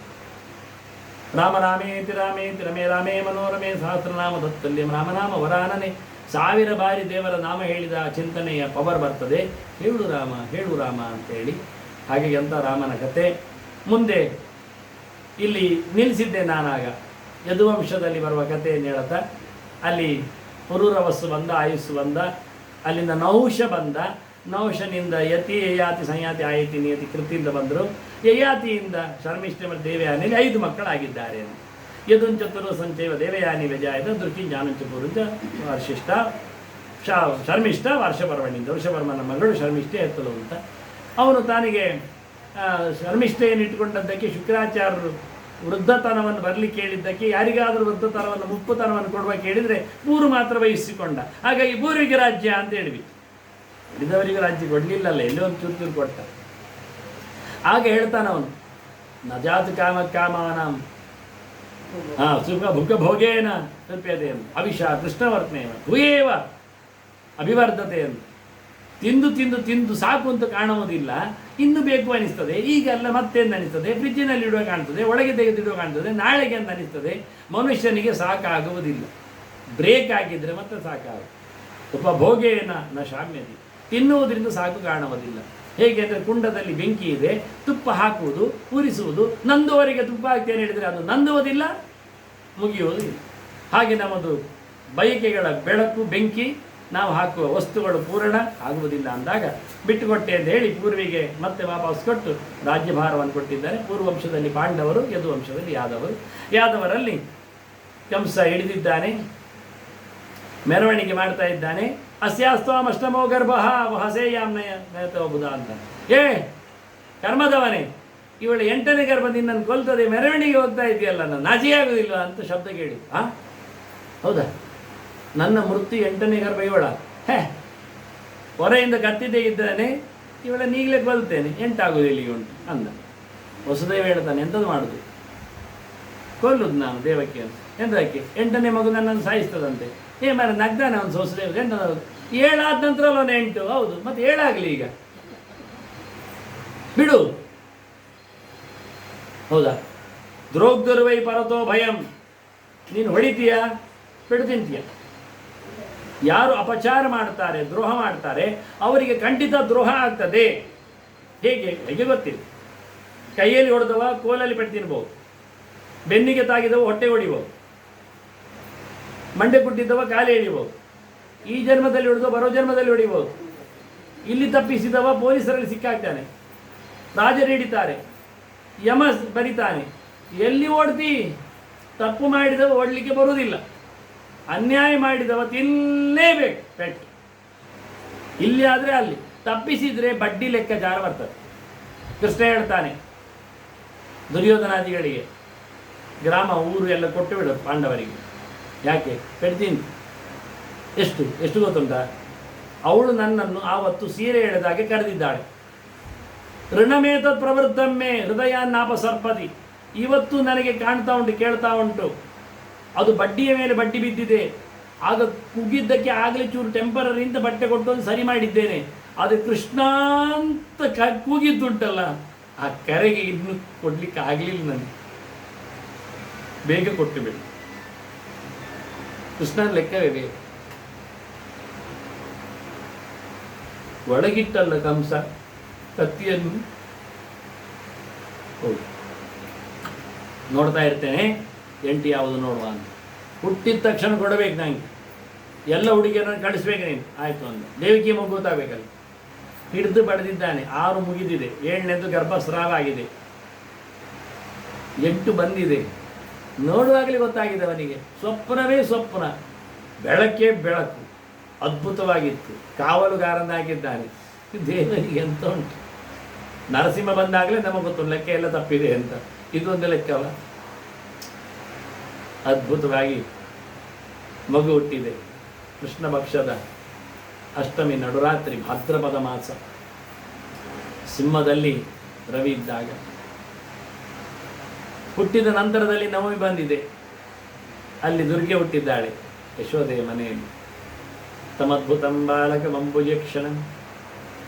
ರಾಮ ರಾಮೇತಿ ರಾಮೇತಿ ರಮೇ ರಾಮೇ ಮನೋರಮೇ ಸಹಸ್ರನಾಮ ದತ್ತಲ್ಯಂ, ರಾಮನಾಮ ವರಾನನೆ. 1000 ಬಾರಿ ದೇವರ ನಾಮ ಹೇಳಿದ ಚಿಂತನೆಯ ಪವರ್ ಬರ್ತದೆ. ಹೇಳು ರಾಮ, ಹೇಳು ರಾಮ ಅಂತೇಳಿ. ಹಾಗೆ ಎಂಥ ರಾಮನ ಕತೆ. ಮುಂದೆ ಇಲ್ಲಿ ನಿಲ್ಲಿಸಿದ್ದೆ ನಾನಾಗ, ಯದುವಂಶದಲ್ಲಿ ಬರುವ ಕಥೆಯನ್ನು ಹೇಳುತ್ತಾ. ಅಲ್ಲಿ ಪುರೂರವಸ್ಸು ಬಂದ, ಆಯುಸ್ಸು ಬಂದ, ಅಲ್ಲಿಂದ ನಹುಷ ಬಂದ, ನಹುಷನಿಂದ ಯತಿ, ಯಯಾತಿ, ಸಂಯಾತಿ, ಆಯತಿ, ನಿಯತಿ, ಕೃತಿಯಿಂದ ಬಂದರು. ಯಯಾತಿಯಿಂದ ಶರ್ಮಿಷ್ಠ ಮತ್ತು ದೇವಯಾನಿಯಲ್ಲಿ 5 ಮಕ್ಕಳಾಗಿದ್ದಾರೆ. ಯದುಂಚತುರು ಸಂಚೈವ ದೇವಯಾನಿ ವ್ಯಜಾಯದ ದೃಷ್ಟಿ ಜ್ಞಾನಂಚ ಪೂರ್ವಂಚ ವರ್ಷಿಷ್ಠ ಶರ್ಮಿಷ್ಠ ವರ್ಷಪರ್ವಣಿಂದ, ವರ್ಷಪರ್ಮನ ಮಗಳು ಶರ್ಮಿಷ್ಠೆ ಎತ್ತಲು ಅಂತ. ಅವನು ತಾನಿಗೆ ಶರ್ಮಿಷ್ಠೆಯನ್ನು ಇಟ್ಟುಕೊಂಡದ್ದಕ್ಕೆ ಶುಕ್ರಾಚಾರ್ಯರು ವೃದ್ಧತನವನ್ನು ಬರಲಿಕ್ಕೆ ಹೇಳಿದ್ದಕ್ಕೆ, ಯಾರಿಗಾದರೂ ವೃದ್ಧತನವನ್ನು ಮುಪ್ಪುತನವನ್ನು ಕೊಡುವ ಕೇಳಿದರೆ ಪೂರು ಮಾತ್ರ ವಹಿಸಿಕೊಂಡ. ಹಾಗಾಗಿ ಪೂರ್ವಿಗೆ ರಾಜ್ಯ ಅಂತ ಹೇಳಿದ್ವಿ. ಉಳಿದವರಿಗೆ ರಾಜ್ಯ ಕೊಡಲಿಲ್ಲಲ್ಲ, ಎಲ್ಲೋ ಒಂದು ಚೂರು ಕೊಟ್ಟ. ಆಗ ಹೇಳ್ತಾನವನು, ನಜಾತ್ ಕಾಮ ಕಾಮವನಾಂ ಸುಖ ಭುಖ ಭೋಗೇನ ತಲ್ಪ್ಯತೆಯನ್ನು ಅವಿಷ ಕೃಷ್ಣವರ್ತನೆಯನ್ನು ಭೂಯೇವ ಅಭಿವರ್ಧತೆ ಎಂದು. ತಿಂದು ತಿಂದು ತಿಂದು ಸಾಕು ಅಂತ ಕಾಣುವುದಿಲ್ಲ, ಇನ್ನು ಬೇಕು ಅನಿಸ್ತದೆ. ಈಗೆಲ್ಲ ಮತ್ತೆಂದು ಅನಿಸ್ತದೆ, ಫ್ರಿಜ್ಜಿನಲ್ಲಿ ಇಡುವ ಕಾಣ್ತದೆ, ಒಳಗೆ ತೆಗೆದಿಡುವ ಕಾಣ್ತದೆ, ನಾಳೆಗೆ ಅಂತ ಅನಿಸ್ತದೆ. ಮನುಷ್ಯನಿಗೆ ಸಾಕಾಗುವುದಿಲ್ಲ. ಬ್ರೇಕ್ ಆಗಿದ್ದರೆ ಮತ್ತೆ ಸಾಕಾಗುತ್ತೆ. ಉಪಭೋಗೇನ ನ ಶಾಮ್ಯತಿ, ತಿನ್ನುವುದರಿಂದ ಸಾಕು ಕಾಣುವುದಿಲ್ಲ. ಹೇಗೆ ಅಂದರೆ, ಕುಂಡದಲ್ಲಿ ಬೆಂಕಿ ಇದೆ, ತುಪ್ಪ ಹಾಕುವುದು, ಉರಿಸುವುದು, ನಂದುವರೆಗೆ ತುಪ್ಪ ಹಾಕ್ತೇನೆ ಹೇಳಿದರೆ ಅದು ನಂದುವುದಿಲ್ಲ, ಮುಗಿಯುವುದಿಲ್ಲ. ಹಾಗೆ ನಮ್ಮದು ಬಯಕೆಗಳ ಬೆಳಕು, ಬೆಂಕಿ, ನಾವು ಹಾಕುವ ವಸ್ತುಗಳು ಪೂರ್ಣ ಆಗುವುದಿಲ್ಲ ಅಂದಾಗ ಬಿಟ್ಟುಕೊಟ್ಟೆ ಅಂತ ಹೇಳಿ ಪೂರ್ವಿಗೆ ಮತ್ತೆ ವಾಪಸ್ ಕೊಟ್ಟು ರಾಜ್ಯಭಾರವನ್ನು ಕೊಟ್ಟಿದ್ದಾರೆ. ಪೂರ್ವವಂಶದಲ್ಲಿ ಪಾಂಡವರು, ಯದುವಂಶದಲ್ಲಿ ಯಾದವರು. ಯಾದವರಲ್ಲಿ ಕಂಸ ಹಿಡಿದಿದ್ದಾನೆ, ಮೆರವಣಿಗೆ ಮಾಡ್ತಾ ಇದ್ದಾನೆ. ಅಸ್ಯಾಸ್ತ್ವಾಂ ಅಷ್ಟಮೋ ಗರ್ಭ ಹಸೇಯಾಮ್ನಯತೋ ಬುಧ ಅಂತ. ಕರ್ಮದವನೇ, ಇವಳು 8ನೇ ಗರ್ಭ ನಿನ್ನನ್ನು ಕೊಲ್ತದೆ, ಮೆರವಣಿಗೆ ಹೋಗ್ತಾ ಇದೆಯಲ್ಲ, ನಾನು ನಾಚಿಯಾಗುವುದಿಲ್ಲ ಅಂತ ಶಬ್ದ ಕೇಳಿ. ಹೌದಾ, ನನ್ನ ಮೃತ್ಯು 8ನೇ ಗರ್ಭ ಇವಳ? ಹೊರೆಯಿಂದ ಕತ್ತಿದ್ದೇ ಇದ್ದಾನೆ, ಇವಳ ನೀಗಲೇ ಕೊಲ್ತೇನೆ, 8 ಆಗುವುದಿಲ್ಲ ಈಗ ಉಂಟು ಅಂದ. ವಸುದೇವ ಹೇಳ್ತಾನೆ, ಎಂಥದ್ದು ಮಾಡುದು, ಕೊಲ್ಲುದು ನಾನು ದೇವಕಿಯನ್ನು. ಎಂತಕ್ಕೆ? 8ನೇ ಮಗು ನನ್ನನ್ನು ಸಾಯಿಸ್ತದಂತೆ. ಮರ ನಗ್ದಾನೆ ಅವನು ವಸುದೇವ. 7 ಆದ ನಂತರ ಅವನು 8. ಹೌದು, ಮತ್ತೆ 7 ಆಗಲಿ ಈಗ, ಬಿಡು. ಹೌದಾ? ದ್ರೋಗ್ದುರ್ವೈ ಪರತೋ ಭಯಂ, ನೀನು ಹೊಡಿತೀಯ, ಪೆಟ್ಟು ತಿಂತೀಯ. ಯಾರು ಅಪಚಾರ ಮಾಡ್ತಾರೆ, ದ್ರೋಹ ಮಾಡ್ತಾರೆ, ಅವರಿಗೆ ಖಂಡಿತ ದ್ರೋಹ ಆಗ್ತದೆ. ಹೇಗೆ ಗೊತ್ತಿಲ್ಲ. ಕೈಯಲ್ಲಿ ಹೊಡೆದವ ಕೋಲಲ್ಲಿ ಪೆಟ್ಟು ತಿನ್ಬೋದು, ಬೆನ್ನಿಗೆ ತಾಗಿದವ ಹೊಟ್ಟೆ ಹೊಡಿಬೋದು, ಮಂಡೆ ಕುಟ್ಟಿದ್ದವ ಕಾಲೇ ಎಳಿಬೋದು, ಈ ಜನ್ಮದಲ್ಲಿ ಹೊಡೆದವ ಬರೋ ಜನ್ಮದಲ್ಲಿ ಹೊಡಿಬೋದು. ಇಲ್ಲಿ ತಪ್ಪಿಸಿದವ ಪೊಲೀಸರಲ್ಲಿ ಸಿಕ್ಕಾಗ್ತಾನೆ, ರಾಜರು ಹಿಡಿತಾರೆ, ಯಮ ಬರಿತಾನೆ. ಎಲ್ಲಿ ಓಡ್ತಿ? ತಪ್ಪು ಮಾಡಿದವ ಓಡಲಿಕ್ಕೆ ಬರುವುದಿಲ್ಲ, ಅನ್ಯಾಯ ಮಾಡಿದವ ತಿನ್ನಲೇಬೇಕು ಪೆಟ್ಟು. ಇಲ್ಲಿ ಆದರೆ ಅಲ್ಲಿ ತಪ್ಪಿಸಿದರೆ ಬಡ್ಡಿ ಲೆಕ್ಕಾಚಾರ ಬರ್ತದೆ. ಕೃಷ್ಣ ಹೇಳ್ತಾನೆ ದುರ್ಯೋಧನಾದಿಗಳಿಗೆ, ಗ್ರಾಮ ಊರು ಎಲ್ಲ ಕೊಟ್ಟು ಬಿಡು ಪಾಂಡವರಿಗೆ. ಯಾಕೆ? ಪೆಟ್ಟು ತಿಂದು. ಎಷ್ಟು ಗೊತ್ತುಂಟ? ಅವಳು ನನ್ನನ್ನು ಆವತ್ತು ಸೀರೆ ಎಳೆದಾಗೆ ಕರೆದಿದ್ದಾಳೆ. ಋಣಮೇತತ್ ಪ್ರವೃತ್ತಮ್ಮೆ ಹೃದಯ ನಾಪಸರ್ಪದಿ. ಇವತ್ತು ನನಗೆ ಕಾಣ್ತಾ ಉಂಟು, ಕೇಳ್ತಾ ಉಂಟು, ಅದು ಬಡ್ಡಿಯ ಮೇಲೆ ಬಡ್ಡಿ ಬಿದ್ದಿದೆ. ಆಗ ಕುಗ್ಗಿದ್ದಕ್ಕೆ ಆಗಲೇ ಚೂರು ಟೆಂಪರರಿ ಅಂತ ಬಟ್ಟೆ ಕೊಟ್ಟು ಸರಿ ಮಾಡಿದ್ದೇನೆ. ಅದು ಕೃಷ್ಣ ಅಂತ ಕೂಗಿದ್ದುಂಟಲ್ಲ, ಆ ಕರೆಗೆ ಇನ್ನು ಕೊಡ್ಲಿಕ್ಕೆ ಆಗಲಿಲ್ಲ ನನಗೆ. ಬೇಗ ಕೊಟ್ಟು ಬಿಡಿ. ಕೃಷ್ಣನ ಲೆಕ್ಕವೇ ಬೇಗ. ಒಳಗಿಟ್ಟಲ್ಲ ಕಂಸ ಕತ್ತಿಯನ್ನು. ಹೌದು, ನೋಡ್ತಾ ಇರ್ತೇನೆ ಎಂಟಿ ಯಾವುದು ನೋಡುವ ಅಂತ. ಹುಟ್ಟಿದ ತಕ್ಷಣ ಕೊಡಬೇಕು ನಂಗೆ, ಎಲ್ಲ ಹುಡುಗಿಯರನ್ನು ಕಳಿಸ್ಬೇಕು ನೀನು. ಆಯಿತು ಅಂದ. ದೇವಿಗೆ ಮಗು ಗೊತ್ತಾಗಬೇಕಲ್ಲ. ಹಿಡಿದು ಬಡಿದಿದ್ದಾನೆ. 6 ಮುಗಿದಿದೆ, 7ನೇದು ಗರ್ಭಸ್ರಾವ ಆಗಿದೆ, 8 ಬಂದಿದೆ. ನೋಡುವಾಗಲೇ ಗೊತ್ತಾಗಿದೆ ಅವನಿಗೆ. ಸ್ವಪ್ನವೇ ಸ್ವಪ್ನ, ಬೆಳಕೇ ಬೆಳಕು. ಅದ್ಭುತವಾಗಿತ್ತು. ಕಾವಲುಗಾರನಾಗಿದ್ದಾನೆ. ದೇವರಿಗೆ ಎಂತ ಉಂಟು. ನರಸಿಂಹ ಬಂದಾಗಲೇ ನಮಗೆ ಗೊತ್ತು ಲೆಕ್ಕ ಎಲ್ಲ ತಪ್ಪಿದೆ ಅಂತ. ಇದೊಂದು ಲೆಕ್ಕವ. ಅದ್ಭುತವಾಗಿ ಮಗು ಹುಟ್ಟಿದೆ. ಕೃಷ್ಣ ಪಕ್ಷದ ಅಷ್ಟಮಿ ನಡುರಾತ್ರಿ, ಭಾದ್ರಪದ ಮಾಸ, ಸಿಂಹದಲ್ಲಿ ರವಿ ಇದ್ದಾಗ. ಹುಟ್ಟಿದ ನಂತರದಲ್ಲಿ ನವಮಿ ಬಂದಿದೆ. ಅಲ್ಲಿ ದುರ್ಗೆ ಹುಟ್ಟಿದ್ದಾಳೆ ಯಶೋದೆಯ ಮನೆಯಲ್ಲಿ. ತಮದ್ಭುತಂ ಬಾಲಕಮಂಬುಜಕ್ಷಣಂ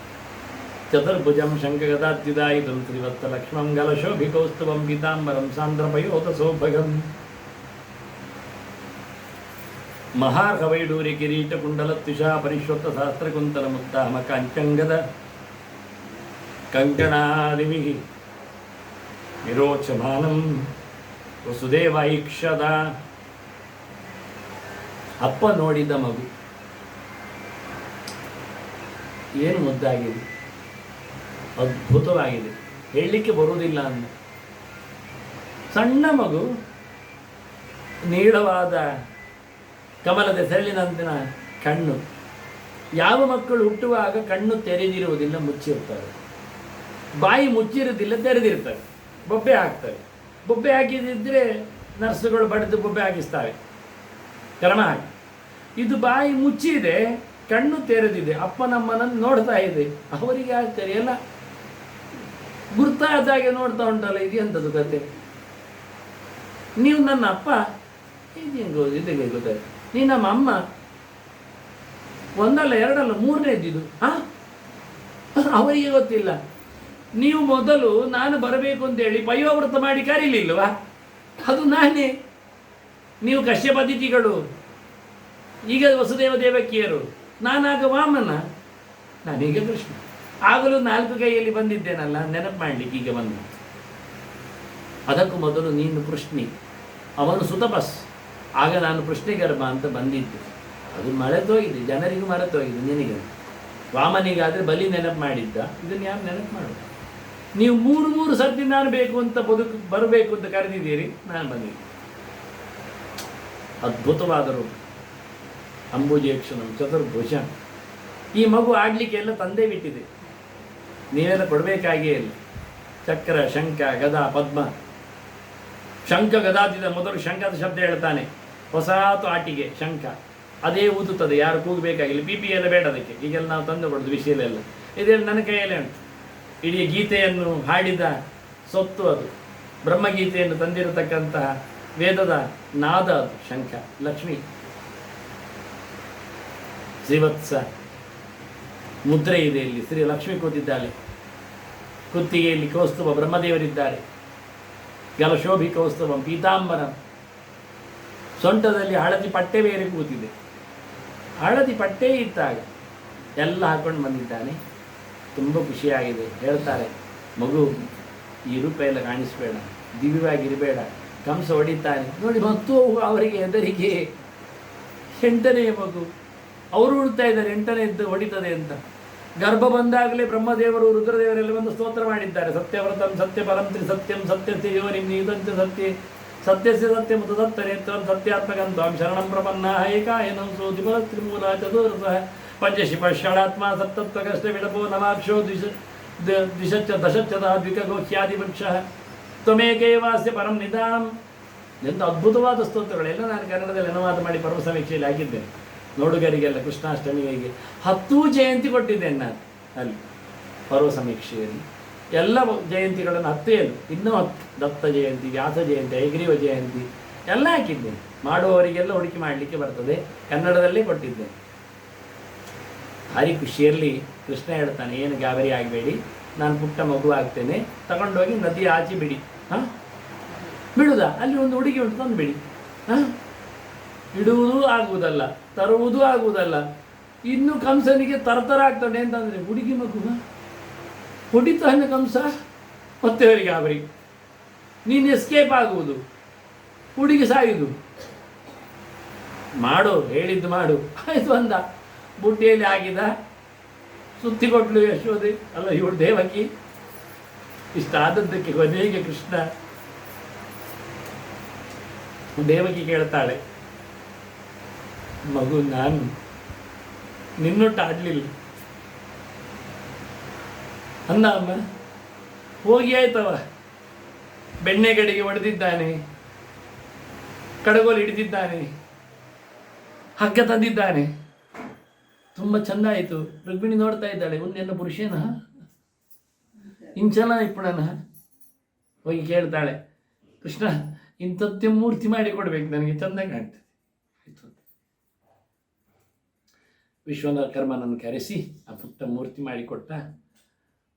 ಚತುರ್ಭುಜಂ ಶಂಖಗದಾದ್ಯುದಾಯುಧಂ ಶ್ರೀವತ್ಸ ಲಕ್ಷ್ಮಂ ಗಲಶೋಭಿಕೌಸ್ತುಭಂ ಪೀತಾಂಬರಂ ಸಾಂದ್ರಪಯೋತ ಸೌಭಗಂ ಮಹಾರ್ಹವೈಡೂರ್ಯ ಕಿರೀಟ ಕುಂಡಲ ತ್ವಿಷಾ ಪರಿಶ್ವತ್ತ ಸಹಸ್ರಕುಂತಲ ಮುಕ್ತಾಮ ಕಾಂಚಂಗದ ಕಂಕಣಾದಿವಿಃ ವಿರೋಚಮಾನಂ ವಸುದೇವ ಈಕ್ಷದ. ಅಪ್ಪ ನೋಡಿದ ಮಗು ಏನು ಮುದ್ದಾಗಿದೆ, ಅದ್ಭುತವಾಗಿದೆ, ಹೇಳಲಿಕ್ಕೆ ಬರುವುದಿಲ್ಲ ಅಂದ. ಸಣ್ಣ ಮಗು, ನೀಳವಾದ ಕಮಲದ ಸೆರಳಿನಂತಿನ ಕಣ್ಣು. ಯಾವ ಮಕ್ಕಳು ಹುಟ್ಟುವಾಗ ಕಣ್ಣು ತೆರೆದಿರುವುದಿಲ್ಲ, ಮುಚ್ಚಿರ್ತಾರೆ. ಬಾಯಿ ಮುಚ್ಚಿರುವುದಿಲ್ಲ, ತೆರೆದಿರ್ತವೆ. ಬೊಬ್ಬೆ ಹಾಕ್ತವೆ. ಬೊಬ್ಬೆ ಹಾಕಿದಿದ್ದರೆ ನರ್ಸುಗಳು ಬಡಿದು ಬೊಬ್ಬೆ ಹಾಕಿಸ್ತಾವೆ, ಕ್ರಮ ಹಾಕಿ. ಇದು ಬಾಯಿ ಮುಚ್ಚಿದೆ, ಕಣ್ಣು ತೆರೆದಿದೆ, ಅಪ್ಪ ನಮ್ಮನನ್ನು ನೋಡ್ತಾ ಇದೆ. ಅವರಿಗೆ ಆಗ್ತಾರೆ ಎಲ್ಲ ಗುರ್ತಾದಾಗೆ ನೋಡ್ತಾ ಉಂಟಲ್ಲ. ಇದು ಎಂಥದ್ದು ಕತೆ? ನೀವು ನನ್ನ ಅಪ್ಪ, ಇದಕ್ಕೆ ಗೊತ್ತಾಯ್ತು. ನೀನು ನಮ್ಮ ಅಮ್ಮ, ಒಂದಲ್ಲ ಎರಡಲ್ಲ ಮೂರನೇದಿದ್ದು. ಅವರಿಗೆ ಗೊತ್ತಿಲ್ಲ. ನೀವು ಮೊದಲು ನಾನು ಬರಬೇಕು ಅಂತೇಳಿ ಪಯೋವೃತ ಮಾಡಿ ಕರೀಲಿಲ್ವಾ? ಅದು ನಾನೇ. ನೀವು ಕಶ್ಯಪತಿಥಿಗಳು, ಈಗ ವಸುದೇವ ದೇವಕಿಯರು, ನಾನಾಗ ವಾಮನ, ನಾನೀಗ ಕೃಷ್ಣ. ಆಗಲೂ 4 ಕೈಯಲ್ಲಿ ಬಂದಿದ್ದೇನಲ್ಲ, ನೆನಪು ಮಾಡಲಿಕ್ಕೆ ಈಗ ಬಂದ. ಅದಕ್ಕೂ ಮೊದಲು ನೀನು ಕೃಷ್ಣಿ, ಅವನು ಸುತಪಸ್. ಆಗ ನಾನು ಕೃಷ್ಣಿಗರ್ಭ ಅಂತ ಬಂದಿದ್ದೆ. ಅದು ಮರೆತೋಗಿದೆ, ಜನರಿಗೂ ಮರೆತೋಗಿದೆ. ನಿನಗೆ ವಾಮನಿಗಾದರೆ ಬಲಿ ನೆನಪು ಮಾಡಿದ್ದ, ಇದನ್ನು ಯಾರು ನೆನಪು ಮಾಡೋದು? ನೀವು 3 ಸರ್ತಿ ನಾನು ಬೇಕು ಅಂತ ಬರಬೇಕು ಅಂತ ಕರೆದಿದ್ದೀರಿ, ನಾನು ಬಂದಿದ್ದೆ. ಅದ್ಭುತವಾದ ರೂಪ. ಅಂಬುಜೇಕ್ಷಣಂ ಚತುರ್ಭುಜ. ಈ ಮಗು ಆಡಲಿಕ್ಕೆ ಎಲ್ಲ ತಂದೆ ಬಿಟ್ಟಿದೆ, ನೀವೆಲ್ಲ ಕೊಡಬೇಕಾಗಿಯೇ ಇಲ್ಲ. ಚಕ್ರ, ಶಂಖ, ಗದಾ, ಪದ್ಮ. ಶಂಖ ಗದಾದಿದ ಮೊದಲು ಶಂಖದ ಶಬ್ದ ಹೇಳ್ತಾನೆ. ಹೊಸಾತು ಆಟಿಗೆ ಶಂಖ, ಅದೇ ಊದುತ್ತದೆ, ಯಾರು ಕೂಗಬೇಕಾಗಿಲ್ಲ. ಪಿ ಎಲ್ಲ ಬೇಡ ಅದಕ್ಕೆ. ಈಗೆಲ್ಲ ನಾವು ತಂದು ಕೊಡೋದು ವಿಷಯಲೆಲ್ಲ. ಇದೆಲ್ಲ ನನ್ನ ಕೈಯಲ್ಲೇ ಉಂಟು. ಇಡೀ ಗೀತೆಯನ್ನು ಹಾಡಿದ ಸೊತ್ತು ಅದು. ಬ್ರಹ್ಮಗೀತೆಯನ್ನು ತಂದಿರತಕ್ಕಂತಹ ವೇದದ ನಾದ ಅದು ಶಂಖ. ಲಕ್ಷ್ಮಿ ಶ್ರೀವತ್ಸ ಮುದ್ರೆ ಇದೆ ಇಲ್ಲಿ. ಶ್ರೀ ಲಕ್ಷ್ಮಿ ಕೂತಿದ್ದಾಳೆ. ಕುತ್ತಿಗೆಯಲ್ಲಿ ಕೌಸ್ತುಭ ಬ್ರಹ್ಮದೇವರಿದ್ದಾರೆ. ಗಲಶೋಭಿ ಕೌಸ್ತುಭಂ ಪೀತಾಂಬರ ಸೊಂಟದಲ್ಲಿ ಹಳದಿ ಪಟ್ಟೆ ಬೇರೆ ಕೂತಿದೆ. ಹಳದಿ ಪಟ್ಟೆ ಇದ್ದಾಗ ಎಲ್ಲ ಹಾಕೊಂಡು ಬಂದಿದ್ದಾನೆ. ತುಂಬ ಖುಷಿಯಾಗಿದೆ. ಹೇಳ್ತಾರೆ, ಮಗು ಈ ರೂಪ ಎಲ್ಲ ಕಾಣಿಸ್ಬೇಡ, ದಿವ್ಯವಾಗಿರಬೇಡ, ಕಂಸ ಹೊಡಿತಾನೆ ನೋಡಿ. ಮತ್ತು ಅವರಿಗೆ ಹೆದರಿಕೆ. 8ನೇ ಮಗು, ಅವರು ಹುಡ್ತಾ ಇದ್ದಾರೆ 8ನೇದ್ದು ಹೊಡಿತದೆ ಅಂತ. ಗರ್ಭ ಬಂದಾಗಲೇ ಬ್ರಹ್ಮದೇವರು ರುದ್ರದೇವರೆಲ್ಲ ಬಂದು ಸ್ತೋತ್ರ ಮಾಡಿದ್ದಾರೆ. ಸತ್ಯವ್ರತಂ ಸತ್ಯ ಪರಂ ತ್ರಿಸತ್ಯಂ ಸತ್ಯಸ್ಯ ಯೋನಿಂ ನೀದಂತೆ ಸತ್ಯೆ ಸತ್ಯಸ್ಯ ಸತ್ಯ ಮುತ ಸತ್ಯನೇತ್ರಂ ಸತ್ಯಾತ್ಮಕಂತ್ವಾಂ ಶರಣಂ ಪ್ರಪನ್ನ ಏಕಾಯನಂ ಸೋತಿ ಬಲ ತ್ರಿಮೂಲ ಚತುರ್ಸಹ ಪಂಚಶಿಪ ಷಡಾತ್ಮ ಸಪ್ತತ್ವಕಷ್ಟ ವಿಳಪೋ ನವಾಕ್ಷೋ ದಿಶಚ್ಚ ದಶಚ್ಚದ ದ್ವಿಕಗೋಖ್ಯಾದಿ ವೃಕ್ಷಃ ತ್ವಮೇಕೈವಾಸ್ಯ ಪರಂ ನಿಧಾನಂ. ಎಂಥ ಅದ್ಭುತವಾದ ಸ್ತೋತ್ರಗಳೆಲ್ಲ ನಾನು ಕನ್ನಡದಲ್ಲಿ ಅನುವಾದ ಮಾಡಿ ಪರ್ವ ಸಮೀಕ್ಷೆಯಲ್ಲಿ ಹಾಕಿದ್ದೇನೆ. ನೋಡುಗರಿಗೆಲ್ಲ ಕೃಷ್ಣಾಷ್ಟಮಿಗೆ 10 ಜಯಂತಿ ಕೊಟ್ಟಿದ್ದೇನೆ ನಾನು ಅಲ್ಲಿ ಪರ್ವ ಸಮೀಕ್ಷೆಯಲ್ಲಿ. ಎಲ್ಲ ಜಯಂತಿಗಳನ್ನು 10 ಇನ್ನೂ 10 ದತ್ತ ಜಯಂತಿ, ವ್ಯಾಸ ಜಯಂತಿ, ಹಯಗ್ರೀವ ಜಯಂತಿ ಎಲ್ಲ ಹಾಕಿದ್ದೇನೆ. ಮಾಡುವವರಿಗೆಲ್ಲ ಹುಡುಕಿ ಮಾಡಲಿಕ್ಕೆ ಬರ್ತದೆ. ಕನ್ನಡದಲ್ಲೇ ಕೊಟ್ಟಿದ್ದೇನೆ. ಭಾರಿ ಖುಷಿಯಲ್ಲಿ ಕೃಷ್ಣ ಹೇಳ್ತಾನೆ, ಏನು ಗಾಬರಿ ಆಗಬೇಡಿ, ನಾನು ಪುಟ್ಟ ಮಗು ಆಗ್ತೇನೆ, ತಗೊಂಡೋಗಿ ನದಿ ಆಚೆ ಬಿಡಿ. ಬಿಡುದಾ? ಅಲ್ಲಿ ಒಂದು ಹುಡುಗಿ ಉಂಟು, ತಂದು ಬಿಡಿ. ಇಡುವುದೂ ಆಗುವುದಲ್ಲ, ತರುವುದೂ ಆಗುವುದಲ್ಲ. ಇನ್ನು ಕಂಸನಿಗೆ ತರತರ ಆಗ್ತಾನೆ ಅಂತಂದರೆ ಹುಡುಗಿ ಮಗು ಹೊಡಿತಾನೆ ಕಂಸ. ಮತ್ತೆ ಅವರಿಗೆ ಗಾಬರಿ. ನೀನು ಎಸ್ಕೇಪ್ ಆಗುವುದು, ಹುಡುಗಿ ಸಾಯುವುದು. ಮಾಡು, ಹೇಳಿದ್ದು ಮಾಡು. ಆಯ್ತು ಅಂದ. ಬುಟ್ಟಿಯಲ್ಲಿ ಆಗಿದ, ಸುತ್ತಿ ಕೊಟ್ಲು ಯಶೋದೆ, ಅಲ್ಲ ಇವಳು ದೇವಕಿ. ಇಷ್ಟಾದದ್ದಕ್ಕೆ ಕೊನೆಗೆ ಕೃಷ್ಣ ದೇವಕಿ ಕೇಳ್ತಾಳೆ, ಮಗು ನಾನು ನಿನ್ನೊಟ್ಟು ಆಡಲಿಲ್ಲ ಅಂದ. ಅಮ್ಮ ಹೋಗಿ ಆಯ್ತವ, ಬೆಣ್ಣೆ ಕಡೆಗೆ ಹೊಡೆದಿದ್ದಾನೆ, ಕಡಗೋಲು ಹಿಡಿದಿದ್ದಾನೆ, ಹಗ್ಗ ತಂದಿದ್ದಾನೆ, ತುಂಬ ಚೆಂದ ಆಯಿತು. ರುಕ್ಮಿಣಿ ನೋಡ್ತಾ ಇದ್ದಾಳೆ, ಉನ್ನೆನ್ನ ಪುರುಷೇನ ಇಂಚನ ಇಪ್ಪಣನ. ಹೋಗಿ ಕೇಳ್ತಾಳೆ, ಕೃಷ್ಣ ಇಂಥದ್ದೇ ಮೂರ್ತಿ ಮಾಡಿ ಕೊಡ್ಬೇಕು ನನಗೆ, ಚೆಂದ ಕಾಣ್ತದೆ. ವಿಶ್ವಕರ್ಮನನ್ನು ಕರೆಸಿ ಆ ಪುಟ್ಟ ಮೂರ್ತಿ ಮಾಡಿಕೊಟ್ಟ.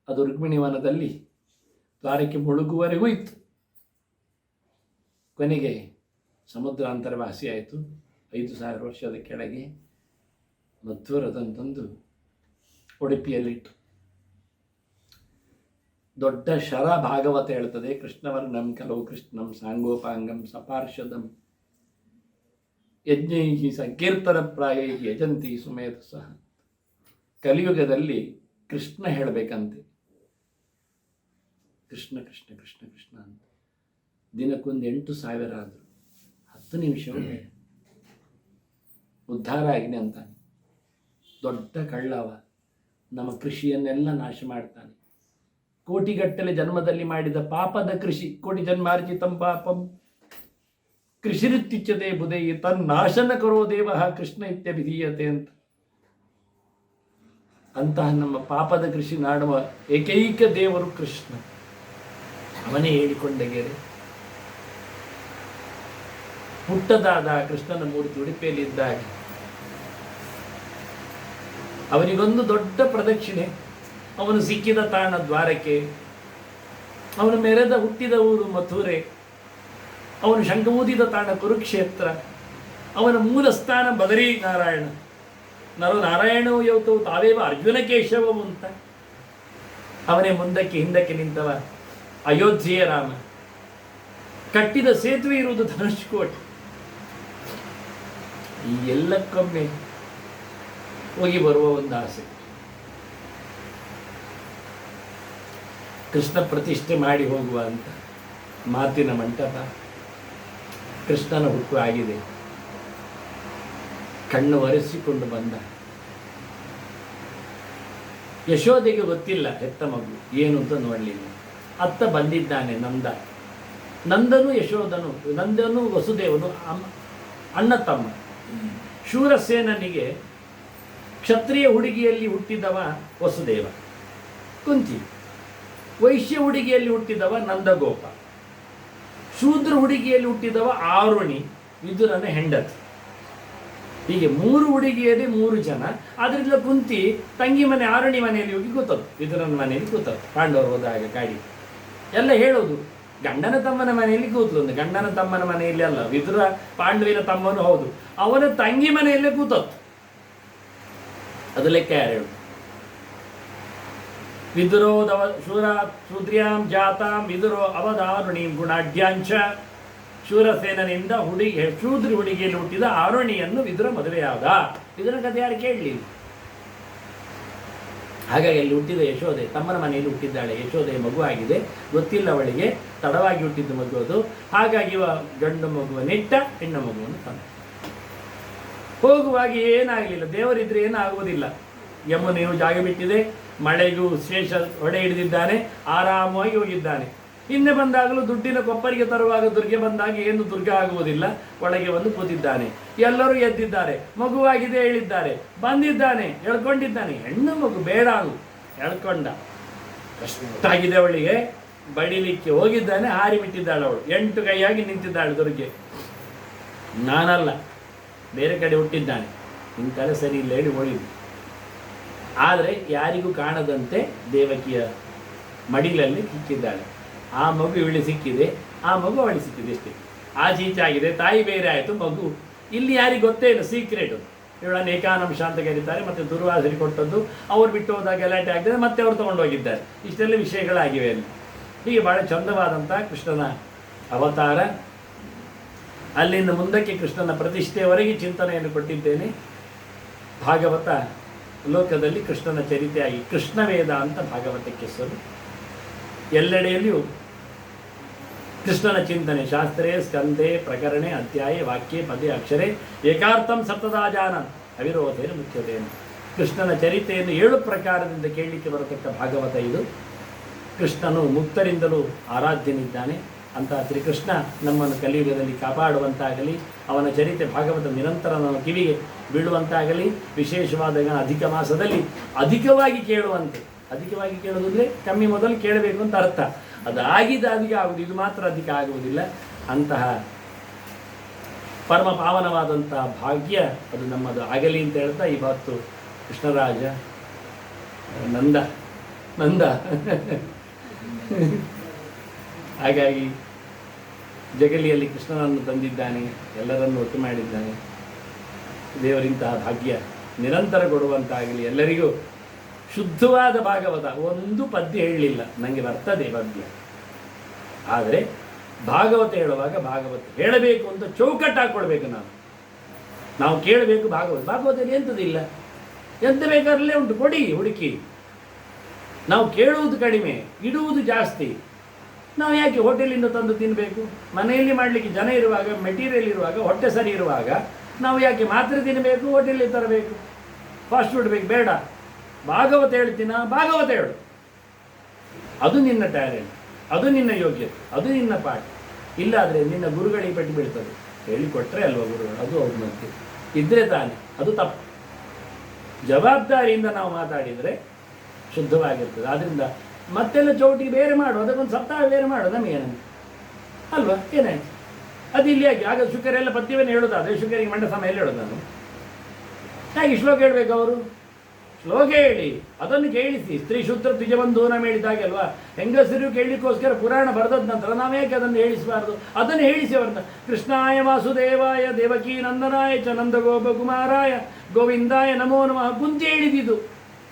ಅದು ರುಕ್ಮಿಣಿ ವನದಲ್ಲಿ ದ್ವಾರಕ್ಕೆ ಮುಳುಗುವವರೆಗೂ ಇತ್ತು. ಕೊನೆಗೆ ಸಮುದ್ರ ಅಂತರ್ವಾಸಿ ಆಯಿತು. 5,000 ವರ್ಷದ ಕೆಳಗೆ ಮಧ್ವರಥನ್ ತಂದು ಉಡುಪಿಯಲ್ಲಿಟ್ಟು. ದೊಡ್ಡ ಶರ ಭಾಗವತ ಹೇಳ್ತದೆ, ಕೃಷ್ಣವರ್ಣಂ ಕಲವು ಕೃಷ್ಣಂ ಸಾಂಗೋಪಾಂಗಂ ಸಪಾರ್ಷದಂ ಯಜ್ಞೈ ಸಂಕೀರ್ತನ ಪ್ರಾಯ ಯಜಂತಿ ಸುಮೇಧ ಸಹ. ಕಲಿಯುಗದಲ್ಲಿ ಕೃಷ್ಣ ಹೇಳಬೇಕಂತೆ. ಕೃಷ್ಣ ಕೃಷ್ಣ ಕೃಷ್ಣ ಕೃಷ್ಣ ಅಂತ ದಿನಕ್ಕೊಂದು 8,000 ಆದರು. 10 ನಿಮಿಷ ಉದ್ಧಾರ ಆಗಿದೆ ಅಂತಾನೆ. ದೊಡ್ಡ ಕಳ್ಳವ, ನಮ್ಮ ಕೃಷಿಯನ್ನೆಲ್ಲ ನಾಶ ಮಾಡ್ತಾನೆ. ಕೋಟಿಗಟ್ಟಲೆ ಜನ್ಮದಲ್ಲಿ ಮಾಡಿದ ಪಾಪದ ಕೃಷಿ, ಕೋಟಿ ಜನ್ಮಾರ್ಜಿತಂ ಪಾಪಂ ಕೃಷಿರಿತ್ಯುಚ್ಯತೆ ಬುಧೈ ತನ್ನಾಶನ ಕರೋ ದೇವ ಕೃಷ್ಣ ಇತ್ಯಭಿಧೀಯತೆ ಅಂತ. ಅಂತಹ ನಮ್ಮ ಪಾಪದ ಕೃಷಿ ನಾಡುವ ಏಕೈಕ ದೇವರು ಕೃಷ್ಣ. ಅವನೇ ಹೇಳಿಕೊಂಡ ಗೆರೆ. ಪುಟ್ಟದಾದ ಕೃಷ್ಣನ ಮೂರ್ತಿ ಉಡುಪಿಯಲ್ಲಿ ಇದ್ದಾಗ ಅವನಿಗೊಂದು ದೊಡ್ಡ ಪ್ರದಕ್ಷಿಣೆ. ಅವನು ಸಿಕ್ಕಿದ ತಾಣ ದ್ವಾರಕೆ, ಅವನು ಮೆರೆದ ಹುಟ್ಟಿದ ಊರು ಮಥುರೆ, ಅವನು ಶಂಖ ಊದಿದ ತಾಣ ಕುರುಕ್ಷೇತ್ರ, ಅವನ ಮೂಲ ಸ್ಥಾನ ಬದರಿ ನಾರಾಯಣ. ನಾರಾಯಣವು ಯವತವು ತಾವೇವ ಅರ್ಜುನ ಕೇಶವವು ಅಂತ. ಅವನೇ ಮುಂದಕ್ಕೆ ಹಿಂದಕ್ಕೆ ನಿಂತವ ಅಯೋಧ್ಯೆಯ ರಾಮ. ಕಟ್ಟಿದ ಸೇತುವೆ ಇರುವುದು ಧನುಷ್ಕೋಟೆ. ಈ ಎಲ್ಲಕ್ಕೊಮ್ಮೆ ಹೋಗಿ ಬರುವ ಒಂದು ಆಸೆ. ಕೃಷ್ಣ ಪ್ರತಿಷ್ಠೆ ಮಾಡಿ ಹೋಗುವ ಅಂತ ಮಾತಿನ ಮಂಟಪ. ಕೃಷ್ಣನ ಹುಟ್ಟು ಆಗಿದೆ. ಕಣ್ಣು ಒರೆಸಿಕೊಂಡು ಬಂದ. ಯಶೋದೆಗೆ ಗೊತ್ತಿಲ್ಲ ಹೆತ್ತ ಮಗು ಏನು ಅಂತ ನೋಡಲಿಲ್ಲ. ಅತ್ತ ಬಂದಿದ್ದಾನೆ ನಂದ. ನಂದನು ಯಶೋದನು, ನಂದನು ವಸುದೇವನು ಅಣ್ಣ ತಮ್ಮ. ಶೂರಸೇನನಿಗೆ ಕ್ಷತ್ರಿಯ ಹುಡುಗಿಯಲ್ಲಿ ಹುಟ್ಟಿದವ ವಸುದೇವ ಕುಂತಿ, ವೈಶ್ಯ ಹುಡುಗಿಯಲ್ಲಿ ಹುಟ್ಟಿದವ ನಂದಗೋಪ, ಶೂದ್ರ ಹುಡುಗಿಯಲ್ಲಿ ಹುಟ್ಟಿದವ ಆರುಣಿ ವಿದುರನ ಹೆಂಡತಿ. ಹೀಗೆ 3 ಹುಡುಗಿಯರೇ 3 ಜನ. ಆದ್ರಿಂದ ಕುಂತಿ ತಂಗಿ ಮನೆ ಆರುಣಿ ಮನೆಯಲ್ಲಿ ಹೋಗಿ ಕೂತದ್ದು, ವಿದುರನ ಮನೆಯಲ್ಲಿ ಕೂತದ್ದು. ಪಾಂಡವರು ಹೋದಾಗ ಗಾಡಿ ಎಲ್ಲ ಹೇಳೋದು. ಗಂಡನ ತಮ್ಮನ ಮನೆಯಲ್ಲಿ ಕೂತ್ಲು. ಗಂಡನ ತಮ್ಮನ ಮನೆಯಲ್ಲಿ ಅಲ್ಲ, ವಿದುರ ಪಾಂಡವಿನ ತಮ್ಮನು ಹೌದು, ಅವನ ತಂಗಿ ಮನೆಯಲ್ಲೇ ಕೂತತ್ತು. ಅದು ಲೆಕ್ಕ ಯಾರು ಹೇಳು? ವಿದುರೋದವ ಶೂದ್ರ್ಯಾಂ ಜಾತಾಂ ವಿದುರೋ ಅವಧಾರುಣೀಂ ಗುಣಾಢ್ಯಾಂಚ. ಶೂರಸೇನನಿಂದ ಶೂದ್ರಿ ಹುಡುಗಿಯಲ್ಲಿ ಹುಟ್ಟಿದ ಆರುಣಿಯನ್ನು ವಿದುರ ಮದುವೆಯಾದ. ವಿದುರನ ಕಥೆ ಯಾರು ಕೇಳಲಿ? ಹಾಗಾಗಿ ಅಲ್ಲಿ ಹುಟ್ಟಿದ ಯಶೋದೆ ತಮ್ಮನ ಮನೆಯಲ್ಲಿ ಹುಟ್ಟಿದ್ದಾಳೆ. ಯಶೋದೆಯ ಮಗು ಆಗಿದೆ, ಗೊತ್ತಿಲ್ಲ ಅವಳಿಗೆ, ತಡವಾಗಿ ಹುಟ್ಟಿದ್ದು ಮಗು ಅದು. ಹಾಗಾಗಿ ಗಂಡು ಮಗುವನ್ನಿಟ್ಟ, ಹೆಣ್ಣು ಮಗುವನ್ನು ತಂದ. ಹೋಗುವಾಗ ಏನಾಗಲಿಲ್ಲ, ದೇವರಿದ್ರೆ ಏನಾಗುವುದಿಲ್ಲ. ಯಮುನೆಯು ಜಾಗ ಬಿಟ್ಟಿದೆ, ಮಳೆಗೂ ಶೇಷ ಹೊಡೆ ಹಿಡಿದಿದ್ದಾನೆ, ಆರಾಮವಾಗಿ ಹೋಗಿದ್ದಾನೆ. ಹಿಂದೆ ಬಂದಾಗಲೂ ದುಡ್ಡಿನ ಕೊಪ್ಪರಿಗೆ ತರುವಾಗ ದುರ್ಗೆ ಬಂದಾಗ ಏನು ದುರ್ಗ ಆಗುವುದಿಲ್ಲ, ಒಳಗೆ ಬಂದು ಕೂತಿದ್ದಾನೆ. ಎಲ್ಲರೂ ಎದ್ದಿದ್ದಾರೆ, ಮಗುವಾಗಿದೆ ಹೇಳಿದ್ದಾರೆ, ಬಂದಿದ್ದಾನೆ, ಎಳ್ಕೊಂಡಿದ್ದಾನೆ. ಹೆಣ್ಣು ಮಗು ಬೇಡ ಅವು, ಎಳ್ಕೊಂಡ. ಕಷ್ಟಾಗಿದೆ ಅವಳಿಗೆ, ಬಡಿಲಿಕ್ಕೆ ಹೋಗಿದ್ದಾನೆ, ಹಾರಿ ಬಿಟ್ಟಿದ್ದಾಳೆ ಅವಳು. 8 ಕೈಯಾಗಿ ನಿಂತಿದ್ದಾಳೆ ದುರ್ಗೆ. ನಾನಲ್ಲ, ಬೇರೆ ಕಡೆ ಹುಟ್ಟಿದ್ದಾನೆ, ನಿನ್ನ ತಲೆ ಸರಿ ಇಲ್ಲ ಹೇಳಿ ಹೋಳಿದ್ದು. ಆದರೆ ಯಾರಿಗೂ ಕಾಣದಂತೆ ದೇವಕಿಯ ಮಡಿಲಲ್ಲಿ ಸಿಕ್ಕಿದ್ದಾಳೆ. ಆ ಮಗು ಇವಳಿ ಸಿಕ್ಕಿದೆ, ಆ ಮಗು ಅವಳಿ ಸಿಕ್ಕಿದೆ, ಅಷ್ಟೇ. ಆಚೀಚಾಗಿದೆ, ತಾಯಿ ಬೇರೆ ಆಯಿತು, ಮಗು ಇಲ್ಲಿ ಯಾರಿಗೆ ಗೊತ್ತೇ ಇಲ್ಲ, ಸೀಕ್ರೆಟ್. ಇವಳನ್ನು ಏಕಾನಂಶ ಅಂತ ಕರೀತಾರೆ. ಮತ್ತು ದುರ್ವಾಸರಿ ಕೊಟ್ಟದ್ದು, ಅವ್ರು ಬಿಟ್ಟು ಹೋದಾಗ ಗಲಾಟೆ ಆಗ್ತದೆ, ಮತ್ತೆ ಅವ್ರು ತೊಗೊಂಡೋಗಿದ್ದಾರೆ. ಇಷ್ಟೆಲ್ಲ ವಿಷಯಗಳಾಗಿವೆ ಅಲ್ಲಿ. ಹೀಗೆ ಭಾಳ ಚಂದವಾದಂಥ ಕೃಷ್ಣನ ಅವತಾರ. ಅಲ್ಲಿಂದ ಮುಂದಕ್ಕೆ ಕೃಷ್ಣನ ಪ್ರತಿಷ್ಠೆಯವರೆಗೆ ಚಿಂತನೆಯನ್ನು ಕೊಟ್ಟಿದ್ದೇನೆ. ಭಾಗವತ ಲೋಕದಲ್ಲಿ ಕೃಷ್ಣನ ಚರಿತೆಯಾಗಿ ಕೃಷ್ಣವೇದ ಅಂತ ಭಾಗವತಕ್ಕೆ ಹೆಸರು. ಎಲ್ಲೆಡೆಯಲ್ಲಿಯೂ ಕೃಷ್ಣನ ಚಿಂತನೆ, ಶಾಸ್ತ್ರೇ ಸ್ಕಂಧೆ ಪ್ರಕರಣೆ ಅಧ್ಯಾಯ ವಾಕ್ಯೆ ಪದೇ ಅಕ್ಷರೇ ಏಕಾರ್ಥಂ ಸಪ್ತದಾಜಾನ ಅವಿರೋಧೇನ ಮುಖ್ಯತೆಯನ್ನು. ಕೃಷ್ಣನ ಚರಿತೆಯನ್ನು 7 ಪ್ರಕಾರದಿಂದ ಕೇಳಲಿಕ್ಕೆ ಬರತಕ್ಕ ಭಾಗವತ ಇದು. ಕೃಷ್ಣನು ಮುಕ್ತರಿಂದಲೂ ಆರಾಧ್ಯನಿದ್ದಾನೆ. ಅಂತಹ ಶ್ರೀಕೃಷ್ಣ ನಮ್ಮನ್ನು ಕಲಿಯುಗದಲ್ಲಿ ಕಾಪಾಡುವಂತಾಗಲಿ, ಅವನ ಚರಿತೆ ಭಾಗವತ ನಿರಂತರ ನಮ್ಮ ಕಿವಿಗೆ ಬೀಳುವಂತಾಗಲಿ. ವಿಶೇಷವಾದ ಅಧಿಕ ಮಾಸದಲ್ಲಿ ಅಧಿಕವಾಗಿ ಕೇಳುವಂತೆ. ಅಧಿಕವಾಗಿ ಕೇಳೋದಂದರೆ ಕಮ್ಮಿ ಮೊದಲು ಕೇಳಬೇಕು ಅಂತ ಅರ್ಥ. ಅದಾಗಿದ್ದು ಅಧಿಕ ಆಗುವುದು, ಇದು ಮಾತ್ರ ಅಧಿಕ ಆಗುವುದಿಲ್ಲ. ಅಂತಹ ಪರಮ ಪಾವನವಾದಂಥ ಭಾಗ್ಯ ಅದು ನಮ್ಮದು ಆಗಲಿ ಅಂತ ಹೇಳ್ತಾ ಇವತ್ತು ಕೃಷ್ಣರಾಜ ನಂದ ಹಾಗಾಗಿ ಜಗಲಿಯಲ್ಲಿ ಕೃಷ್ಣನನ್ನು ತಂದಿದ್ದಾನೆ, ಎಲ್ಲರನ್ನು ಒಟ್ಟು ಮಾಡಿದ್ದಾನೆ. ದೇವರಿಂತಹ ಭಾಗ್ಯ ನಿರಂತರ ಕೊಡುವಂತಾಗಲಿ ಎಲ್ಲರಿಗೂ. ಶುದ್ಧವಾದ ಭಾಗವತ, ಒಂದು ಪದ್ಯ ಹೇಳಲಿಲ್ಲ, ನನಗೆ ಬರ್ತದೆ ಪದ್ಯ. ಆದರೆ ಭಾಗವತ ಹೇಳುವಾಗ ಭಾಗವತ ಹೇಳಬೇಕು ಅಂತ ಚೌಕಟ್ಟು ಹಾಕ್ಕೊಳ್ಬೇಕು. ನಾವು ಕೇಳಬೇಕು ಭಾಗವತದಲ್ಲಿ ಎಂಥದಿಲ್ಲ, ಎಂತ ಬೇಕಾದ್ರಲ್ಲೇ ಉಂಟು, ಕೊಡಿ ಹುಡುಕಿ. ನಾವು ಕೇಳುವುದು ಕಡಿಮೆ, ಇಡುವುದು ಜಾಸ್ತಿ. ನಾವು ಯಾಕೆ ಹೋಟೆಲಿಂದ ತಂದು ತಿನ್ನಬೇಕು? ಮನೆಯಲ್ಲಿ ಮಾಡಲಿಕ್ಕೆ ಜನ ಇರುವಾಗ, ಮೆಟೀರಿಯಲ್ ಇರುವಾಗ, ಹೊಟ್ಟೆ ಸರಿ ಇರುವಾಗ ನಾವು ಯಾಕೆ ಮಾತ್ರೆ ತಿನ್ನಬೇಕು, ಹೋಟೆಲ್ಲಿ ತರಬೇಕು, ಫಾಸ್ಟ್ ಫುಡ್ ಬೇಕು? ಬೇಡ. ಭಾಗವತ ಹೇಳ್ತೀನ, ಭಾಗವತ ಹೇಳು. ಅದು ನಿನ್ನ ಟ್ಯಾಲೆಂಟ್, ಅದು ನಿನ್ನ ಯೋಗ್ಯತೆ, ಅದು ನಿನ್ನ ಪಾಠ. ಇಲ್ಲಾದರೆ ನಿನ್ನ ಗುರುಗಳಿಗೆ ಪೆಟ್ಟು ಬೀಳ್ತದೆ. ಹೇಳಿಕೊಟ್ರೆ ಅಲ್ವ ಗುರುಗಳು, ಅದು ಅವ್ರ ಮಧ್ಯೆ ಇದ್ದರೆ ತಾನೆ. ಅದು ತಪ್ಪು. ಜವಾಬ್ದಾರಿಯಿಂದ ನಾವು ಮಾತಾಡಿದರೆ ಶುದ್ಧವಾಗಿರ್ತದೆ. ಆದ್ದರಿಂದ ಮತ್ತೆಲ್ಲ ಚೌಟಿಗೆ ಬೇರೆ ಮಾಡು, ಅದಕ್ಕೊಂದು ಸಪ್ತಾಹ ಬೇರೆ ಮಾಡು, ನಮಗೇನಂತ ಅಲ್ವಾ? ಏನಾಯ್ತು? ಅದು ಇಲ್ಲಿ ಯಾಕೆ? ಆಗ ಶುಕರೆಲ್ಲ ಪದ್ಯವನ್ನು ಹೇಳೋದಾದರೆ ಶುಕರಿಗೆ ಮಂಡ ಸಮಯ ಹೇಳೋದು ನಾನು. ಹಾಗೆ ಶ್ಲೋಕ ಹೇಳಬೇಕು ಅವರು, ಶ್ಲೋಕ ಹೇಳಿ ಅದನ್ನು ಕೇಳಿಸಿ. ಸ್ತ್ರೀ ಶೂದ್ರ ದ್ವಿಜಬಂಧೂನ ಹೇಳಿದಾಗೆ ಅಲ್ವಾ? ಹೆಂಗಸರು ಕೇಳಲಿಕ್ಕೋಸ್ಕರ ಪುರಾಣ ಬರೆದದ ನಂತರ ನಾವೇಕೆ ಅದನ್ನು ಹೇಳಿಸಬಾರ್ದು? ಅದನ್ನು ಹೇಳಿಸಿ ಅವ್ರನ್ನ. ಕೃಷ್ಣಾಯ ವಾಸುದೇವಾಯ ದೇವಕೀ ನಂದನಾಯ ಚ ನಂದಗೋಪ ಕುಮಾರಾಯ ಗೋವಿಂದಾಯ ನಮೋ ನಮಃ ಕುಂತಿ ಹೇಳಿದ್ದು.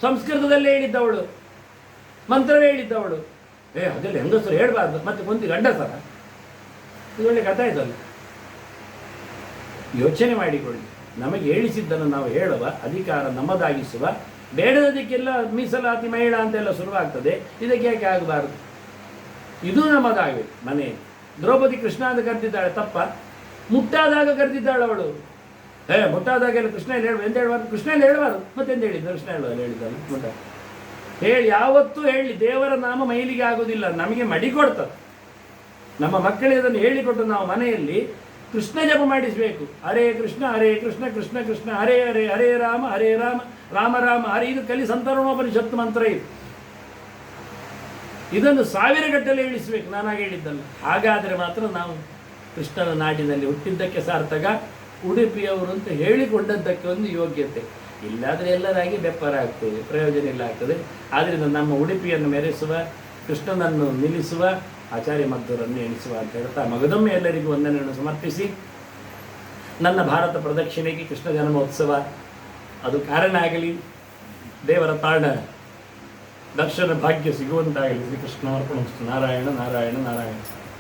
ಸಂಸ್ಕೃತದಲ್ಲೇ ಹೇಳಿದ್ದವಳು, ಮಂತ್ರವೇ ಹೇಳಿದ್ದವಳು. ಅದೆಲ್ಲ ಹೆಂಗಸರು ಹೇಳಬಾರ್ದು, ಮತ್ತೆ ಕುಂತಿ ಗಂಡಸರ? ಇದು ಒಳ್ಳೆ ಕಥೆ ಆಯ್ತಲ್ಲ. ಯೋಚನೆ ಮಾಡಿಕೊಳ್ಳಿ. ನಮಗೆ ಹೇಳಿಸಿದ್ದನ್ನು ನಾವು ಹೇಳುವ ಅಧಿಕಾರ ನಮ್ಮದಾಗಿಸುವ. ಬೇಡದಕ್ಕೆಲ್ಲ ಮೀಸಲಾತಿ ಮಹಿಳಾ ಅಂತೆಲ್ಲ ಶುರುವಾಗ್ತದೆ. ಇದಕ್ಕೆ ಯಾಕೆ ಆಗಬಾರ್ದು? ಇದು ನಮ್ಮದಾಗಬೇಕು. ಮನೆ ದ್ರೌಪದಿ ಕೃಷ್ಣ ಅಂತ ಕರೆದಿದ್ದಾಳೆ, ತಪ್ಪ? ಮುಟ್ಟಾದಾಗ ಕರೆದಿದ್ದಾಳು ಅವಳು. ಮುಟ್ಟಾದಾಗೆಲ್ಲ ಕೃಷ್ಣ ಹೇಳುವ ಎಂತ ಹೇಳಬಾರ್ದು? ಕೃಷ್ಣ ಹೇಳಬಾರ್ದು, ಮತ್ತೆಂತ ಹೇಳಿದ್ದು? ಕೃಷ್ಣ ಹೇಳಿದ್ದಲ್ಲ ಮುಟ್ಟ ಹೇಳಿ. ಯಾವತ್ತೂ ಹೇಳಿ ದೇವರ ನಾಮ ಮೈಲಿಗೆ ಆಗೋದಿಲ್ಲ, ನಮಗೆ ಮಡಿಕೊಡ್ತದೆ. ನಮ್ಮ ಮಕ್ಕಳಿಗೆ ಅದನ್ನು ಹೇಳಿಕೊಟ್ಟು ನಾವು ಮನೆಯಲ್ಲಿ ಕೃಷ್ಣ ಜಪ ಮಾಡಿಸಬೇಕು. ಹರೇ ಕೃಷ್ಣ ಕೃಷ್ಣ ಕೃಷ್ಣ ಹರೇ ಹರೇ, ಹರೇ ರಾಮ ರಾಮ ರಾಮ ಹರೇ. ಇದು ಕಲಿ ಸಂತರಣೋಪನಿಷತ್ತು ಮಂತ್ರ ಇದು. ಇದನ್ನು 1000 ಗಟ್ಟಲೆ ಹೇಳಿಸಬೇಕು, ನಾನಾಗಿ ಹೇಳಿದ್ದಲ್ಲ. ಹಾಗಾದರೆ ಮಾತ್ರ ನಾವು ಕೃಷ್ಣನ ನಾಡಿನಲ್ಲಿ ಹುಟ್ಟಿದ್ದಕ್ಕೆ ಸಾರ್ಥಕ, ಉಡುಪಿಯವರು ಅಂತ ಹೇಳಿಕೊಂಡದ್ದಕ್ಕೆ ಒಂದು ಯೋಗ್ಯತೆ. ಇಲ್ಲಾದರೆ ಎಲ್ಲರಾಗಿ ಬೆಪ್ಪರ ಆಗ್ತದೆ, ಪ್ರಯೋಜನ ಇಲ್ಲ ಆಗ್ತದೆ. ಆದ್ದರಿಂದ ನಮ್ಮ ಉಡುಪಿಯನ್ನು ಮೆರೆಸುವ, ಕೃಷ್ಣನನ್ನು ನಿಲ್ಲಿಸುವ ಆಚಾರ್ಯ ಮಧ್ವರನ್ನು ಎಣಿಸುವ ಅಂತ ಹೇಳ್ತಾ ಮಗದೊಮ್ಮೆ ಎಲ್ಲರಿಗೂ ವಂದನೆಯನ್ನು ಸಮರ್ಪಿಸಿ ನನ್ನ ಭಾರತ ಪ್ರದಕ್ಷಿಣೆಗೆ ಕೃಷ್ಣ ಜನ್ಮೋತ್ಸವ ಅದು ಕಾರಣ ಆಗಲಿ, ದೇವರ ತಾಣ ದರ್ಶನ ಭಾಗ್ಯ ಸಿಗುವಂತಾಗಲಿ. ಶ್ರೀಕೃಷ್ಣ ಅರ್ಪಣಮಸ್ತು. ನಾರಾಯಣ ನಾರಾಯಣ ನಾರಾಯಣ.